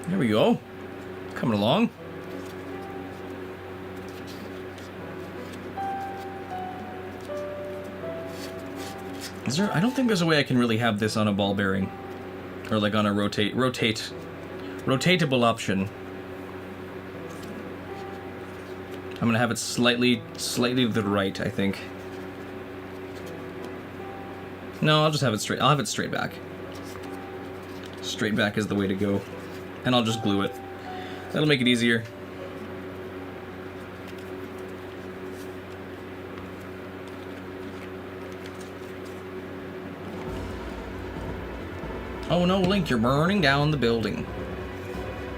There we go. Coming along. Is there? I don't think there's a way I can really have this on a ball bearing, or like on a rotatable option. I'm gonna have it slightly to the right, I think. No, I'll just have it straight. I'll have it straight back. Straight back is the way to go. And I'll just glue it. That'll make it easier. Oh no, Link, you're burning down the building.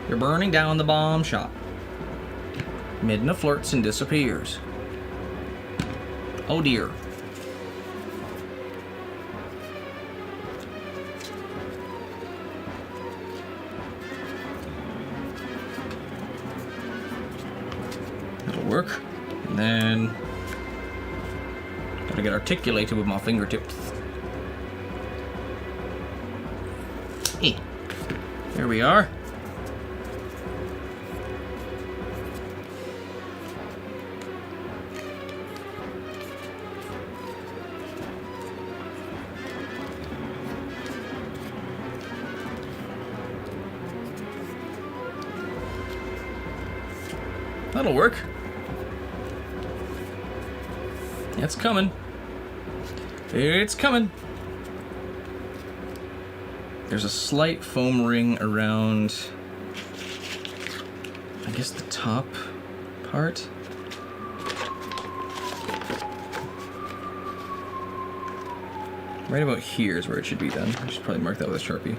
You're burning down the bomb shop. Midna flirts and disappears. Oh dear. That'll work. And then gotta get articulated with my fingertips. Hey, there we are. That'll work. It's coming. It's coming. There's a slight foam ring around, I guess, the top part. Right about here is where it should be then. I should probably mark that with a Sharpie.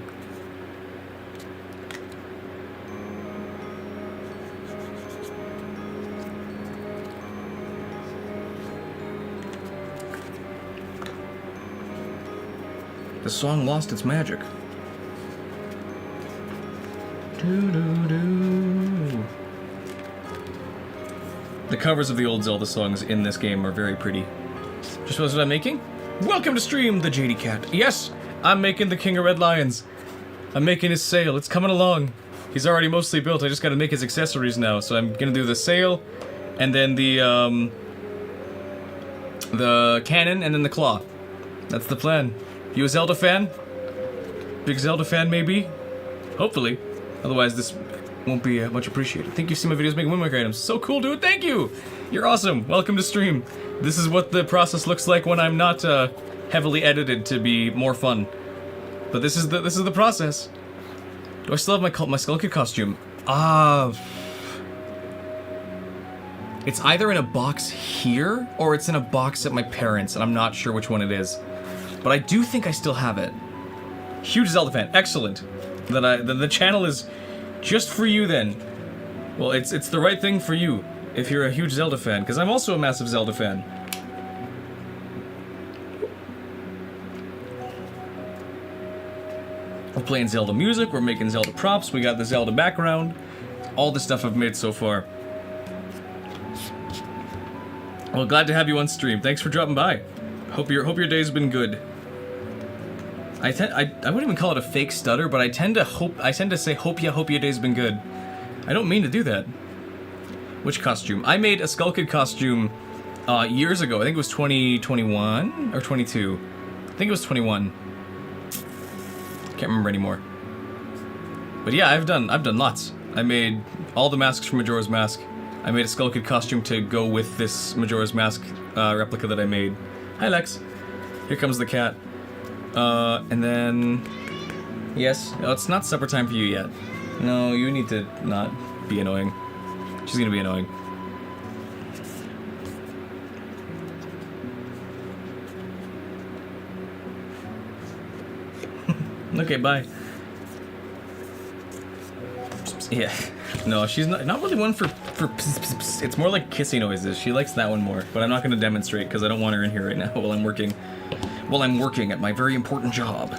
The song lost its magic. The covers of the old Zelda songs in this game are very pretty. Just what I'm making? Welcome to stream, the JD Cat. Yes, I'm making the King of Red Lions. I'm making his sail. It's coming along. He's already mostly built. I just gotta make his accessories now. So I'm gonna do the sail, and then the cannon, and then the claw. That's the plan. You a Zelda fan? Big Zelda fan, maybe? Hopefully. Otherwise, this won't be much appreciated. Thank you for seeing my videos making Wind Waker items. So cool, dude. Thank you. You're awesome. Welcome to stream. This is what the process looks like when I'm not heavily edited to be more fun. But this is the process. Do I still have my Skull Kid costume? It's either in a box here or it's in a box at my parents', and I'm not sure which one it is. But I do think I still have it. Huge Zelda fan. Excellent. The channel is just for you then. Well, it's the right thing for you if you're a huge Zelda fan, because I'm also a massive Zelda fan. We're playing Zelda music, we're making Zelda props, we got the Zelda background, all the stuff I've made so far. Well, glad to have you on stream. Thanks for dropping by. Hope your day's been good. I wouldn't even call it a fake stutter, but I tend to say hope your day's been good. I don't mean to do that. Which costume? I made a Skull Kid costume years ago. I think it was 2021 or 22. I think it was 21. Can't remember anymore. But yeah, I've done lots. I made all the masks from Majora's Mask. I made a Skull Kid costume to go with this Majora's Mask replica that I made. Hi, Lex. Here comes the cat. And then... Yes? Oh, it's not supper time for you yet. No, you need to not be annoying. She's gonna be annoying. Okay, bye. Yeah. No, she's not really one for it's more like kissy noises. She likes that one more, but I'm not going to demonstrate because I don't want her in here right now while I'm working at my very important job.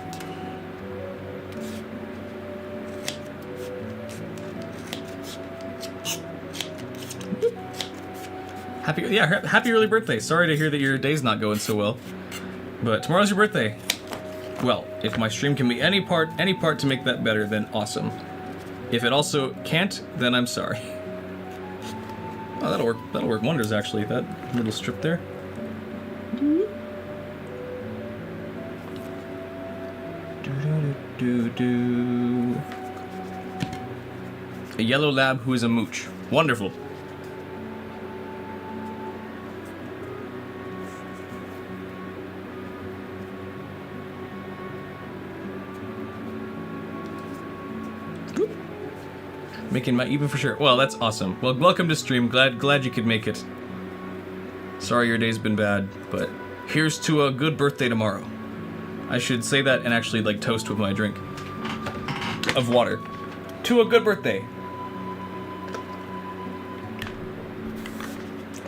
Happy early birthday. Sorry to hear that your day's not going so well. But tomorrow's your birthday. Well, if my stream can be any part to make that better, then awesome. If it also can't, then I'm sorry. Oh, that'll work wonders actually, that little strip there. A yellow lab who is a mooch. Wonderful. Making my even for sure. Well, that's awesome. Well, welcome to stream. Glad you could make it. Sorry your day's been bad, but here's to a good birthday tomorrow. I should say that and actually like toast with my drink of water. To a good birthday.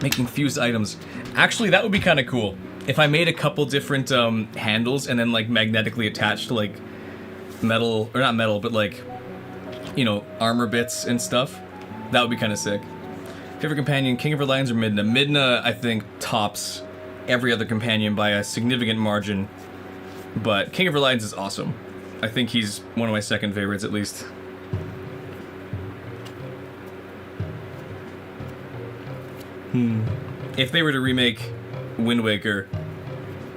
Making fused items. Actually, that would be kind of cool. If I made a couple different handles and then like magnetically attached to like metal, or not metal, but like, you know, armor bits and stuff. That would be kind of sick. Favorite companion, King of Her Lions or Midna? Midna, I think, tops every other companion by a significant margin. But King of Her Lions is awesome. I think he's one of my second favorites, at least. If they were to remake Wind Waker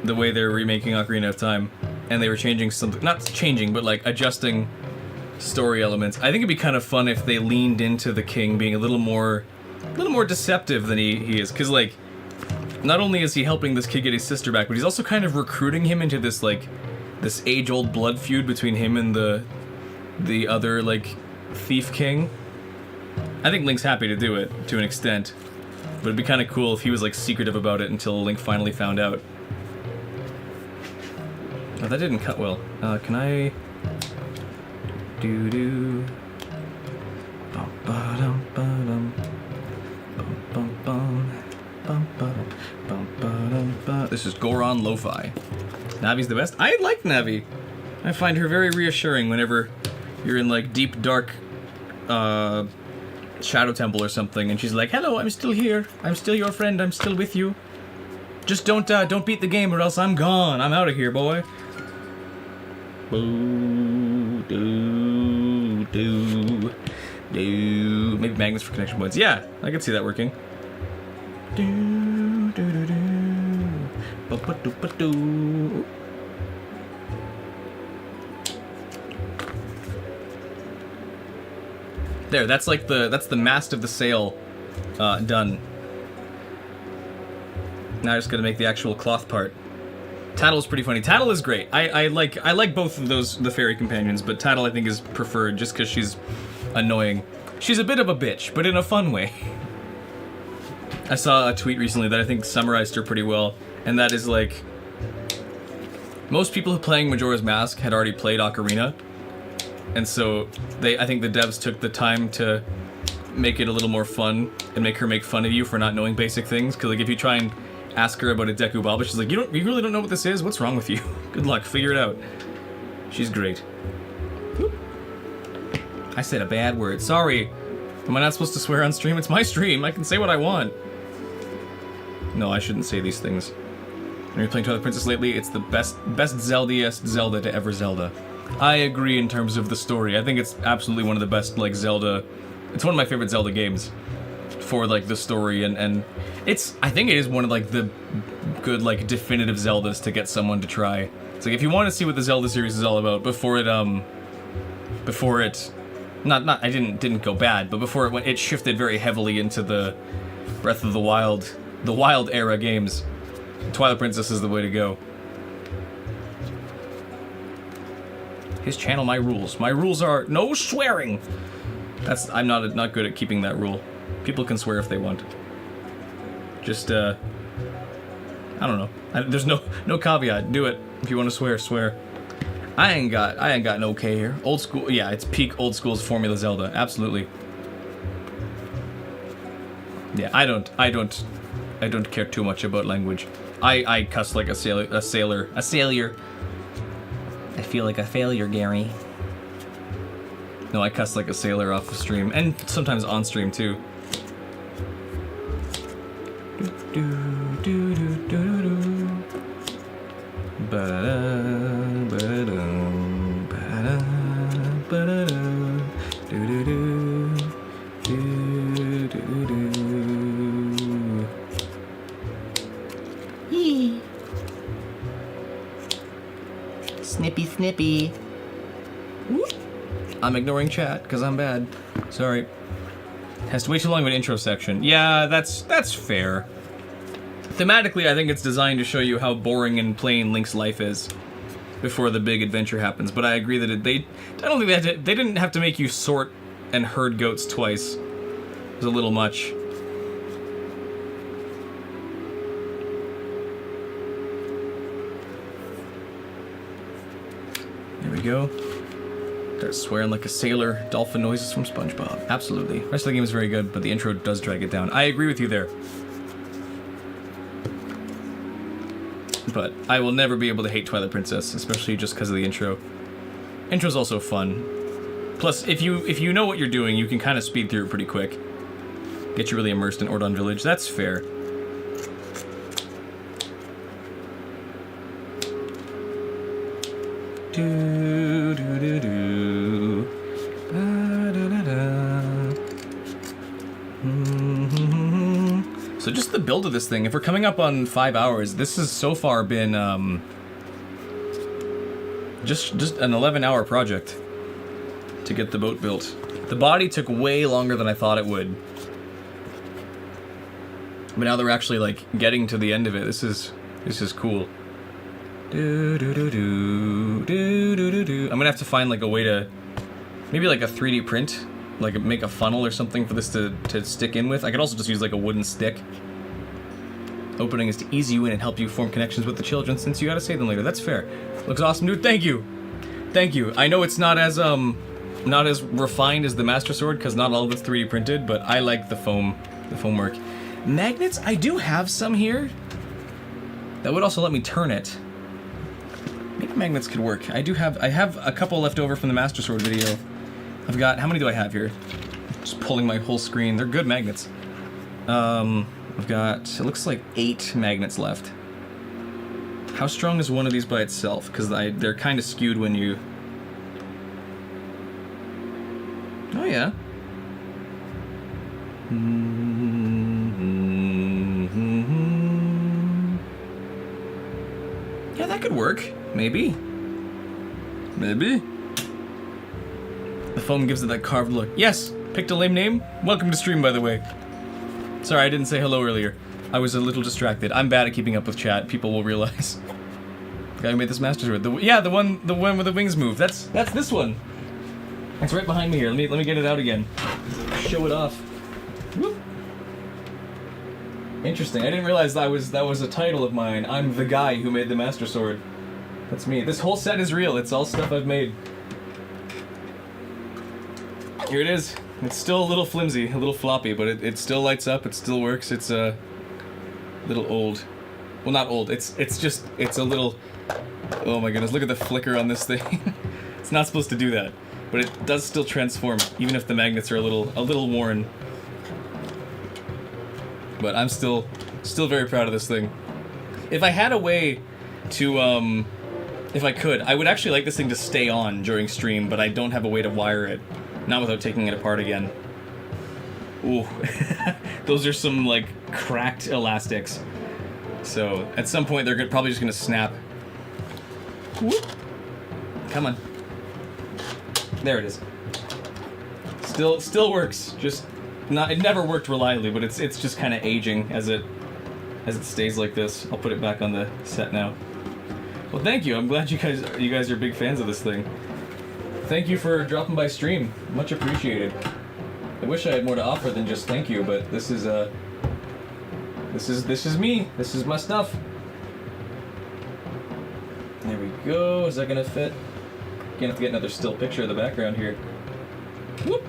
the way they're remaking Ocarina of Time, and they were changing something, not changing, but like adjusting story elements, I think it'd be kind of fun if they leaned into the king being a little more deceptive than he is, because like, not only is he helping this kid get his sister back, but he's also kind of recruiting him into this like, this age-old blood feud between him and the other like thief king. I think Link's happy to do it to an extent, but it'd be kind of cool if he was like secretive about it until Link finally found out. Oh, that didn't cut well. Can I? Do. Bum ba-dum ba-dum. Bum bum bum. Bum ba-dum. Bum ba-dum ba. This is Goron Lo-Fi. Navi's the best. I like Navi. I find her very reassuring whenever you're in like deep dark Shadow Temple or something, and she's like, "Hello, I'm still here. I'm still your friend. I'm still with you. Just don't beat the game, or else I'm gone. I'm out of here, boy." Boo, do, do, do. Maybe magnets for connection points. Yeah, I can see that working. Do, do, do, do. Ba-ba-do, ba-do. There, that's like that's the mast of the sail done. Now I just gotta make the actual cloth part. Tattle's pretty funny. Tattle is great. I like both of those, the fairy companions, but Tattle I think is preferred just because she's annoying. She's a bit of a bitch, but in a fun way. I saw a tweet recently that I think summarized her pretty well, and that is like, most people who playing Majora's Mask had already played Ocarina, and so I think the devs took the time to make it a little more fun and make her make fun of you for not knowing basic things, because like if you try and ask her about a Deku Baba, she's like, you really don't know what this is? What's wrong with you? Good luck, figure it out. She's great. I said a bad word. Sorry. Am I not supposed to swear on stream? It's my stream. I can say what I want. No, I shouldn't say these things. Are you playing Twilight Princess lately? It's the best Zelda-est Zelda to ever Zelda. I agree in terms of the story. I think it's absolutely one of the best, like, Zelda... It's one of my favorite Zelda games. for like the story, and I think it is one of like the good like definitive Zeldas to get someone to try. It's like if you want to see what the Zelda series is all about before it not I didn't go bad, but before it shifted very heavily into the Breath of the Wild era games, Twilight Princess is the way to go. His channel, my rules. My rules are no swearing. I'm not good at keeping that rule. People can swear if they want. Just I don't know. There's no caveat. Do it if you want to swear. Swear. I ain't got an okay here. Old school. Yeah, it's peak old school's Formula Zelda. Absolutely. Yeah, I don't care too much about language. I cuss like a sailor. I feel like a failure, Gary. No, I cuss like a sailor off the stream, and sometimes on stream too. Snippy, snippy. I'm ignoring chat because I'm bad. Sorry. Has to wait too long of an intro section. Yeah, that's fair. Thematically, I think it's designed to show you how boring and plain Link's life is before the big adventure happens. But I agree that they didn't have to make you sort and herd goats twice. It was a little much. There we go. Start swearing like a sailor. Dolphin noises from SpongeBob. Absolutely. The rest of the game is very good, but the intro does drag it down. I agree with you there. But I will never be able to hate Twilight Princess, especially just because of the intro. Intro's also fun. Plus, if you know what you're doing, you can kind of speed through it pretty quick. Get you really immersed in Ordon Village. That's fair. Do do do do. Ba, da, da, da. Mm-hmm. So just the build of this thing. If we're coming up on 5 hours, this has so far been just an 11-hour project to get the boat built. The body took way longer than I thought it would. But now that we're actually like getting to the end of it, this is cool. Do, do, do, do, do, do, do, do. I'm gonna have to find like a way to, maybe like a 3D print, like make a funnel or something for this to stick in with. I could also just use like a wooden stick. Opening is to ease you in and help you form connections with the children since you gotta save them later. That's fair. Looks awesome, dude. Thank you. Thank you. I know it's not as refined as the Master Sword because not all of it's 3D printed, but I like the foam work. Magnets, I do have some here. That would also let me turn it. Maybe magnets could work. I have a couple left over from the Master Sword video. I've got, how many do I have here? Just pulling my whole screen. They're good magnets. I've got, it looks like 8 magnets left. How strong is one of these by itself? Because they're kind of skewed when you... Oh yeah. Yeah, that could work. Maybe. Maybe. The foam gives it that carved look. Yes! Picked a lame name? Welcome to stream, by the way. Sorry, I didn't say hello earlier. I was a little distracted. I'm bad at keeping up with chat. People will realize. The guy who made this Master Sword. The one where the wings move. That's this one. It's right behind me here. Let me get it out again. Show it off. Whoop. Interesting. I didn't realize that was a title of mine. I'm the guy who made the Master Sword. That's me. This whole set is real. It's all stuff I've made. Here it is. It's still a little flimsy, a little floppy, but it still lights up. It still works. It's a little old. Well, not old. It's a little. Oh my goodness! Look at the flicker on this thing. It's not supposed to do that, but it does still transform, even if the magnets are a little worn. But I'm still very proud of this thing. If I had a way to, if I could, I would actually like this thing to stay on during stream, but I don't have a way to wire it. Not without taking it apart again. Ooh, those are some like cracked elastics. So at some point they're probably just gonna snap. Whoop. Come on. There it is. Still works. Just not. It never worked reliably, but it's just kind of aging as it stays like this. I'll put it back on the set now. Well, thank you. I'm glad you guys are big fans of this thing. Thank you for dropping by stream. Much appreciated. I wish I had more to offer than just thank you, but this is me. This is my stuff. There we go. Is that gonna fit? Gonna have to get another still picture of the background here. Whoop.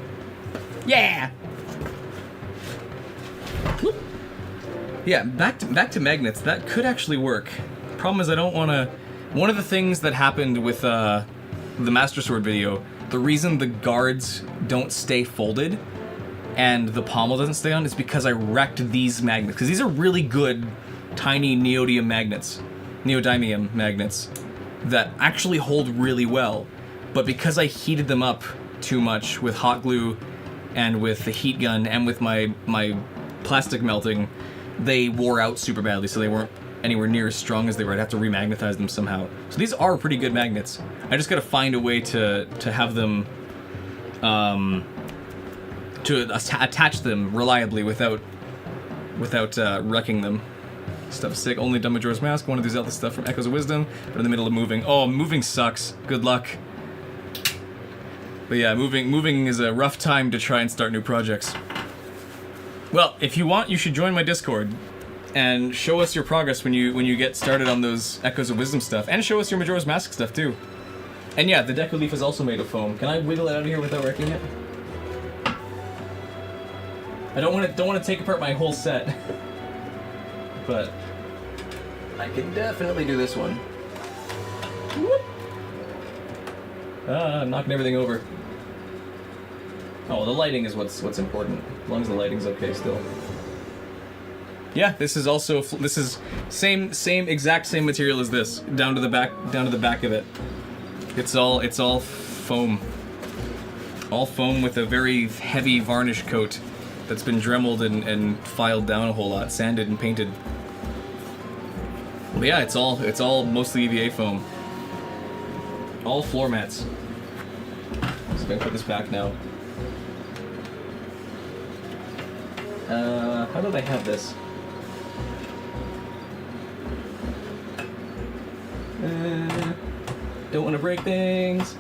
Yeah. Whoop. Yeah. Back to magnets. That could actually work. Problem is, I don't want to. One of the things that happened with the Master Sword video, the reason the guards don't stay folded and the pommel doesn't stay on is because I wrecked these magnets. Because these are really good, tiny neodymium magnets that actually hold really well. But because I heated them up too much with hot glue and with the heat gun and with my plastic melting, they wore out super badly, so they weren't anywhere near as strong as they were. I'd have to remagnetize them somehow. So these are pretty good magnets. I just gotta find a way to have them, to attach them reliably without wrecking them. Stuff is sick. Only done Majora's Mask. One of these other stuff from Echoes of Wisdom, but in the middle of moving. Oh, moving sucks. Good luck. But yeah, moving is a rough time to try and start new projects. Well, if you want, you should join my Discord and show us your progress when you get started on those Echoes of Wisdom stuff, and show us your Majora's Mask stuff too. And yeah, the Deku Leaf is also made of foam. Can I wiggle it out of here without wrecking it? I don't want to take apart my whole set, but I can definitely do this one. Whoop. I'm knocking everything over. Oh, the lighting is what's important. As long as the lighting's okay still. Yeah, this is also exact same material as this, down to the back of it. It's all foam. All foam with a very heavy varnish coat that's been dremeled and filed down a whole lot, sanded and painted. But yeah, it's all mostly EVA foam. All floor mats. So I'm gonna put this back now. How did I have this? Don't want to break things.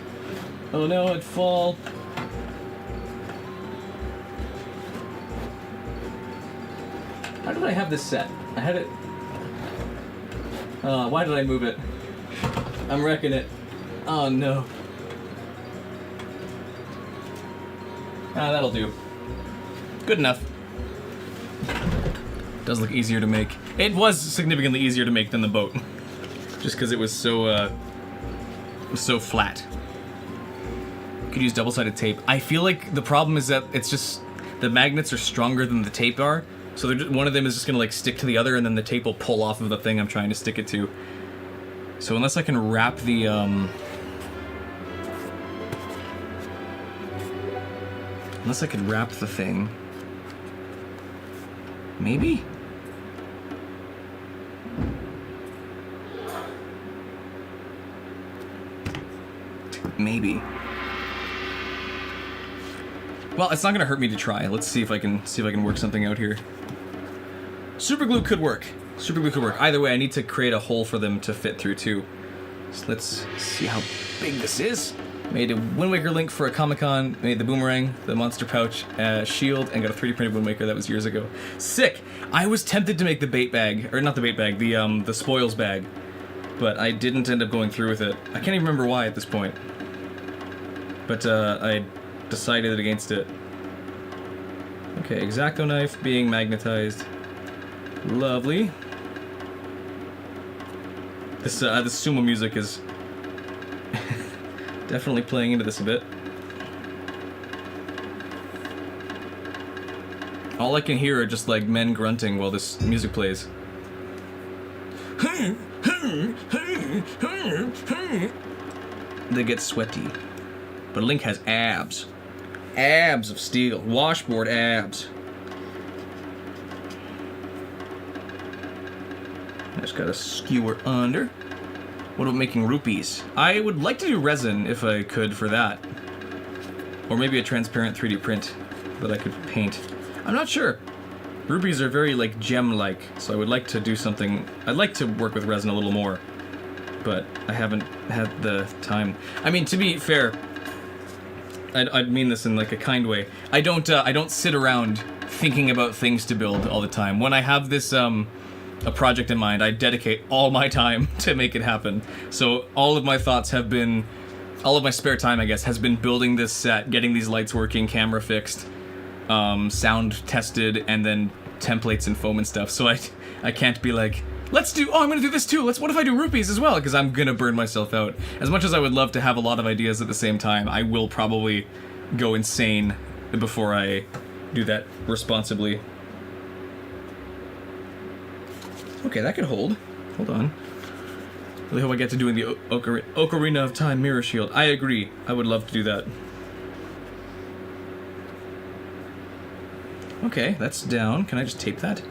Oh no, it'd fall. How did I have this set? I had it... why did I move it? I'm wrecking it. Oh no. That'll do. Good enough. Does look easier to make. It was significantly easier to make than the boat. Just because it was so flat. Could use double-sided tape. I feel like the problem is that it's just the magnets are stronger than the tape are, so one of them is just gonna like stick to the other, and then the tape will pull off of the thing I'm trying to stick it to. So unless I can wrap the unless I could wrap the thing, maybe. Maybe. Well, it's not gonna hurt me to try. Let's see if I can work something out here. Super glue could work. Super glue could work. Either way, I need to create a hole for them to fit through too. So let's see how big this is. Made a Wind Waker link for a Comic-Con. Made the boomerang, the monster pouch, shield, and got a 3D printed Wind Waker. That was years ago. Sick. I was tempted to make the bait bag, or not the bait bag, the spoils bag, but I didn't end up going through with it. I can't even remember why at this point. But I decided against it. Okay, X-Acto knife being magnetized. Lovely. This sumo music is definitely playing into this a bit. All I can hear are just like men grunting while this music plays. They get sweaty. But Link has abs. Abs of steel. Washboard abs. I just gotta skewer under. What about making rupees? I would like to do resin if I could for that. Or maybe a transparent 3D print that I could paint. I'm not sure. Rubies are very, like, gem-like, so I would like to do something... I'd like to work with resin a little more, but I haven't had the time. I mean, to be fair, I'd mean this in, like, a kind way. I don't sit around thinking about things to build all the time. When I have this, a project in mind, I dedicate all my time to make it happen. So all of my thoughts have been... All of my spare time, I guess, has been building this set, getting these lights working, camera fixed, sound tested, and then templates and foam and stuff. So I can't be like, I'm gonna do this too, what if I do rupees as well? Because I'm gonna burn myself out. As much as I would love to have a lot of ideas at the same time, I will probably go insane before I do that responsibly. Okay, that could hold. Hold on. Really hope I get to doing the Ocarina of Time mirror shield. I agree. I would love to do that. Okay, that's down. Can I just tape that?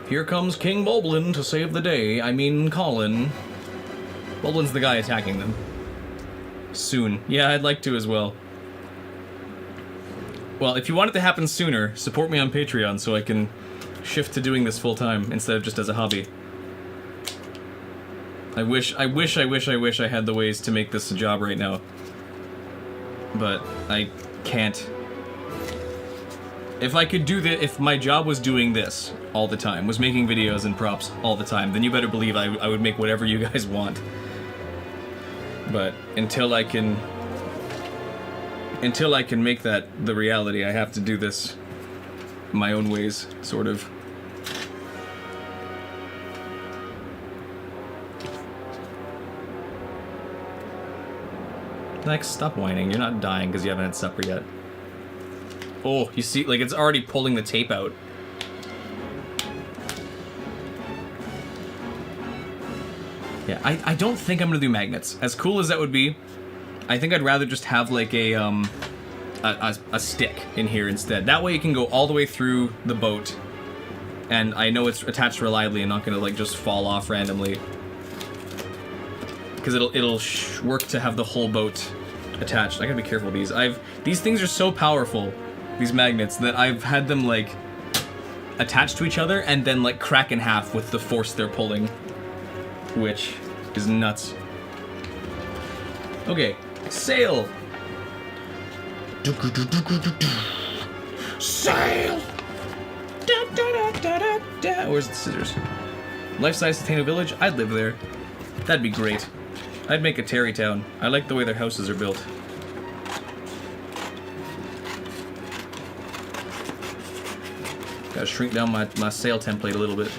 Here comes King Bulblin to save the day. I mean, Colin. Bulblin's the guy attacking them. Soon. Yeah, I'd like to as well. Well, if you want it to happen sooner, support me on Patreon so I can shift to doing this full time instead of just as a hobby. I wish I had the ways to make this a job right now. But I can't. If I could do that, if my job was doing this all the time, was making videos and props all the time, then you better believe I would make whatever you guys want. But until I can make that the reality, I have to do this my own ways, sort of. Like, stop whining. You're not dying because you haven't had supper yet. Oh, you see, like, it's already pulling the tape out. Yeah, I don't think I'm gonna do magnets. As cool as that would be, I think I'd rather just have, like, a stick in here instead. That way it can go all the way through the boat, and I know it's attached reliably and not gonna, like, just fall off randomly. Because it'll work to have the whole boat attached. I gotta be careful with these. These things are so powerful, these magnets, that I've had them, like, attached to each other and then, like, crack in half with the force they're pulling, which is nuts. Okay, sail! Sail! Where's the scissors? Life-size Tateno Village? I'd live there. That'd be great. I'd make a Terry town. I like the way their houses are built. Gotta shrink down my sail template a little bit.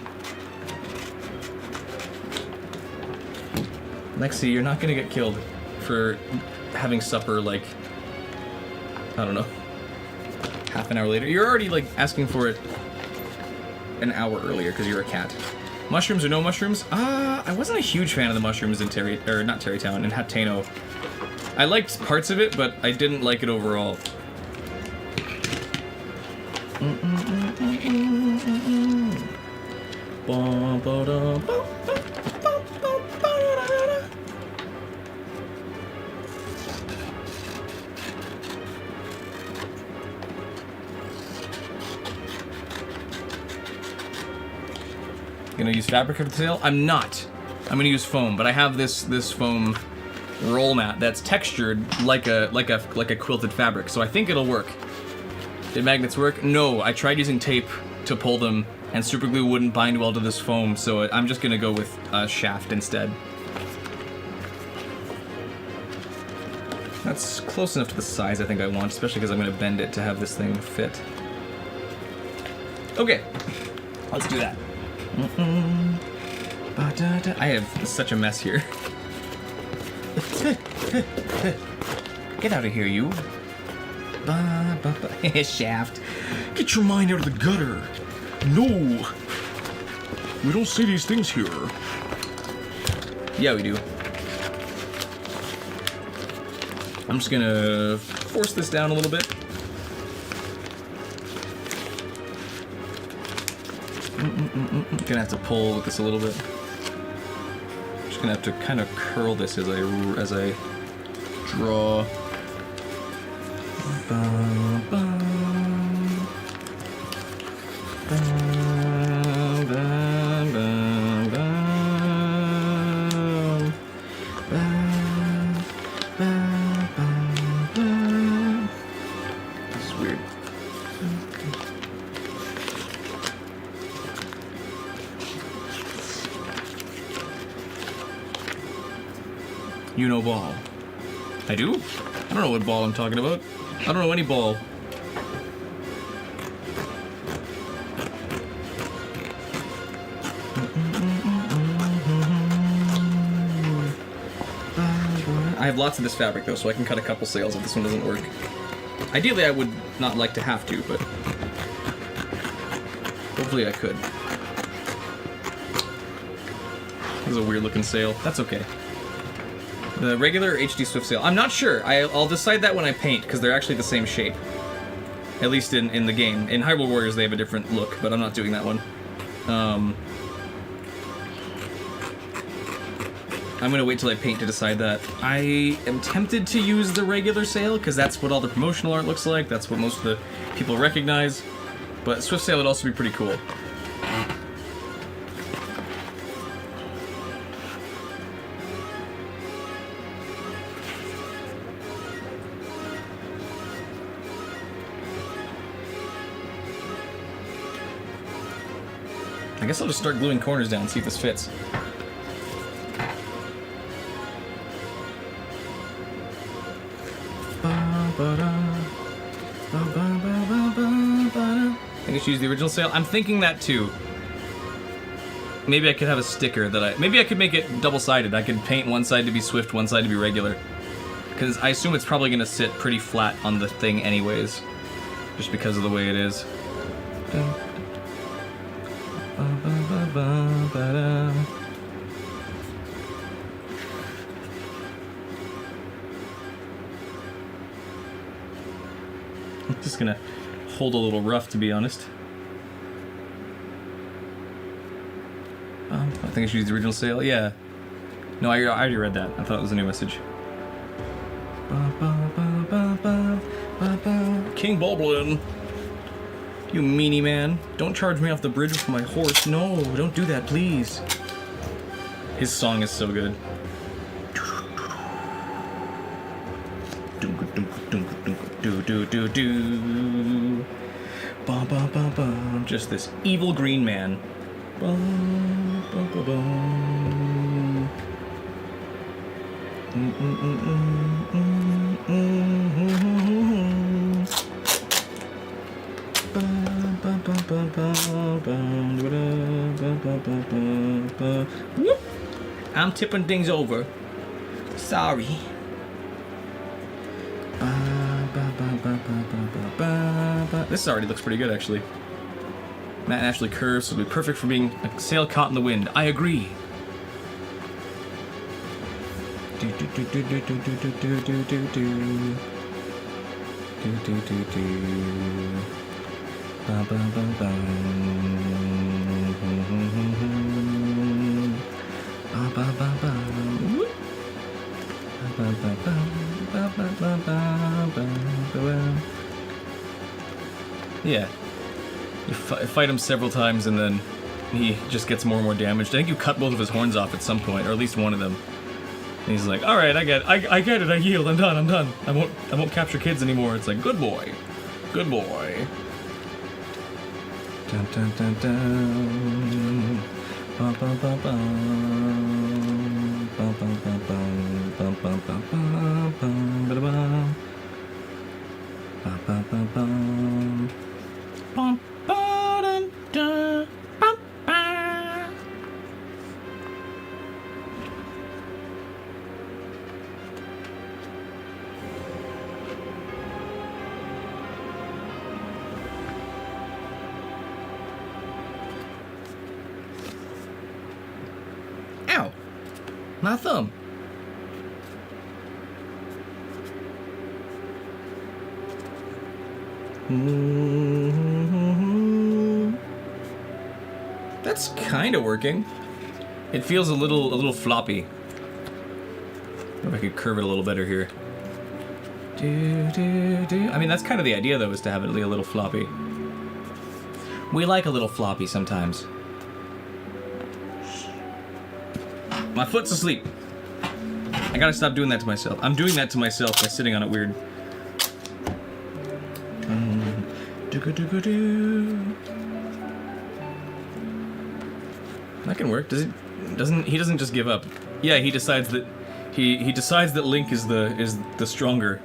Lexi, you're not gonna get killed for having supper, like, I don't know, half an hour later. You're already, like, asking for it an hour earlier because you're a cat. Mushrooms or no mushrooms? I wasn't a huge fan of the mushrooms in not Terrytown, in Hateno. I liked parts of it, but I didn't like it overall. Gonna use fabric for the sail? I'm not. I'm gonna use foam, but I have this foam roll mat that's textured like a quilted fabric, so I think it'll work. Did magnets work? No, I tried using tape to pull them, and super glue wouldn't bind well to this foam, so I'm just gonna go with a shaft instead. That's close enough to the size I think I want, especially because I'm gonna bend it to have this thing fit. Okay, let's do that. I have such a mess here. Get out of here, you. Shaft. Get your mind out of the gutter. No. We don't say these things here. Yeah, we do. I'm just gonna force this down a little bit. Gonna have to pull with this a little bit. Just gonna have to kind of curl this as I draw. This is weird. You know ball. I do? I don't know what ball I'm talking about. I don't know any ball. I have lots of this fabric though, so I can cut a couple sails if this one doesn't work. Ideally, I would not like to have to, but hopefully I could. This is a weird looking sail. That's okay. The regular HD Swift sail. I'm not sure. I'll decide that when I paint, because they're actually the same shape. At least in the game. In Hyrule Warriors, they have a different look, but I'm not doing that one. I'm gonna wait till I paint to decide that. I am tempted to use the regular sail, because that's what all the promotional art looks like. That's what most of the people recognize. But Swift sail would also be pretty cool. I guess I'll just start gluing corners down and see if this fits. I think I should use the original sail. I'm thinking that too. Maybe I could have a sticker that maybe I could make it double-sided. I could paint one side to be Swift, one side to be regular. Because I assume it's probably going to sit pretty flat on the thing anyways. Just because of the way it is. I'm just gonna hold a little rough, to be honest. I think I should use the original sail. Yeah. No, I already read that. I thought it was a new message. King Boblin. You meanie man. Don't charge me off the bridge with my horse. No, don't do that, please. His song is so good. Bum, bum, bum, bum. Just this evil green man. Bum, bum, bum, bum. Whoop. I'm tipping things over. Sorry. This already looks pretty good, actually. That naturally curves, so it'll be perfect for being a sail caught in the wind. I agree. Yeah. You fight him several times and then he just gets more and more damaged. I think you cut both of his horns off at some point, or at least one of them. And he's like, "All right, I get it. I yield. I'm done. I won't capture kids anymore." It's like, "Good boy. Good boy." Dun dun dun dun. Bum bum bum bum. Bum bum bum bum. Bum bum bum bum. Bum ba da bum. Bum bum bum bum. Bum ba dun dun. Bum ba. My thumb. That's kind of working. It feels a little floppy. If I could curve it a little better here. I mean, that's kind of the idea, though, is to have it be a little floppy. We like a little floppy sometimes. My foot's asleep. I gotta stop doing that to myself. I'm doing that to myself by sitting on it weird. That can work. Does it? He doesn't just give up. Yeah, he decides that he decides that Link is the stronger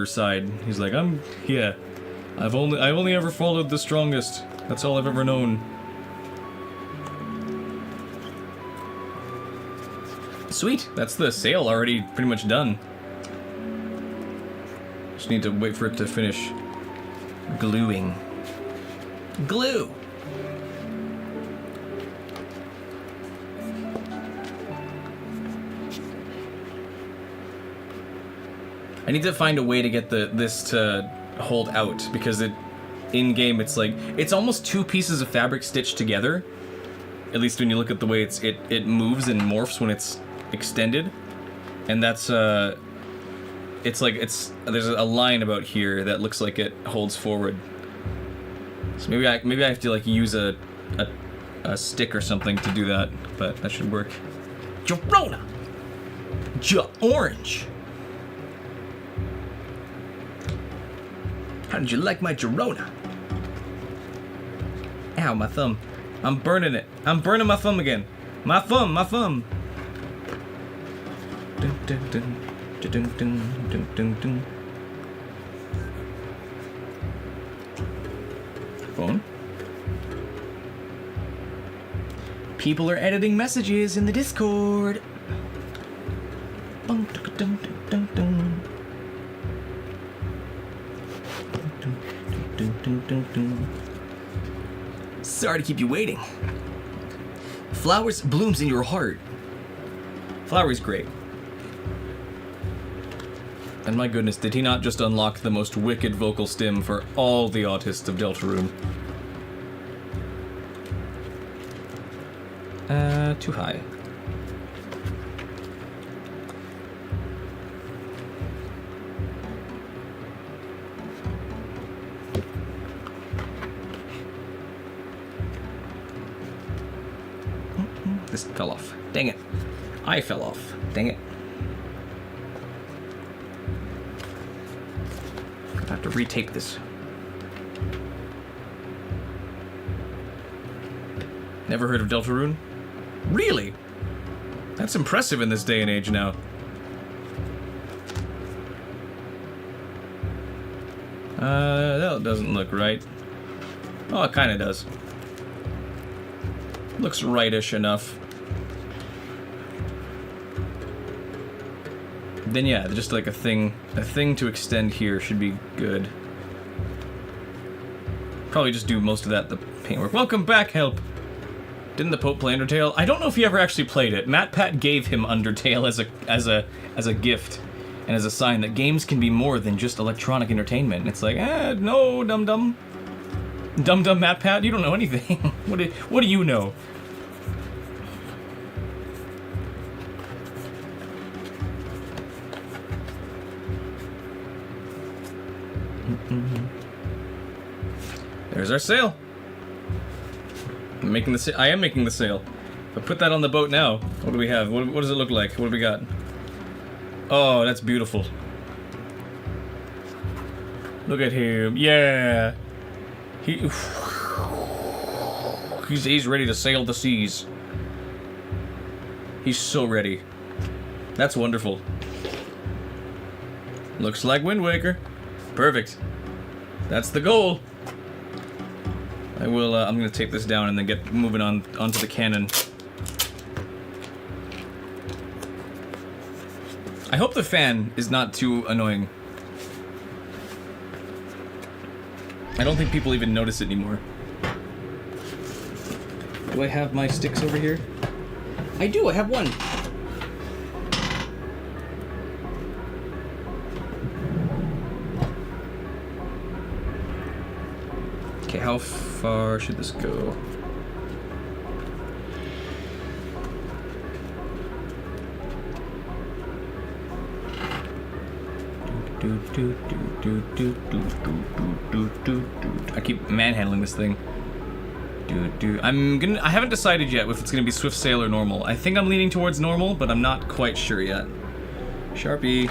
side. He's like, I've only ever followed the strongest. That's all I've ever known. Sweet, that's the sail already pretty much done. Just need to wait for it to finish gluing. Glue! I need to find a way to get this to hold out, because in game it's like it's almost two pieces of fabric stitched together. At least when you look at the way it moves and morphs when it's extended, and that's there's a line about here that looks like it holds forward. So maybe I have to like use a stick or something to do that, but that should work. Girona, orange. How did you like my Girona? Ow, my thumb. I'm burning it. I'm burning my thumb again. My thumb. Dun, dun, dun, dun, dun, dun, dun, dun. Phone. People are editing messages in the Discord. Dun, dun, dun, dun, dun. Dun, dun, dun, dun. Sorry to keep you waiting. Flowers blooms in your heart. Flower's great. And my goodness, did he not just unlock the most wicked vocal stim for all the autists of Deltarune? Too high. This fell off. Dang it. I fell off. Dang it. I have to retape this. Never heard of Deltarune? Really? That's impressive in this day and age now. That doesn't look right. Oh, it kind of does. Looks rightish enough. Then yeah, just like a thing to extend here should be good. Probably just do most of that the paintwork. Welcome back, Help. Didn't the Pope play Undertale? I don't know if he ever actually played it. MatPat gave him Undertale as a gift and as a sign that games can be more than just electronic entertainment. And it's like, no, dum-dum. Dum-dum MatPat, you don't know anything. What do you know? There's our sail. I am making the sail. But put that on the boat now. What do we have? What does it look like? What do we got? Oh, that's beautiful. Look at him. Yeah. He's ready to sail the seas. He's so ready. That's wonderful. Looks like Wind Waker. Perfect. That's the goal. I'm gonna take this down and then get moving onto the cannon. I hope the fan is not too annoying. I don't think people even notice it anymore. Do I have my sticks over here? I do, I have one. Okay, how far should this go? I keep manhandling this thing. I haven't decided yet if it's gonna be Swift Sail or normal. I think I'm leaning towards normal, but I'm not quite sure yet. Sharpie.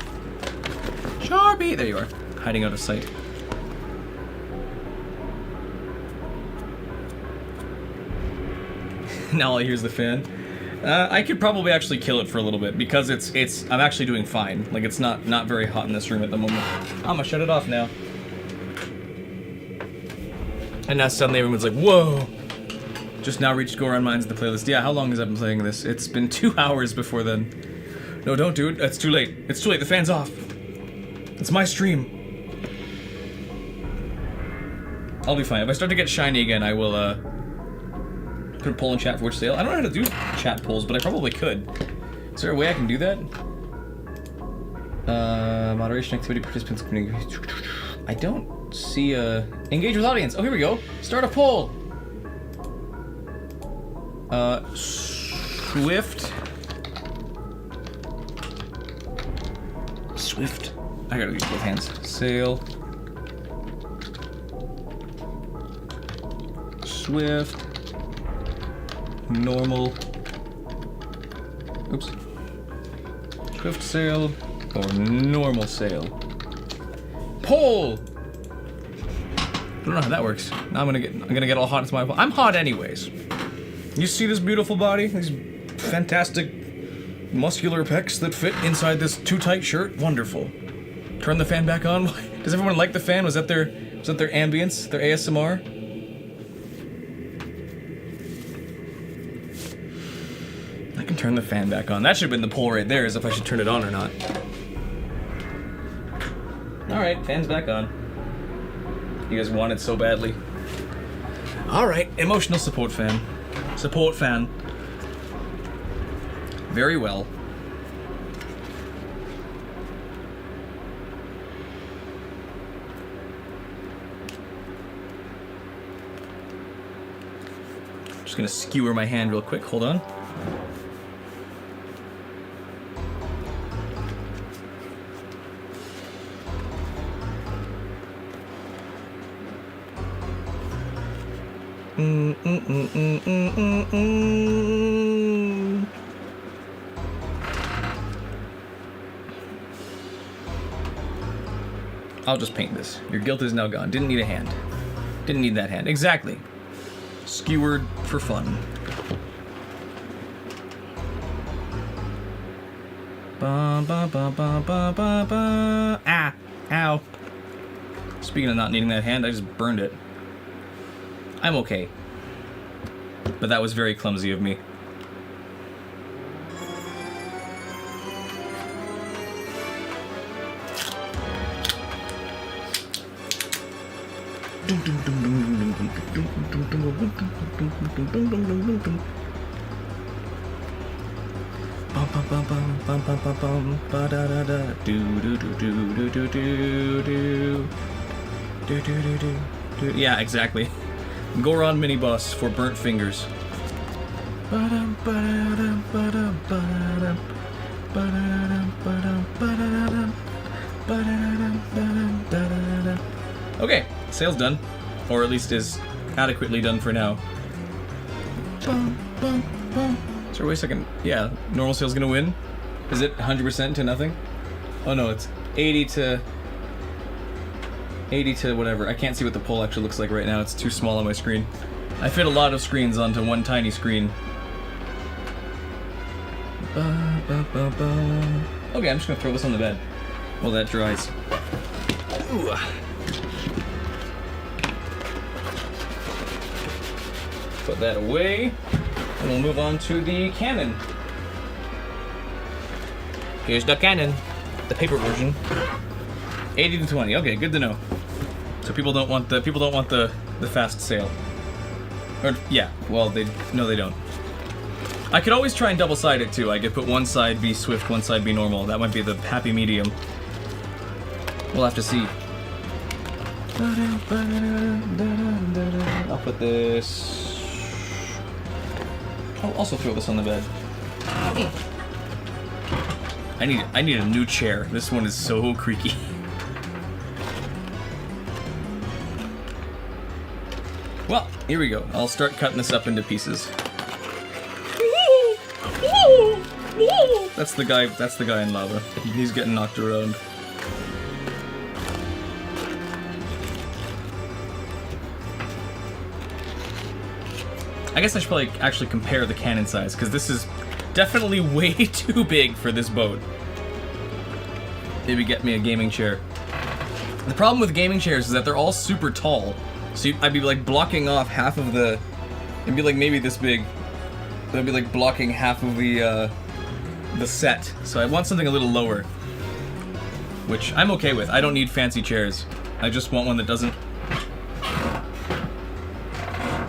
Sharpie! There you are. Hiding out of sight. Now all I hear is the fan. I could probably actually kill it for a little bit because I'm actually doing fine. Like, it's not very hot in this room at the moment. I'm gonna shut it off now. And now suddenly everyone's like, whoa! Just now reached Go Around Minds in the playlist. Yeah, how long has I been playing this? It's been 2 hours before then. No, don't do it. It's too late. It's too late. The fan's off. It's my stream. I'll be fine. If I start to get shiny again, I will, put a poll in chat for which sale. I don't know how to do chat polls, but I probably could. Is there a way I can do that? Moderation activity participants. I don't see engage with audience. Oh, here we go. Start a poll. Swift. I gotta use both hands. Sail. Swift. Normal. Oops. Swift sail or normal sail. Poll. I don't know how that works. Now I'm gonna get all hot into my. I'm hot anyways. You see this beautiful body? These fantastic muscular pecs that fit inside this too tight shirt. Wonderful. Turn the fan back on. Does everyone like the fan? Was that their ambience? Their ASMR? I can turn the fan back on. That should have been the poll right there, as if I should turn it on or not. Alright, fan's back on. You guys want it so badly. Alright, emotional support fan. Support fan. Very well. Just gonna skewer my hand real quick, hold on. I'll just paint this. Your guilt is now gone. Didn't need a hand. Didn't need that hand. Exactly. Skewered for fun. Ba ba ba ba ba ba ba. Ah! Ow. Speaking of not needing that hand, I just burned it. I'm okay. But that was very clumsy of me. Yeah, exactly. Goron mini boss for burnt fingers. Okay, sale's done. Or at least is adequately done for now. Is there a way second? Yeah, normal sale's gonna win. Is it 100% to nothing? Oh no, it's 80 to whatever. I can't see what the poll actually looks like right now. It's too small on my screen. I fit a lot of screens onto one tiny screen. Okay, I'm just gonna throw this on the bed while that dries. Ooh. Put that away, and we'll move on to the cannon. Here's the cannon, the paper version. 80 to 20. Okay, good to know. So people don't want the fast sale. Or yeah, well they don't. I could always try and double-side it too. I could put one side be swift, one side be normal. That might be the happy medium. We'll have to see. I'll put this... I'll also throw this on the bed. I need a new chair. This one is so creaky. Well, here we go. I'll start cutting this up into pieces. That's the guy in lava. He's getting knocked around. I guess I should probably actually compare the cannon size, because this is definitely way too big for this boat. Maybe get me a gaming chair. The problem with gaming chairs is that they're all super tall. So I'd be like blocking off half of the... It'd be like maybe this big. That'd be like blocking half of the set. So I want something a little lower. Which I'm okay with. I don't need fancy chairs. I just want one that doesn't...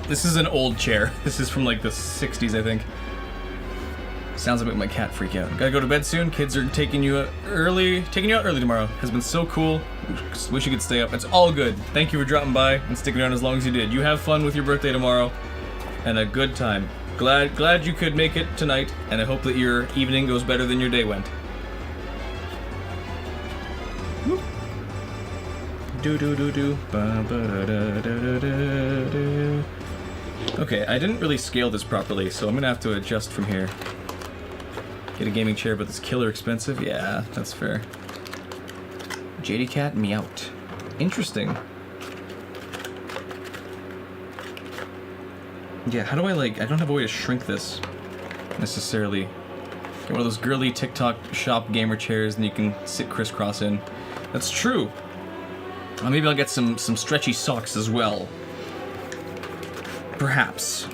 This is an old chair. This is from like the 60s, I think. Sounds like my cat freak out. Gotta go to bed soon. Kids are taking you out early tomorrow. Has been so cool. Wish you could stay up. It's all good. Thank you for dropping by and sticking around as long as you did. You have fun with your birthday tomorrow, and a good time. Glad you could make it tonight, and I hope that your evening goes better than your day went. Whoop. Do do do do. Ba ba da da da da da. Okay, I didn't really scale this properly, so I'm gonna have to adjust from here. Get a gaming chair, but it's killer expensive? Yeah, that's fair. JD Cat Meowt. Interesting. Yeah, how do I I don't have a way to shrink this, necessarily. Get one of those girly TikTok shop gamer chairs and you can sit crisscross in. That's true. Maybe I'll get some stretchy socks as well. Perhaps.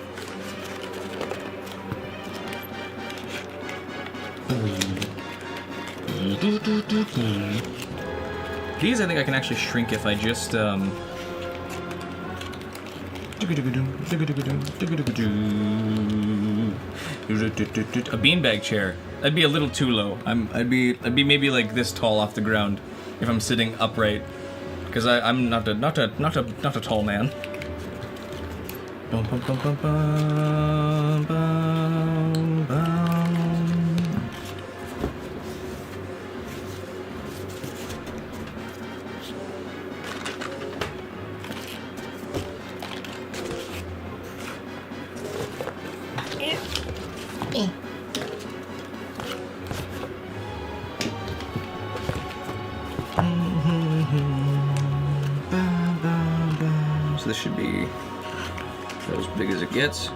These I think I can actually shrink if I just a beanbag chair. That'd be a little too low. I'd be maybe like this tall off the ground if I'm sitting upright, because I'm not a tall man. Bum, bum, bum, bum, bum, bum, bum. So this should be as big as it gets.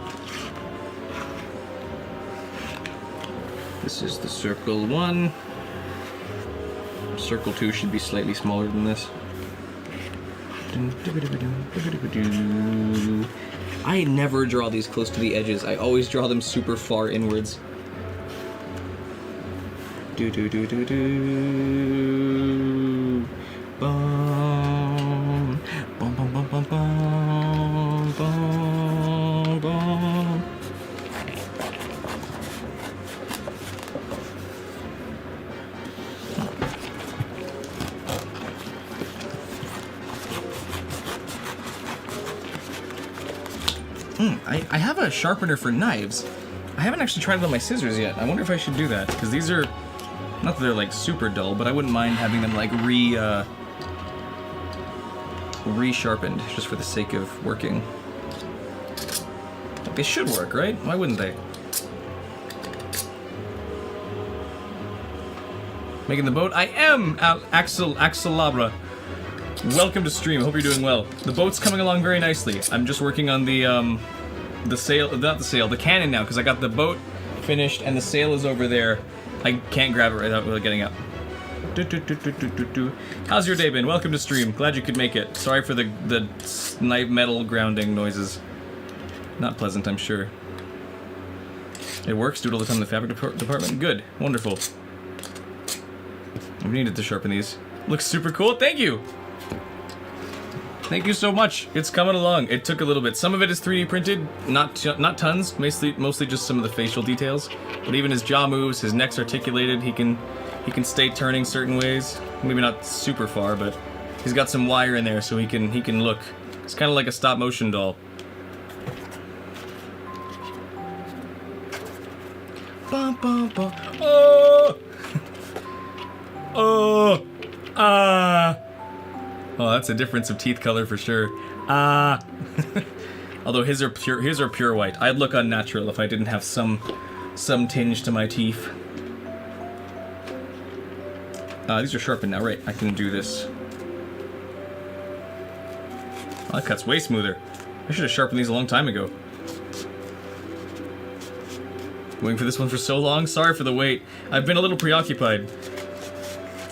This is the circle 1. Circle 2 should be slightly smaller than this. I never draw these close to the edges. I always draw them super far inwards. Do do do do do. Bum bum bum bum bum bum bum bum. I have a sharpener for knives. I haven't actually tried it on my scissors yet. I wonder if I should do that, because these are, not that they're like super dull, but I wouldn't mind having them like re-sharpened just for the sake of working. They should work, right? Why wouldn't they? Making the boat? I am Axelabra. Welcome to stream. Hope you're doing well. The boat's coming along very nicely. I'm just working on the sail, not the sail, the cannon now, because I got the boat finished and the sail is over there. I can't grab it without getting up. How's your day been? Welcome to stream. Glad you could make it. Sorry for the knife metal grounding noises. Not pleasant, I'm sure. It works. Do it all the time in the fabric department. Good. Wonderful. We needed to sharpen these. Looks super cool. Thank you. Thank you so much. It's coming along. It took a little bit. Some of it is 3D printed, not tons. Mostly just some of the facial details. But even his jaw moves, his neck's articulated. He can stay turning certain ways. Maybe not super far, but he's got some wire in there so he can look. It's kind of like a stop motion doll. Bum, bum, bum. Oh! Oh! Ah! Oh, that's a difference of teeth color for sure. Ah! Although his are pure white. I'd look unnatural if I didn't have some tinge to my teeth. These are sharpened now, right? I can do this. Oh, that cuts way smoother. I should have sharpened these a long time ago. Waiting for this one for so long. Sorry for the wait. I've been a little preoccupied.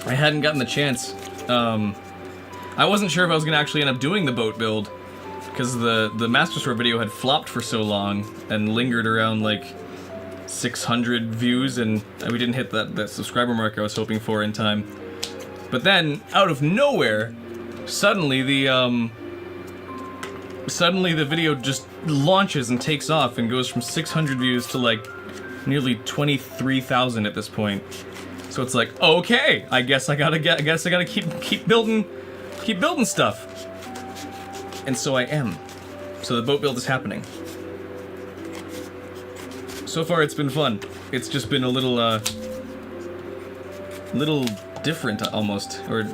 I hadn't gotten the chance. I wasn't sure if I was going to actually end up doing the boat build, because the Master Sword video had flopped for so long and lingered around like 600 views, and we didn't hit that subscriber mark I was hoping for in time. But then, out of nowhere, suddenly the video just launches and takes off and goes from 600 views to like nearly 23,000 at this point. So it's like, okay, I guess I gotta keep building stuff. And so I am. So the boat build is happening. So far it's been fun. It's just been a little different almost, or I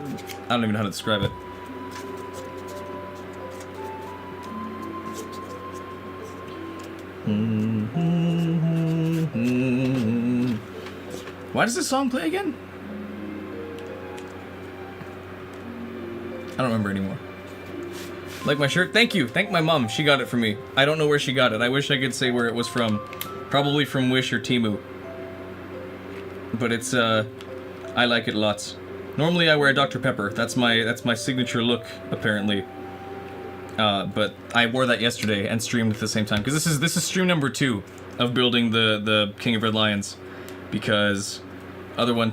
don't even know how to describe it. Why does this song play again? I don't remember anymore. Like my shirt? Thank you. Thank my mom. She got it for me. I don't know where she got it. I wish I could say where it was from. Probably from Wish or Temu. But it's I like it lots. Normally I wear Dr. Pepper. That's my signature look apparently. But I wore that yesterday and streamed at the same time, because this is stream number 2 of building the King of Red Lions, because other one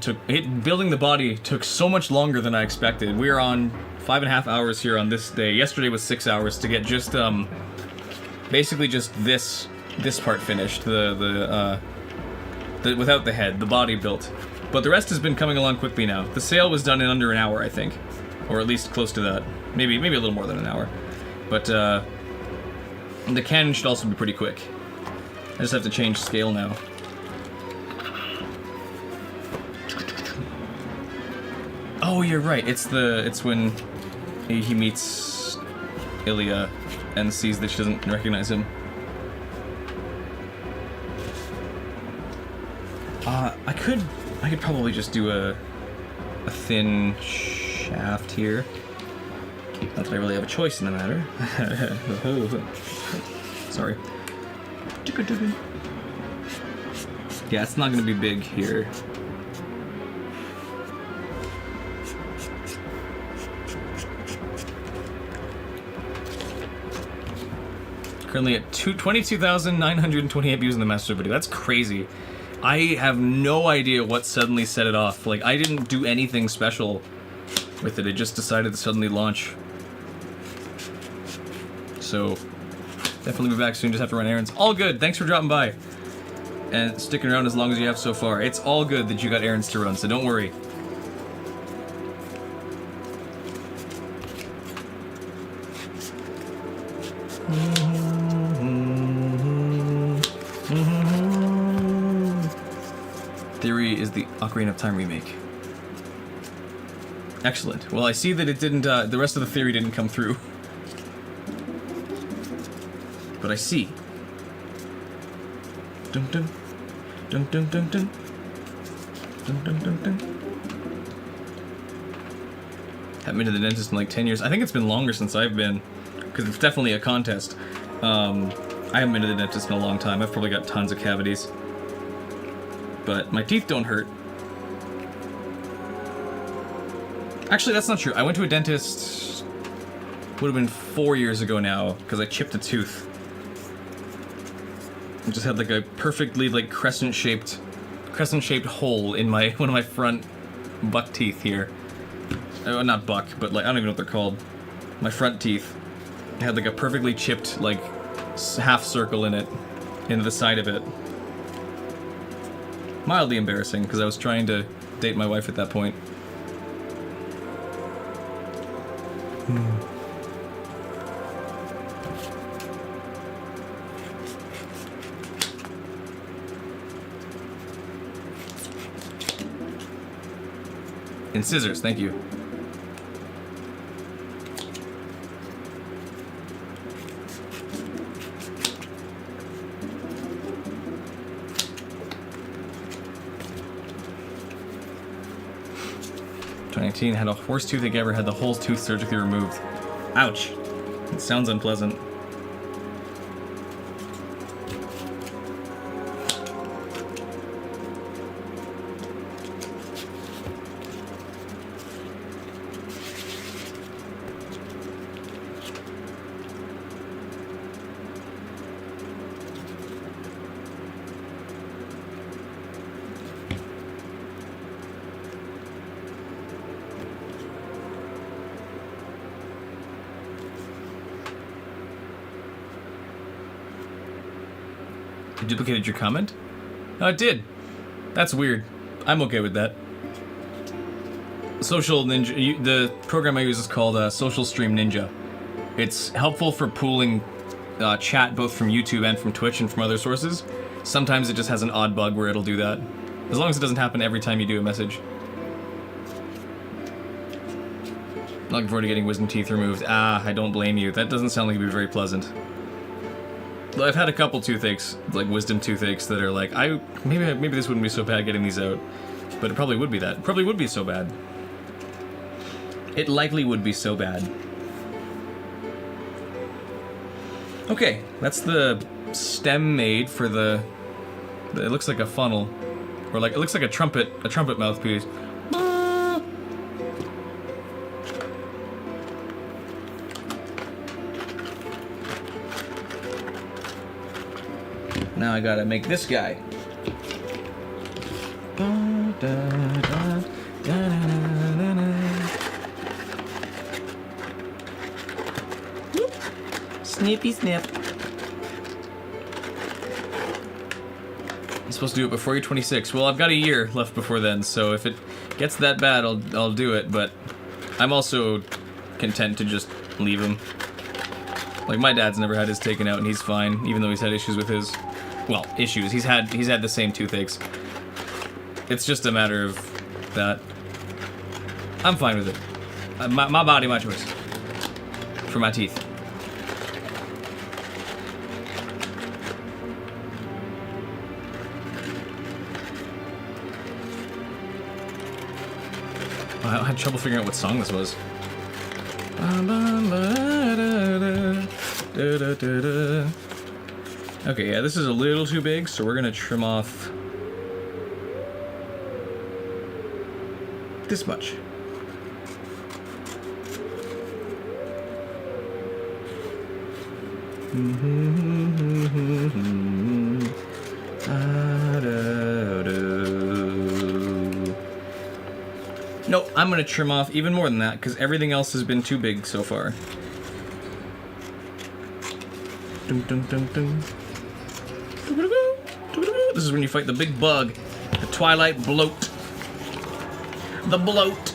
building the body took so much longer than I expected. We are on 5.5 hours here on this day. Yesterday was 6 hours to get just basically just this part finished, the without the head, the body built. But the rest has been coming along quickly now. The sail was done in under an hour, I think, or at least close to that. Maybe a little more than an hour. But the cannon should also be pretty quick. I just have to change scale now. Oh, you're right. It's when he meets Ilya and sees that she doesn't recognize him. I could probably just do a thin shaft here. Not that I really have a choice in the matter. Sorry. Yeah, it's not going to be big here. Currently at 22,928 views in the Master video. That's crazy. I have no idea what suddenly set it off. Like, I didn't do anything special with it. It just decided to suddenly launch. So, definitely be back soon. Just have to run errands. All good. Thanks for dropping by and sticking around as long as you have so far. It's all good that you got errands to run, so don't worry. Theory is the Ocarina of Time remake. Excellent. Well, I see that it didn't, the rest of the theory didn't come through. But I see. Dum dum. Dum dum dum dum. Dum dum dum dum. Haven't been to the dentist in like 10 years. I think it's been longer since I've been, because it's definitely a contest. I haven't been to the dentist in a long time. I've probably got tons of cavities. But my teeth don't hurt. Actually, that's not true. I went to a dentist, would have been 4 years ago now, because I chipped a tooth. I just had like a perfectly like crescent-shaped hole in one of my front buck teeth here. Not buck, but like I don't even know what they're called. my front teeth. It had like a perfectly chipped, like, half circle in it, into the side of it. Mildly embarrassing, because I was trying to date my wife at that point. And scissors, thank you. Had a worst toothache ever, had the whole tooth surgically removed. Ouch. It sounds unpleasant. You duplicated your comment? Oh, it did. That's weird. I'm okay with that. Social Ninja, the program I use is called Social Stream Ninja. It's helpful for pooling chat both from YouTube and from Twitch and from other sources. Sometimes it just has an odd bug where it'll do that. As long as it doesn't happen every time you do a message. Looking forward to getting wisdom teeth removed. Ah, I don't blame you. That doesn't sound like it'd be very pleasant. I've had a couple toothaches, like wisdom toothaches, that are like, maybe this wouldn't be so bad getting these out, but it probably would be that. It probably would be so bad. It likely would be so bad. Okay, that's the stem made for the it looks like a funnel, or like it looks like a trumpet mouthpiece. Now I gotta make this guy. Snippy snip. I'm supposed to do it before you're 26. Well, I've got a year left before then, so if it gets that bad, I'll do it. But I'm also content to just leave him. Like, my dad's never had his taken out, and he's fine, even though he's had issues with his. Well, issues. He's had the same toothaches. It's just a matter of that. I'm fine with it. My body, my choice. For my teeth. I had trouble figuring out what song this was. Okay, yeah, this is a little too big, so we're gonna trim off this much. Nope, I'm gonna trim off even more than that, because everything else has been too big so far. Dun, dun, dun, dun. This is when you fight the big bug, the Twilight Bloat. The bloat.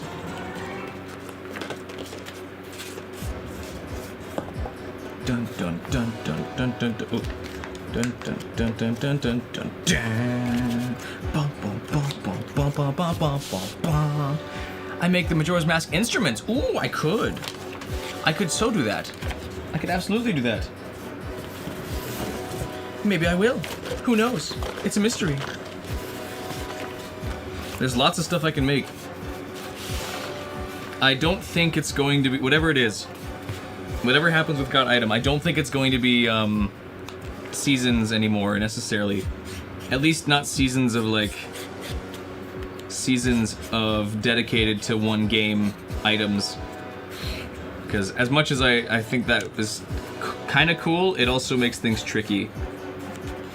Dun dun dun dun dun dun dun. Ooh. Dun dun dun dun dun dun dun dun. Bum bum bum bum bum bum bum bum bum bum. I make the Majora's Mask instruments. Ooh, I could so do that. I could absolutely do that. Maybe I will. Who knows? It's a mystery. There's lots of stuff I can make. I don't think it's going to be, whatever it is, whatever happens with God Item, I don't think it's going to be seasons anymore necessarily. At least not seasons of like, seasons of dedicated to one game items. Because as much as I think that was kind of cool, it also makes things tricky.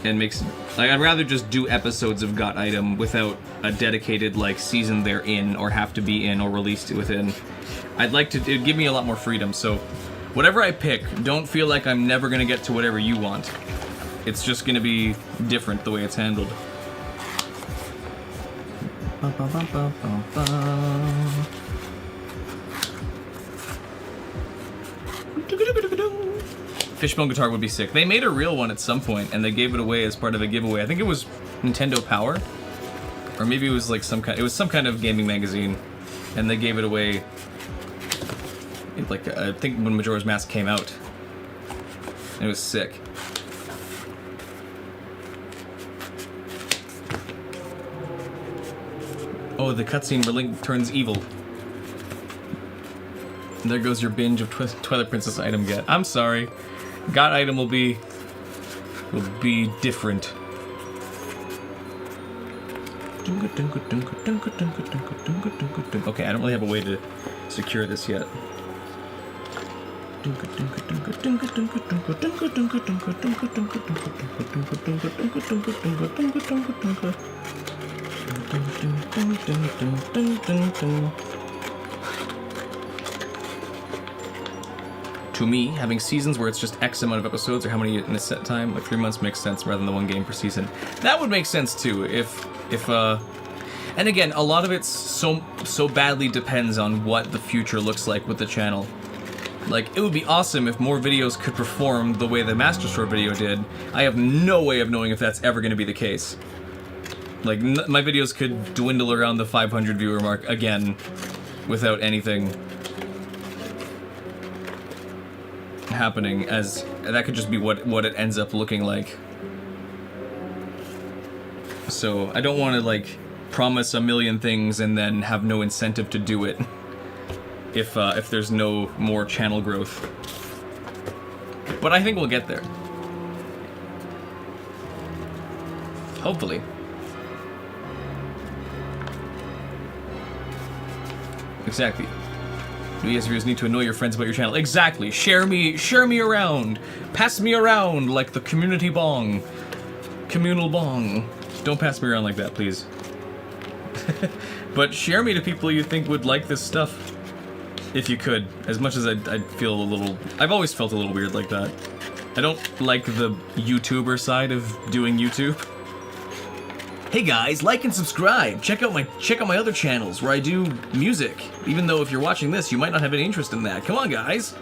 and makes like I'd rather just do episodes of Got Item without a dedicated like season they're in or have to be in or released within. I'd like to it'd give me a lot more freedom. So whatever I pick, don't feel like I'm never gonna get to whatever you want. It's just gonna be different the way it's handled. Fishbone guitar would be sick. They made a real one at some point, and they gave it away as part of a giveaway. I think it was Nintendo Power, or maybe it was like some kind of gaming magazine, and they gave it away. Like I think when Majora's Mask came out, and it was sick. Oh, the cutscene where Link turns evil. And there goes your binge of Twilight Princess item get. I'm sorry. God item will be different. Okay, I don't really have a way to secure this yet. To me, having seasons where it's just X amount of episodes or how many in a set time, like 3 months makes sense rather than the one game per season. That would make sense too, and again, a lot of it so badly depends on what the future looks like with the channel. Like, it would be awesome if more videos could perform the way the Master Sword video did. I have no way of knowing if that's ever going to be the case. Like, my videos could dwindle around the 500 viewer mark again without anything happening, as that could just be what it ends up looking like. So I don't want to like promise a million things and then have no incentive to do it if there's no more channel growth. But I think we'll get there. Hopefully. Exactly. Yes, viewers need to annoy your friends about your channel. Exactly. Share me around. Pass me around like the community bong. Communal bong. Don't pass me around like that, please. But share me to people you think would like this stuff. If you could. As much as I'd feel a little... I've always felt a little weird like that. I don't like the YouTuber side of doing YouTube. Hey guys, like and subscribe. Check out my other channels where I do music. Even though if you're watching this, you might not have any interest in that. Come on, guys.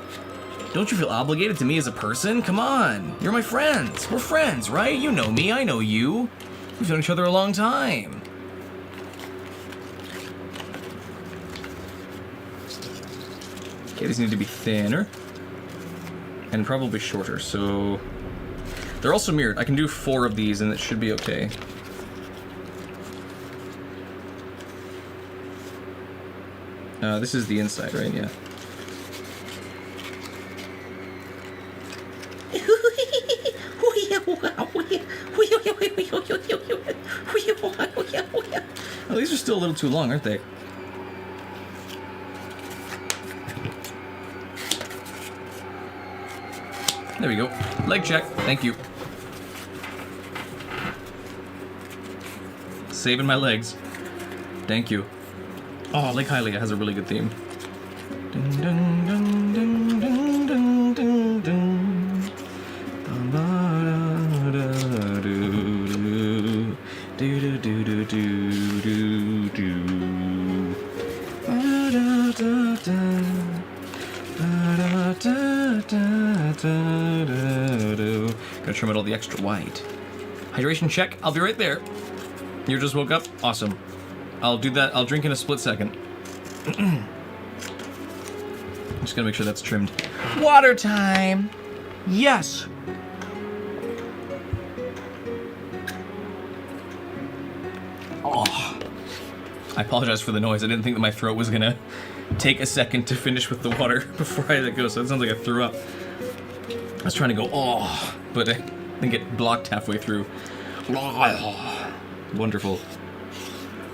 Don't you feel obligated to me as a person? Come on. You're my friends. We're friends, right? You know me, I know you. We've known each other a long time. Okay, these need to be thinner. And probably shorter, so... They're also mirrored. I can do 4 of these and it should be okay. This is the inside, right? Yeah. Oh, these are still a little too long, aren't they? There we go. Leg check. Thank you. Saving my legs. Thank you. Oh, Lake Hylia has a really good theme. Dun, dun, dun, dun, dun, dun, dun, dun. Do, do, do, do, do, do, do. Gotta trim out all the extra white. Hydration check. I'll be right there. You just woke up? Awesome. I'll do that. I'll drink in a split second. Just gotta make sure that's trimmed. Water time! Yes! Oh. I apologize for the noise. I didn't think that my throat was gonna take a second to finish with the water before I let it go, so it sounds like I threw up. I was trying to go, oh, but I think it blocked halfway through. Oh. Wonderful.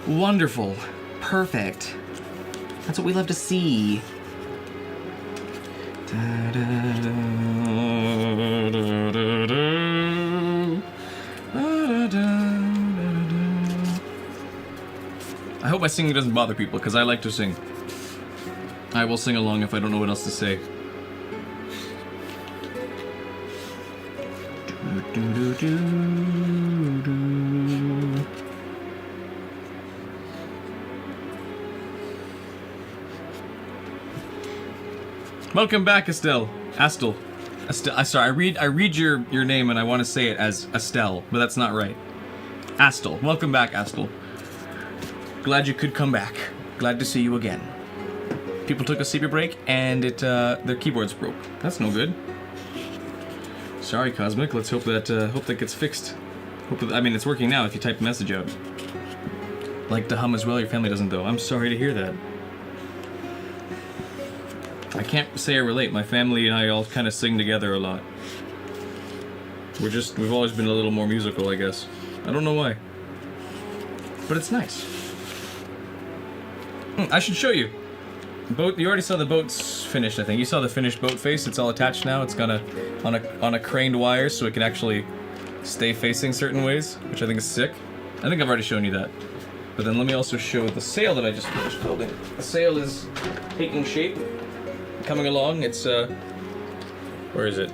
Wonderful. Perfect. That's what we love to see. hope my singing doesn't bother people, because I like to sing. I will sing along if I don't know what else to say. Welcome back, Estelle. Astel. Sorry, I read your name and I want to say it as Estelle, but that's not right. Astel. Welcome back, Astel. Glad you could come back. Glad to see you again. People took a sleepy break and their keyboards broke. That's no good. Sorry, Cosmic. Let's hope that gets fixed. I mean, it's working now if you type the message out. Like to hum as well. Your family doesn't, though. I'm sorry to hear that. I can't say I relate. My family and I all kind of sing together a lot. We've always been a little more musical, I guess. I don't know why. But it's nice. I should show you. Boat. You already saw the boat's finished, I think. You saw the finished boat face. It's all attached now. It's gonna on a craned wire, so it can actually stay facing certain ways, which I think is sick. I think I've already shown you that. But then let me also show the sail that I just finished building. The sail is taking shape, coming along. It's where is it?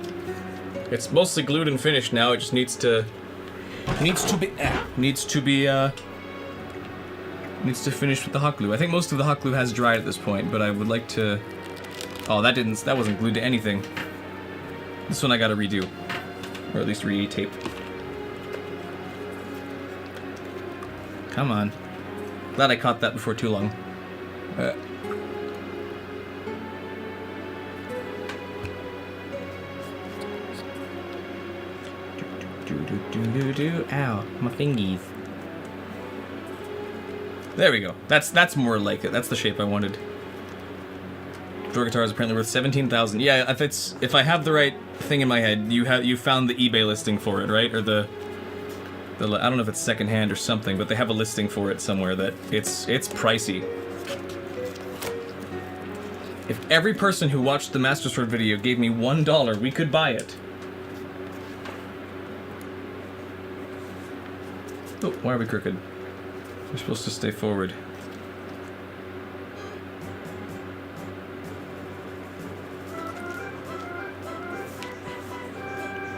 It's mostly glued and finished now. It just needs to finish with the hot glue. I think most of the hot glue has dried at this point, but I would like to... Oh, that wasn't glued to anything. This one I gotta redo. Or at least re-tape. Come on. Glad I caught that before too long. Ow, my fingies. There we go. That's more like it. That's the shape I wanted. Door guitar is apparently worth 17,000. Yeah, if I have the right thing in my head, you found the eBay listing for it, right? Or the I don't know if it's secondhand or something, but they have a listing for it somewhere that it's pricey. If every person who watched the Master Sword video gave me $1, we could buy it. Oh, why are we crooked? We're supposed to stay forward.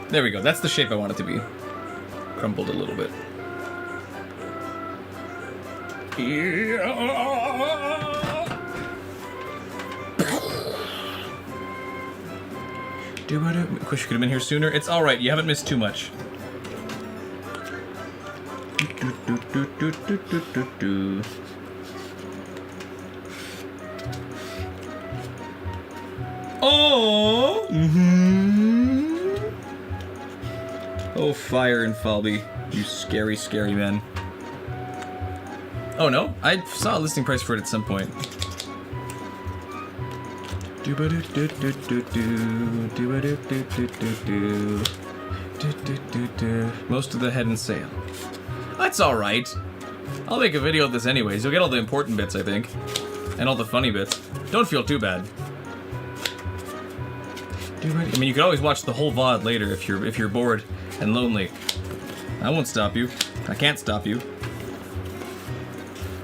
There we go. That's the shape I want it to be. Crumpled a little bit. Wish you could have been here sooner. It's alright. You haven't missed too much. Oh! Oh, fire and Falby, you scary, scary man. Oh no, I saw a listing price for it at some point. Most of the head and sail. That's alright. I'll make a video of this anyways. You'll get all the important bits, I think. And all the funny bits. Don't feel too bad. I mean, you could always watch the whole VOD later if you're bored and lonely. I won't stop you. I can't stop you.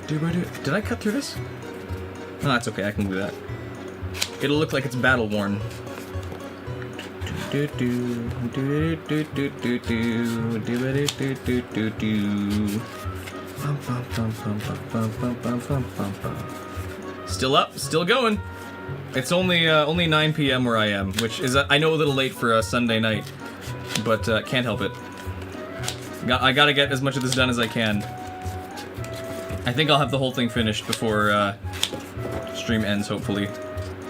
Did I cut through this? No, that's okay. I can do that. It'll look like it's battle worn. Still up, still going. It's only 9 p.m. where I am, which is I know a little late for a Sunday night, but can't help it. I gotta get as much of this done as I can. I think I'll have the whole thing finished before stream ends, hopefully.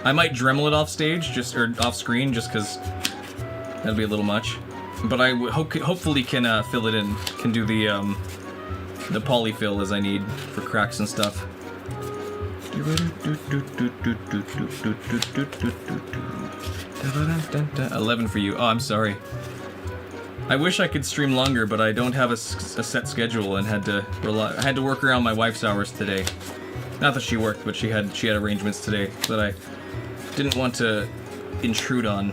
I might Dremel it off stage, or off screen, just because that'll be a little much. But I hopefully can fill it in, can do the polyfill as I need for cracks and stuff. 11 for you. Oh, I'm sorry. I wish I could stream longer, but I don't have a set schedule and I had to work around my wife's hours today. Not that she worked, but she had arrangements today that I didn't want to intrude on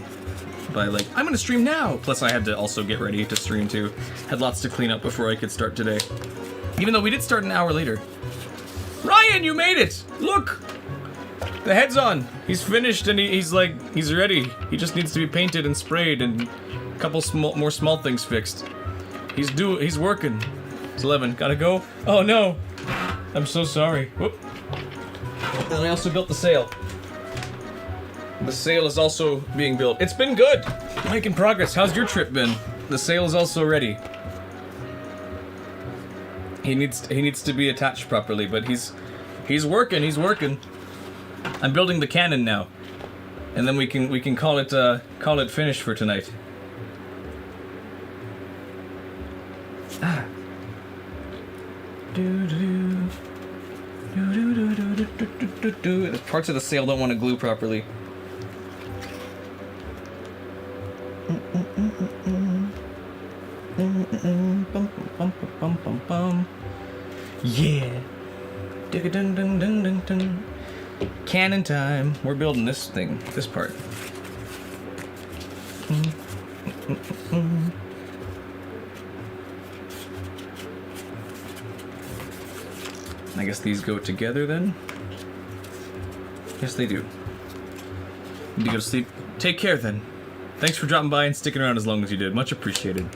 by like, I'm gonna stream now! Plus I had to also get ready to stream too. Had lots to clean up before I could start today. Even though we did start an hour later. Ryan, you made it! Look! The head's on. He's finished and he's ready. He just needs to be painted and sprayed and a couple more small things fixed. He's working. It's 11. Gotta go? Oh no! I'm so sorry. Whoop. And I also built the sail. The sail is also being built. It's been good! Making progress. How's your trip been? The sail is also ready. He needs to be attached properly, but he's working. I'm building the cannon now. And then we can call it finished for tonight. Ah. The parts of the sail don't want to glue properly. Yeah. Cannon time. We're building this thing, this part. I guess these go together then? Yes, they do. Need to go to sleep. Take care then. Thanks for dropping by and sticking around as long as you did. Much appreciated.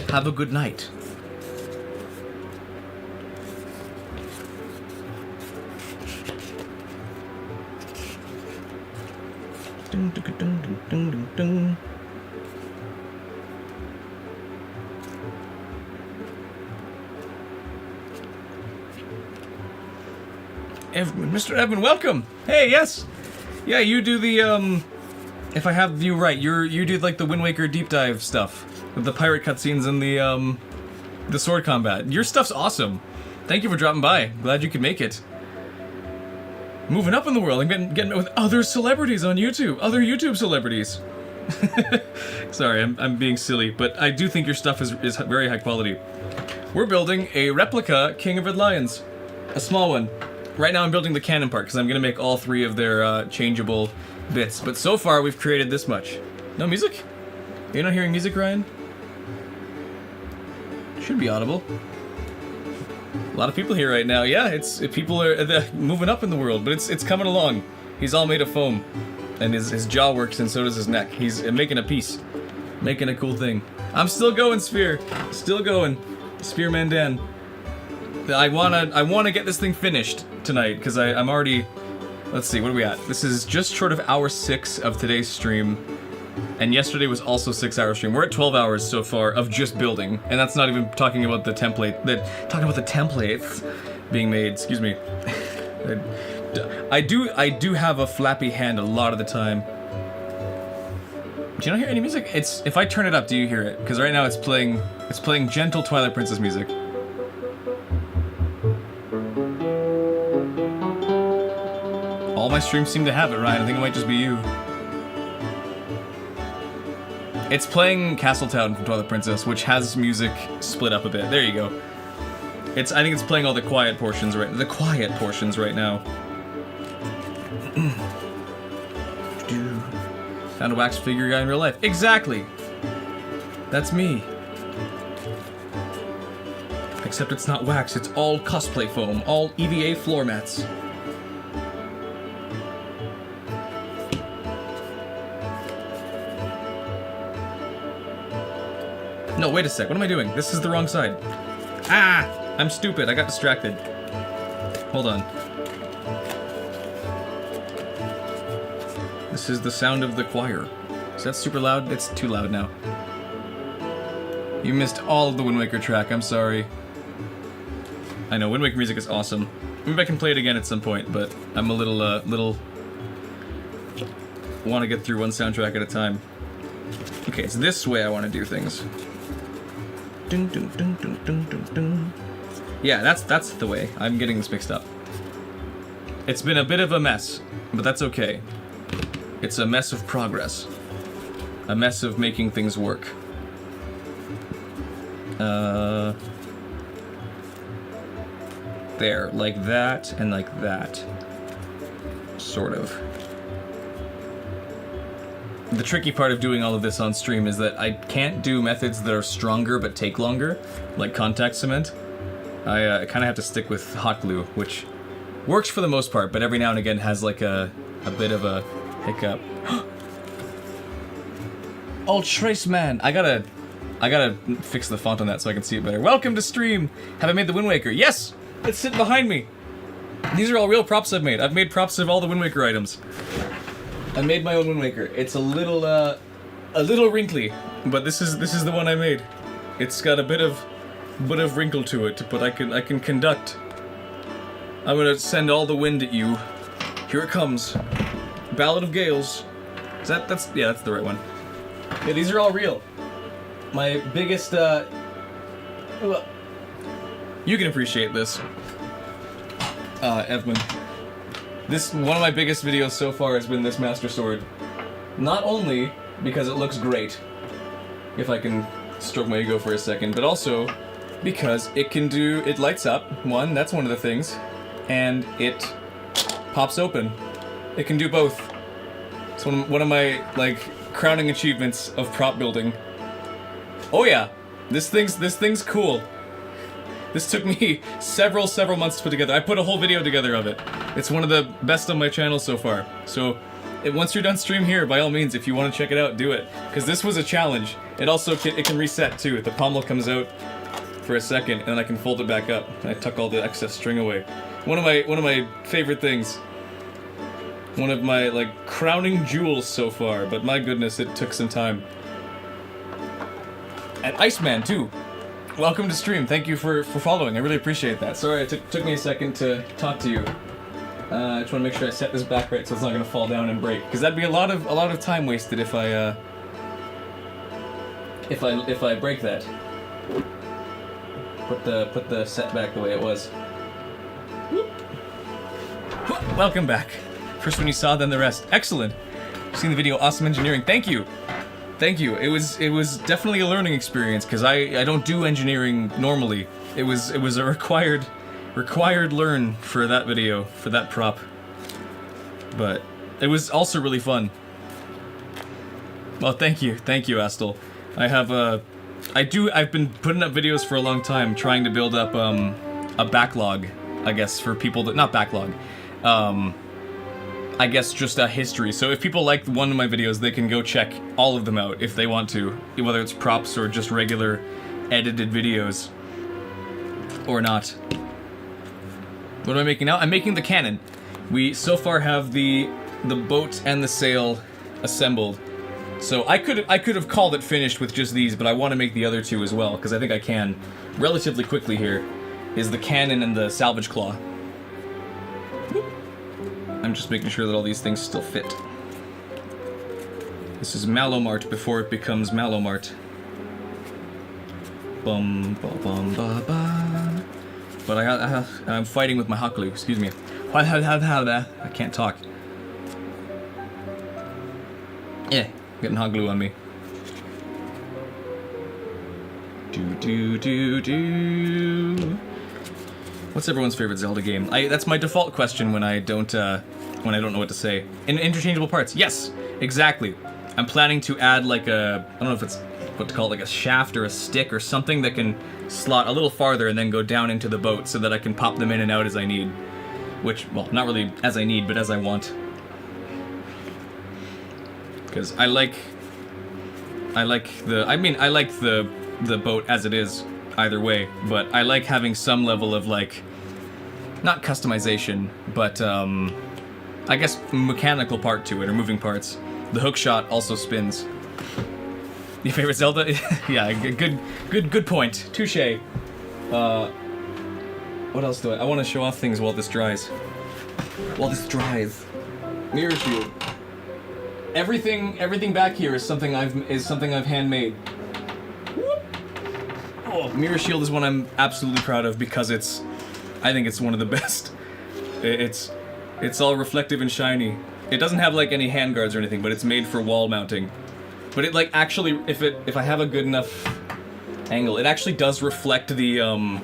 Have a good night. Dun, dun, dun, dun, dun, dun, dun. Mr. Evan, welcome! Hey, yes! Yeah, you do the, if I have you right, you do like the Wind Waker deep dive stuff. With the pirate cutscenes and the sword combat. Your stuff's awesome. Thank you for dropping by. Glad you could make it. Moving up in the world and getting with other celebrities on YouTube. Other YouTube celebrities. Sorry, I'm being silly, but I do think your stuff is very high quality. We're building a replica King of Red Lions. A small one. Right now I'm building the cannon part, because I'm going to make all three of their changeable bits. But so far we've created this much. No music? You're not hearing music, Ryan? Should be audible. A lot of people here right now. Yeah, people are moving up in the world, but it's coming along. He's all made of foam, and his jaw works, and so does his neck. He's making a piece, making a cool thing. I'm still going, Sphere. Still going, Spearman Dan. I wanna get this thing finished tonight because I'm already. Let's see, what are we at? This is just short of hour 6 of today's stream. And yesterday was also 6-hour stream. We're at 12 hours so far of just building, and that's not even talking about the template. Talking about the templates being made. Excuse me. I do have a flappy hand a lot of the time. Do you not hear any music? If I turn it up, do you hear it? Because right now it's playing gentle Twilight Princess music. All my streams seem to have it, Ryan. I think it might just be you. It's playing Castletown from Twilight Princess, which has music split up a bit. There you go. I think it's playing all the quiet portions right now. Found a wax figure guy in real life. Exactly. That's me. Except it's not wax, it's all cosplay foam, all EVA floor mats. No, wait a sec, what am I doing? This is the wrong side. Ah! I'm stupid, I got distracted. Hold on. This is the sound of the choir. Is that super loud? It's too loud now. You missed all of the Wind Waker track, I'm sorry. I know, Wind Waker music is awesome. Maybe I can play it again at some point, but I'm a little... want to get through one soundtrack at a time. Okay, it's this way I want to do things. Dun, dun, dun, dun, dun, dun, dun. Yeah, that's the way. I'm getting this mixed up. It's been a bit of a mess, but that's okay. It's a mess of progress. A mess of making things work. There, like that, and like that. Sort of. The tricky part of doing all of this on stream is that I can't do methods that are stronger but take longer, like contact cement. I kind of have to stick with hot glue, which Works for the most part, but every now and again has like a bit of a hiccup. Oh, Trace Man! I gotta fix the font on that so I can see it better. Welcome to stream! Have I made the Wind Waker? Yes! It's sitting behind me! These are all real props I've made. I've made props of all the Wind Waker items. I made my own Wind Waker. It's a little wrinkly, but this is the one I made. It's got a bit of wrinkle to it, but I can conduct. I'm gonna send all the wind at you. Here it comes. Ballad of Gales. That's the right one. Yeah, these are all real. My biggest, you can appreciate this, Edmund. One of my biggest videos so far has been this Master Sword. Not only because it looks great, if I can stroke my ego for a second, but also because it lights up, that's one of the things, and it pops open. It can do both. It's one of my, like, crowning achievements of prop building. Oh yeah, this thing's cool. This took me several months to put together. I put a whole video together of it. It's one of the best on my channel so far. So, once you're done stream here, by all means, if you want to check it out, do it. Because this was a challenge. It also it can reset too. The pommel comes out for a second, and then I can fold it back up. And I tuck all the excess string away. One of my favorite things. One of my, like, crowning jewels so far. But my goodness, it took some time. And Iceman too. Welcome to stream. Thank you for following. I really appreciate that. Sorry, it took me a second to talk to you. I just want to make sure I set this back right so it's not going to fall down and break. Because that'd be a lot of time wasted if I break that. Put the set back the way it was. Welcome back. First one you saw, then the rest. Excellent. Seen the video. Awesome engineering. Thank you. Thank you. It was definitely a learning experience because I don't do engineering normally. It was a required learn for that video, for that prop. But it was also really fun. Well, thank you, Astel. I've been putting up videos for a long time, trying to build up a backlog, I guess, for people that not backlog. I guess just a history. So if people like one of my videos, they can go check all of them out if they want to, whether it's props or just regular edited videos or not. What am I making now? I'm making the cannon. We so far have the boat and the sail assembled. So I could have called it finished with just these, but I want to make the other two as well because I think I can relatively quickly here. Is the cannon and the salvage claw. I'm just making sure that all these things still fit. This is Malomart before it becomes Malomart. Bum ba bum ba ba. But I'm fighting with my hot glue. Excuse me. I can't talk. Yeah, getting hot glue on me. Do. What's everyone's favorite Zelda game? That's my default question when I don't know what to say. In interchangeable parts. Yes, exactly. I'm planning to add like I don't know if it's what to call it, like a shaft or a stick or something that can slot a little farther and then go down into the boat so that I can pop them in and out as I need. Which, well, not really as I need, but as I want. Because I like the boat as it is either way, but I like having some level of like, not customization, but I guess mechanical part to it, or moving parts. The hook shot also spins. Your favorite Zelda? Yeah, good point. Touche. What else do I want to show off things while this dries. Mirror shield. Everything back here is something I've handmade. Oh, mirror shield is one I'm absolutely proud of because I think it's one of the best. It's all reflective and shiny. It doesn't have like any handguards or anything, but it's made for wall mounting. But it like actually, if I have a good enough angle, it actually does reflect the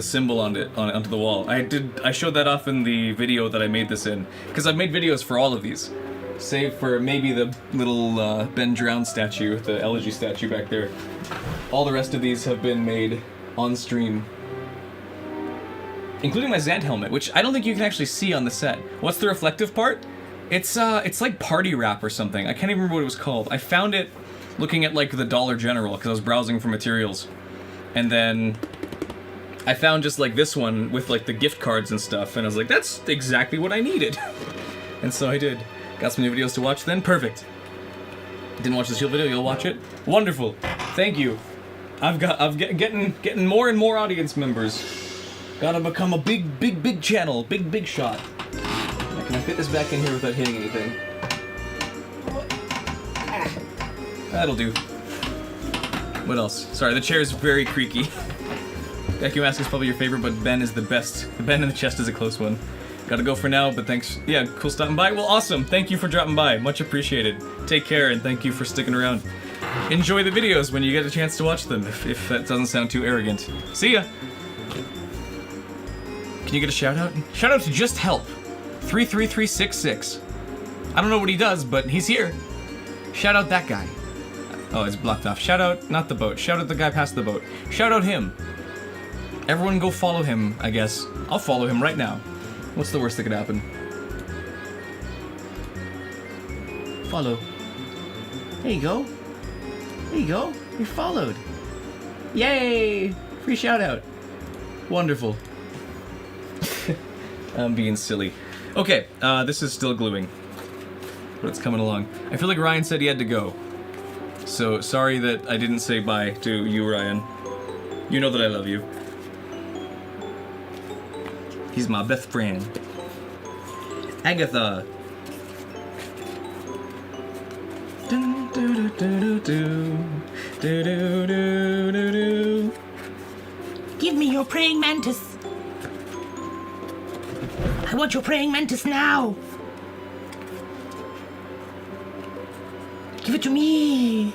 symbol onto the wall. I showed that off in the video that I made this in, because I've made videos for all of these, save for maybe the little Ben Drowned statue, the elegy statue back there. All the rest of these have been made on stream. including my Zant helmet, which I don't think you can actually see on the set. What's the reflective part? It's like party wrap or something. I can't even remember what it was called. I found it looking at like the Dollar General because I was browsing for materials, and then I found just like this one with like the gift cards and stuff, and I was like, that's exactly what I needed. And so I did. Got some new videos to watch then? Perfect. Didn't watch the Shield video, you'll watch it? Wonderful. Thank you. I'm getting more and more audience members. Gotta become a big channel. Big shot. Now, can I fit this back in here without hitting anything? That'll do. What else? Sorry, the chair is very creaky. Vacuum Mask is probably your favorite, but Ben is the best. The Ben in the chest is a close one. Gotta go for now, but thanks. Yeah, cool stopping by. Well, awesome. Thank you for dropping by. Much appreciated. Take care, and thank you for sticking around. Enjoy the videos when you get a chance to watch them, if that doesn't sound too arrogant. See ya! Can you get a shout out? Shout out to Just Help 33366. I don't know what he does, but he's here. Shout out that guy. Oh, it's blocked off. Shout out, not the boat. Shout out the guy past the boat. Shout out him. Everyone go follow him, I guess. I'll follow him right now. What's the worst that could happen? Follow. There you go. There you go. You're followed. Yay! Free shout out. Wonderful. I'm being silly. Okay, this is still gluing. But it's coming along. I feel like Ryan said he had to go. So, sorry that I didn't say bye to you, Ryan. You know that I love you. He's my best friend. Agatha. Give me your praying mantis. I want your praying mantis now. Give it to me.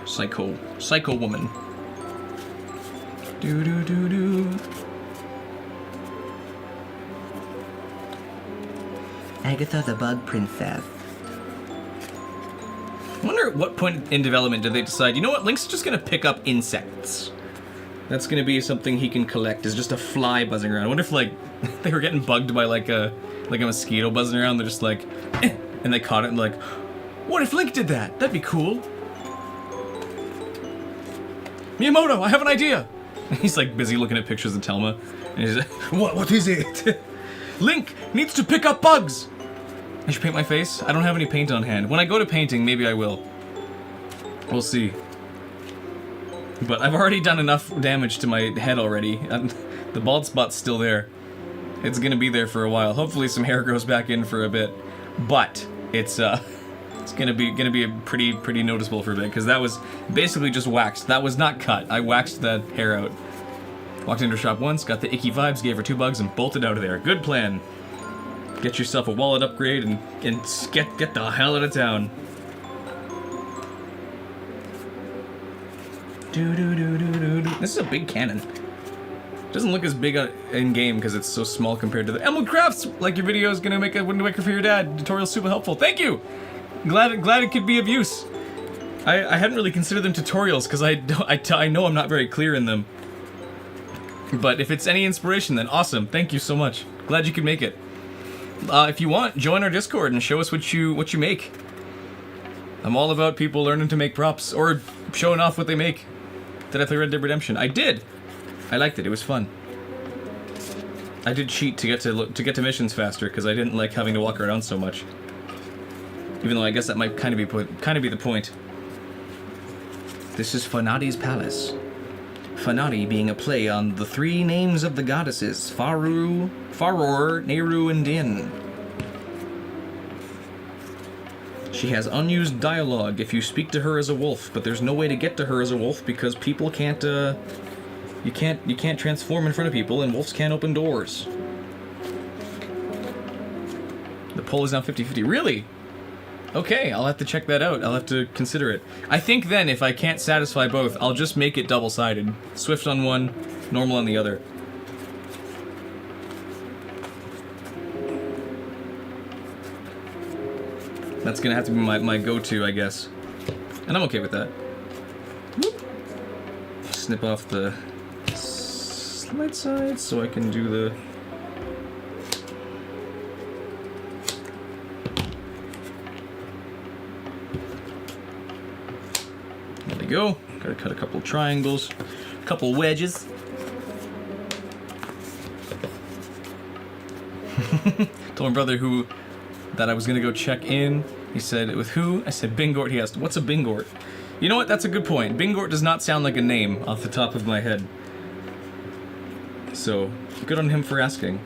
Psycho woman. Agatha the Bug Princess. I wonder at what point in development did they decide, you know what, Link's just gonna pick up insects. That's gonna be something he can collect, is just a fly buzzing around. I wonder if, like, they were getting bugged by, like a mosquito buzzing around, they're just like, eh, and they caught it and like, what if Link did that? That'd be cool. Miyamoto, I have an idea! He's like busy looking at pictures of Telma, and he's like, what is it? Link needs to pick up bugs! I should paint my face? I don't have any paint on hand. When I go to painting, maybe I will. We'll see. But I've already done enough damage to my head already. The bald spot's still there. It's gonna be there for a while. Hopefully some hair grows back in for a bit. But it's gonna be a pretty noticeable for a bit, because that was basically just waxed. That was not cut. I waxed that hair out. Walked into a shop once, got the icky vibes, gave her 2 bugs, and bolted out of there. Good plan. Get yourself a wallet upgrade and get the hell out of town. This is a big cannon. Doesn't look as big in game because it's so small compared to the Emerald Crafts. Like your video is gonna make a Wind Waker for your dad. Tutorial's super helpful. Thank you. Glad it could be of use. I hadn't really considered them tutorials because I know I'm not very clear in them. But if it's any inspiration, then awesome. Thank you so much. Glad you could make it. If you want, join our Discord and show us what you make. I'm all about people learning to make props or showing off what they make. Did I play Red Dead Redemption? I did. I liked it. It was fun. I did cheat to get to missions faster because I didn't like having to walk around so much. Even though I guess that might kind of be the point. This is Fanati's Palace. Fanati being a play on the 3 names of the goddesses, Faru, Faror, Nehru, and Din. She has unused dialogue if you speak to her as a wolf, but there's no way to get to her as a wolf because people can't, you can't transform in front of people and wolves can't open doors. The poll is now 50-50. Really? Okay, I'll have to check that out. I'll have to consider it. I think then, if I can't satisfy both, I'll just make it double-sided. Swift on one, normal on the other. That's gonna have to be my go-to, I guess. And I'm okay with that. Whoop. Snip off the right side so I can do the... There we go. Gotta cut a couple triangles, a couple wedges. Told my brother that I was gonna go check in. He said, with who? I said, Bingort. He asked, what's a Bingort? You know what? That's a good point. Bingort does not sound like a name off the top of my head. So, good on him for asking.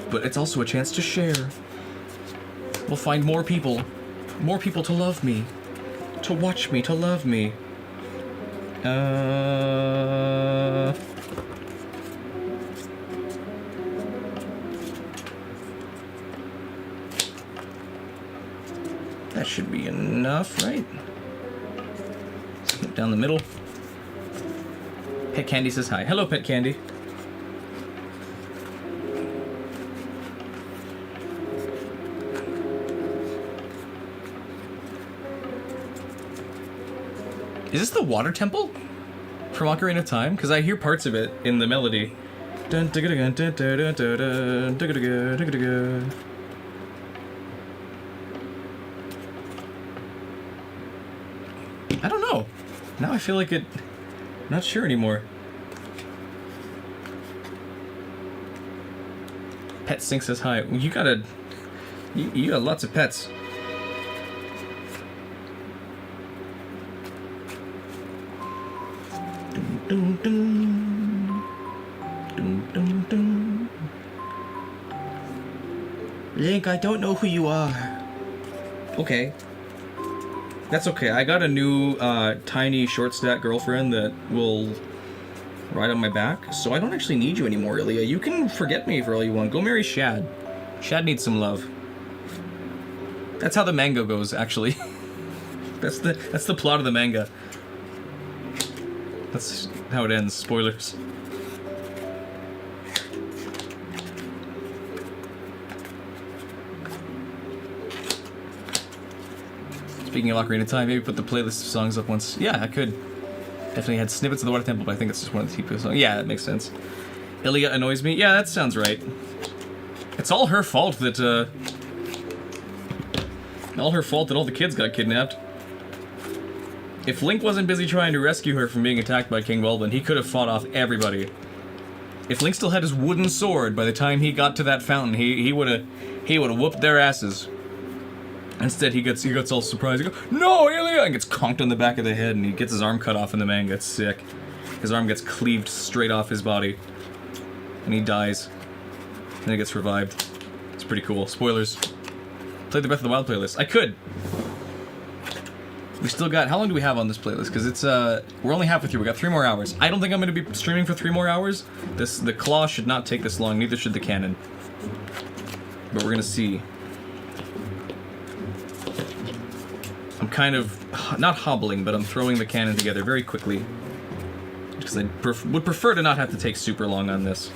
But it's also a chance to share. We'll find more people to love me, to watch me, to love me. That should be enough, right? Snip down the middle. Pet Candy says hi. Hello, Pet Candy. Is this the water temple from Ocarina of Time? Because I hear parts of it in the melody. I don't know. Now I feel like it... I'm not sure anymore. Pet Sink says hi. You gotta... You got lots of pets. Dun, dun. Dun, dun, dun. Link, I don't know who you are. Okay. That's okay. I got a new tiny short stat girlfriend that will ride on my back, so I don't actually need you anymore, Ilya. You can forget me for all you want. Go marry Shad. Shad needs some love. That's how the manga goes, actually. That's the plot of the manga. That's how it ends. Spoilers. Speaking of Ocarina of Time, maybe put the playlist of songs up once. Yeah, I could. Definitely had snippets of the Water Temple, but I think it's just one of the TP songs. Yeah, that makes sense. Ilya annoys me. Yeah, that sounds right. It's all her fault that, all her fault that all the kids got kidnapped. If Link wasn't busy trying to rescue her from being attacked by King Welwyn, he could have fought off everybody. If Link still had his wooden sword by the time he got to that fountain, he would have whooped their asses. Instead, he gets all surprised. He goes, "No, Ilya!" and gets conked on the back of the head, and he gets his arm cut off in the manga. It's sick. His arm gets cleaved straight off his body, and he dies. Then he gets revived. It's pretty cool. Spoilers. Play the Breath of the Wild playlist. I could. We still got... How long do we have on this playlist? Because it's, we're only halfway through. We got 3 more hours. I don't think I'm going to be streaming for 3 more hours. The claw should not take this long. Neither should the cannon. But we're going to see. I'm kind of... Not hobbling, but I'm throwing the cannon together very quickly. Because I would prefer to not have to take super long on this.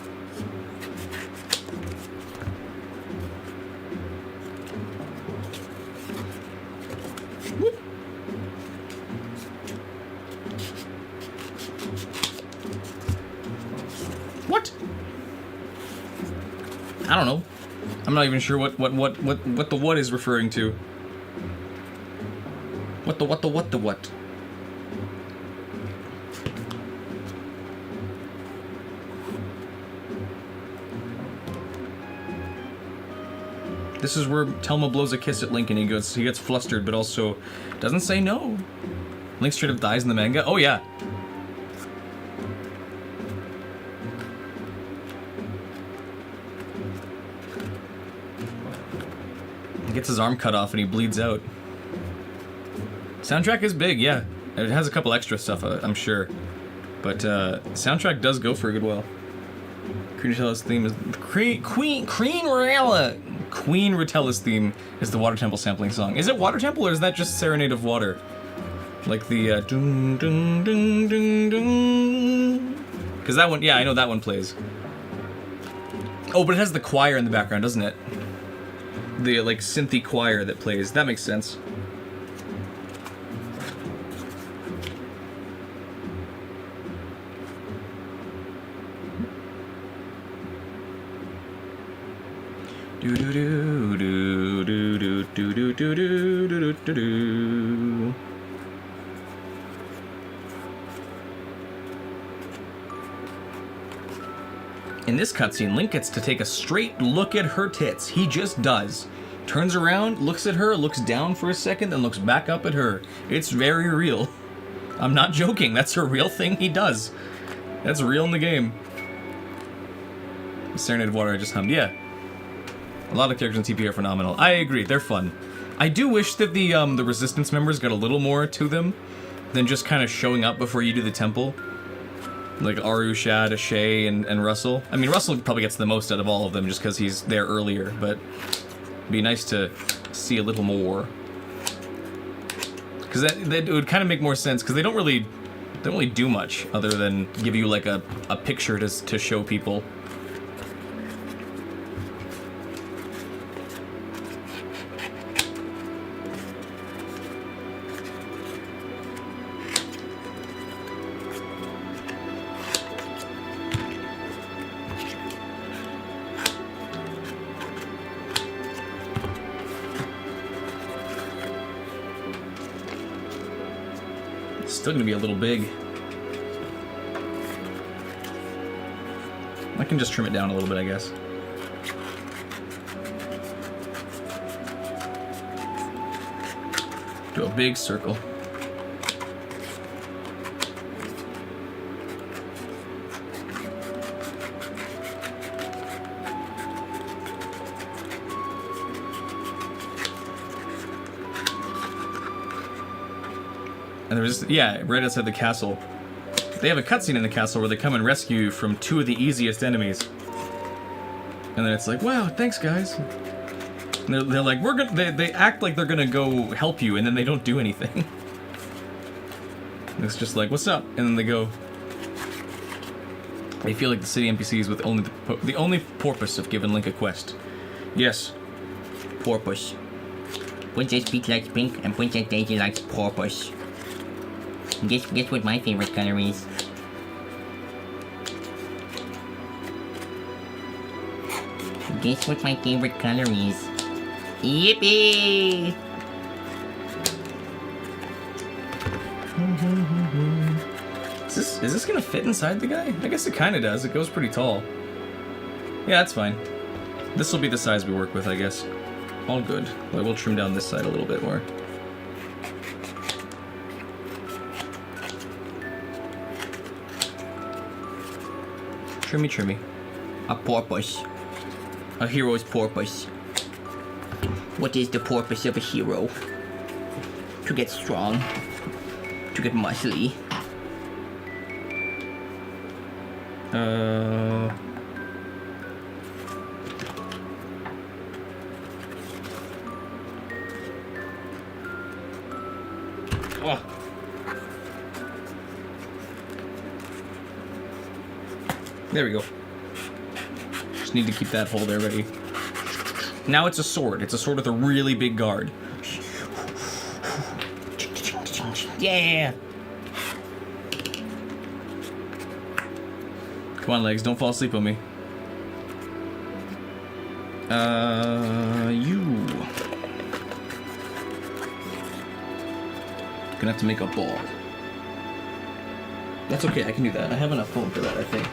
What? I don't know. I'm not even sure what the what is referring to. What the what? This is where Telma blows a kiss at Link and he gets flustered, but also doesn't say no. Link straight up dies in the manga. Oh yeah. He gets his arm cut off and he bleeds out. Soundtrack is big, yeah. It has a couple extra stuff, I'm sure. But soundtrack does go for a good while. Queen Ratella's theme is... Queen Ratella's theme is the Water Temple sampling song. Is it Water Temple or is that just Serenade of Water? Like the dun dun dun dun dun. Because that one, yeah, I know that one plays. Oh, but it has the choir in the background, doesn't it? The like synthy choir that plays. That makes sense. Do do do do do do do do do do do do do. In this cutscene, Link gets to take a straight look at her tits. He just does. Turns around, looks at her, looks down for a second, then looks back up at her. It's very real. I'm not joking. That's a real thing he does. That's real in the game. The Serenade of Water I just hummed. Yeah. A lot of characters in TP are phenomenal. I agree. They're fun. I do wish that the Resistance members got a little more to them than just kind of showing up before you do the temple. Like Aru, Shad, Shay, and Russell. I mean, Russell probably gets the most out of all of them just because he's there earlier, but it'd be nice to see a little more. Because that would kind of make more sense, because they don't really do much other than give you like a picture to show people. Still gonna be a little big. I can just trim it down a little bit, I guess. Do a big circle. And there's, yeah, right outside the castle. They have a cutscene in the castle where they come and rescue you from two of the easiest enemies. And then it's like, wow, thanks guys. And they're like, we're gonna, they act like they're gonna go help you, and then they don't do anything. It's just like, what's up? And then they go. They feel like the city NPCs with only the only purpose of giving Link a quest. Yes. Porpoise. Princess Peach likes pink, and Princess Daisy likes porpoise. Guess what my favorite color is? Guess what my favorite color is? Yippee! Is this gonna fit inside the guy? I guess it kinda does. It goes pretty tall. Yeah, that's fine. This will be the size we work with, I guess. All good. Well, we'll trim down this side a little bit more. Trimmy. A porpoise. A hero's porpoise. What is the purpose of a hero? To get strong. To get muscly. Oh. There we go. Just need to keep that hole there ready. Now it's a sword. It's a sword with a really big guard. Yeah! Come on, legs, don't fall asleep on me. You. Gonna have to make a ball. That's okay, I can do that. I have enough foam for that, I think.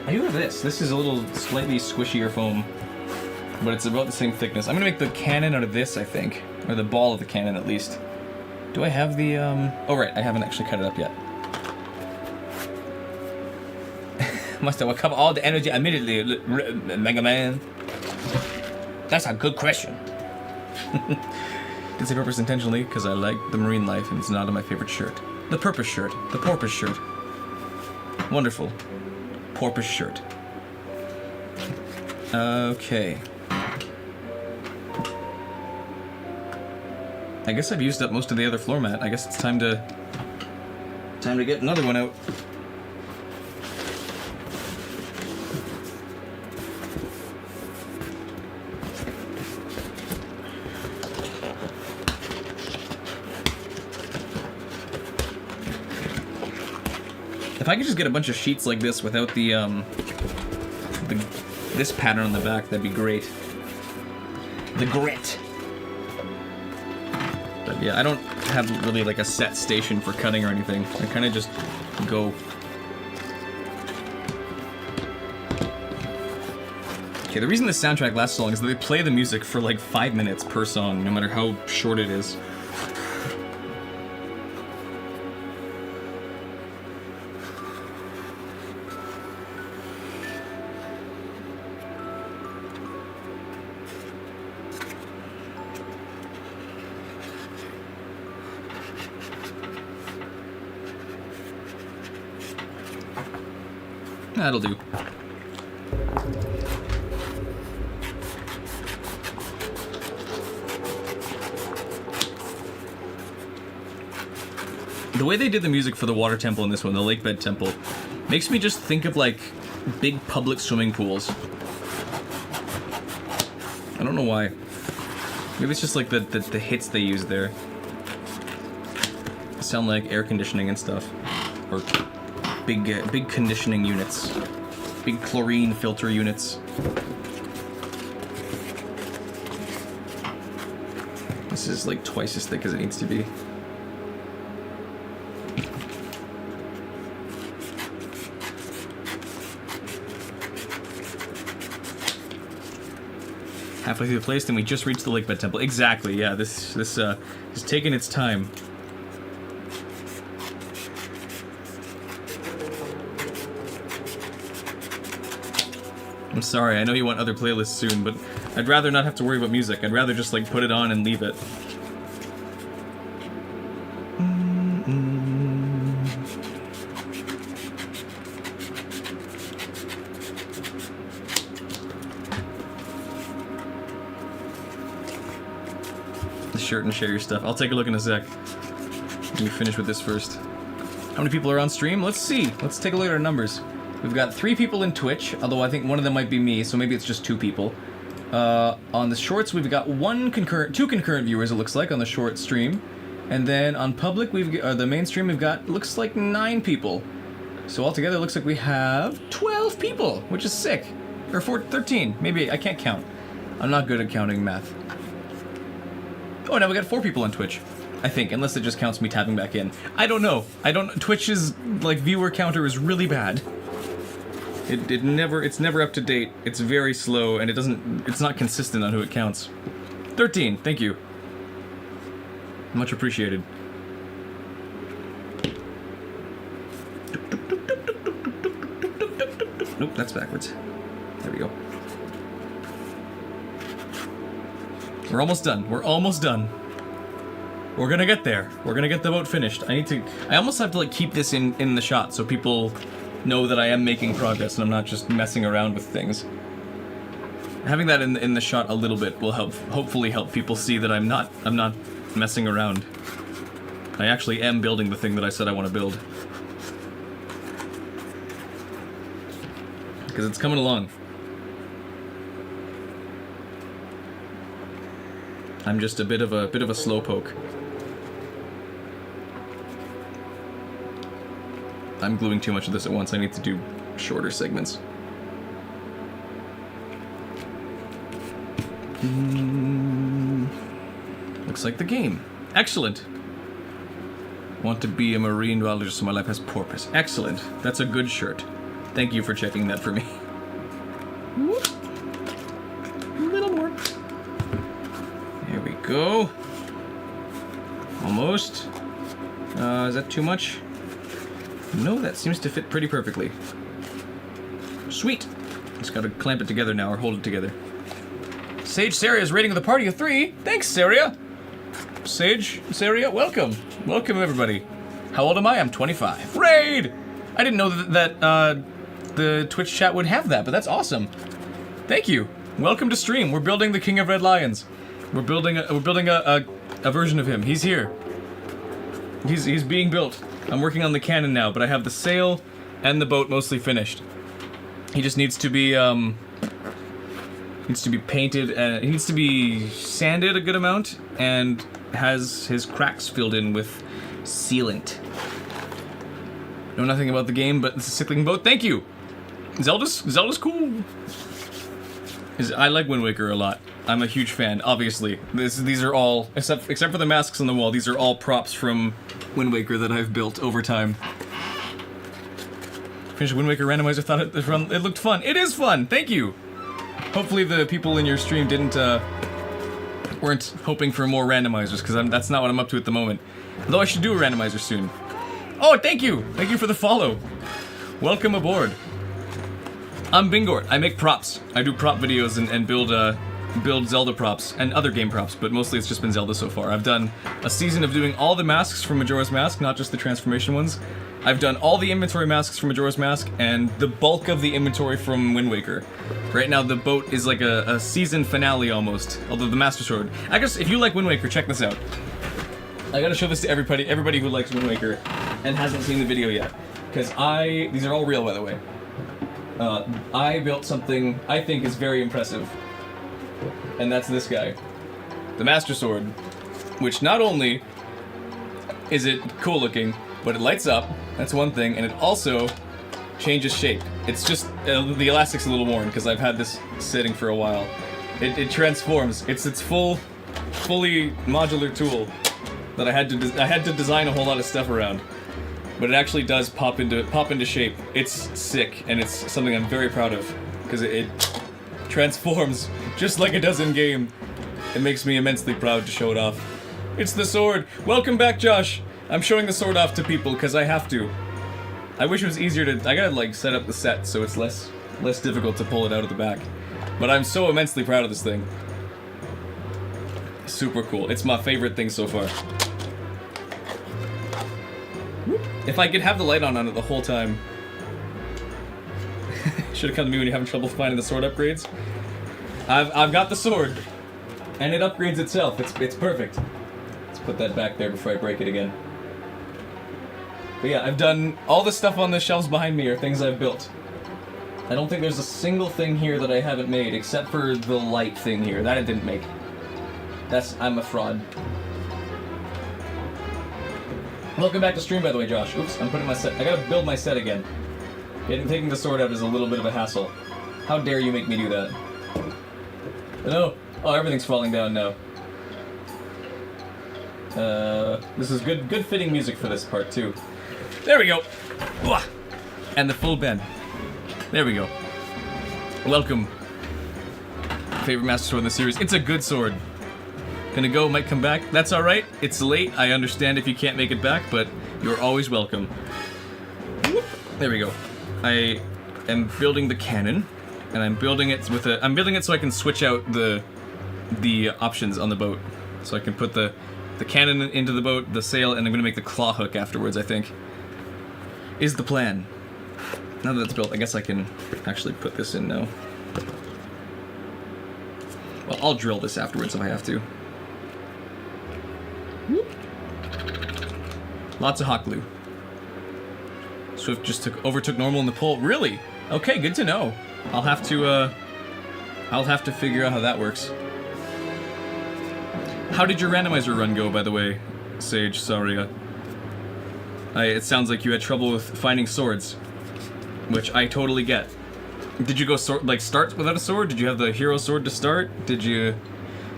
I do have this. This is a little slightly squishier foam, but it's about the same thickness. I'm gonna make the cannon out of this, I think. Or the ball of the cannon, at least. Do I have the, Oh, right, I haven't actually cut it up yet. Must have recovered all the energy immediately, Mega Man. That's a good question. Did say purpose intentionally, because I like the marine life, and it's not on my favorite shirt. The purpose shirt. The porpoise shirt. Wonderful. Porpoise shirt. Okay. I guess I've used up most of the other floor mat. I guess it's time to get another one out. If I could just get a bunch of sheets like this without this pattern on the back, that'd be great. The grit. But yeah, I don't have really like a set station for cutting or anything. I kind of just go. Okay, the reason this soundtrack lasts so long is that they play the music for like 5 minutes per song, no matter how short it is. That'll do. The way they did the music for the water temple in this one, the lake bed temple, makes me just think of like big public swimming pools. I don't know why. Maybe it's just like the hits they use there. They sound like air conditioning and stuff. Or big conditioning units. Big chlorine filter units. This is like twice as thick as it needs to be. Halfway through the place, then we just reached the lake bed temple. Exactly, yeah, this is taking its time. I'm sorry, I know you want other playlists soon, but I'd rather not have to worry about music. I'd rather just like put it on and leave it. The shirt and share your stuff. I'll take a look in a sec. Let me finish with this first. How many people are on stream? Let's see. Let's take a look at our numbers. We've got 3 people in Twitch, although I think one of them might be me, so maybe it's just 2 people. On the shorts, we've got 2 concurrent viewers, it looks like, on the short stream. And then on public, the main stream, we've got, looks like 9 people. So altogether, it looks like we have 12 people, which is sick. Or 13, maybe, I can't count. I'm not good at counting math. Oh, now we got 4 people on Twitch. I think, unless it just counts me tapping back in. I don't know. Twitch's, like, viewer counter is really bad. It's never up to date. It's very slow, and it's not consistent on who it counts. 13, thank you. Much appreciated. Nope, that's backwards. There we go. We're almost done. We're almost done. We're gonna get there. We're gonna get the boat finished. I almost have to like keep this in the shot so people know that I am making progress and I'm not just messing around with things. Having that in the shot a little bit will hopefully help people see that I'm not messing around. I actually am building the thing that I said I want to build. Because it's coming along. I'm just a bit of a slowpoke. I'm gluing too much of this at once. I need to do shorter segments. Looks like the game. Excellent. Want to be a marine biologist so my life has purpose. Excellent. That's a good shirt. Thank you for checking that for me. A little more. There we go. Almost. Is that too much? No, that seems to fit pretty perfectly. Sweet. Just gotta clamp it together now, or hold it together. Sage Saria's rating of the party of 3. Thanks, Saria. Saria, welcome. Welcome, everybody. How old am I? I'm 25. Raid! I didn't know that the Twitch chat would have that, but that's awesome. Thank you. Welcome to stream. We're building the King of Red Lions. We're building a version of him. He's here. He's being built. I'm working on the cannon now, but I have the sail and the boat mostly finished. He just needs to be painted, and he needs to be sanded a good amount, and has his cracks filled in with sealant. Know nothing about the game, but it's a sick looking boat. Thank you! Zelda's cool. I like Wind Waker a lot. I'm a huge fan, obviously. These are all, except for the masks on the wall, these are all props from Wind Waker that I've built over time. Finished Wind Waker randomizer, thought it looked fun. It is fun, thank you! Hopefully the people in your stream weren't hoping for more randomizers, because that's not what I'm up to at the moment. Although I should do a randomizer soon. Oh, thank you! Thank you for the follow. Welcome aboard. I'm Bingort. I make props. I do prop videos and build Zelda props and other game props, but mostly it's just been Zelda so far. I've done a season of doing all the masks from Majora's Mask, not just the transformation ones. I've done all the inventory masks from Majora's Mask and the bulk of the inventory from Wind Waker. Right now the boat is like a season finale almost, although the Master Sword. I guess if you like Wind Waker, check this out. I gotta show this to everybody who likes Wind Waker and hasn't seen the video yet. Because these are all real by the way. I built something I think is very impressive. And that's this guy. The Master Sword. Which not only is it cool looking, but it lights up, that's one thing, and it also changes shape. It's just, the elastic's a little worn because I've had this sitting for a while. It transforms. It's fully modular tool that I had to design a whole lot of stuff around. But it actually does pop into shape. It's sick, and it's something I'm very proud of, because it transforms just like it does in game. It makes me immensely proud to show it off. It's the sword. Welcome back, Josh. I'm showing the sword off to people because I have to. I wish it was easier to. I gotta like set up the set so it's less difficult to pull it out of the back. But I'm so immensely proud of this thing. Super cool. It's my favorite thing so far. If I could have the light on it the whole time. Should have come to me when you're having trouble finding the sword upgrades. I've got the sword, and it upgrades itself. It's perfect. Let's put that back there before I break it again. But yeah, I've done all the stuff on the shelves behind me are things I've built. I don't think there's a single thing here that I haven't made, except for the light thing here. That I didn't make. I'm a fraud. Welcome back to stream, by the way, Josh. Oops, I'm putting my set. I gotta build my set again. Taking the sword out is a little bit of a hassle. How dare you make me do that? No. Oh, everything's falling down now. This is good fitting music for this part too. There we go. And the full bend. There we go. Welcome. Favorite Master Sword in the series. It's a good sword. Gonna go, might come back. That's alright. It's late. I understand if you can't make it back, but you're always welcome. There we go. I am building the cannon, and I'm building it I'm building it so I can switch out the options on the boat. So I can put the cannon into the boat, the sail, and I'm gonna make the claw hook afterwards, I think. Is the plan. Now that it's built, I guess I can actually put this in now. Well, I'll drill this afterwards if I have to. Lots of hot glue. Swift just overtook normal in the poll. Really? Okay, good to know. I'll have to figure out how that works. How did your randomizer run go, by the way, Sage? Sorry. It sounds like you had trouble with finding swords, which I totally get. Did you go start without a sword? Did you have the hero sword to start? Did you?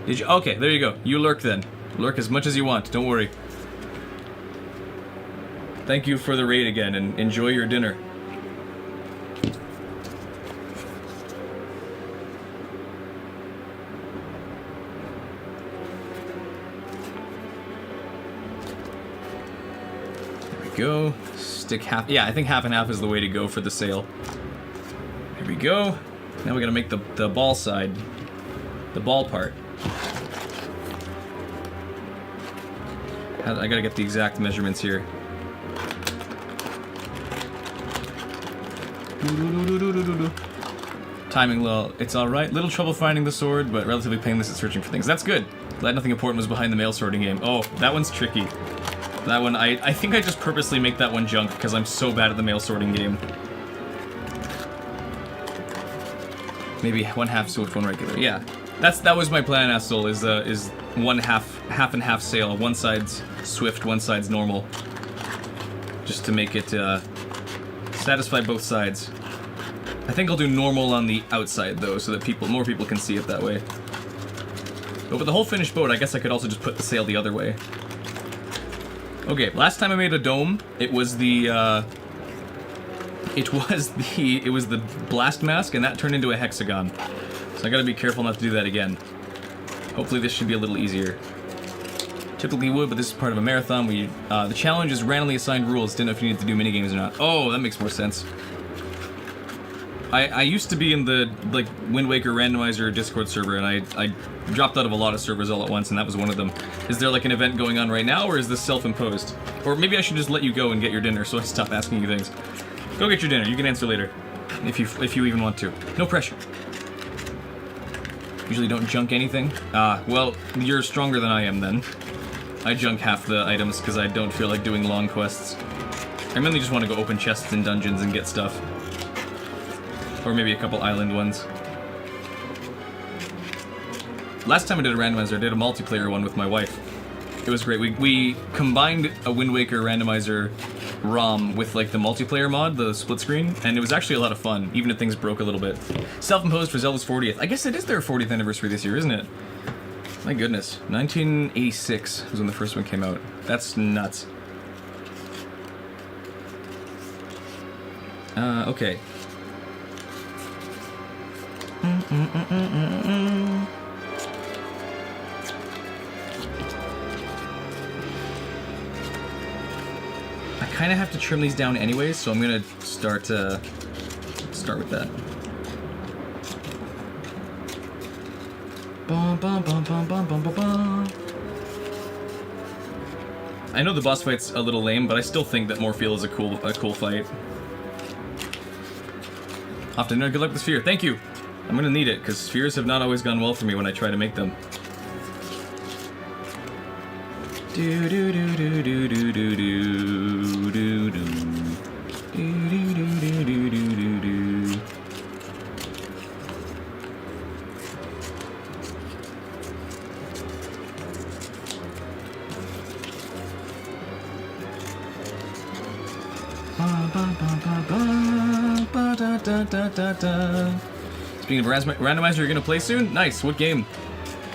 Okay, there you go. You lurk then. Lurk as much as you want. Don't worry. Thank you for the raid again, and enjoy your dinner. There we go. Stick half. Yeah, I think half and half is the way to go for the sail. There we go. Now we gotta make the ball side, the ball part. I gotta get the exact measurements here. Timing low. It's alright. Little trouble finding the sword, but relatively painless at searching for things. That's good. Glad nothing important was behind the mail sorting game. Oh, that one's tricky. That one, I think I just purposely make that one junk because I'm so bad at the mail sorting game. Maybe one half Swift, one regular. Yeah, that was my plan, Astel. Is one half and half sail. One side's Swift, one side's normal. Just to make it Satisfy both sides. I think I'll do normal on the outside though, so that more people can see it that way. But with the whole finished boat, I guess I could also just put the sail the other way. Okay, last time I made a dome, it was the blast mask, and that turned into a hexagon. So I gotta be careful not to do that again. Hopefully this should be a little easier. Typically would, but this is part of a marathon. The challenge is randomly assigned rules. Didn't know if you needed to do minigames or not. Oh, that makes more sense. I used to be in the Wind Waker randomizer Discord server, and I dropped out of a lot of servers all at once, and that was one of them. Is there like an event going on right now, or is this self-imposed? Or maybe I should just let you go and get your dinner, so I stop asking you things. Go get your dinner. You can answer later, if you even want to. No pressure. Usually don't junk anything. Well, you're stronger than I am then. I junk half the items because I don't feel like doing long quests. I mainly just want to go open chests in dungeons and get stuff. Or maybe a couple island ones. Last time I did a randomizer, I did a multiplayer one with my wife. It was great. We combined a Wind Waker randomizer ROM with like the multiplayer mod, the split screen, and it was actually a lot of fun, even if things broke a little bit. Self-imposed for Zelda's 40th. I guess it is their 40th anniversary this year, isn't it? My goodness. 1986 was when the first one came out. That's nuts. Okay. I kind of have to trim these down anyways, so I'm gonna start with that. I know the boss fight's a little lame, but I still think that Morpheal is a cool fight. Often, no, good luck with Sphere. Thank you. I'm gonna need it because spheres have not always gone well for me when I try to make them. Do do do do do do do do do do do do do do do. Speaking of randomizer, you're gonna play soon? Nice. What game?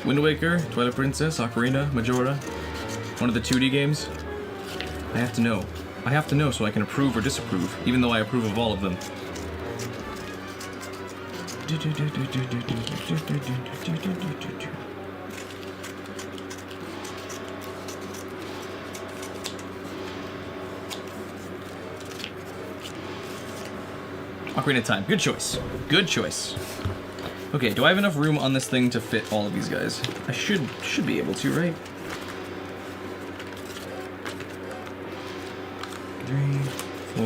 Wind Waker, Twilight Princess, Ocarina, Majora. One of the 2D games? I have to know. I have to know so I can approve or disapprove, even though I approve of all of them. Ocarina of Time. Good choice. Good choice. Okay, do I have enough room on this thing to fit all of these guys? I should be able to, right? 3,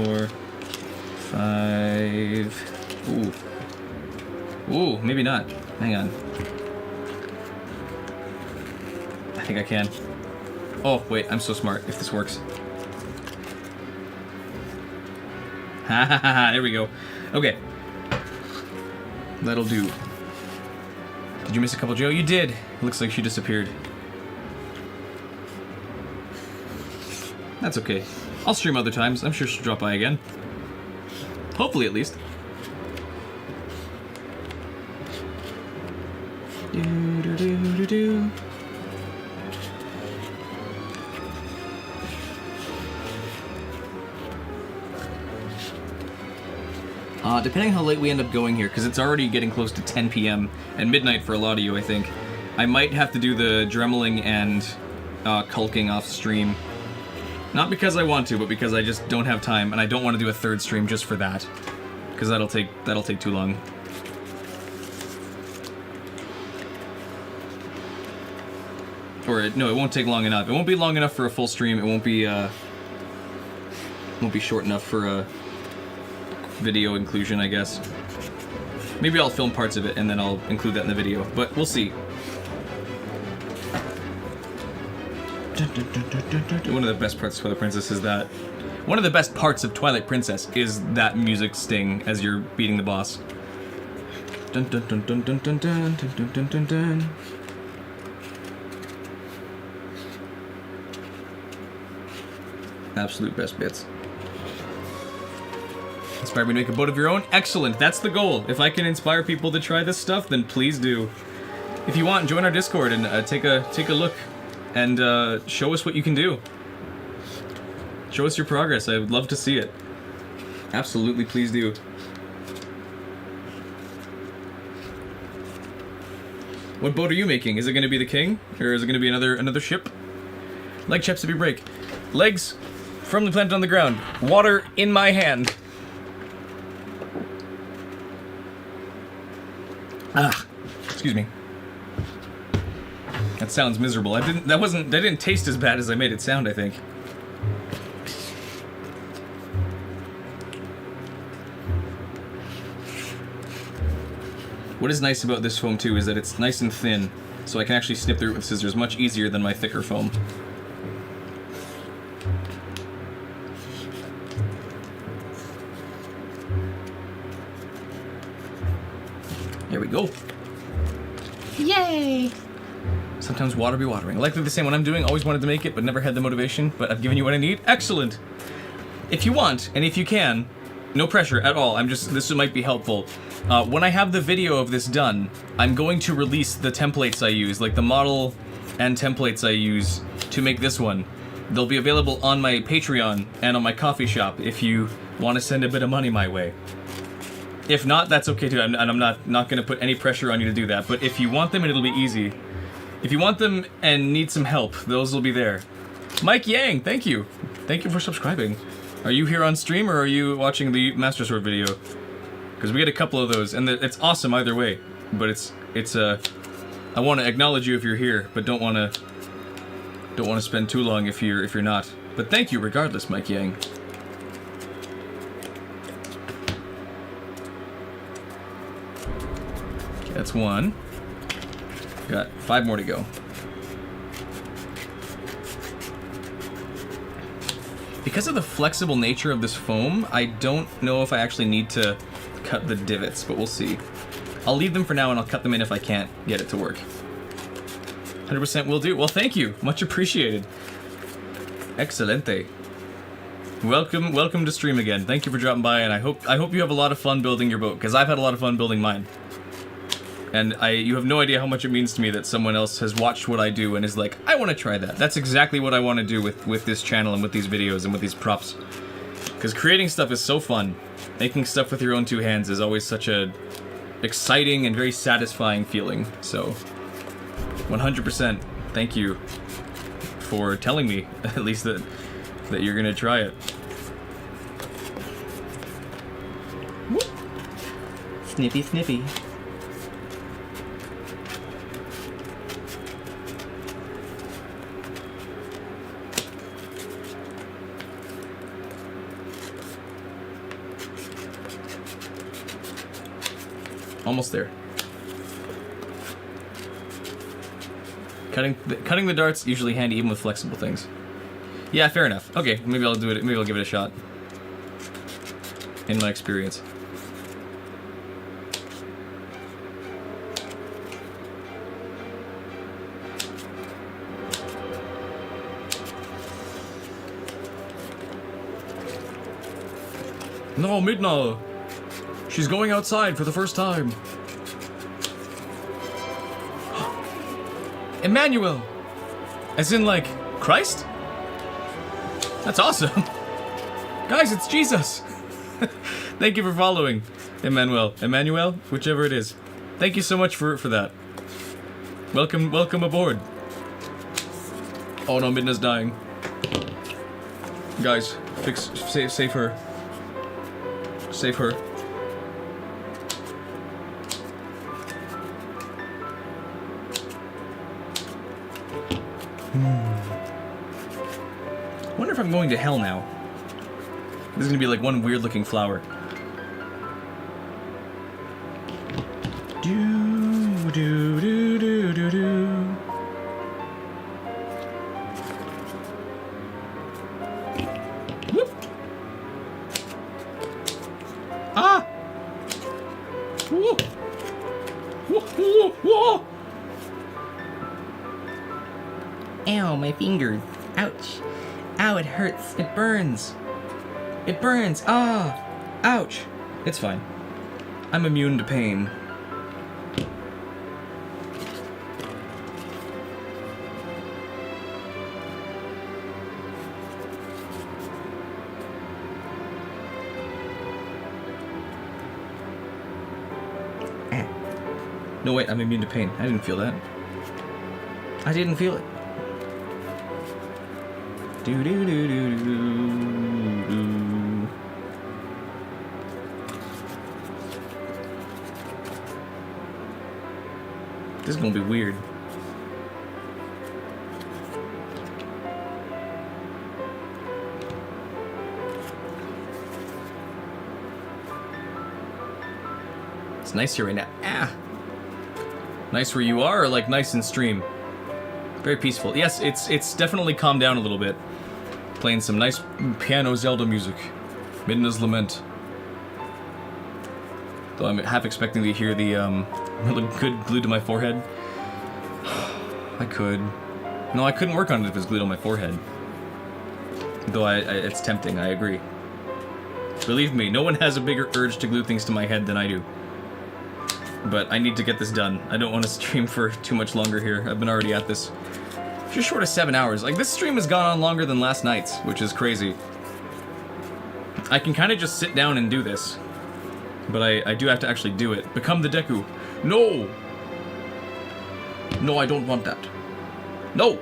4, 5. Ooh, maybe not. Hang on. I think I can. Oh, wait, I'm so smart if this works. Ha ha ha ha, there we go. Okay. That'll do. Did you miss a couple, Joe? You did. Looks like she disappeared. That's okay. I'll stream other times. I'm sure she'll drop by again. Hopefully, at least. Do. Depending how late we end up going here, because it's already getting close to 10 p.m. and midnight for a lot of you, I think. I might have to do the dremeling and culking off stream. Not because I want to, but because I just don't have time, and I don't want to do a third stream just for that, because that'll take too long. Or no, it won't take long enough. It won't be long enough for a full stream. It won't be short enough for a video inclusion, I guess. Maybe I'll film parts of it and then I'll include that in the video, but we'll see. One of the best parts of Twilight Princess is that. One of the best parts of Twilight Princess is that music sting as you're beating the boss. Dun dun dun dun dun dun dun dun dun dun dun. Absolute best bits. Inspire me to make a boat of your own? Excellent, that's the goal. If I can inspire people to try this stuff, then please do. If you want, join our Discord and take a look and show us what you can do. Show us your progress. I would love to see it. Absolutely, please do. What boat are you making? Is it going to be the king, or is it going to be another ship? Leg chaps if you break. Legs firmly planted on the ground. Water in my hand. Ah, excuse me. That sounds miserable. That didn't taste as bad as I made it sound, I think. What is nice about this foam too is that it's nice and thin, so I can actually snip through it with scissors much easier than my thicker foam. There we go. Yay! Sometimes water be watering. Likely the same one I'm doing, always wanted to make it, but never had the motivation, but I've given you what I need. Excellent! If you want, and if you can, no pressure at all, this might be helpful. When I have the video of this done, I'm going to release the templates I use, like the model and templates I use to make this one. They'll be available on my Patreon and on my coffee shop if you want to send a bit of money my way. If not, that's okay too, and I'm not going to put any pressure on you to do that, but if you want them, and it'll be easy. If you want them and need some help, those will be there. Mike Yang, thank you. Thank you for subscribing. Are you here on stream, or are you watching the Master Sword video? Because we get a couple of those, and it's awesome either way. But I want to acknowledge you if you're here, but don't want to spend too long if you're not. But thank you regardless, Mike Yang. Okay, that's one. Got 5 more to go. Because of the flexible nature of this foam, I don't know if I actually need to cut the divots, but we'll see. I'll leave them for now and I'll cut them in if I can't get it to work. 100% will do. Well, thank you. Much appreciated. Excelente. Welcome to stream again. Thank you for dropping by, and I hope you have a lot of fun building your boat, because I've had a lot of fun building mine. And you have no idea how much it means to me that someone else has watched what I do and is like, I want to try that. That's exactly what I want to do with this channel and with these videos and with these props. Because creating stuff is so fun. Making stuff with your own 2 hands is always such a exciting and very satisfying feeling. So, 100% thank you for telling me, at least, that you're going to try it. Snippy, snippy. Almost there. Cutting the darts usually handy even with flexible things. Yeah, fair enough. Okay, maybe I'll do it. Maybe I'll give it a shot. In my experience. No, Midna. She's going outside for the first time. Emmanuel! As in, like, Christ? That's awesome. Guys, it's Jesus. Thank you for following, Emmanuel. Emmanuel, whichever it is. Thank you so much for that. Welcome aboard. Oh no, Midna's dying. Guys, save her. Save her. I wonder if I'm going to hell now. This is gonna be like one weird looking flower. Do do do do do do. Whoop. Ah! Whoa! Whoa! Whoa! Whoa! Ow, my fingers. Ouch. Ow, it hurts. It burns. It burns. Ah. Ouch! It's fine. I'm immune to pain. No, wait, I'm immune to pain. I didn't feel that. I didn't feel it. Do do do do do do. This is gonna be weird. It's nice here right now. Ah! Nice where you are, or like nice in stream? Very peaceful. Yes, it's definitely calmed down a little bit. Playing some nice piano Zelda music. Midna's Lament. Though I'm half expecting to hear the really good glued to my forehead. I could. No, I couldn't work on it if it's glued on my forehead. Though it's tempting, I agree. Believe me, no one has a bigger urge to glue things to my head than I do. But I need to get this done. I don't want to stream for too much longer here. I've been already at this just short of 7 hours. Like, this stream has gone on longer than last night's, which is crazy. I can kind of just sit down and do this. But I do have to actually do it. Become the Deku. No! No, I don't want that. No!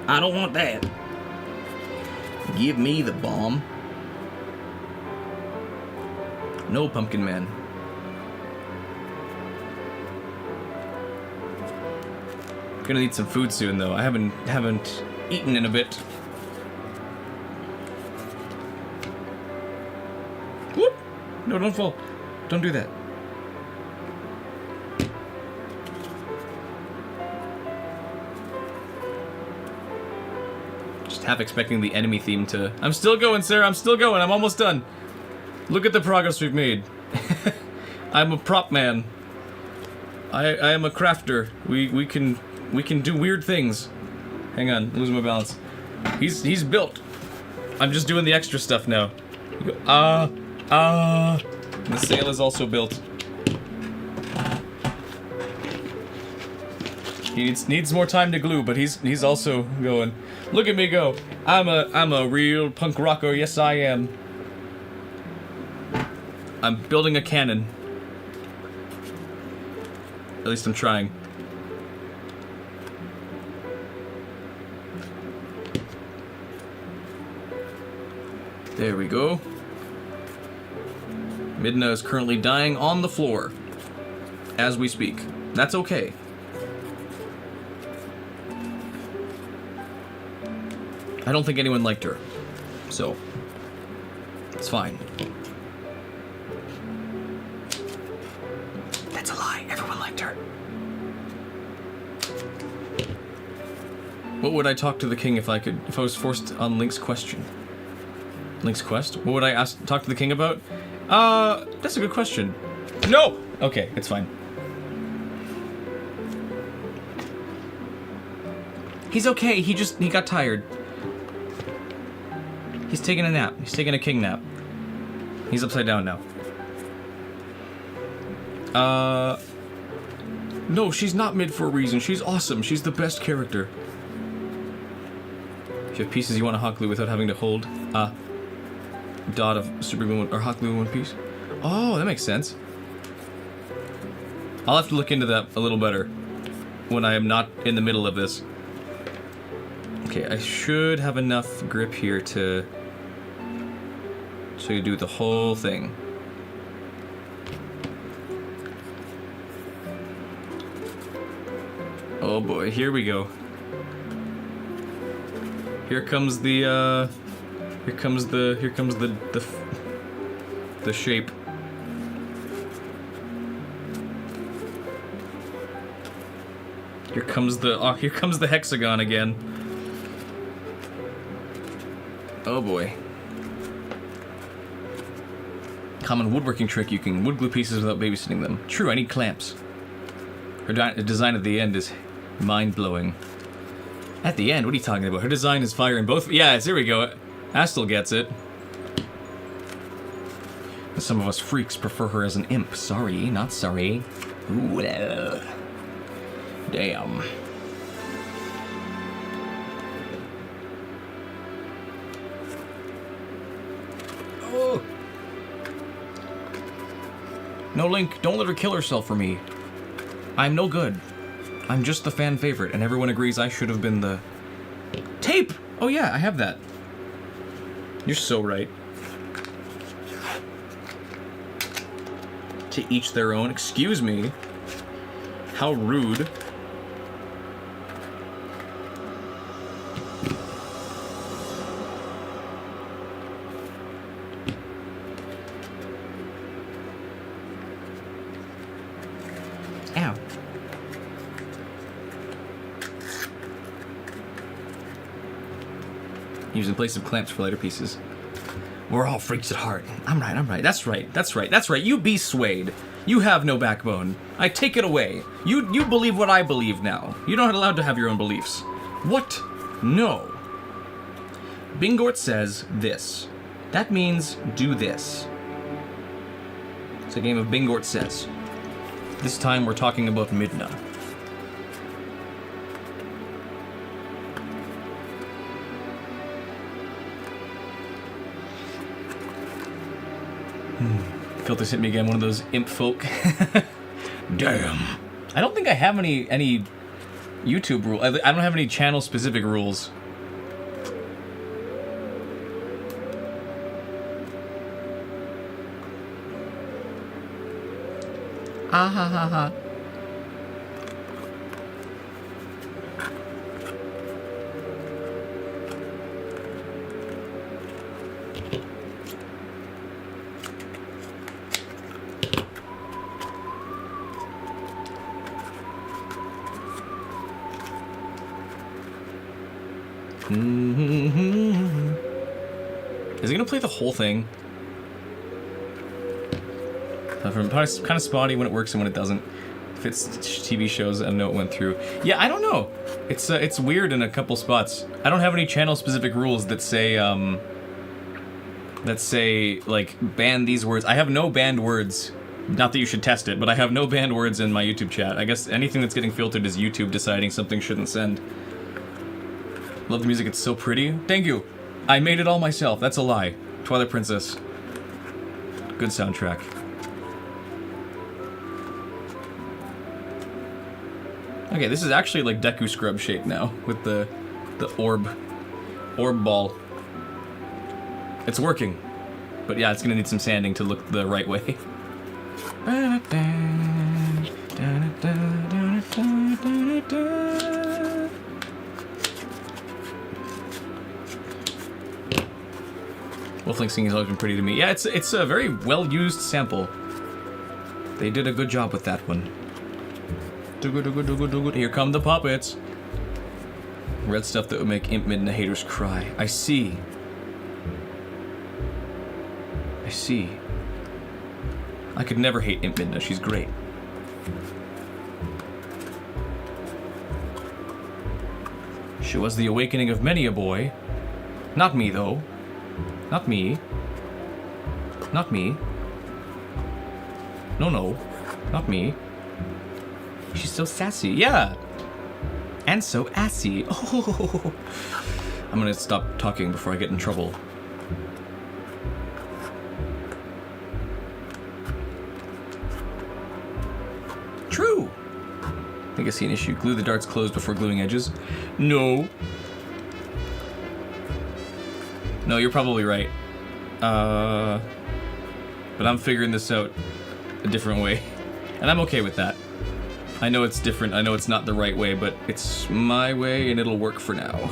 I don't want that. Give me the bomb. No, Pumpkin Man. Gonna need some food soon, though. I haven't eaten in a bit. Whoop! No, don't fall. Don't do that. Just half expecting the enemy theme to... I'm still going, Sarah. I'm still going. I'm almost done. Look at the progress we've made. I'm a prop man. I am a crafter. We can do weird things. Hang on, I'm losing my balance. He's built. I'm just doing the extra stuff now. You go, The sail is also built. He needs more time to glue, but he's also going. Look at me go. I'm a real punk rocker. Yes, I am. I'm building a cannon. At least I'm trying. There we go. Midna is currently dying on the floor as we speak. That's okay. I don't think anyone liked her, so it's fine. That's a lie. Everyone liked her. What would I talk to the king if I was forced on Link's question? Link's quest? What would I talk to the king about? That's a good question. No! Okay, it's fine. He's okay, he got tired. He's taking a nap. He's taking a king nap. He's upside down now. No, she's not mid for a reason. She's awesome. She's the best character. If you have pieces you want to hot glue without having to hold a dot of super glue or hot glue in one piece. Oh, that makes sense. I'll have to look into that a little better when I am not in the middle of this. Okay, I should have enough grip here to do the whole thing. Oh boy, here we go. Here comes the shape. Here comes the hexagon again. Oh boy. Common woodworking trick, you can wood glue pieces without babysitting them. True, I need clamps. Her design at the end is mind-blowing. At the end? What are you talking about? Her design is fire in both... Yeah, there we go. Astel gets it. Some of us freaks prefer her as an imp. Sorry, not sorry. Ooh, damn. Oh. No, Link, don't let her kill herself for me. I'm no good. I'm just the fan favorite, and everyone agrees I should have been the... Tape! Oh yeah, I have that. You're so right. To each their own. Excuse me. How rude. Ow. Used in place of clamps for lighter pieces. We're all freaks at heart. I'm right. That's right. You be swayed. You have no backbone. I take it away. You believe what I believe now. You're not allowed to have your own beliefs. What? No. Bingort says this. That means do this. It's a game of Bingort says. This time we're talking about Midna. Filters hit me again, one of those imp folk. Damn. I don't think I have any YouTube rules. I don't have any channel specific rules. Ah ha ha ha. Is he gonna play the whole thing? Kind of spotty when it works and when it doesn't. If it's TV shows, I know it went through. Yeah, I don't know. It's weird in a couple spots. I don't have any channel specific rules that say like ban these words. I have no banned words. Not that you should test it, but I have no banned words in my YouTube chat. I guess anything that's getting filtered is YouTube deciding something shouldn't send. Love the music, it's so pretty. Thank you. I made it all myself. That's a lie. Twilight Princess. Good soundtrack. Okay, this is actually like Deku Scrub shape now with the orb ball. It's working. But yeah, it's gonna need some sanding to look the right way. Wolflink singing has always been pretty to me. Yeah, it's a very well-used sample. They did a good job with that one. Here come the puppets. Red stuff that would make Imp Midna haters cry. I see. I see. I could never hate Imp Midna. She's great. She was the awakening of many a boy. Not me, though. Not me. Not me. No. Not me. She's so sassy. Yeah. And so assy. Oh. I'm gonna stop talking before I get in trouble. True. I think I see an issue. Glue the darts closed before gluing edges. No. No, you're probably right. But I'm figuring this out a different way. And I'm okay with that. I know it's different, I know it's not the right way, but it's my way and it'll work for now.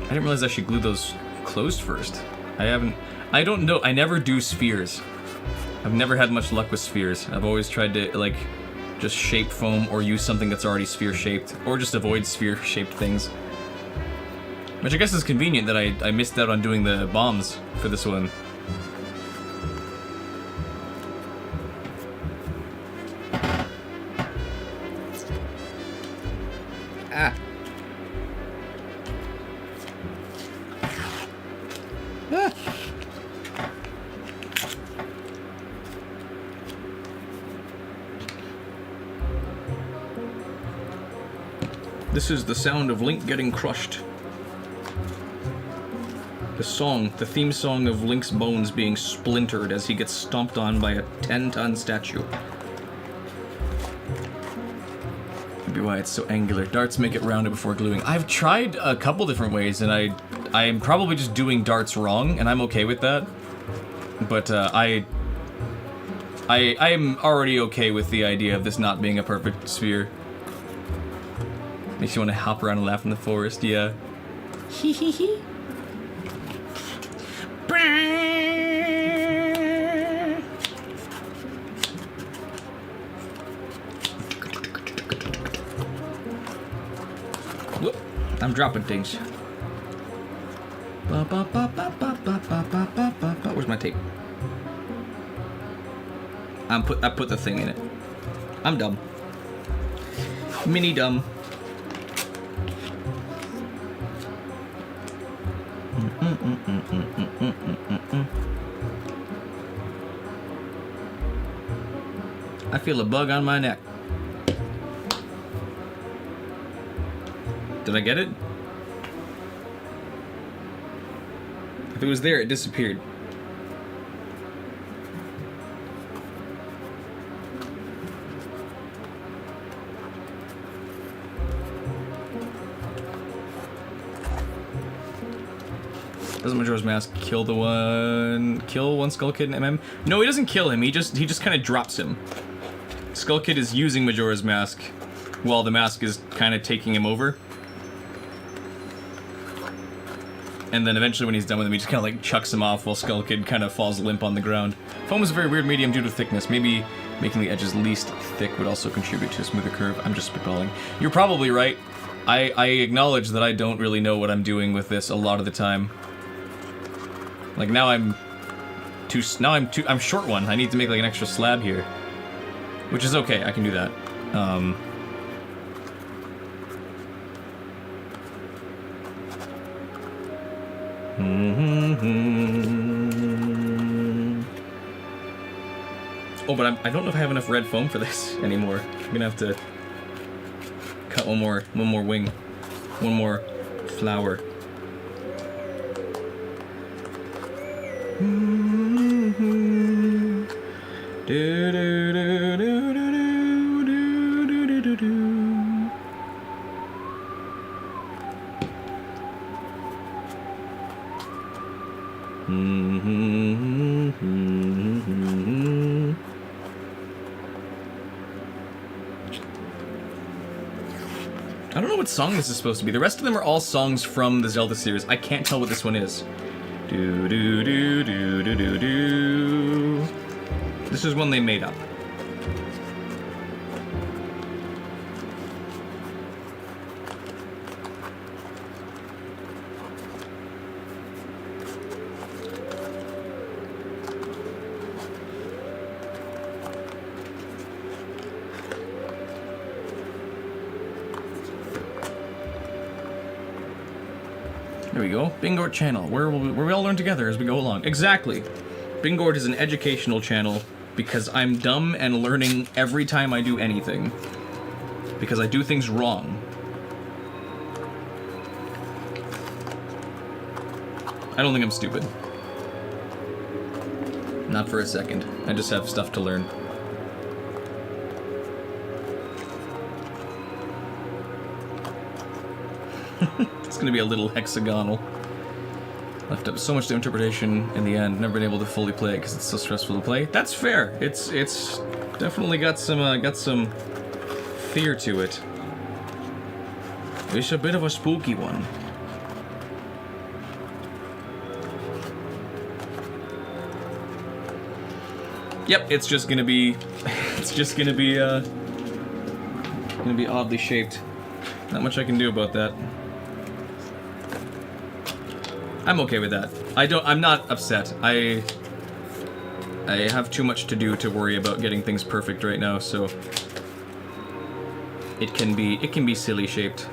I didn't realize I should glue those closed first. I don't know, I never do spheres. I've never had much luck with spheres. I've always tried to, like, just shape foam or use something that's already sphere-shaped, or just avoid sphere-shaped things. Which I guess is convenient that I missed out on doing the bombs for this one. Ah. This is the sound of Link getting crushed. The theme song of Link's bones being splintered as he gets stomped on by a 10-ton statue. Maybe why it's so angular. Darts make it rounded before gluing. I've tried a couple different ways, and I am probably just doing darts wrong, and I'm okay with that. But I am already okay with the idea of this not being a perfect sphere. Makes you want to hop around and laugh in the forest, yeah. Hee hee hee. Whoop. I'm dropping things. Where's my tape? I put the thing in it. I'm dumb. Mini dumb. I feel a bug on my neck. Did I get it? If it was there, it disappeared. Doesn't Majora's Mask kill one Skull Kid in MM? No, he doesn't kill him. He just kind of drops him. Skull Kid is using Majora's Mask while the mask is kind of taking him over. And then eventually when he's done with him, he just kind of like chucks him off while Skull Kid kind of falls limp on the ground. Foam is a very weird medium due to thickness. Maybe making the edges least thick would also contribute to a smoother curve. I'm just spitballing. You're probably right. I acknowledge that I don't really know what I'm doing with this a lot of the time. Like now I'm short one. I need to make like an extra slab here. Which is okay, I can do that. Oh, but I don't know if I have enough red foam for this anymore. I'm gonna have to cut one more wing, one more flower. I don't know what song this is supposed to be. The rest of them are all songs from the Zelda series. I can't tell what this one is. Do do do do do do do. This is one they made up. There we go. Bingord channel, where we all learn together as we go along. Exactly. Bingord is an educational channel because I'm dumb and learning every time I do anything. Because I do things wrong. I don't think I'm stupid. Not for a second. I just have stuff to learn. It's gonna be a little hexagonal. Left up so much to interpretation in the end. Never been able to fully play it because it's so stressful to play. That's fair. It's definitely got some fear to it. It's a bit of a spooky one. Yep, it's just gonna be oddly shaped. Not much I can do about that. I'm okay with that. I'm not upset. I have too much to do to worry about getting things perfect right now, so it can be silly shaped.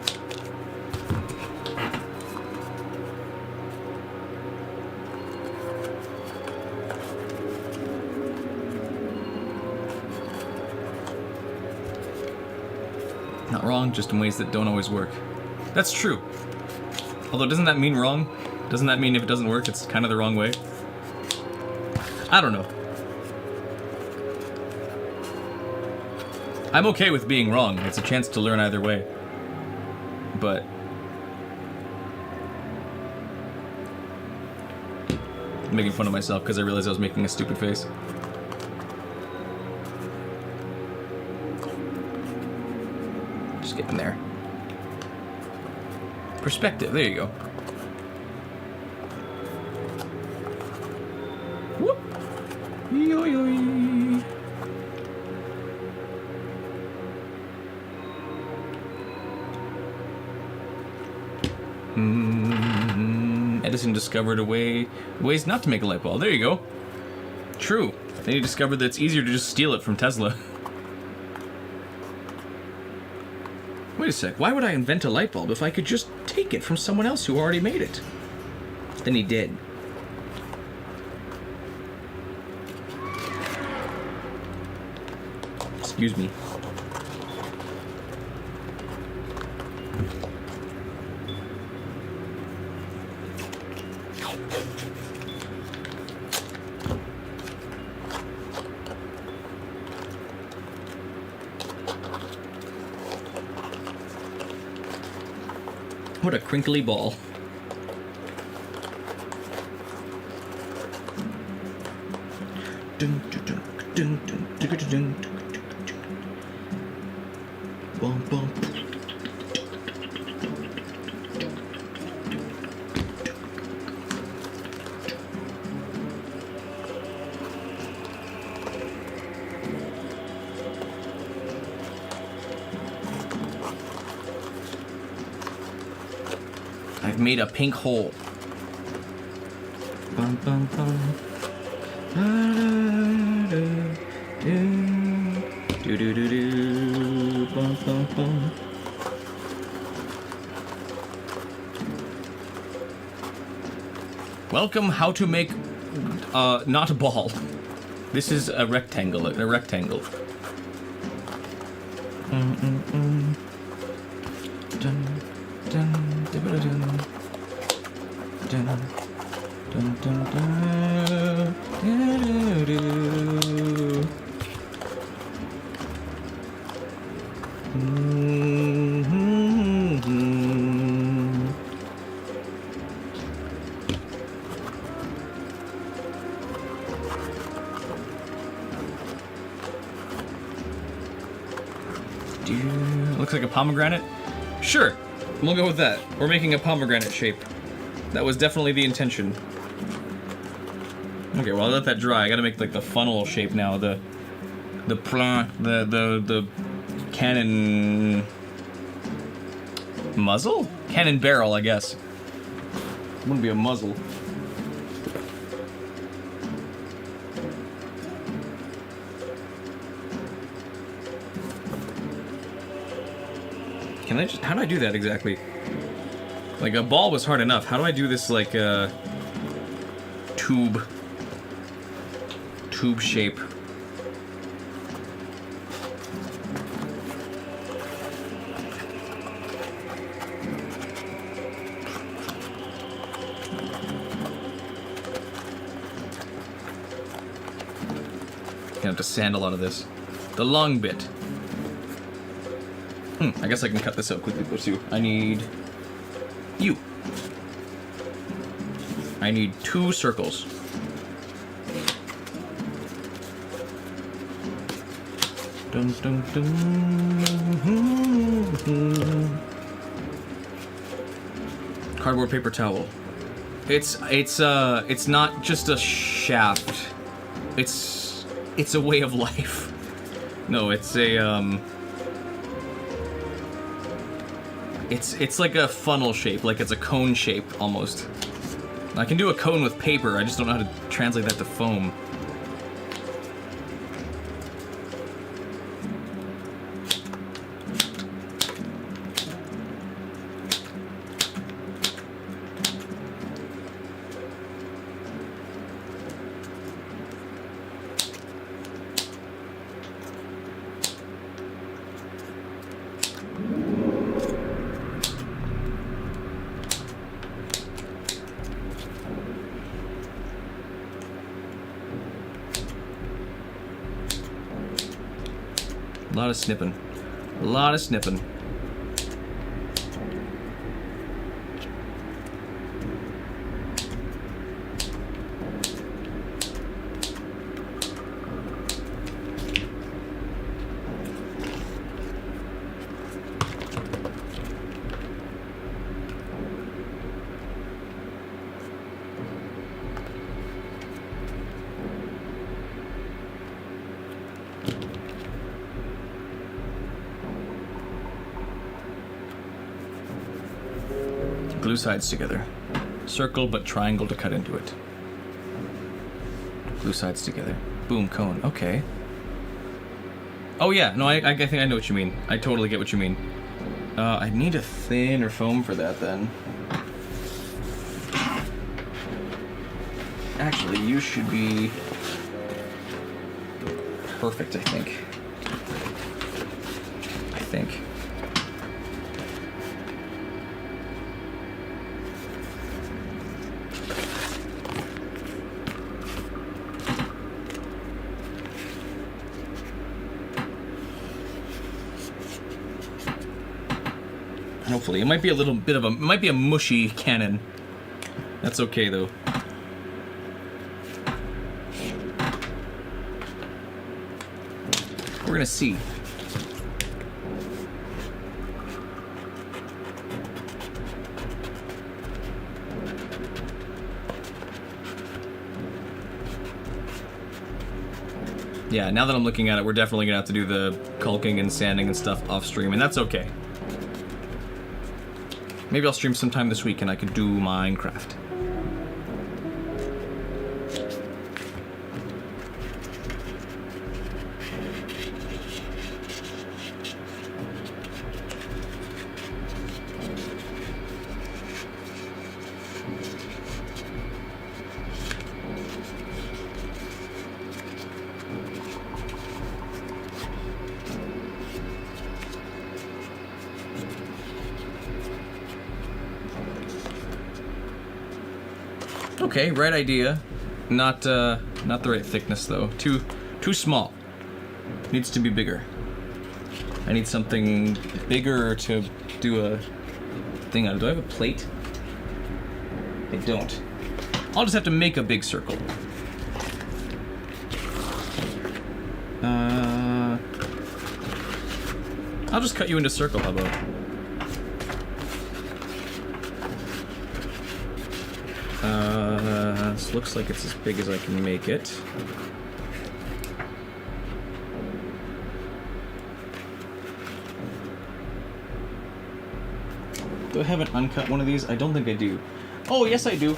not wrong, just in ways that don't always work. That's true. Although, doesn't that mean wrong? Doesn't that mean if it doesn't work, it's kind of the wrong way? I don't know. I'm okay with being wrong. It's a chance to learn either way. But... I'm making fun of myself because I realized I was making a stupid face. Just getting there. Perspective, there you go. Whoop! Yo-yo-y. Edison discovered ways not to make a light bulb. There you go. True. Then he discovered that it's easier to just steal it from Tesla. Wait a sec, why would I invent a light bulb if I could just take it from someone else who already made it? Then he did. Excuse me. What a crinkly ball. I've made a pink hole. Bum, bum, bum. Do do do do. Bum, bum, bum. Welcome, how to make not a ball. This is a rectangle. A rectangle. Dun, dun, dun, dun, dun, dun, dun, dun, dun. Looks like a pomegranate? Sure, we'll go with that. We're making a pomegranate shape. That was definitely the intention. Okay, well, I'll let that dry. I gotta make like the funnel shape now. The cannon muzzle? Cannon barrel, I guess. It wouldn't be a muzzle. Can I just, how do I do that exactly? Like, a ball was hard enough. How do I do this, like, tube shape? Gonna have to sand a lot of this. The long bit. I guess I can cut this out quickly, too. I need you. I need 2 circles. Dun, dun, dun. Cardboard paper towel. It's not just a shaft. It's a way of life. No, it's a It's like a funnel shape, like it's a cone shape, almost. I can do a cone with paper, I just don't know how to translate that to foam. A lot of snipping. A lot of snipping. Glue sides together. Circle, but triangle to cut into it. Glue sides together. Boom, cone. Okay. Oh yeah, no, I think I know what you mean. I totally get what you mean. I need a thinner foam for that then. Actually, you should be perfect, I think. Hopefully, it might be a little bit of a, it might be a mushy cannon. That's okay though. We're gonna see. Yeah, now that I'm looking at it, we're definitely gonna have to do the caulking and sanding and stuff off stream, and that's okay. Maybe I'll stream sometime this week and I can do Minecraft. Okay, right idea. Not the right thickness though. Too small. Needs to be bigger. I need something bigger to do a thing on. Do I have a plate? I don't. I'll just have to make a big circle. I'll just cut you into a circle, how about? This looks like it's as big as I can make it. Do I have an uncut one of these? I don't think I do. Oh, yes I do.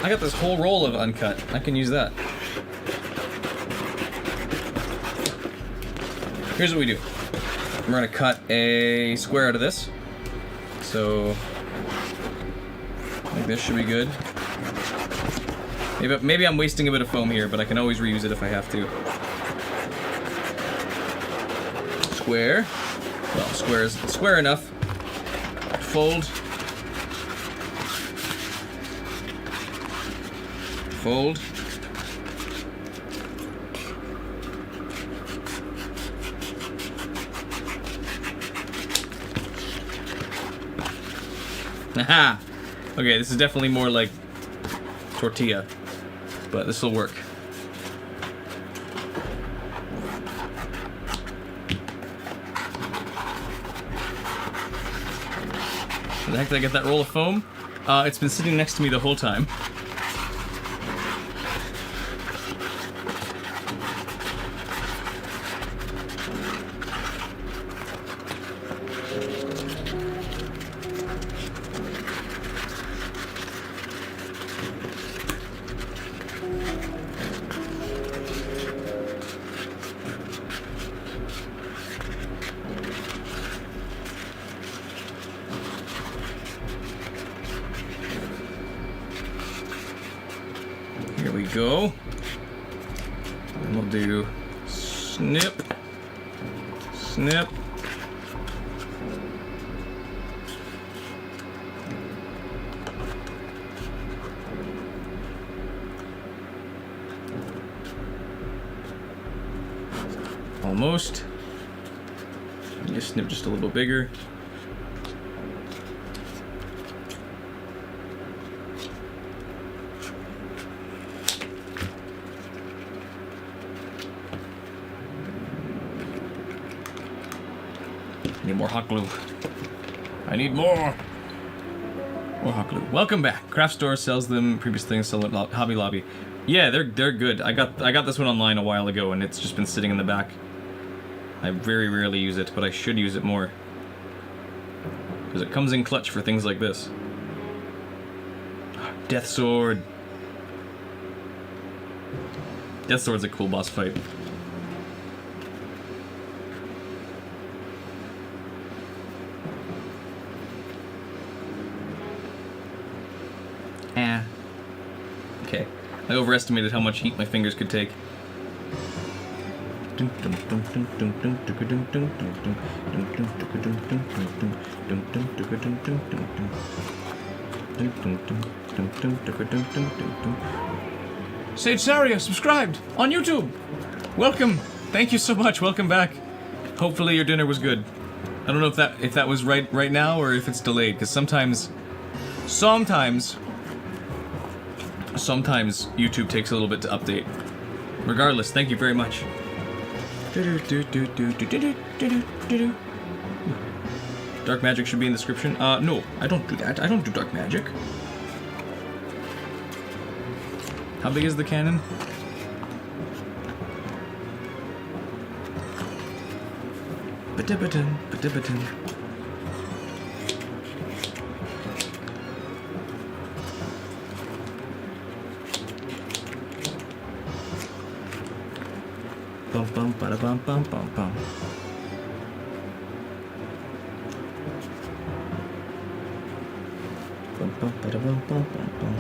I got this whole roll of uncut. I can use that. Here's what we do. We're gonna cut a square out of this. So, I think this should be good. Maybe I'm wasting a bit of foam here, but I can always reuse it if I have to. Square. Well, square enough. Fold. Fold. Aha! Okay, this is definitely more like tortilla, but this will work. Where the heck did I get that roll of foam? It's been sitting next to me the whole time. Here we go. And we'll do snip, snip. Almost. a snip just a little bigger. I need more hot glue. I need more. More hot glue. Welcome back. Craft store sells them. Previous things sell at Hobby Lobby. Yeah, they're good. I got this one online a while ago, and it's just been sitting in the back. I very rarely use it, but I should use it more. Because it comes in clutch for things like this. Death Sword. Death Sword's a cool boss fight. Okay. I overestimated how much heat my fingers could take. Sage Saria subscribed on YouTube. Welcome. Thank you so much. Welcome back. Hopefully your dinner was good. I don't know if that was right now or if it's delayed, because sometimes YouTube takes a little bit to update. Regardless, thank you very much. Dark magic should be in the description. No, I don't do that. I don't do dark magic. How big is the cannon? Ba-da-ba-dum. Bum bum bada bum bum bum bum. Bum bum bada bum bum bum bum.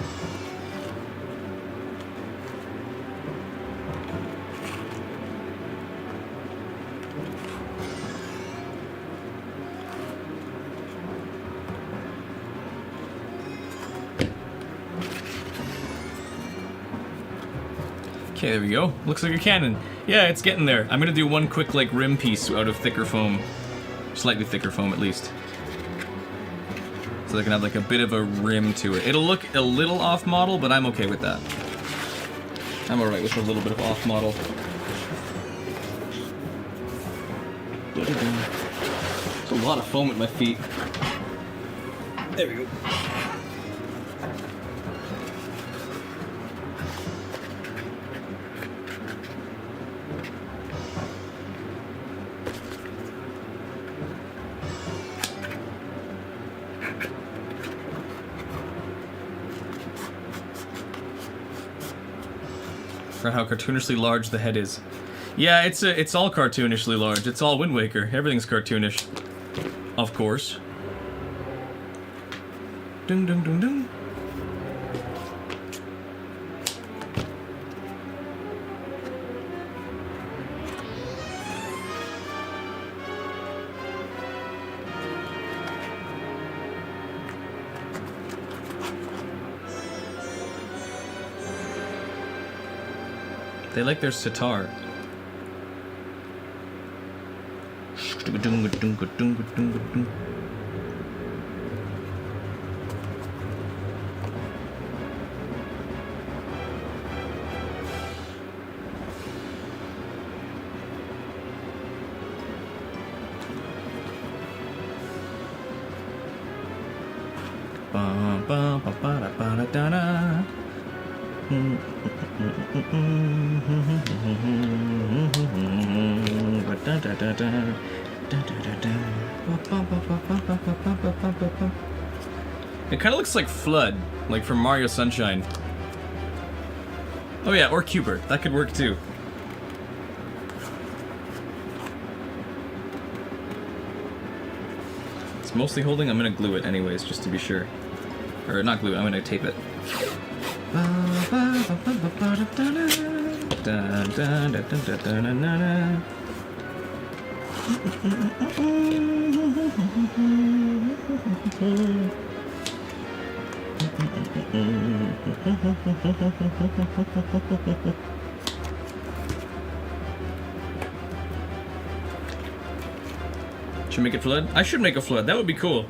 Okay, there we go. Looks like a cannon. Yeah, it's getting there. I'm gonna do one quick, like, rim piece out of thicker foam. Slightly thicker foam, at least. So they can have, like, a bit of a rim to it. It'll look a little off-model, but I'm okay with that. I'm alright with a little bit of off-model. There's a lot of foam at my feet. There we go. For how cartoonishly large the head is. Yeah, it's all cartoonishly large. It's all Wind Waker. Everything's cartoonish. Of course. Ding ding ding ding. They like their sitar. Ba ba ba ba ba da da da. It kind of looks like Flood, like from Mario Sunshine. Oh yeah, or Cubert. That could work too. It's mostly holding. I'm gonna glue it anyways, just to be sure. Or not glue it, I'm gonna tape it. Should make it flood? I should make a flood. That would be cool.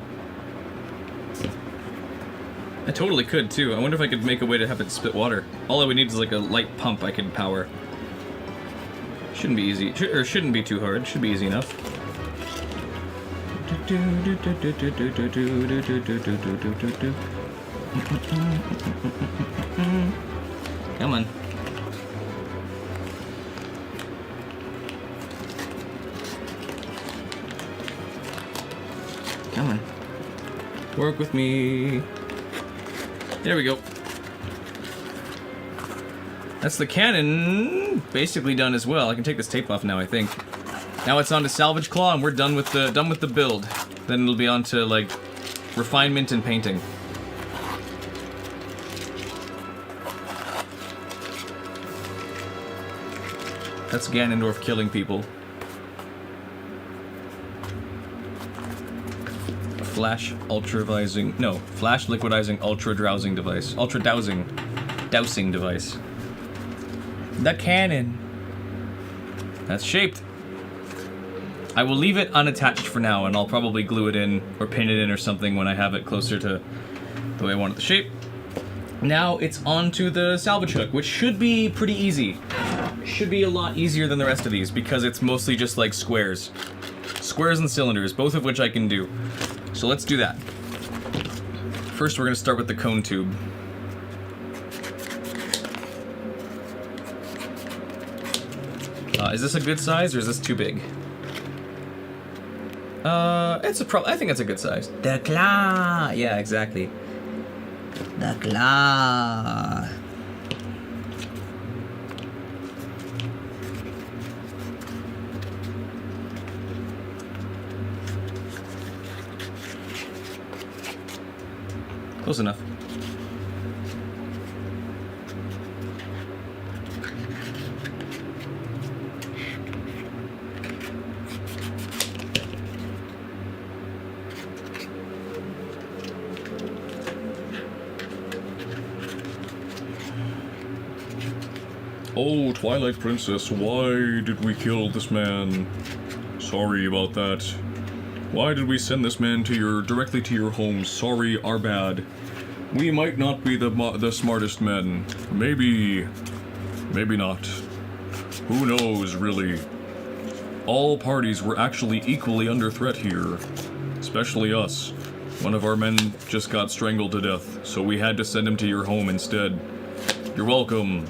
I totally could, too. I wonder if I could make a way to have it spit water. All I would need is like a light pump I could power. Shouldn't be easy. Or shouldn't be too hard. Should be easy enough. Come on. Come on. Work with me. There we go. That's the cannon basically done as well. I can take this tape off now, I think. Now it's on to salvage claw and we're done with the build. Then it'll be on to like refinement and painting. That's Ganondorf killing people. Flash ultravizing. No, flash liquidizing ultra drowsing device. Ultra dowsing device. The cannon. That's shaped. I will leave it unattached for now, and I'll probably glue it in or pin it in or something when I have it closer to the way I want it to shape. Now it's on to the salvage hook, which should be pretty easy. Should be a lot easier than the rest of these because it's mostly just like squares. Squares and cylinders, both of which I can do. So let's do that. First we're going to start with the cone tube. Is this a good size or is this too big? I think it's a good size. The claw! Yeah, exactly. The claw! Close enough. Oh, Twilight Princess, why did we kill this man? Sorry about that. Why did we send this man directly to your home? Sorry, our bad. We might not be the smartest men. Maybe not. Who knows, really? All parties were actually equally under threat here. Especially us. One of our men just got strangled to death, so we had to send him to your home instead. You're welcome.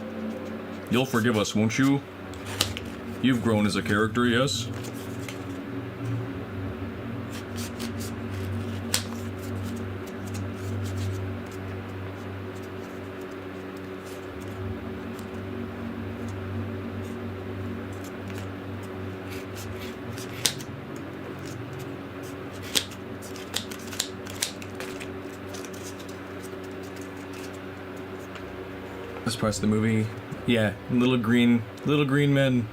You'll forgive us, won't you? You've grown as a character, yes? This part's the movie. Yeah, little green men.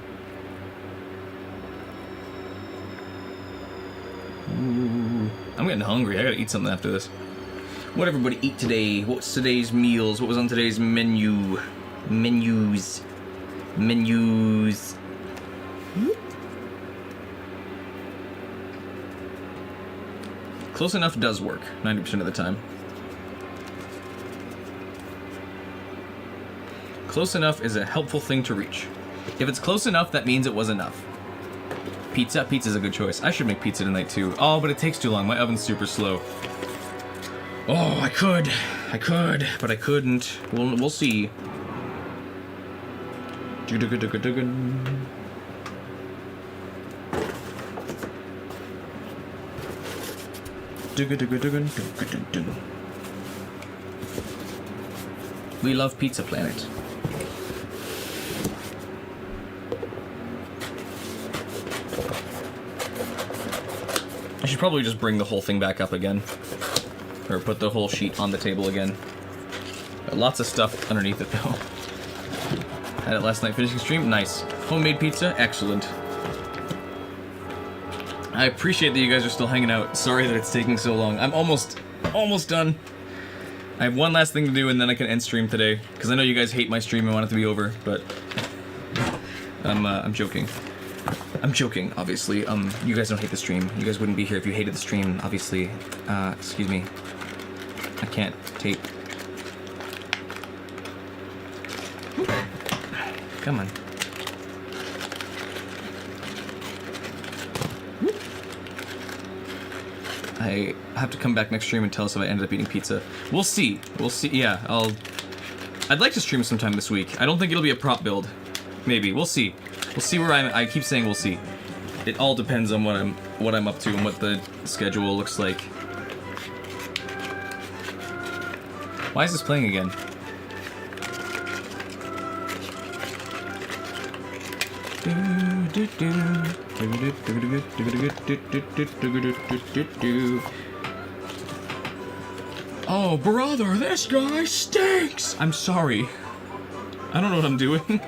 Ooh. I'm getting hungry. I gotta eat something after this. What everybody eat today? What's today's meals? What was on today's menu? Menus. Close enough does work, 90% of the time. Close enough is a helpful thing to reach. If it's close enough, that means it was enough. Pizza? Pizza's a good choice. I should make pizza tonight too. Oh, but it takes too long. My oven's super slow. Oh, I could, but I couldn't. We'll see. We love Pizza Planet. I should probably just bring the whole thing back up again. Or put the whole sheet on the table again. Got lots of stuff underneath it though. Had it last night finishing stream. Nice. Homemade pizza. Excellent. I appreciate that you guys are still hanging out. Sorry that it's taking so long. I'm almost done. I have one last thing to do and then I can end stream today. Because I know you guys hate my stream and want it to be over, but I'm joking. I'm joking, obviously. You guys don't hate the stream. You guys wouldn't be here if you hated the stream, obviously. Excuse me. I can't tape. Come on. I have to come back next stream and tell us if I ended up eating pizza. We'll see. We'll see. Yeah, I'd like to stream sometime this week. I don't think it'll be a prop build. Maybe. We'll see. We'll see where I keep saying we'll see. It all depends on what I'm up to and what the schedule looks like. Why is this playing again? Oh, brother, this guy stinks! I'm sorry. I don't know what I'm doing.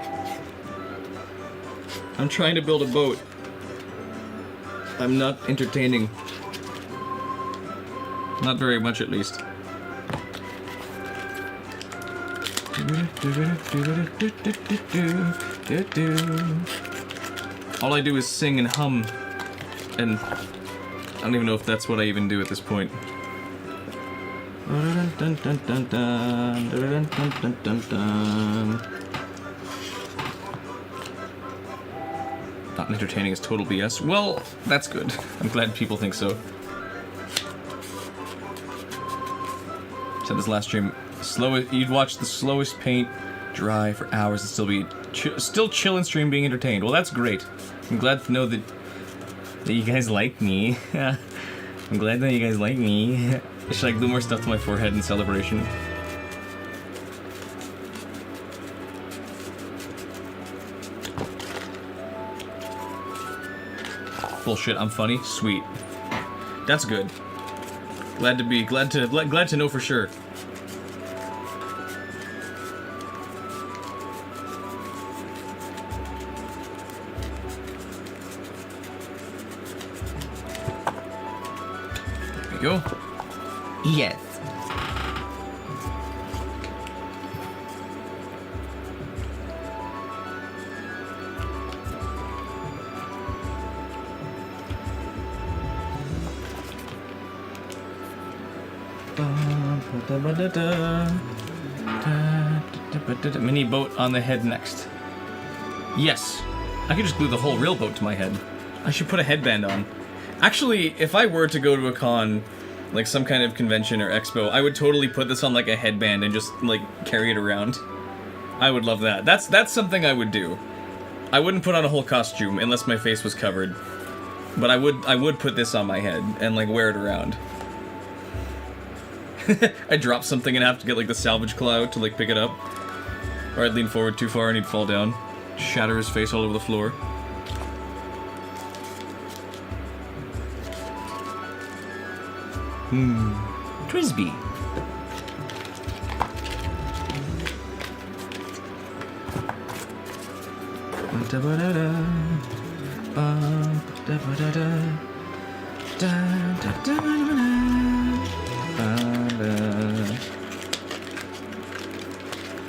I'm trying to build a boat. I'm not entertaining. Not very much, at least. All I do is sing and hum, and I don't even know if that's what I even do at this point. Not entertaining is total BS. Well, that's good. I'm glad people think so. Said this last stream, you'd watch the slowest paint dry for hours and still be still chill and stream being entertained. Well, that's great. I'm glad to know that you guys like me. I'm glad that you guys like me. Should I glue more stuff to my forehead in celebration? Bullshit, I'm funny? Sweet. That's good. Glad to know for sure. There we go. Yes. Mini boat on the head next. Yes. I could just glue the whole real boat to my head. I should put a headband on. Actually, if I were to go to a con, like some kind of convention or expo, I would totally put this on like a headband and just like carry it around. I would love that. That's something I would do. I wouldn't put on a whole costume unless my face was covered. But I would put this on my head and like wear it around. I drop something and have to get like the salvage claw out to like pick it up. Or I'd lean forward too far and he'd fall down. Shatter his face all over the floor. Trisbee.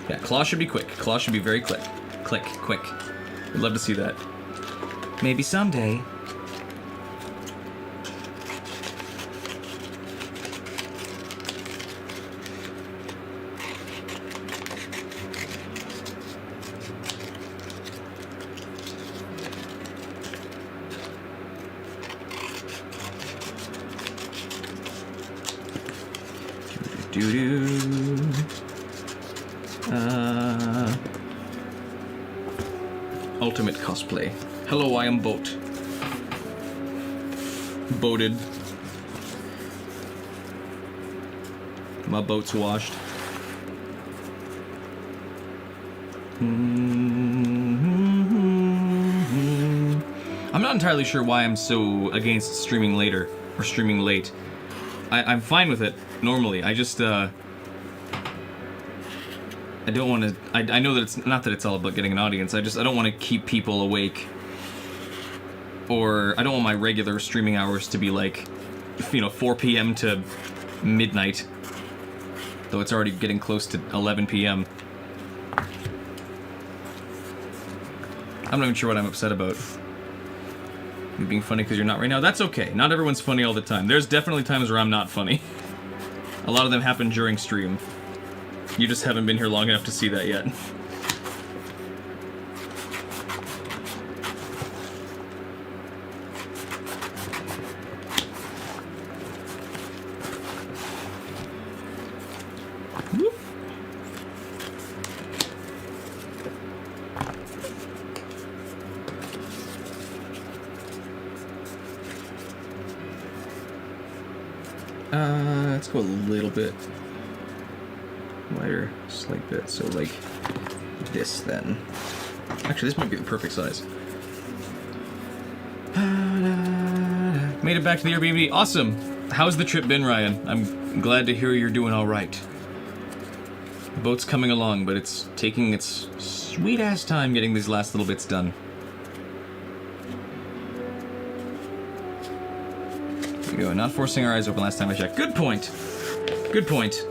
Yeah, claw should be quick. Claw should be very quick. Quick. I'd love to see that. Maybe someday. Ultimate cosplay. Hello, I am Boat. Boated. My boat's washed. I'm not entirely sure why I'm so against streaming later, or streaming late. I'm fine with it, normally. I just, I don't want to... I know that it's... Not that it's all about getting an audience, I don't want to keep people awake. Or, I don't want my regular streaming hours to be like, 4 p.m. to midnight. Though it's already getting close to 11 p.m. I'm not even sure what I'm upset about. You're being funny because you're not right now. That's okay. Not everyone's funny all the time. There's definitely times where I'm not funny. A lot of them happen during stream. You just haven't been here long enough to see that yet. Let's go a little bit wider, slight bit, so like this then. Actually, this might be the perfect size. Made it back to the Airbnb. Awesome! How's the trip been, Ryan? I'm glad to hear you're doing alright. The boat's coming along, but it's taking its sweet-ass time getting these last little bits done. There we go, not forcing our eyes open last time I checked. Good point! Good point.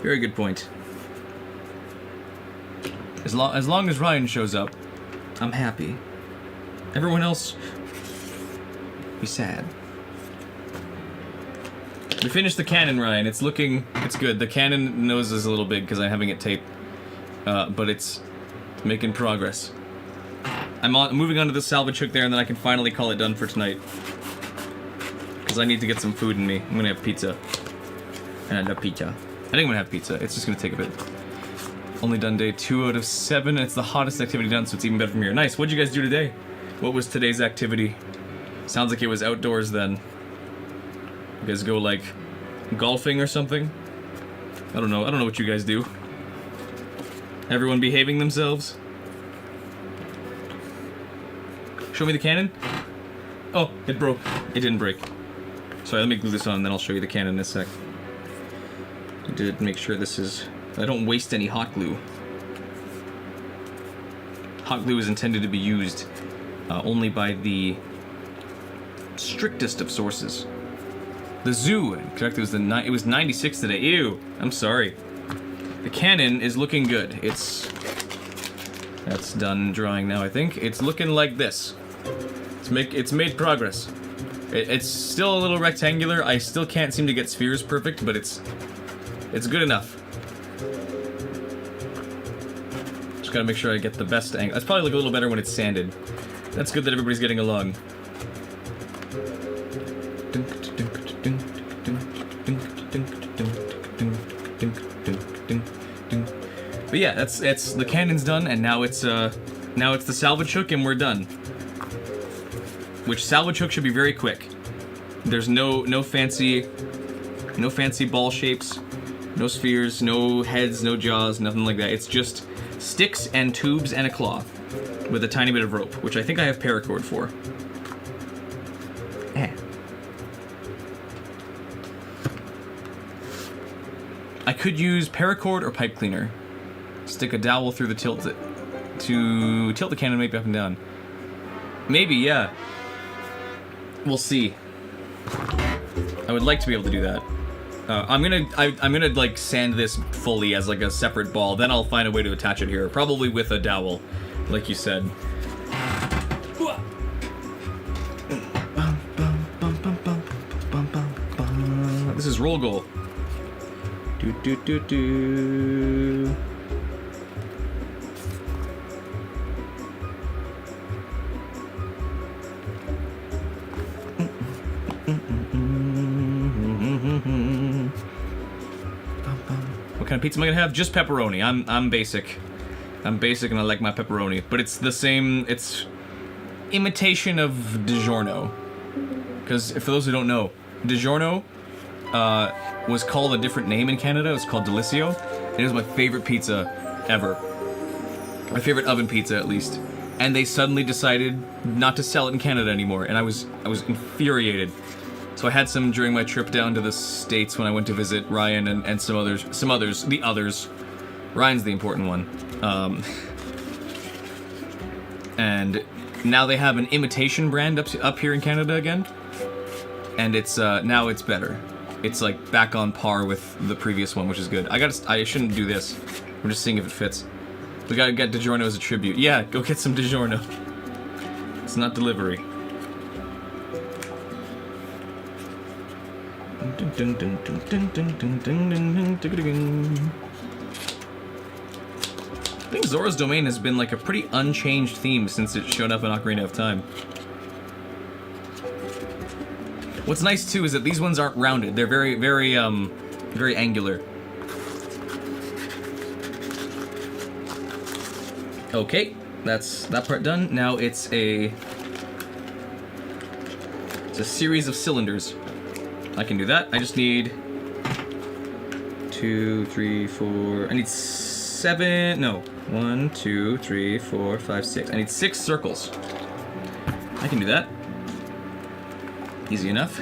Very good point. As long as Ryan shows up, I'm happy. Everyone else, be sad. We finished the cannon, Ryan. It's good. The cannon nose is a little big because I'm having it taped, but it's making progress. I'm moving on to the salvage hook there, and then I can finally call it done for tonight. Because I need to get some food in me. I'm gonna have pizza. And I love pizza. I think I'm gonna have pizza. It's just gonna take a bit. Only done day 2 out of 7, and it's the hottest activity done, so it's even better from here. Nice. What'd you guys do today? What was today's activity? Sounds like it was outdoors then. You guys go like golfing or something? I don't know what you guys do. Everyone behaving themselves? Show me the cannon? Oh, it broke. It didn't break. Sorry, let me glue this on, and then I'll show you the cannon in a sec. I did make sure this is... I don't waste any hot glue. Hot glue is intended to be used only by the strictest of sources. The zoo, correct, it was 96 today. Ew, I'm sorry. The cannon is looking good. That's done drying now, I think. It's looking like this. It's made progress. It's still a little rectangular. I still can't seem to get spheres perfect, but it's good enough. Just gotta make sure I get the best angle. That's probably look a little better when it's sanded. That's good that everybody's getting along. But yeah, that's the cannon's done, and now it's the salvage hook, and we're done. Which salvage hook should be very quick. There's no fancy ball shapes, no spheres, no heads, no jaws, nothing like that. It's just sticks and tubes and a claw with a tiny bit of rope, which I think I have paracord for. I could use paracord or pipe cleaner. Stick a dowel through the tilt to tilt the cannon maybe up and down. Maybe, yeah. We'll see. I would like to be able to do that. I'm gonna like sand this fully as like a separate ball. Then I'll find a way to attach it here, probably with a dowel, like you said. This is roll goal. Do. What kind of pizza am I gonna have? Just pepperoni. I'm basic. I'm basic and I like my pepperoni. But it's the same, it's imitation of DiGiorno. Because for those who don't know, DiGiorno was called a different name in Canada. It was called Delissio. And it was my favorite pizza ever. My favorite oven pizza, at least. And they suddenly decided not to sell it in Canada anymore, and I was infuriated. So I had some during my trip down to the States when I went to visit Ryan and some others. The others. Ryan's the important one. And now they have an imitation brand up here in Canada again. And it's now it's better. It's like back on par with the previous one, which is good. I shouldn't do this. I'm just seeing if it fits. We gotta get DiGiorno as a tribute. Yeah, go get some DiGiorno. It's not delivery. I think Zora's Domain has been like a pretty unchanged theme since it showed up in Ocarina of Time. What's nice too is that these ones aren't rounded. They're very angular. Okay, that's that part done. Now it's a series of cylinders. I can do that. I just need 2, 3, 4. I need 7. No, 1, 2, 3, 4, 5, 6. I need 6 circles. I can do that. Easy enough.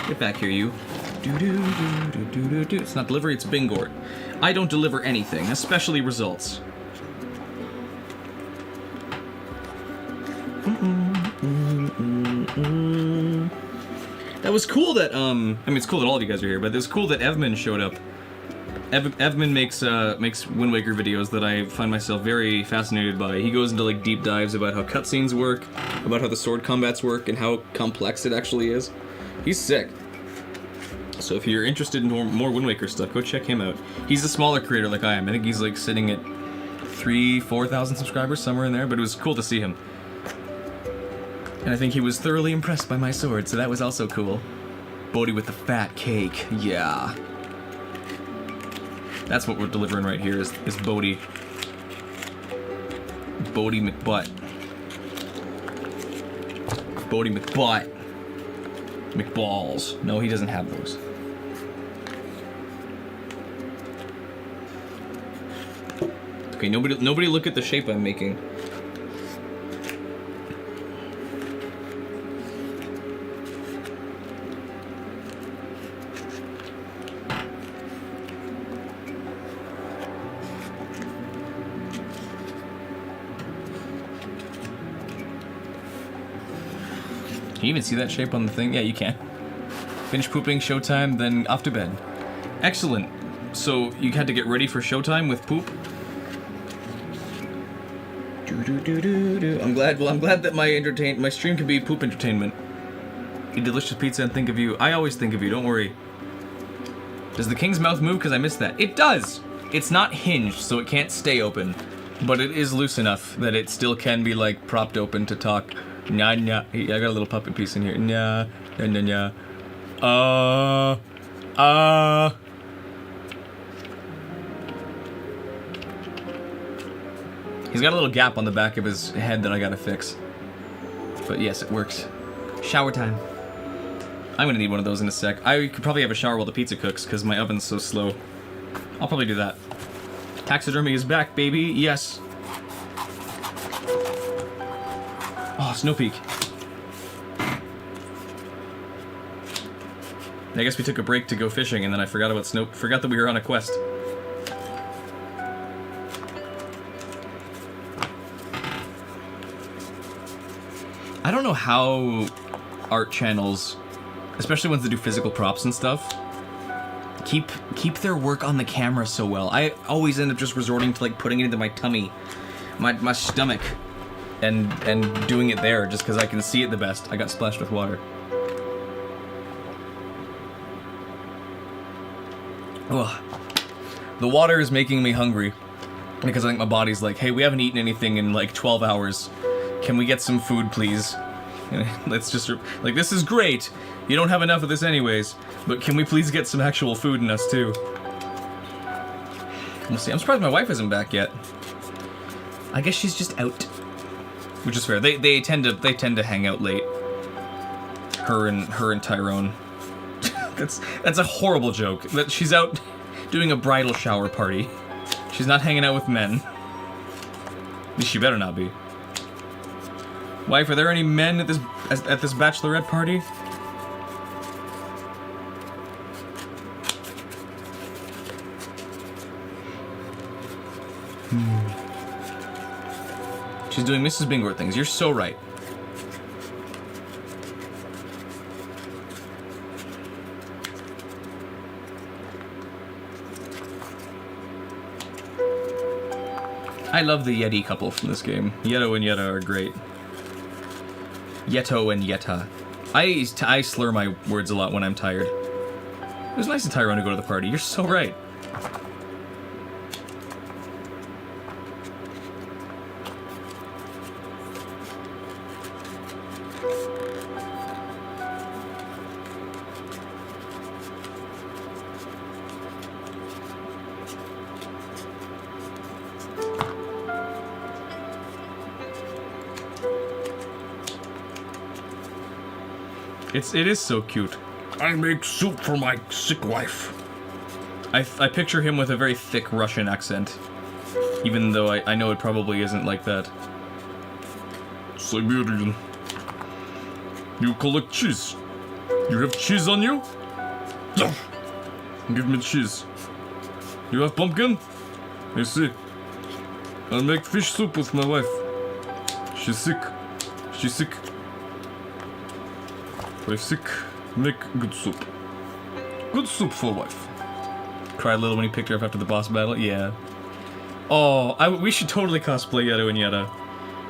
Get back here, you. It's not delivery, it's Bingort. I don't deliver anything, especially results. That was cool that, I mean, it's cool that all of you guys are here, but it was cool that Evman showed up. Evman makes Wind Waker videos that I find myself very fascinated by. He goes into like deep dives about how cutscenes work, about how the sword combats work, and how complex it actually is. He's sick. So if you're interested in more Wind Waker stuff, go check him out. He's a smaller creator like I am. I think he's like sitting at 3,000-4,000 subscribers, somewhere in there, but it was cool to see him. And I think he was thoroughly impressed by my sword, so that was also cool. Bodhi with the fat cake, yeah. That's what we're delivering right here, is Bodhi. Bodhi McButt. Bodhi McButt. McBalls. No, he doesn't have those. Okay, nobody look at the shape I'm making. Can you even see that shape on the thing? Yeah, you can. Finish pooping, showtime, then off to bed. Excellent. So you had to get ready for showtime with poop? I'm glad that my stream can be poop entertainment. Eat delicious pizza and think of you. I always think of you, don't worry. Does the king's mouth move? Because I missed that. It does! It's not hinged, so it can't stay open. But it is loose enough that it still can be, like, propped open to talk. Nah, nah. I got a little puppet piece in here. Nah, nah, nah, nah. He's got a little gap on the back of his head that I gotta fix. But yes, it works. Shower time. I'm gonna need one of those in a sec. I could probably have a shower while the pizza cooks, because my oven's so slow. I'll probably do that. Taxidermy is back, baby. Yes. Oh, Snow Peak. I guess we took a break to go fishing, and then I forgot about forgot that we were on a quest. I don't know how art channels, especially ones that do physical props and stuff, keep their work on the camera so well. I always end up just resorting to like putting it into my tummy, my stomach, and doing it there just because I can see it the best. I got splashed with water. Ugh. The water is making me hungry because I think my body's like, hey, we haven't eaten anything in like 12 hours. Can we get some food, please? Let's just, like, this is great. You don't have enough of this anyways, but can we please get some actual food in us too? We'll see. I'm surprised my wife isn't back yet. I guess she's just out. Which is fair. They tend to hang out late. Her and Tyrone. That's a horrible joke. That she's out doing a bridal shower party. She's not hanging out with men. At least she better not be. Wife, are there any men at this bachelorette party? She's doing Mrs. Bingort things. You're so right. I love the Yeti couple from this game. Yeto and Yetta are great. Yeto and Yetta. I slur my words a lot when I'm tired. It was nice of Tyrone to go to the party. You're so right. It is so cute. I make soup for my sick wife. I picture him with a very thick Russian accent. Even though I know it probably isn't like that. Siberian. You collect cheese. You have cheese on you? Give me cheese. You have pumpkin? I see. I'll make fish soup with my wife. She's sick. She's sick. Wife sick. Make good soup. Good soup for wife. Cried a little when he picked her up after the boss battle. Yeah. Oh, we should totally cosplay Yeto and Yetta.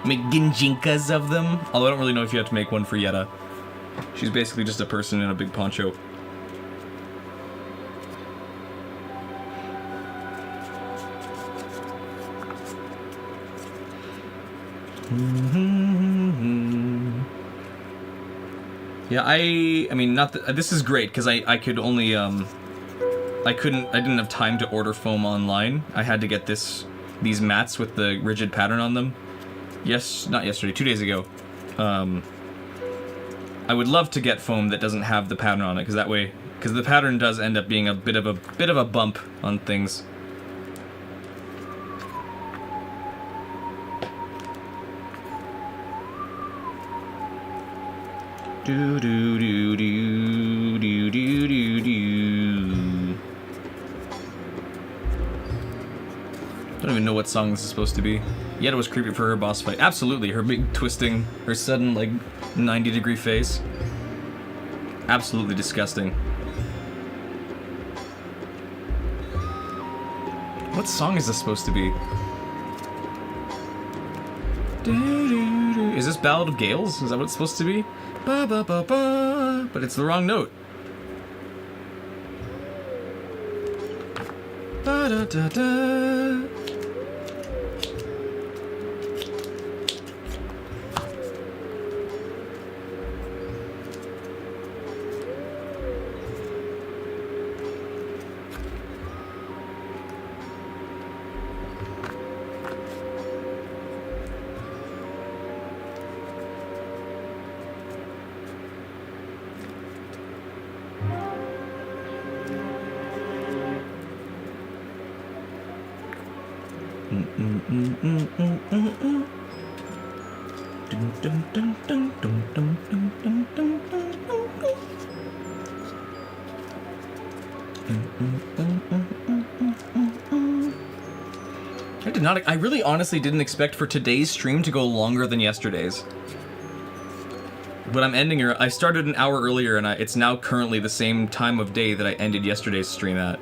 Make ginjinkas of them. Although I don't really know if you have to make one for Yetta. She's basically just a person in a big poncho. Yeah, I mean, not that this is great because I could only I didn't have time to order foam online. I had to get these mats with the rigid pattern on them. Yes, not yesterday, 2 days ago. I would love to get foam that doesn't have the pattern on it because the pattern does end up being a bit of a bump on things. Do do do do do do do do. Don't even know what song this is supposed to be. Yetta was creepy for her boss fight. Absolutely, her big twisting, her sudden like 90-degree face. Absolutely disgusting. What song is this supposed to be? Is this Ballad of Gales? Is that what it's supposed to be? Ba ba ba ba. But it's the wrong note. Ba da da da. I really honestly didn't expect for today's stream to go longer than yesterday's. But I'm ending her. I started an hour earlier and it's now currently the same time of day that I ended yesterday's stream at.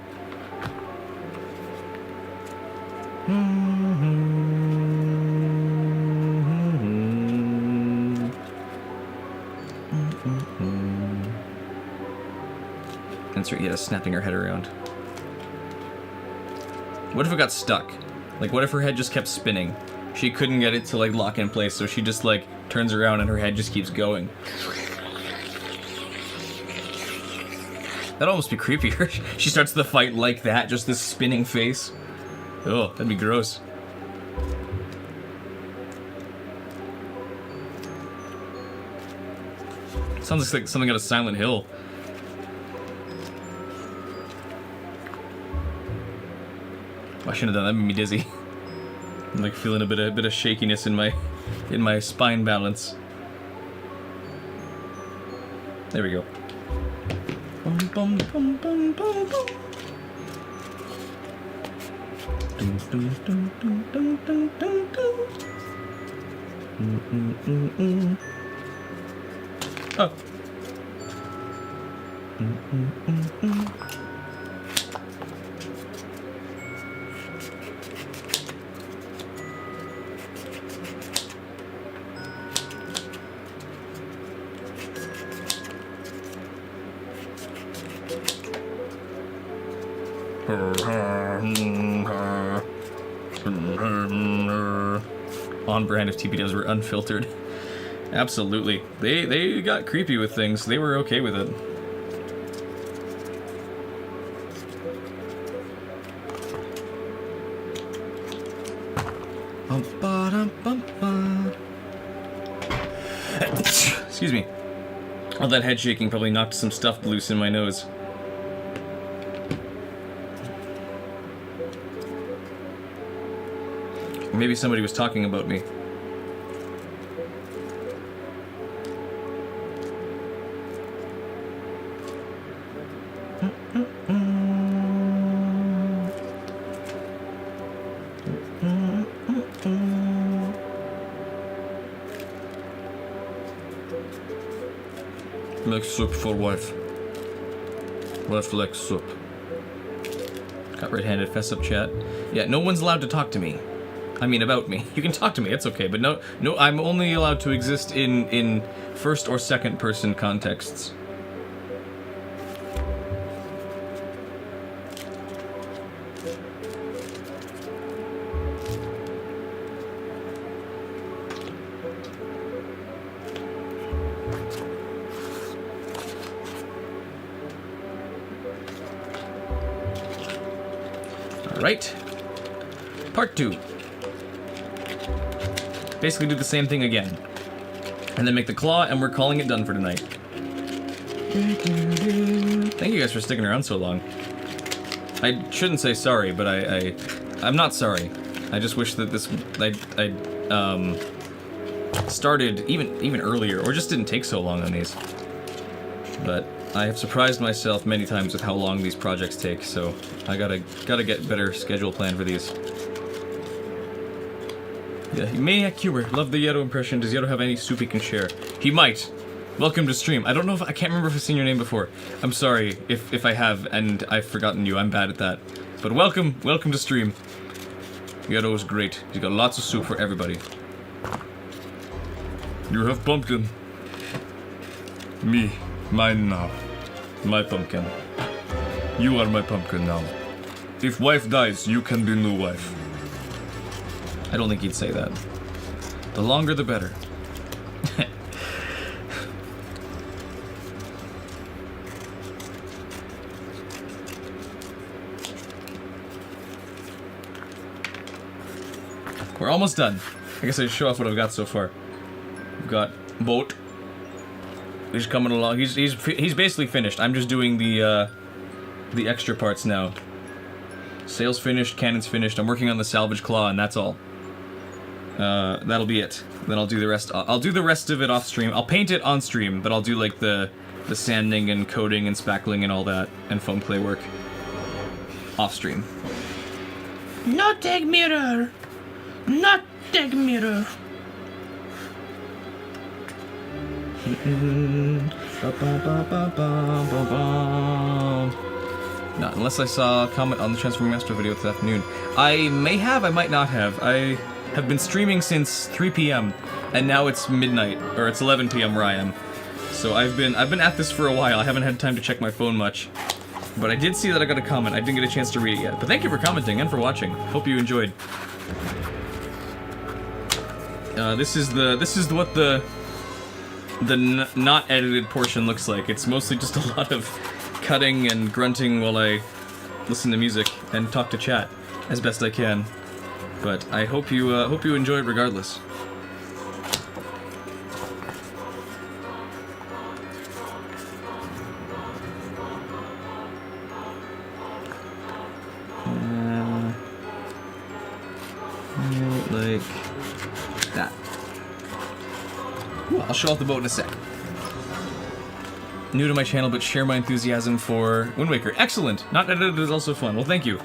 And so, yeah, snapping her head around. What if it got stuck? Like, what if her head just kept spinning? She couldn't get it to, like, lock in place, so she just, like, turns around and her head just keeps going. That'd almost be creepier. She starts the fight like that, just this spinning face. Oh, that'd be gross. Sounds like something out of Silent Hill. I shouldn't have done that. That made me dizzy. I'm like feeling a bit of shakiness in my spine balance. There we go. Bum, bum, bum, bum, bum, bum. Dun, dun, dun, dun, dun, dun, dun, dun. Oh. On brand if TPWs were unfiltered. Absolutely. They got creepy with things. They were okay with it. Excuse me. All that head shaking probably knocked some stuff loose in my nose. Maybe somebody was talking about me. Make soup for wife. Wife likes soup. Got red-handed, fess up chat. Yeah, no one's allowed to talk to me. I mean, about me. You can talk to me, it's okay, but no, I'm only allowed to exist in first or second person contexts. Alright. Part 2. Basically do the same thing again. And then make the claw, and we're calling it done for tonight. Thank you guys for sticking around so long. I shouldn't say sorry, but I'm not sorry. I just wish that this I started even earlier, or just didn't take so long on these. But I have surprised myself many times with how long these projects take, so I gotta get better schedule plan for these. Yeah, Maniac Cuber, love the Yeto impression. Does Yeto have any soup he can share? He might. Welcome to stream. I don't know if I can't remember if I've seen your name before. I'm sorry if I have and I've forgotten you. I'm bad at that. But welcome to stream. Yeto is great. He's got lots of soup for everybody. You have pumpkin. Me. Mine now. My pumpkin. You are my pumpkin now. If wife dies, you can be new wife. I don't think he'd say that. The longer the better. We're almost done. I guess I should show off what I've got so far. We've got Boat. He's coming along. He's basically finished. I'm just doing the extra parts now. Sails finished, cannon's finished. I'm working on the salvage claw, and that's all. That'll be it. Then I'll do the rest. I'll do the rest of it off stream. I'll paint it on stream, but I'll do like the sanding and coating and spackling and all that, and foam clay work off stream. Not tag mirror. Not tag mirror. Not unless I saw a comment on the Transforming Master video this afternoon. I may have, I might not have. I have been streaming since 3 p.m. and now it's midnight, or it's 11 p.m. where I am. So I've been at this for a while. I haven't had time to check my phone much. But I did see that I got a comment. I didn't get a chance to read it yet. But thank you for commenting and for watching. Hope you enjoyed. This is what the not edited portion looks like. It's mostly just a lot of cutting and grunting while I listen to music and talk to chat as best I can. But I hope you enjoy it regardless. Like that. Ooh, I'll show off the boat in a sec. New to my channel, but share my enthusiasm for Wind Waker. Excellent! Not edited is also fun. Well, thank you.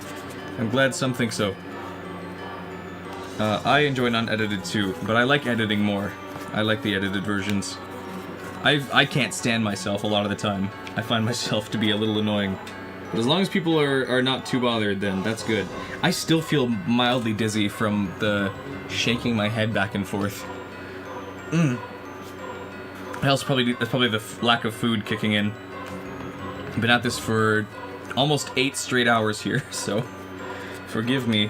I'm glad some think so. I enjoy non-edited too, but I like editing more. I like the edited versions. I can't stand myself a lot of the time. I find myself to be a little annoying. But as long as people are not too bothered, then that's good. I still feel mildly dizzy from the shaking my head back and forth. That's probably the lack of food kicking in. I've been at this for almost 8 straight hours here, so forgive me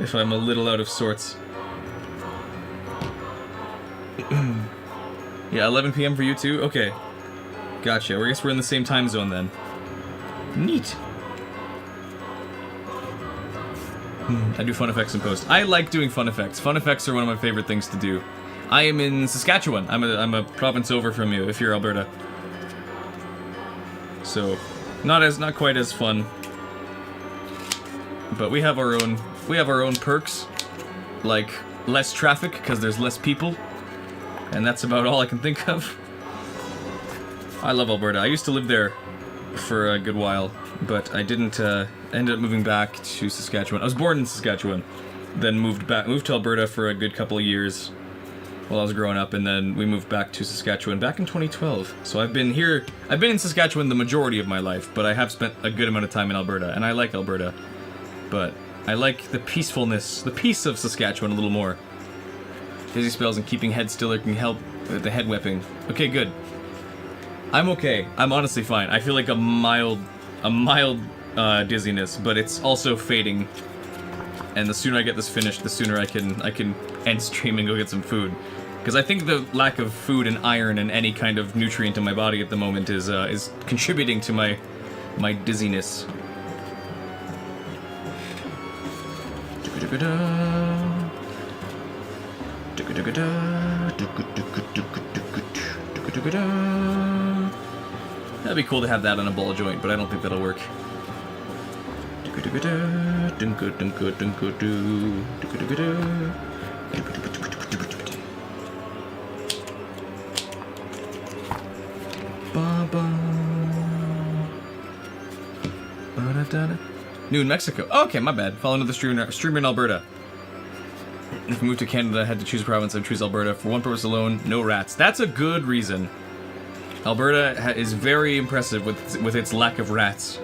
if I'm a little out of sorts. Yeah, 11 p.m. for you too? Okay. Gotcha. I guess we're in the same time zone then. Neat. I do fun effects in post. I like doing fun effects. Fun effects are one of my favorite things to do. I am in Saskatchewan. I'm a province over from you if you're Alberta. So, not quite as fun. But we have our own perks, like less traffic because there's less people. And that's about all I can think of. I love Alberta. I used to live there for a good while, but I didn't ended up moving back to Saskatchewan. I was born in Saskatchewan, then moved to Alberta for a good couple of years while I was growing up, and then we moved back to Saskatchewan back in 2012. So I've been in Saskatchewan the majority of my life, but I have spent a good amount of time in Alberta, and I like Alberta. But I like the peacefulness, the peace of Saskatchewan a little more. Dizzy spells and keeping head stiller can help with the head whipping. Okay, good. I'm okay. I'm honestly fine. I feel like a mild dizziness, but it's also fading. And the sooner I get this finished, the sooner I can end stream and go get some food. Because I think the lack of food and iron and any kind of nutrient in my body at the moment is contributing to my dizziness. That'd be cool to have that on a ball joint, but I don't think that'll work. New in Mexico. Oh, okay, my bad. Follow another streamer in Alberta. If I moved to Canada, I had to choose a province. I'd choose Alberta for one purpose alone: no rats. That's a good reason. Alberta is very impressive with its lack of rats.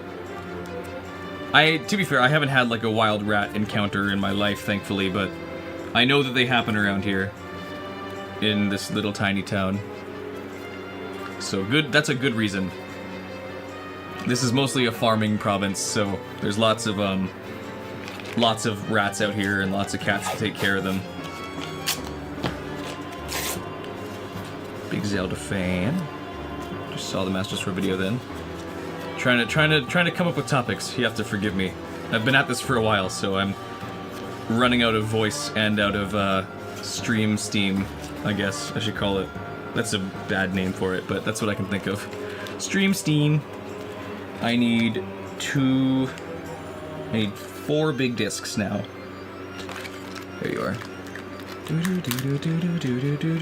To be fair, I haven't had like a wild rat encounter in my life, thankfully, but I know that they happen around here in this little tiny town. So good. That's a good reason. This is mostly a farming province, so there's lots of rats out here and lots of cats to take care of them. Big Zelda fan. Just saw the Master Sword video then. Trying to come up with topics. You have to forgive me. I've been at this for a while, so I'm running out of voice and out of stream steam, I guess I should call it. That's a bad name for it, but that's what I can think of. Stream steam. I need 4 big discs now. There you are.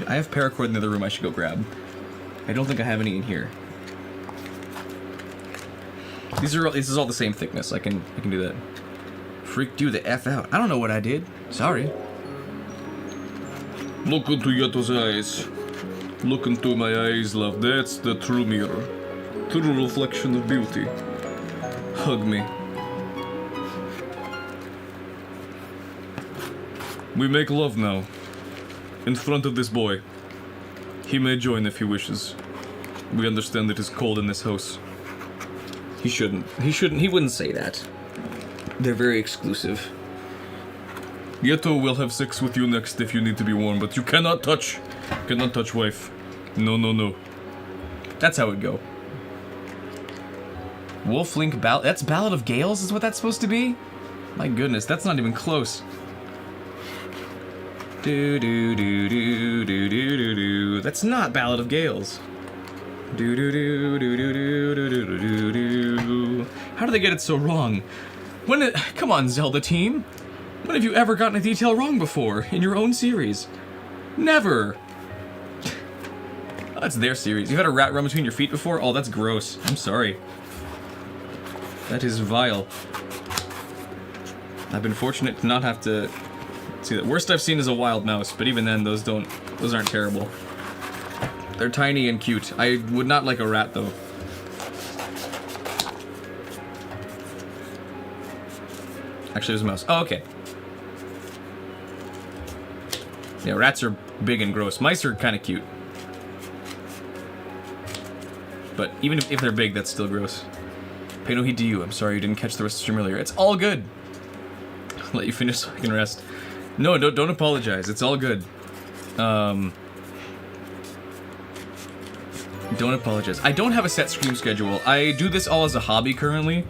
I have paracord in the other room I should go grab. I don't think I have any in here. This is all the same thickness. I can do that. Freaked you the F out. I don't know what I did. Sorry. Look into Yato's eyes. Look into my eyes, love. That's the true mirror. True reflection of beauty. Hug me. We make love now. In front of this boy. He may join if he wishes. We understand it is cold in this house. He shouldn't. He wouldn't say that. They're very exclusive. Yeto will have sex with you next if you need to be warm, but you cannot touch. Cannot touch wife. No, no, no. That's how it go. Wolflink Ballad. That's Ballad of Gales is what that's supposed to be? My goodness, that's not even close. Do do do do do do do do. That's not Ballad of Gales. Do do do do do do do do do do. How do they get it so wrong? Come on, Zelda team. When have you ever gotten a detail wrong before in your own series? Never. Oh, that's their series. You had a rat run between your feet before? Oh, that's gross. I'm sorry. That is vile. I've been fortunate to not have to see that. Worst I've seen is a wild mouse, but even then, those aren't terrible. They're tiny and cute. I would not like a rat, though. Actually, there's a mouse. Oh, okay. Yeah, rats are big and gross. Mice are kind of cute. But even if they're big, that's still gross. Pay no heed to you. I'm sorry you didn't catch the rest of the stream earlier. It's all good. I'll let you finish so I can rest. No, don't apologize. It's all good. Don't apologize. I don't have a set stream schedule. I do this all as a hobby currently.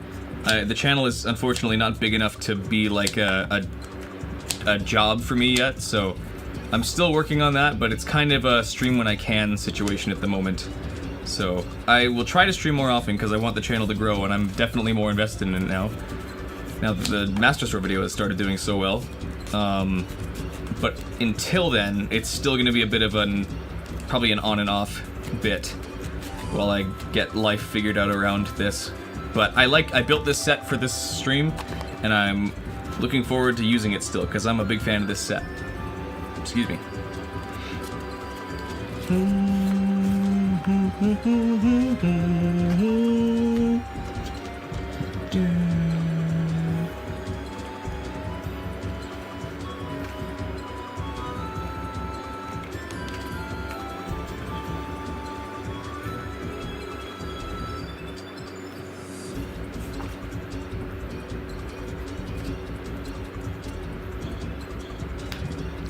The channel is unfortunately not big enough to be like a job for me yet, so I'm still working on that, but it's kind of a stream when I can situation at the moment. So I will try to stream more often because I want the channel to grow, and I'm definitely more invested in it now. Now that the Master Sword video has started doing so well. But until then, it's still going to be a bit of probably an on and off bit while I get life figured out around this. But I built this set for this stream, and I'm looking forward to using it still, because I'm a big fan of this set. Excuse me.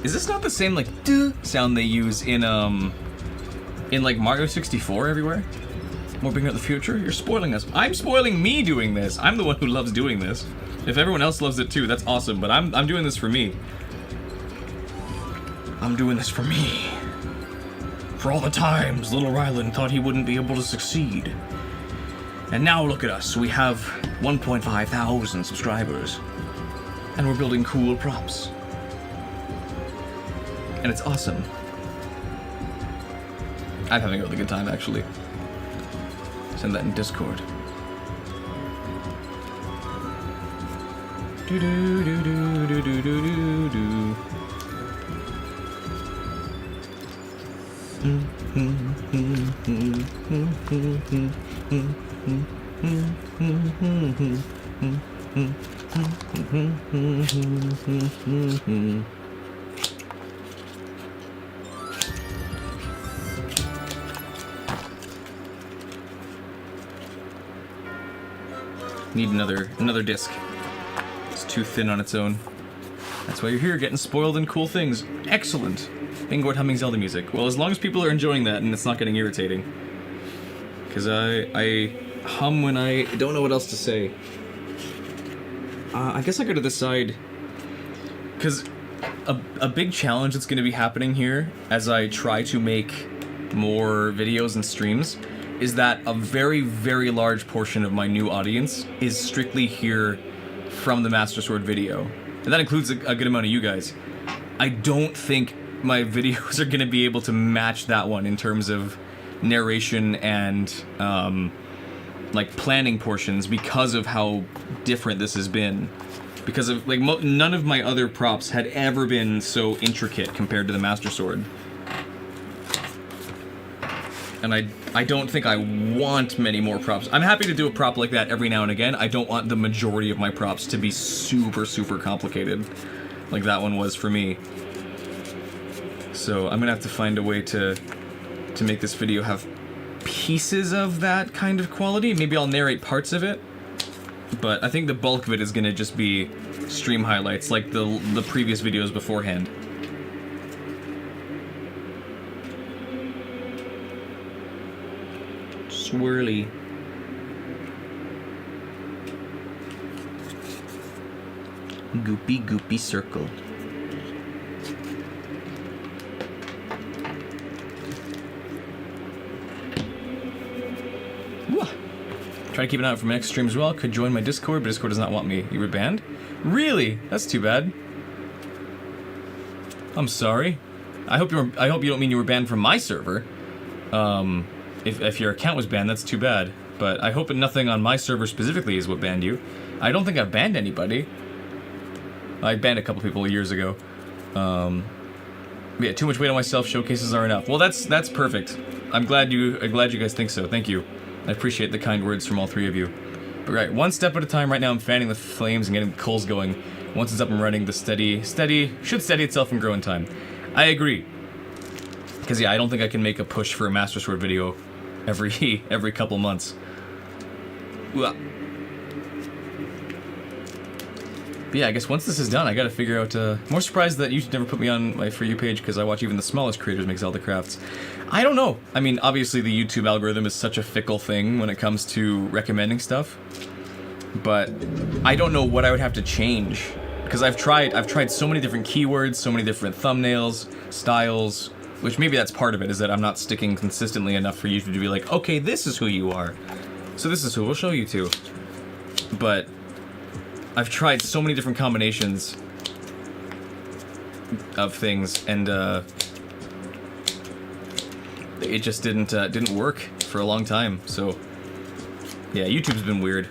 Is this not the same, like, duh sound they use in like, Mario 64 everywhere? More bringing up the future? You're spoiling us. I'm spoiling me doing this. I'm the one who loves doing this. If everyone else loves it too, that's awesome, but I'm doing this for me. I'm doing this for me. For all the times little Rylan thought he wouldn't be able to succeed. And now look at us. We have 1.5 thousand subscribers. And we're building cool props. And it's awesome. I'm having a really good time, actually. Send that in Discord. Do do do do do do do do. Need another disc. It's too thin on its own. That's why you're here, getting spoiled in cool things. Excellent. Bingo at humming Zelda music. Well, as long as people are enjoying that and it's not getting irritating. Because I hum when I don't know what else to say. I guess I go to the side. Because a big challenge that's going to be happening here as I try to make more videos and streams is that a very, very large portion of my new audience is strictly here from the Master Sword video. And that includes a good amount of you guys. I don't think my videos are going to be able to match that one in terms of narration and like planning portions because of how different this has been. Because of like none of my other props had ever been so intricate compared to the Master Sword. And I don't think I want many more props. I'm happy to do a prop like that every now and again. I don't want the majority of my props to be super, super complicated, like that one was for me. So I'm gonna have to find a way to make this video have pieces of that kind of quality. Maybe I'll narrate parts of it, but I think the bulk of it is gonna just be stream highlights, like the previous videos beforehand. Swirly. Goopy, goopy circle. Whoa. Try to keep an eye out for my next stream as well. Could join my Discord, but Discord does not want me. You were banned? Really? That's too bad. I'm sorry. I hope you don't mean you were banned from my server. If your account was banned, that's too bad. But I hope nothing on my server specifically is what banned you. I don't think I've banned anybody. I banned a couple people years ago. Yeah, too much weight on myself. Showcases are enough. Well, that's perfect. I'm glad you guys think so. Thank you. I appreciate the kind words from all three of you. But right, one step at a time. Right now, I'm fanning the flames and getting the coals going. Once it's up and running, the should steady itself and grow in time. I agree. Because yeah, I don't think I can make a push for a Master Sword video every couple months. But yeah, I guess once this is done, I gotta figure out. More surprised that YouTube never put me on my For You page because I watch even the smallest creators make Zelda crafts. I don't know. I mean, obviously the YouTube algorithm is such a fickle thing when it comes to recommending stuff. But I don't know what I would have to change because I've tried so many different keywords, so many different thumbnails, styles. Which maybe that's part of it, is that I'm not sticking consistently enough for YouTube to be like, okay, this is who you are. So this is who we'll show you to. But I've tried so many different combinations of things, and it just didn't work for a long time. So yeah, YouTube's been weird.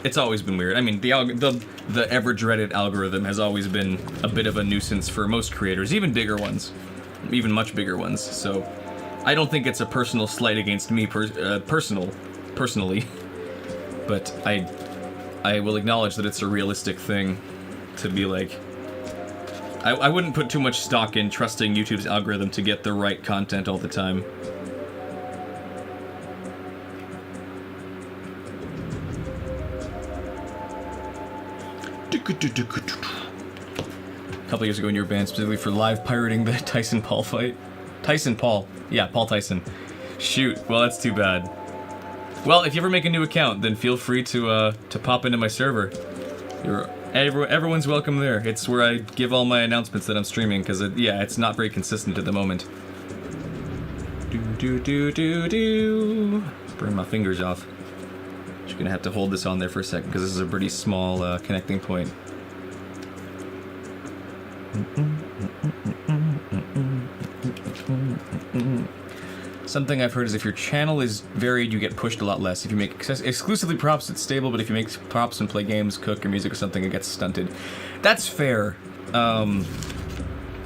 It's always been weird. I mean, the ever dreaded algorithm has always been a bit of a nuisance for most creators, even bigger ones. Even much bigger ones, so I don't think it's a personal slight against me personally, but I will acknowledge that it's a realistic thing to be like, I wouldn't put too much stock in trusting YouTube's algorithm to get the right content all the time. A couple years ago when you were banned specifically for live pirating the Tyson Paul fight. Tyson Paul. Yeah, Paul Tyson. Shoot. Well, that's too bad. Well, if you ever make a new account, then feel free to pop into my server. Everyone's welcome there. It's where I give all my announcements that I'm streaming, because yeah, it's not very consistent at the moment. Burn my fingers off. Just gonna have to hold this on there for a second, because this is a pretty small connecting point. Something I've heard is if your channel is varied, you get pushed a lot less. If you make exclusively props, it's stable, but if you make props and play games, cook, or music or something, it gets stunted. That's fair.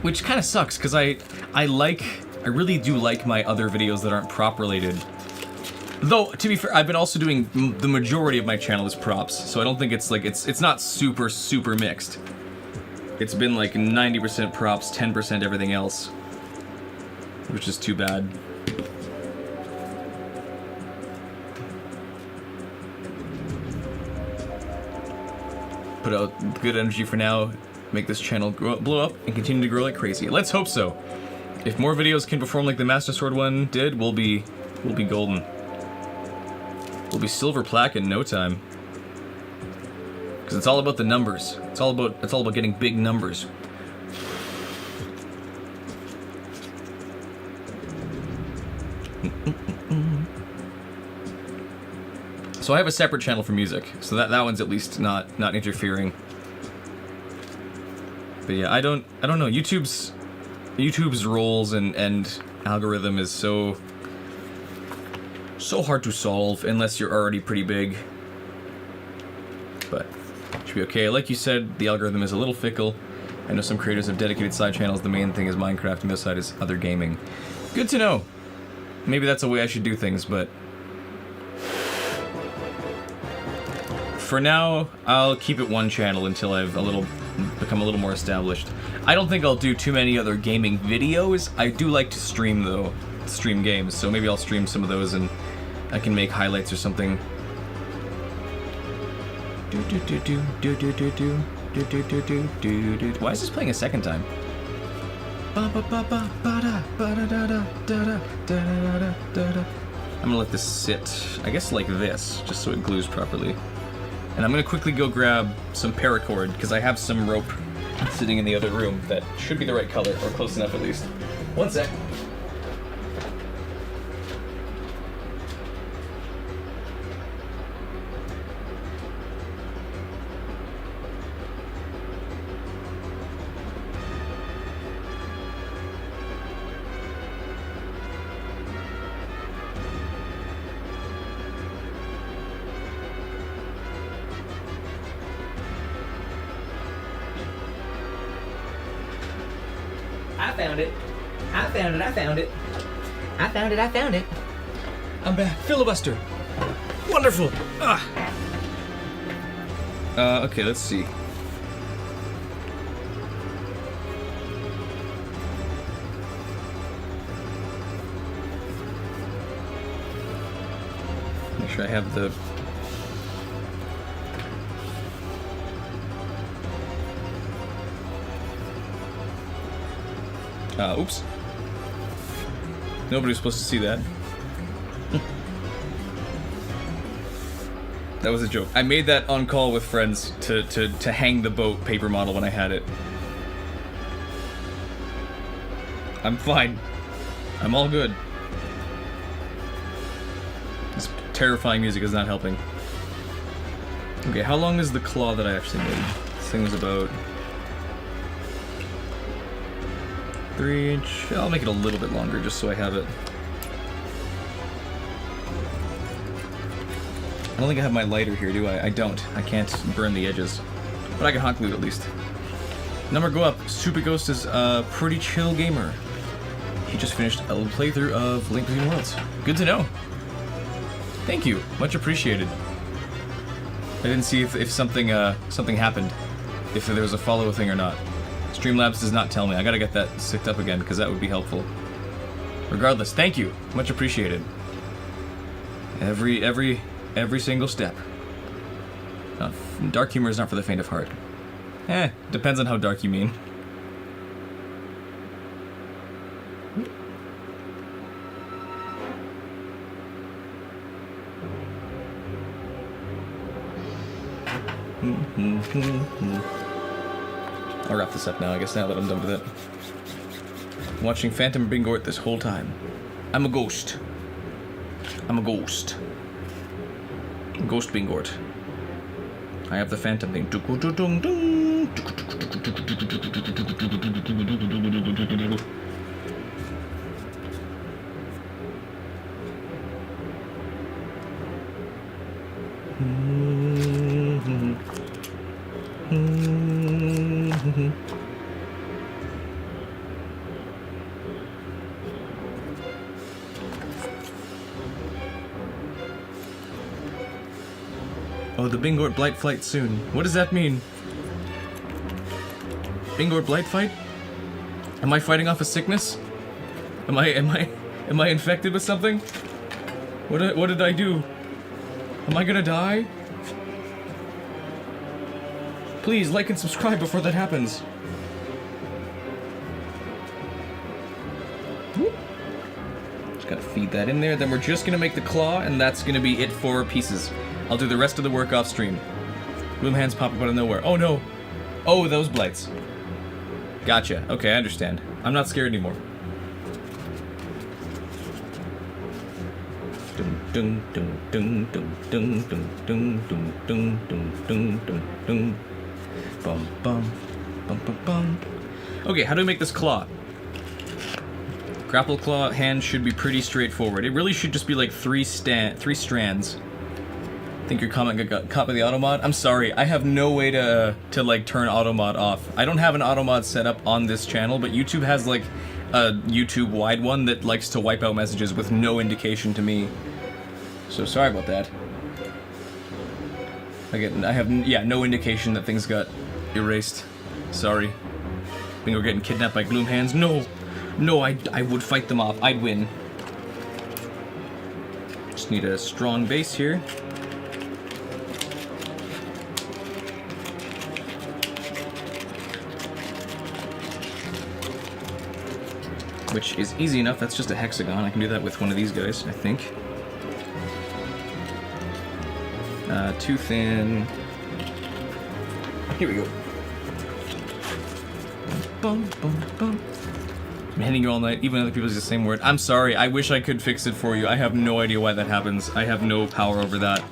Which kind of sucks, because I really do like my other videos that aren't prop related. Though, to be fair, I've been also doing, the majority of my channel is props, so I don't think it's like, it's not super mixed. It's been like 90% props, 10% everything else. Which is too bad. Put out good energy for now, make this channel blow up, and continue to grow like crazy. Let's hope so. If more videos can perform like the Master Sword one did, we'll be golden. We'll be silver plaque in no time. Because it's all about the numbers. It's all about getting big numbers. So I have a separate channel for music, so that one's at least not interfering. But yeah, I don't know. YouTube's roles and algorithm is so hard to solve unless you're already pretty big. But should be okay. Like you said, the algorithm is a little fickle. I know some creators have dedicated side channels. The main thing is Minecraft, and the other side is other gaming. Good to know. Maybe that's a way I should do things, but for now, I'll keep it one channel until I've become a little more established. I don't think I'll do too many other gaming videos. I do like to stream though, stream games. So maybe I'll stream some of those and I can make highlights or something. Why is this playing a second time? I'm gonna let this sit, I guess like this, just so it glues properly. And I'm gonna quickly go grab some paracord, because I have some rope sitting in the other room that should be the right color, or close enough at least. One sec. I found it. I found it. I found it. I found it. I found it. I'm back. Filibuster. Wonderful. Okay, let's see. Make sure I have the... Oops. Nobody's supposed to see that. That was a joke. I made that on call with friends to hang the boat paper model when I had it. I'm fine. I'm all good. This terrifying music is not helping. Okay, how long is the claw that I actually made? This thing was about 3-inch. I'll make it a little bit longer just so I have it. I don't think I have my lighter here, do I? I don't. I can't burn the edges. But I can hot glue it at least. Number go up. Super Ghost is a pretty chill gamer. He just finished a playthrough of Link Between Worlds. Good to know. Thank you. Much appreciated. I didn't see if something something happened. If there was a follow thing or not. Streamlabs does not tell me. I gotta get that sicked up again because that would be helpful. Regardless, thank you. Much appreciated. Every single step. Dark humor is not for the faint of heart. Depends on how dark you mean. I'll wrap this up now, I guess, now that I'm done with it. I'm watching Phantom Bingort this whole time. I'm a ghost. I'm a ghost. Ghost Bingort. I have the Phantom thing. Oh, the Bingort Blight Flight soon. What does that mean? Bingort Blight Fight? Am I fighting off a sickness? Am I infected with something? What did I do? Am I gonna die? Please like and subscribe before that happens. Just gotta feed that in there. Then we're just gonna make the claw, and that's gonna be it for pieces. I'll do the rest of the work off stream. Bloom hands pop up out of nowhere. Oh no! Oh, those blights. Gotcha. Okay, I understand. I'm not scared anymore. Dum dum dum dum dum dum dum dum dum dum dum dum dum. Bum bum bum bum bum. Okay, how do we make this claw? Grapple claw hand should be pretty straightforward. It really should just be like three strands. I think your comment got caught by the automod. I'm sorry, I have no way to like turn automod off. I don't have an automod set up on this channel, but YouTube has like a YouTube wide one that likes to wipe out messages with no indication to me. So sorry about that. I have no indication that things got erased. Sorry. I think we're getting kidnapped by Gloom Hands. No, I would fight them off. I'd win. Just need a strong base here. Which is easy enough. That's just a hexagon. I can do that with one of these guys, I think. Too thin. Here we go. Bum, bum, bum. I'm hitting you all night, even other people use the same word. I'm sorry, I wish I could fix it for you. I have no idea why that happens. I have no power over that.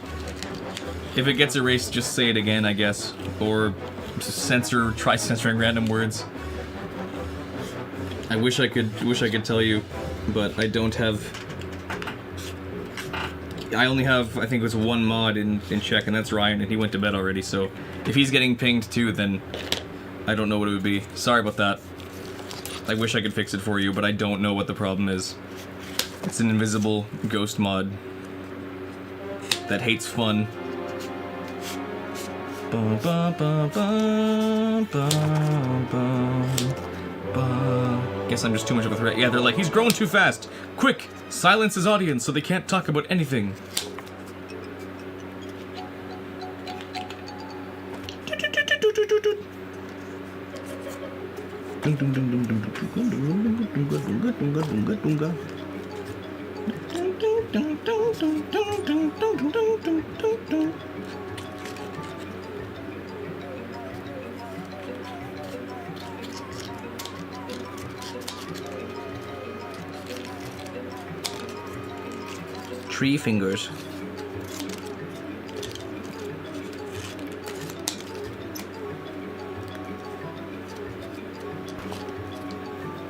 If it gets erased, just say it again, I guess. Or try censoring random words. I wish I could tell you, but I don't have... I only have, I think it was one mod in check, and that's Ryan, and he went to bed already, so if he's getting pinged too, then I don't know what it would be. Sorry about that. I wish I could fix it for you, but I don't know what the problem is. It's an invisible ghost mod that hates fun. Bum, bum, bum, bum, bum, bum, bum. Guess I'm just too much of a threat. Yeah, they're like, he's growing too fast. Quick, silence his audience so they can't talk about anything. Tree fingers.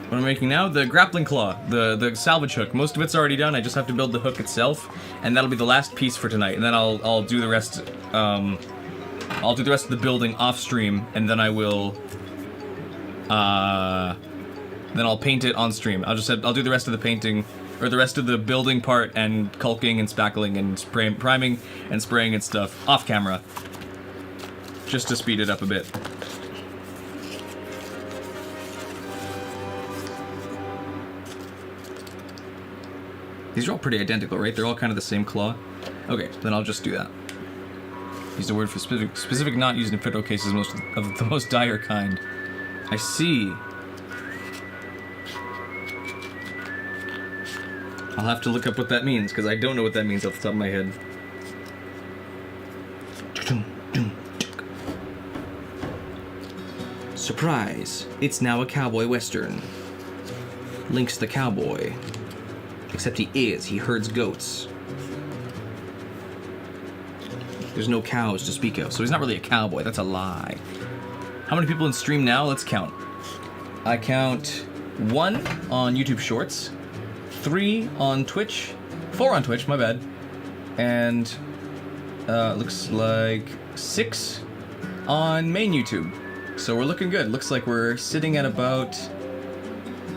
What am I making now? The grappling claw, the salvage hook. Most of it's already done. I just have to build the hook itself, and that'll be the last piece for tonight. And then I'll do the rest. I'll do the rest of the building off stream, and then I will. Then I'll paint it on stream. I'll do the rest of the painting, or the rest of the building part, and caulking and spackling and priming and spraying and stuff off camera, just to speed it up a bit. These are all pretty identical, right? They're all kind of the same claw. Okay, then I'll just do that. Use the word for specific not used in federal cases of the most dire kind. I see. I'll have to look up what that means, because I don't know what that means off the top of my head. Surprise! It's now a cowboy western. Link's the cowboy. Except he herds goats. There's no cows to speak of, so he's not really a cowboy. That's a lie. How many people in stream now? Let's count. I count 1 on YouTube Shorts, 3 on Twitch, 4 on Twitch, my bad, and looks like 6 on main YouTube. So we're looking good. Looks like we're sitting at about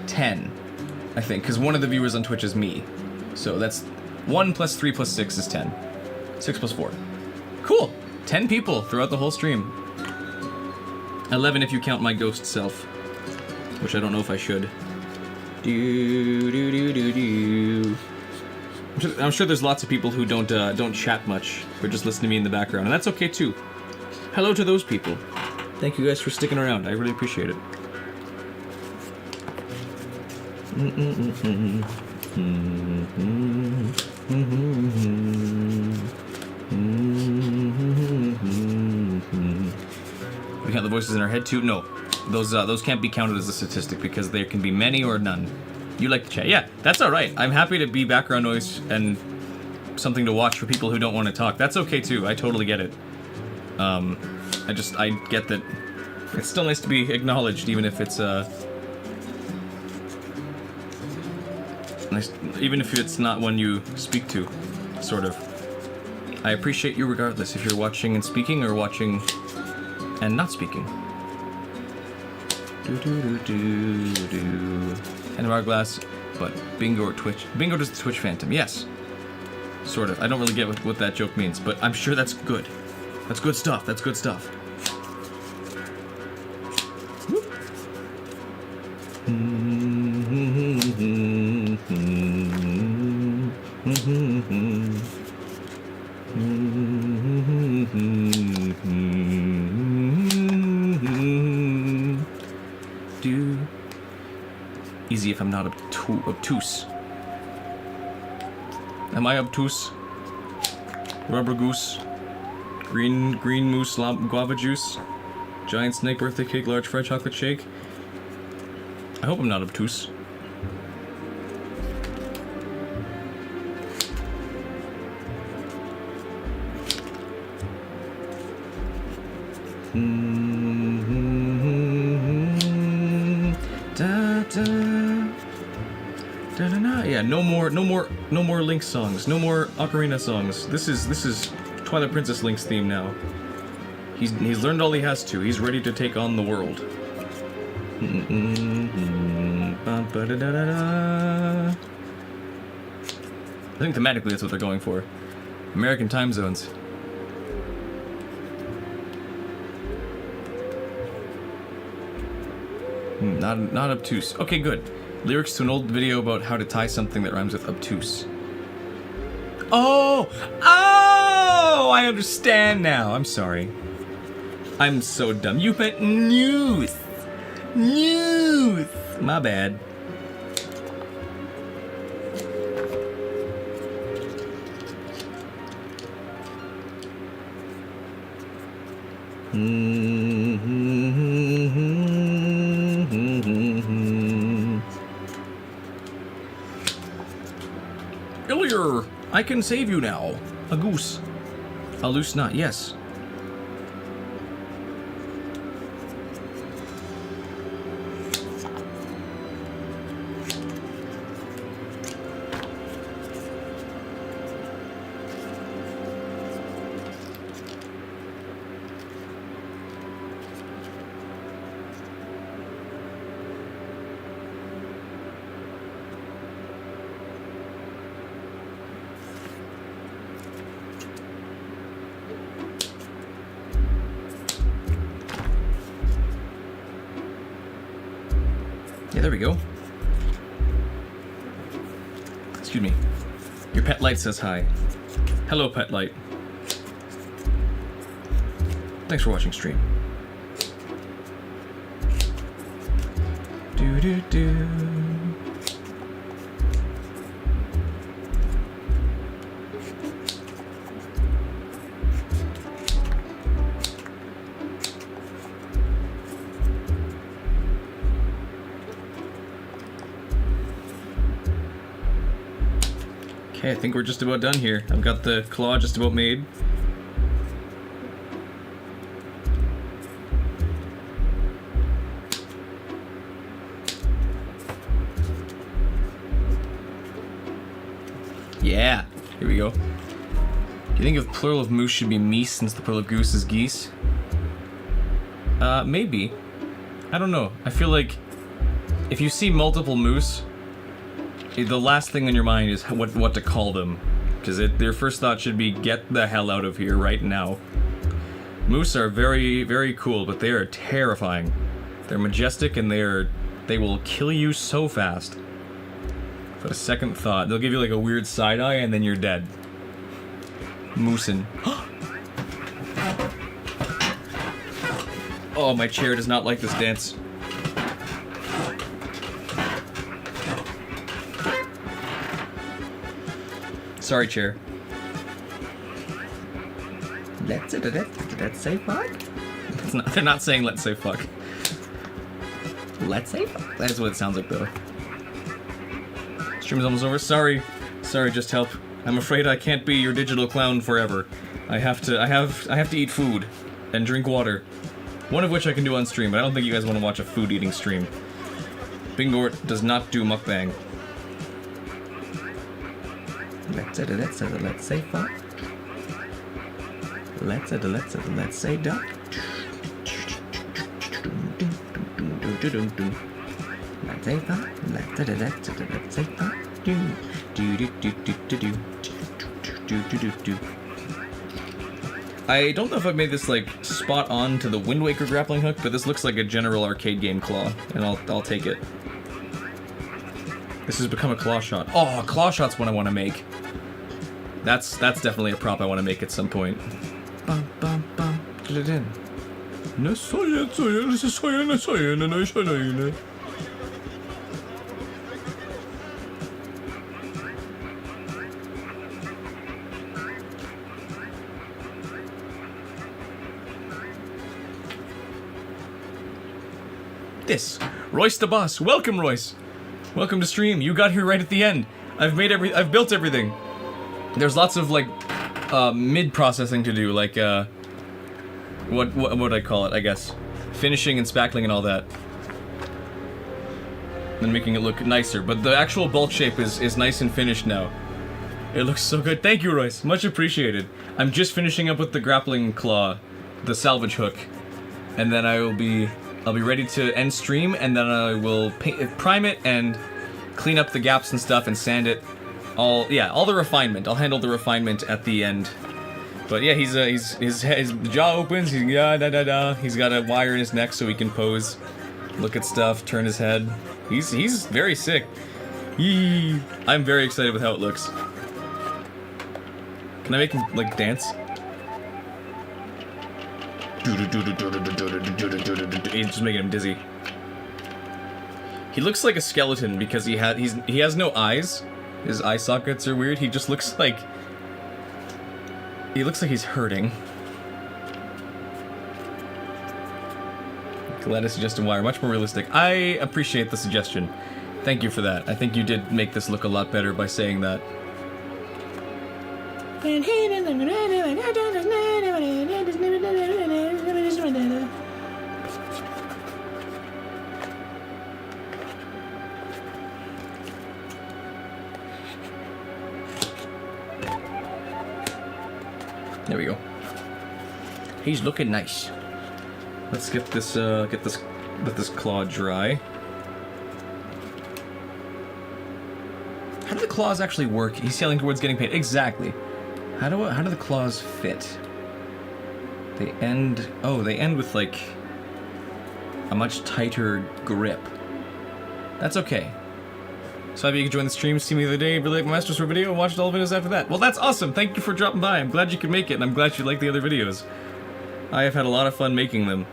10, I think, because one of the viewers on Twitch is me. So that's 1 plus 3 plus 6 is 10. 6 plus 4. Cool! 10 people throughout the whole stream. 11 if you count my ghost self, which I don't know if I should. I'm sure there's lots of people who don't chat much, or just listen to me in the background, and that's okay too. Hello to those people. Thank you guys for sticking around. I really appreciate it. We count the voices in our head too? No, those can't be counted as a statistic because there can be many or none. You like to chat? Yeah, that's all right. I'm happy to be background noise and something to watch for people who don't want to talk. That's okay too. I totally get it. I get that it's still nice to be acknowledged, even if it's nice, even if it's not one you speak to, sort of. I appreciate you regardless if you're watching and speaking or watching and not speaking. And Hourglass, but Bingo or Twitch. Bingo does the Twitch Phantom, yes. Sort of. I don't really get what that joke means, but I'm sure that's good. That's good stuff. That's good stuff. Easy if I'm not obtuse. Am I obtuse? Rubber goose. Green moose guava juice. Giant snake birthday cake, large fried chocolate shake. I hope I'm not obtuse. Yeah, no more Link songs, no more Ocarina songs. This is Twilight Princess Link's theme now. He's learned all he has to. He's ready to take on the world. I think thematically that's what they're going for. American time zones. Not obtuse. Okay, good. Lyrics to an old video about how to tie something that rhymes with obtuse. Oh! I understand now. I'm sorry. I'm so dumb. You meant news. News. My bad. Illier, I can save you now. A goose. A loose knot, yes. Yeah, there we go. Excuse me. Your pet light says hi. Hello, pet light. Thanks for watching stream. Do do do. Okay, I think we're just about done here. I've got the claw just about made. Yeah, here we go. Do you think if plural of moose should be meese since the plural of goose is geese? Maybe. I don't know. I feel like if you see multiple moose, the last thing on your mind is what to call them, because their first thought should be get the hell out of here right now. Moose are very, very cool, but they are terrifying. They're majestic and they will kill you so fast. But a second thought, they'll give you like a weird side eye and then you're dead. Moosin'. Oh, my chair does not like this dance. Sorry, chair. Let's say fuck? They're not saying let's say fuck. Let's say fuck? That's what it sounds like, though. Stream is almost over. Sorry, just help. I'm afraid I can't be your digital clown forever. I have to eat food and drink water. One of which I can do on stream, but I don't think you guys want to watch a food eating stream. Bingort does not do mukbang. Let's say fuck. Let's say duck. Let's say fuck. Let's say fuck. I don't know if I've made this like spot on to the Wind Waker grappling hook, but this looks like a general arcade game claw, and I'll take it. This has become a claw shot. Oh, a claw shot's what I want to make. That's definitely a prop I want to make at some point. Bum bum bum. Get it in. This, Royce the boss. Welcome, Royce. Welcome to stream. You got here right at the end. I've built everything. There's lots of like mid processing to do, like what would I call it? I guess finishing and spackling and all that, and making it look nicer. But the actual bulk shape is nice and finished now. It looks so good. Thank you, Royce. Much appreciated. I'm just finishing up with the grappling claw, the salvage hook, and then I'll be ready to end stream, and then I will prime it and clean up the gaps and stuff and sand it. All the refinement. I'll handle the refinement at the end. But yeah, his jaw opens. He's got a wire in his neck so he can pose, look at stuff, turn his head. He's very sick. Yee. I'm very excited with how it looks. Can I make him like dance? It's just making him dizzy. He looks like a skeleton because he has no eyes. His eye sockets are weird. He just looks like... He looks like he's hurting. Glad I suggested wire. Much more realistic. I appreciate the suggestion. Thank you for that. I think you did make this look a lot better by saying that. There we go. He's looking nice. Let's get this let this claw dry. How do the claws actually work? He's sailing towards getting paid. Exactly. How do the claws fit? They end. Oh, they end with like a much tighter grip. That's okay. So if you could join the stream, see me the other day, relate my Masters for video, and watch all the videos after that. Well, that's awesome. Thank you for dropping by. I'm glad you could make it, and I'm glad you like the other videos. I have had a lot of fun making them.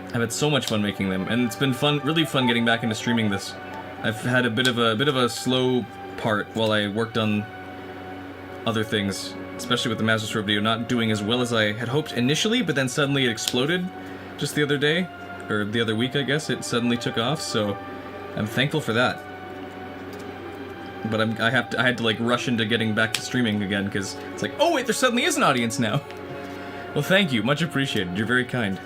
I've had so much fun making them, and it's been fun, really fun getting back into streaming this. I've had a bit of a slow part while I worked on other things, especially with the Masters for video not doing as well as I had hoped initially, but then suddenly it exploded just the other day, or the other week, I guess. It suddenly took off, so I'm thankful for that. But I had to like rush into getting back to streaming again because it's like, oh wait, there suddenly is an audience now. Well, thank you, much appreciated. You're very kind.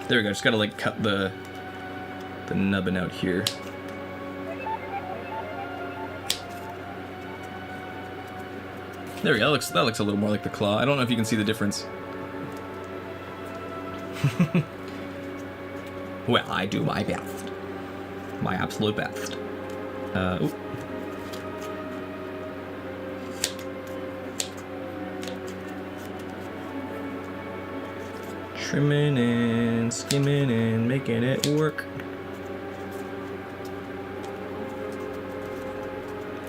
There we go. Just gotta like cut the nubbin out here. There we go. That looks a little more like the claw. I don't know if you can see the difference. Well, I do my best. My absolute best. Ooh. Trimming and skimming and making it work.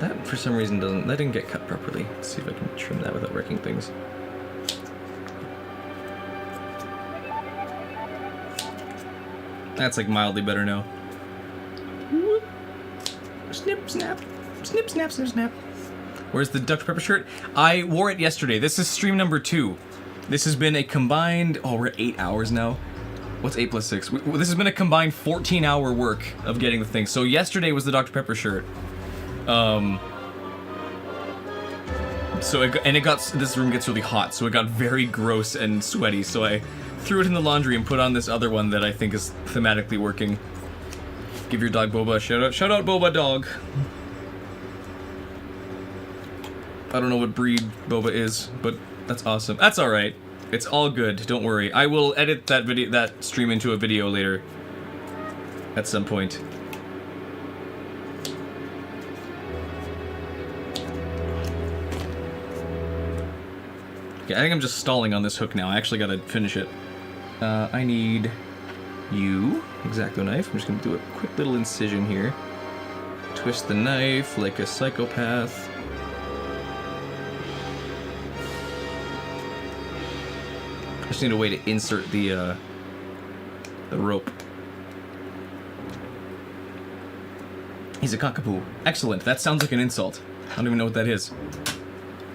That, for some reason, that didn't get cut properly. Let's see if I can trim that without wrecking things. That's like mildly better now. Whoop. Snip, snap. Snip, snap, snip, snap. Where's the Dr. Pepper shirt? I wore it yesterday. This is stream number 2. This has been a combined... Oh, we're at 8 hours now. What's 8 plus 6? This has been a combined 14-hour work of getting the thing. So yesterday was the Dr. Pepper shirt. This room gets really hot, so it got very gross and sweaty, so I threw it in the laundry and put on this other one that I think is thematically working. Give your dog Boba a shout out. Shout out Boba dog. I don't know what breed Boba is, but that's awesome. That's alright. It's all good, don't worry. I will edit that stream into a video later. At some point. Okay, I think I'm just stalling on this hook now. I actually gotta finish it. I need you. X-Acto knife. I'm just gonna do a quick little incision here. Twist the knife like a psychopath. I just need a way to insert the rope. He's a cockapoo. Excellent. That sounds like an insult. I don't even know what that is.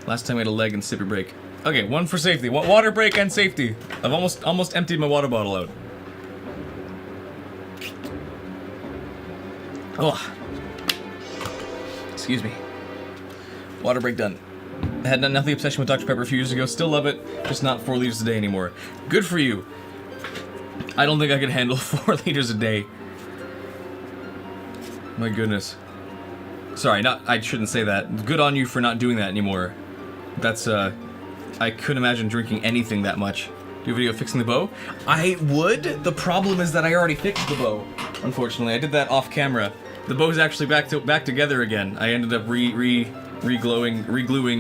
Last time I had a leg and sippy break. Okay, one for safety. Water break and safety. I've almost emptied my water bottle out. Oh. Excuse me. Water break done. I had nothing obsession with Dr. Pepper a few years ago. Still love it. Just not 4 liters a day anymore. Good for you. I don't think I could handle 4 liters a day. My goodness. Sorry, I shouldn't say that. Good on you for not doing that anymore. That's, I couldn't imagine drinking anything that much. Do a video of fixing the bow? I would. The problem is that I already fixed the bow. Unfortunately, I did that off camera. The bow's actually back together again. I ended up regluing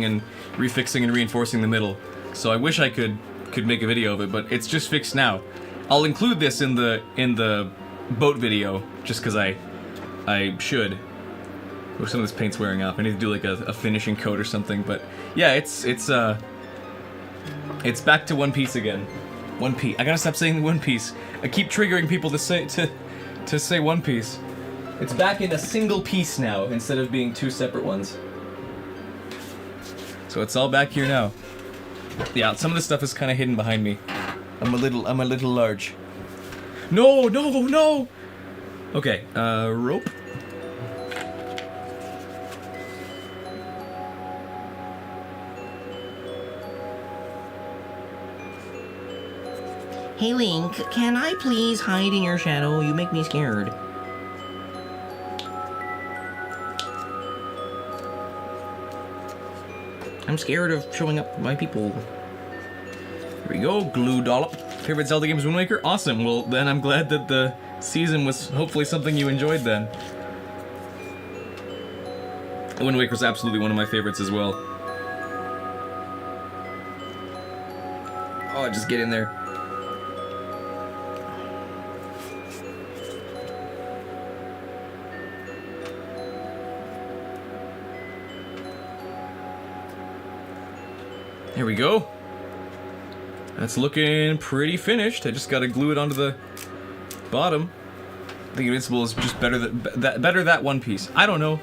and refixing and reinforcing the middle. So I wish I could make a video of it, but it's just fixed now. I'll include this in the boat video just because I should. Oh, some of this paint's wearing off. I need to do like a finishing coat or something. But yeah, it's It's back to One Piece again. One Piece. I gotta stop saying One Piece. I keep triggering people to say One Piece. It's back in a single piece now instead of being two separate ones. So it's all back here now. Yeah, some of the stuff is kind of hidden behind me. I'm a little large. No, no, no. Okay, rope. Hey Link, can I please hide in your shadow? You make me scared. I'm scared of showing up my people. Here we go, glue dollop. Favorite Zelda games, Wind Waker? Awesome, well then I'm glad that the season was hopefully something you enjoyed then. Wind Waker's absolutely one of my favorites as well. Oh, just get in there. There we go. That's looking pretty finished. I just gotta glue it onto the bottom. I think Invincible is just better that one piece. I don't know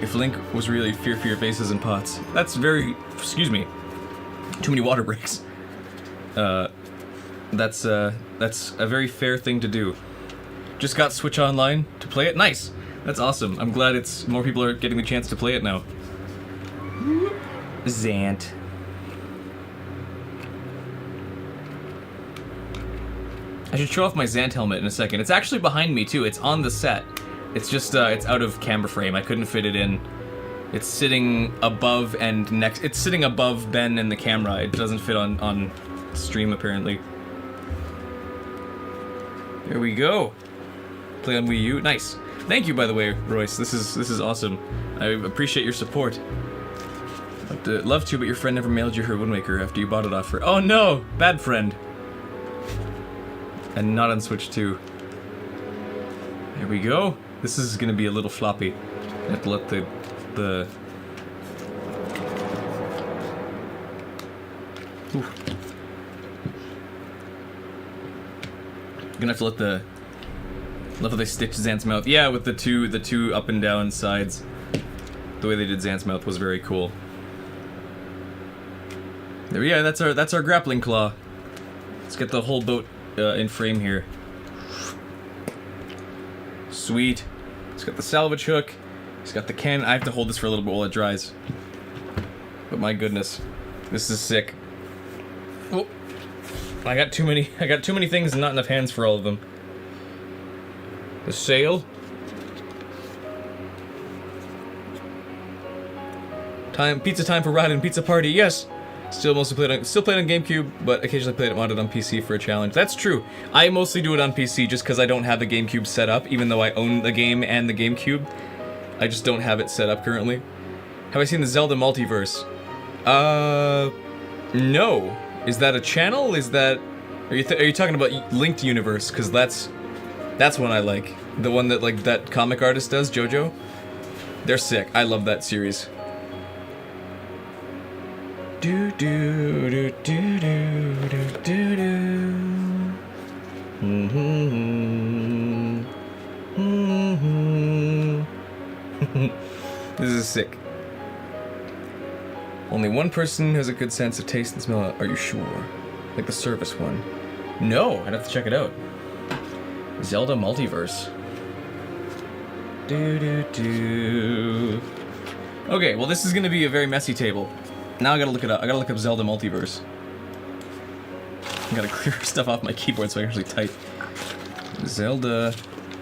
if Link was really fear for your faces and pots. That's very, excuse me, too many water breaks. That's a very fair thing to do. Just got Switch Online to play it. Nice. That's awesome. I'm glad it's more people are getting the chance to play it now. Zant. I should show off my Zant helmet in a second. It's actually behind me too. It's on the set. It's just it's out of camera frame. I couldn't fit it in. It's sitting above and next. It's sitting above Ben and the camera. It doesn't fit on stream apparently. There we go. Play on Wii U. Nice. Thank you, by the way, Royce. This is awesome. I appreciate your support. Love to, but your friend never mailed you her Wind Waker after you bought it off her. Oh no! Bad friend. And not on Switch 2. There we go. This is gonna be a little floppy. I have to let the Ooh. Gonna have to let the love how they stitched Xanth's mouth. Yeah, with the two up and down sides. The way they did Xanth's mouth was very cool. There we go. That's our grappling claw. Let's get the whole boat in frame here. Sweet. It's got the salvage hook. It's got the can. I have to hold this for a little bit while it dries. But my goodness, this is sick. Oh, I got too many things and not enough hands for all of them. The sail. Pizza time for Ryan. Pizza party. Yes. Still played on GameCube, but occasionally played it modded on PC for a challenge. That's true. I mostly do it on PC just because I don't have the GameCube set up, even though I own the game and the GameCube. I just don't have it set up currently. Have I seen the Zelda multiverse? No. Is that a channel? Is that... Are you talking about Linked Universe? Because that's one I like. The one that, like, that comic artist does, JoJo? They're sick. I love that series. Do do do do do do do do. This is sick. Only one person has a good sense of taste and smell. Are you sure? Like the service one? No, I'd have to check it out. Zelda Multiverse. Do do do. Okay, well this is gonna be a very messy table. Now I gotta look it up. I gotta look up Zelda Multiverse. I gotta clear stuff off my keyboard so I can actually type. Zelda...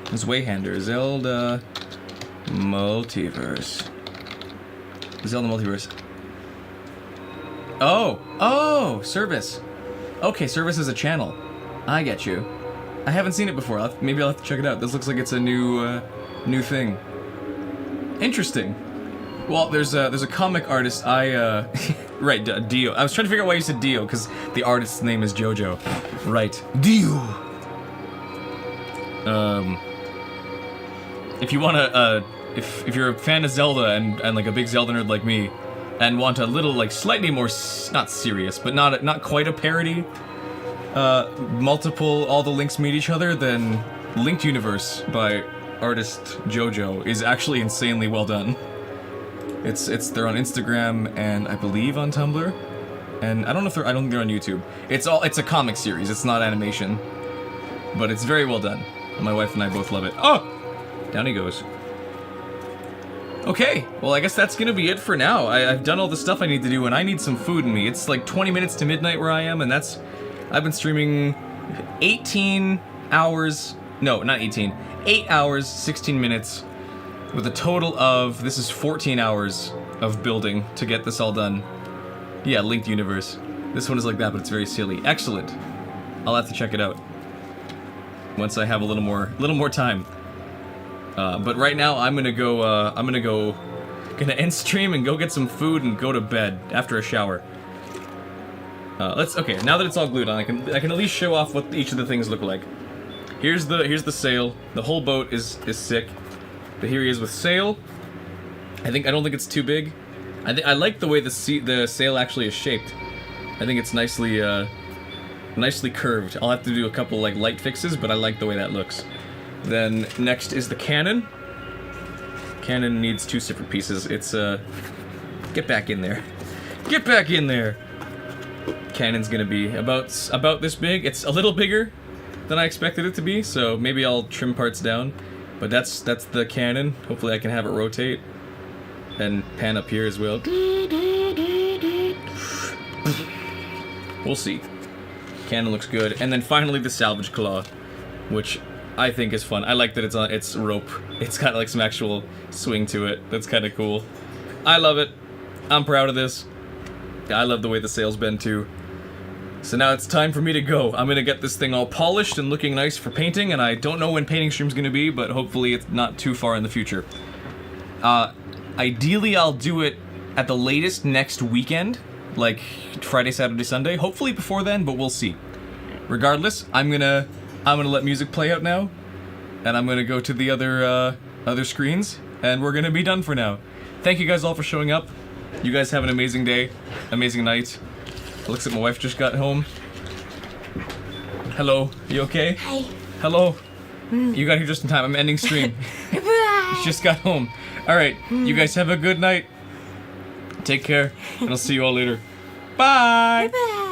Zweihander. Zelda... Multiverse. Zelda Multiverse. Oh! Oh! Service. Okay, Service is a channel. I get you. I haven't seen it before. Maybe I'll have to check it out. This looks like it's a new thing. Interesting. Well, there's a comic artist. Right, Dio. I was trying to figure out why you said Dio, because the artist's name is JoJo. Right, Dio. If you wanna, if you're a fan of Zelda and like a big Zelda nerd like me, and want a little, like, slightly more, not serious, but not quite a parody, all the links meet each other, then Linked Universe by artist JoJo is actually insanely well done. They're on Instagram and I believe on Tumblr, and I don't think they're on YouTube. It's a comic series. It's not animation, but it's very well done. My wife and I both love it. Oh, down he goes. Okay, well I guess that's gonna be it for now. I've done all the stuff I need to do, and I need some food in me. It's like 20 minutes to midnight where I am, and I've been streaming 18 hours. No, not 18. 8 hours, 16 minutes. With a total of, this is 14 hours of building to get this all done. Yeah, Linked Universe. This one is like that, but it's very silly. Excellent. I'll have to check it out once I have a little more time. But right now, I'm gonna end stream and go get some food and go to bed after a shower. Okay, now that it's all glued on, I can at least show off what each of the things look like. Here's the sail. The whole boat is sick. But here he is with sail. I don't think it's too big. I like the way the sail actually is shaped. I think it's nicely curved. I'll have to do a couple like light fixes, but I like the way that looks. Then next is the cannon. Cannon needs 2 separate pieces. It's get back in there. Get back in there. Cannon's gonna be about this big. It's a little bigger than I expected it to be, so maybe I'll trim parts down. But that's the cannon. Hopefully I can have it rotate and pan up here as well. We'll see. Cannon looks good. And then finally the salvage claw, which I think is fun. I like that it's rope. It's got like some actual swing to it. That's kind of cool. I love it. I'm proud of this. I love the way the sails bend too. So now it's time for me to go. I'm gonna get this thing all polished and looking nice for painting, and I don't know when painting stream's gonna be, but hopefully it's not too far in the future. Ideally I'll do it at the latest next weekend, like Friday, Saturday, Sunday. Hopefully before then, but we'll see. Regardless, I'm gonna let music play out now, and I'm gonna go to the other screens, and we're gonna be done for now. Thank you guys all for showing up. You guys have an amazing day, amazing night. It looks like my wife just got home. Hello, you okay? Hi. Hello. You got here just in time. I'm ending stream. Bye. She just got home. All right, you guys have a good night. Take care, and I'll see you all later. Bye. Bye.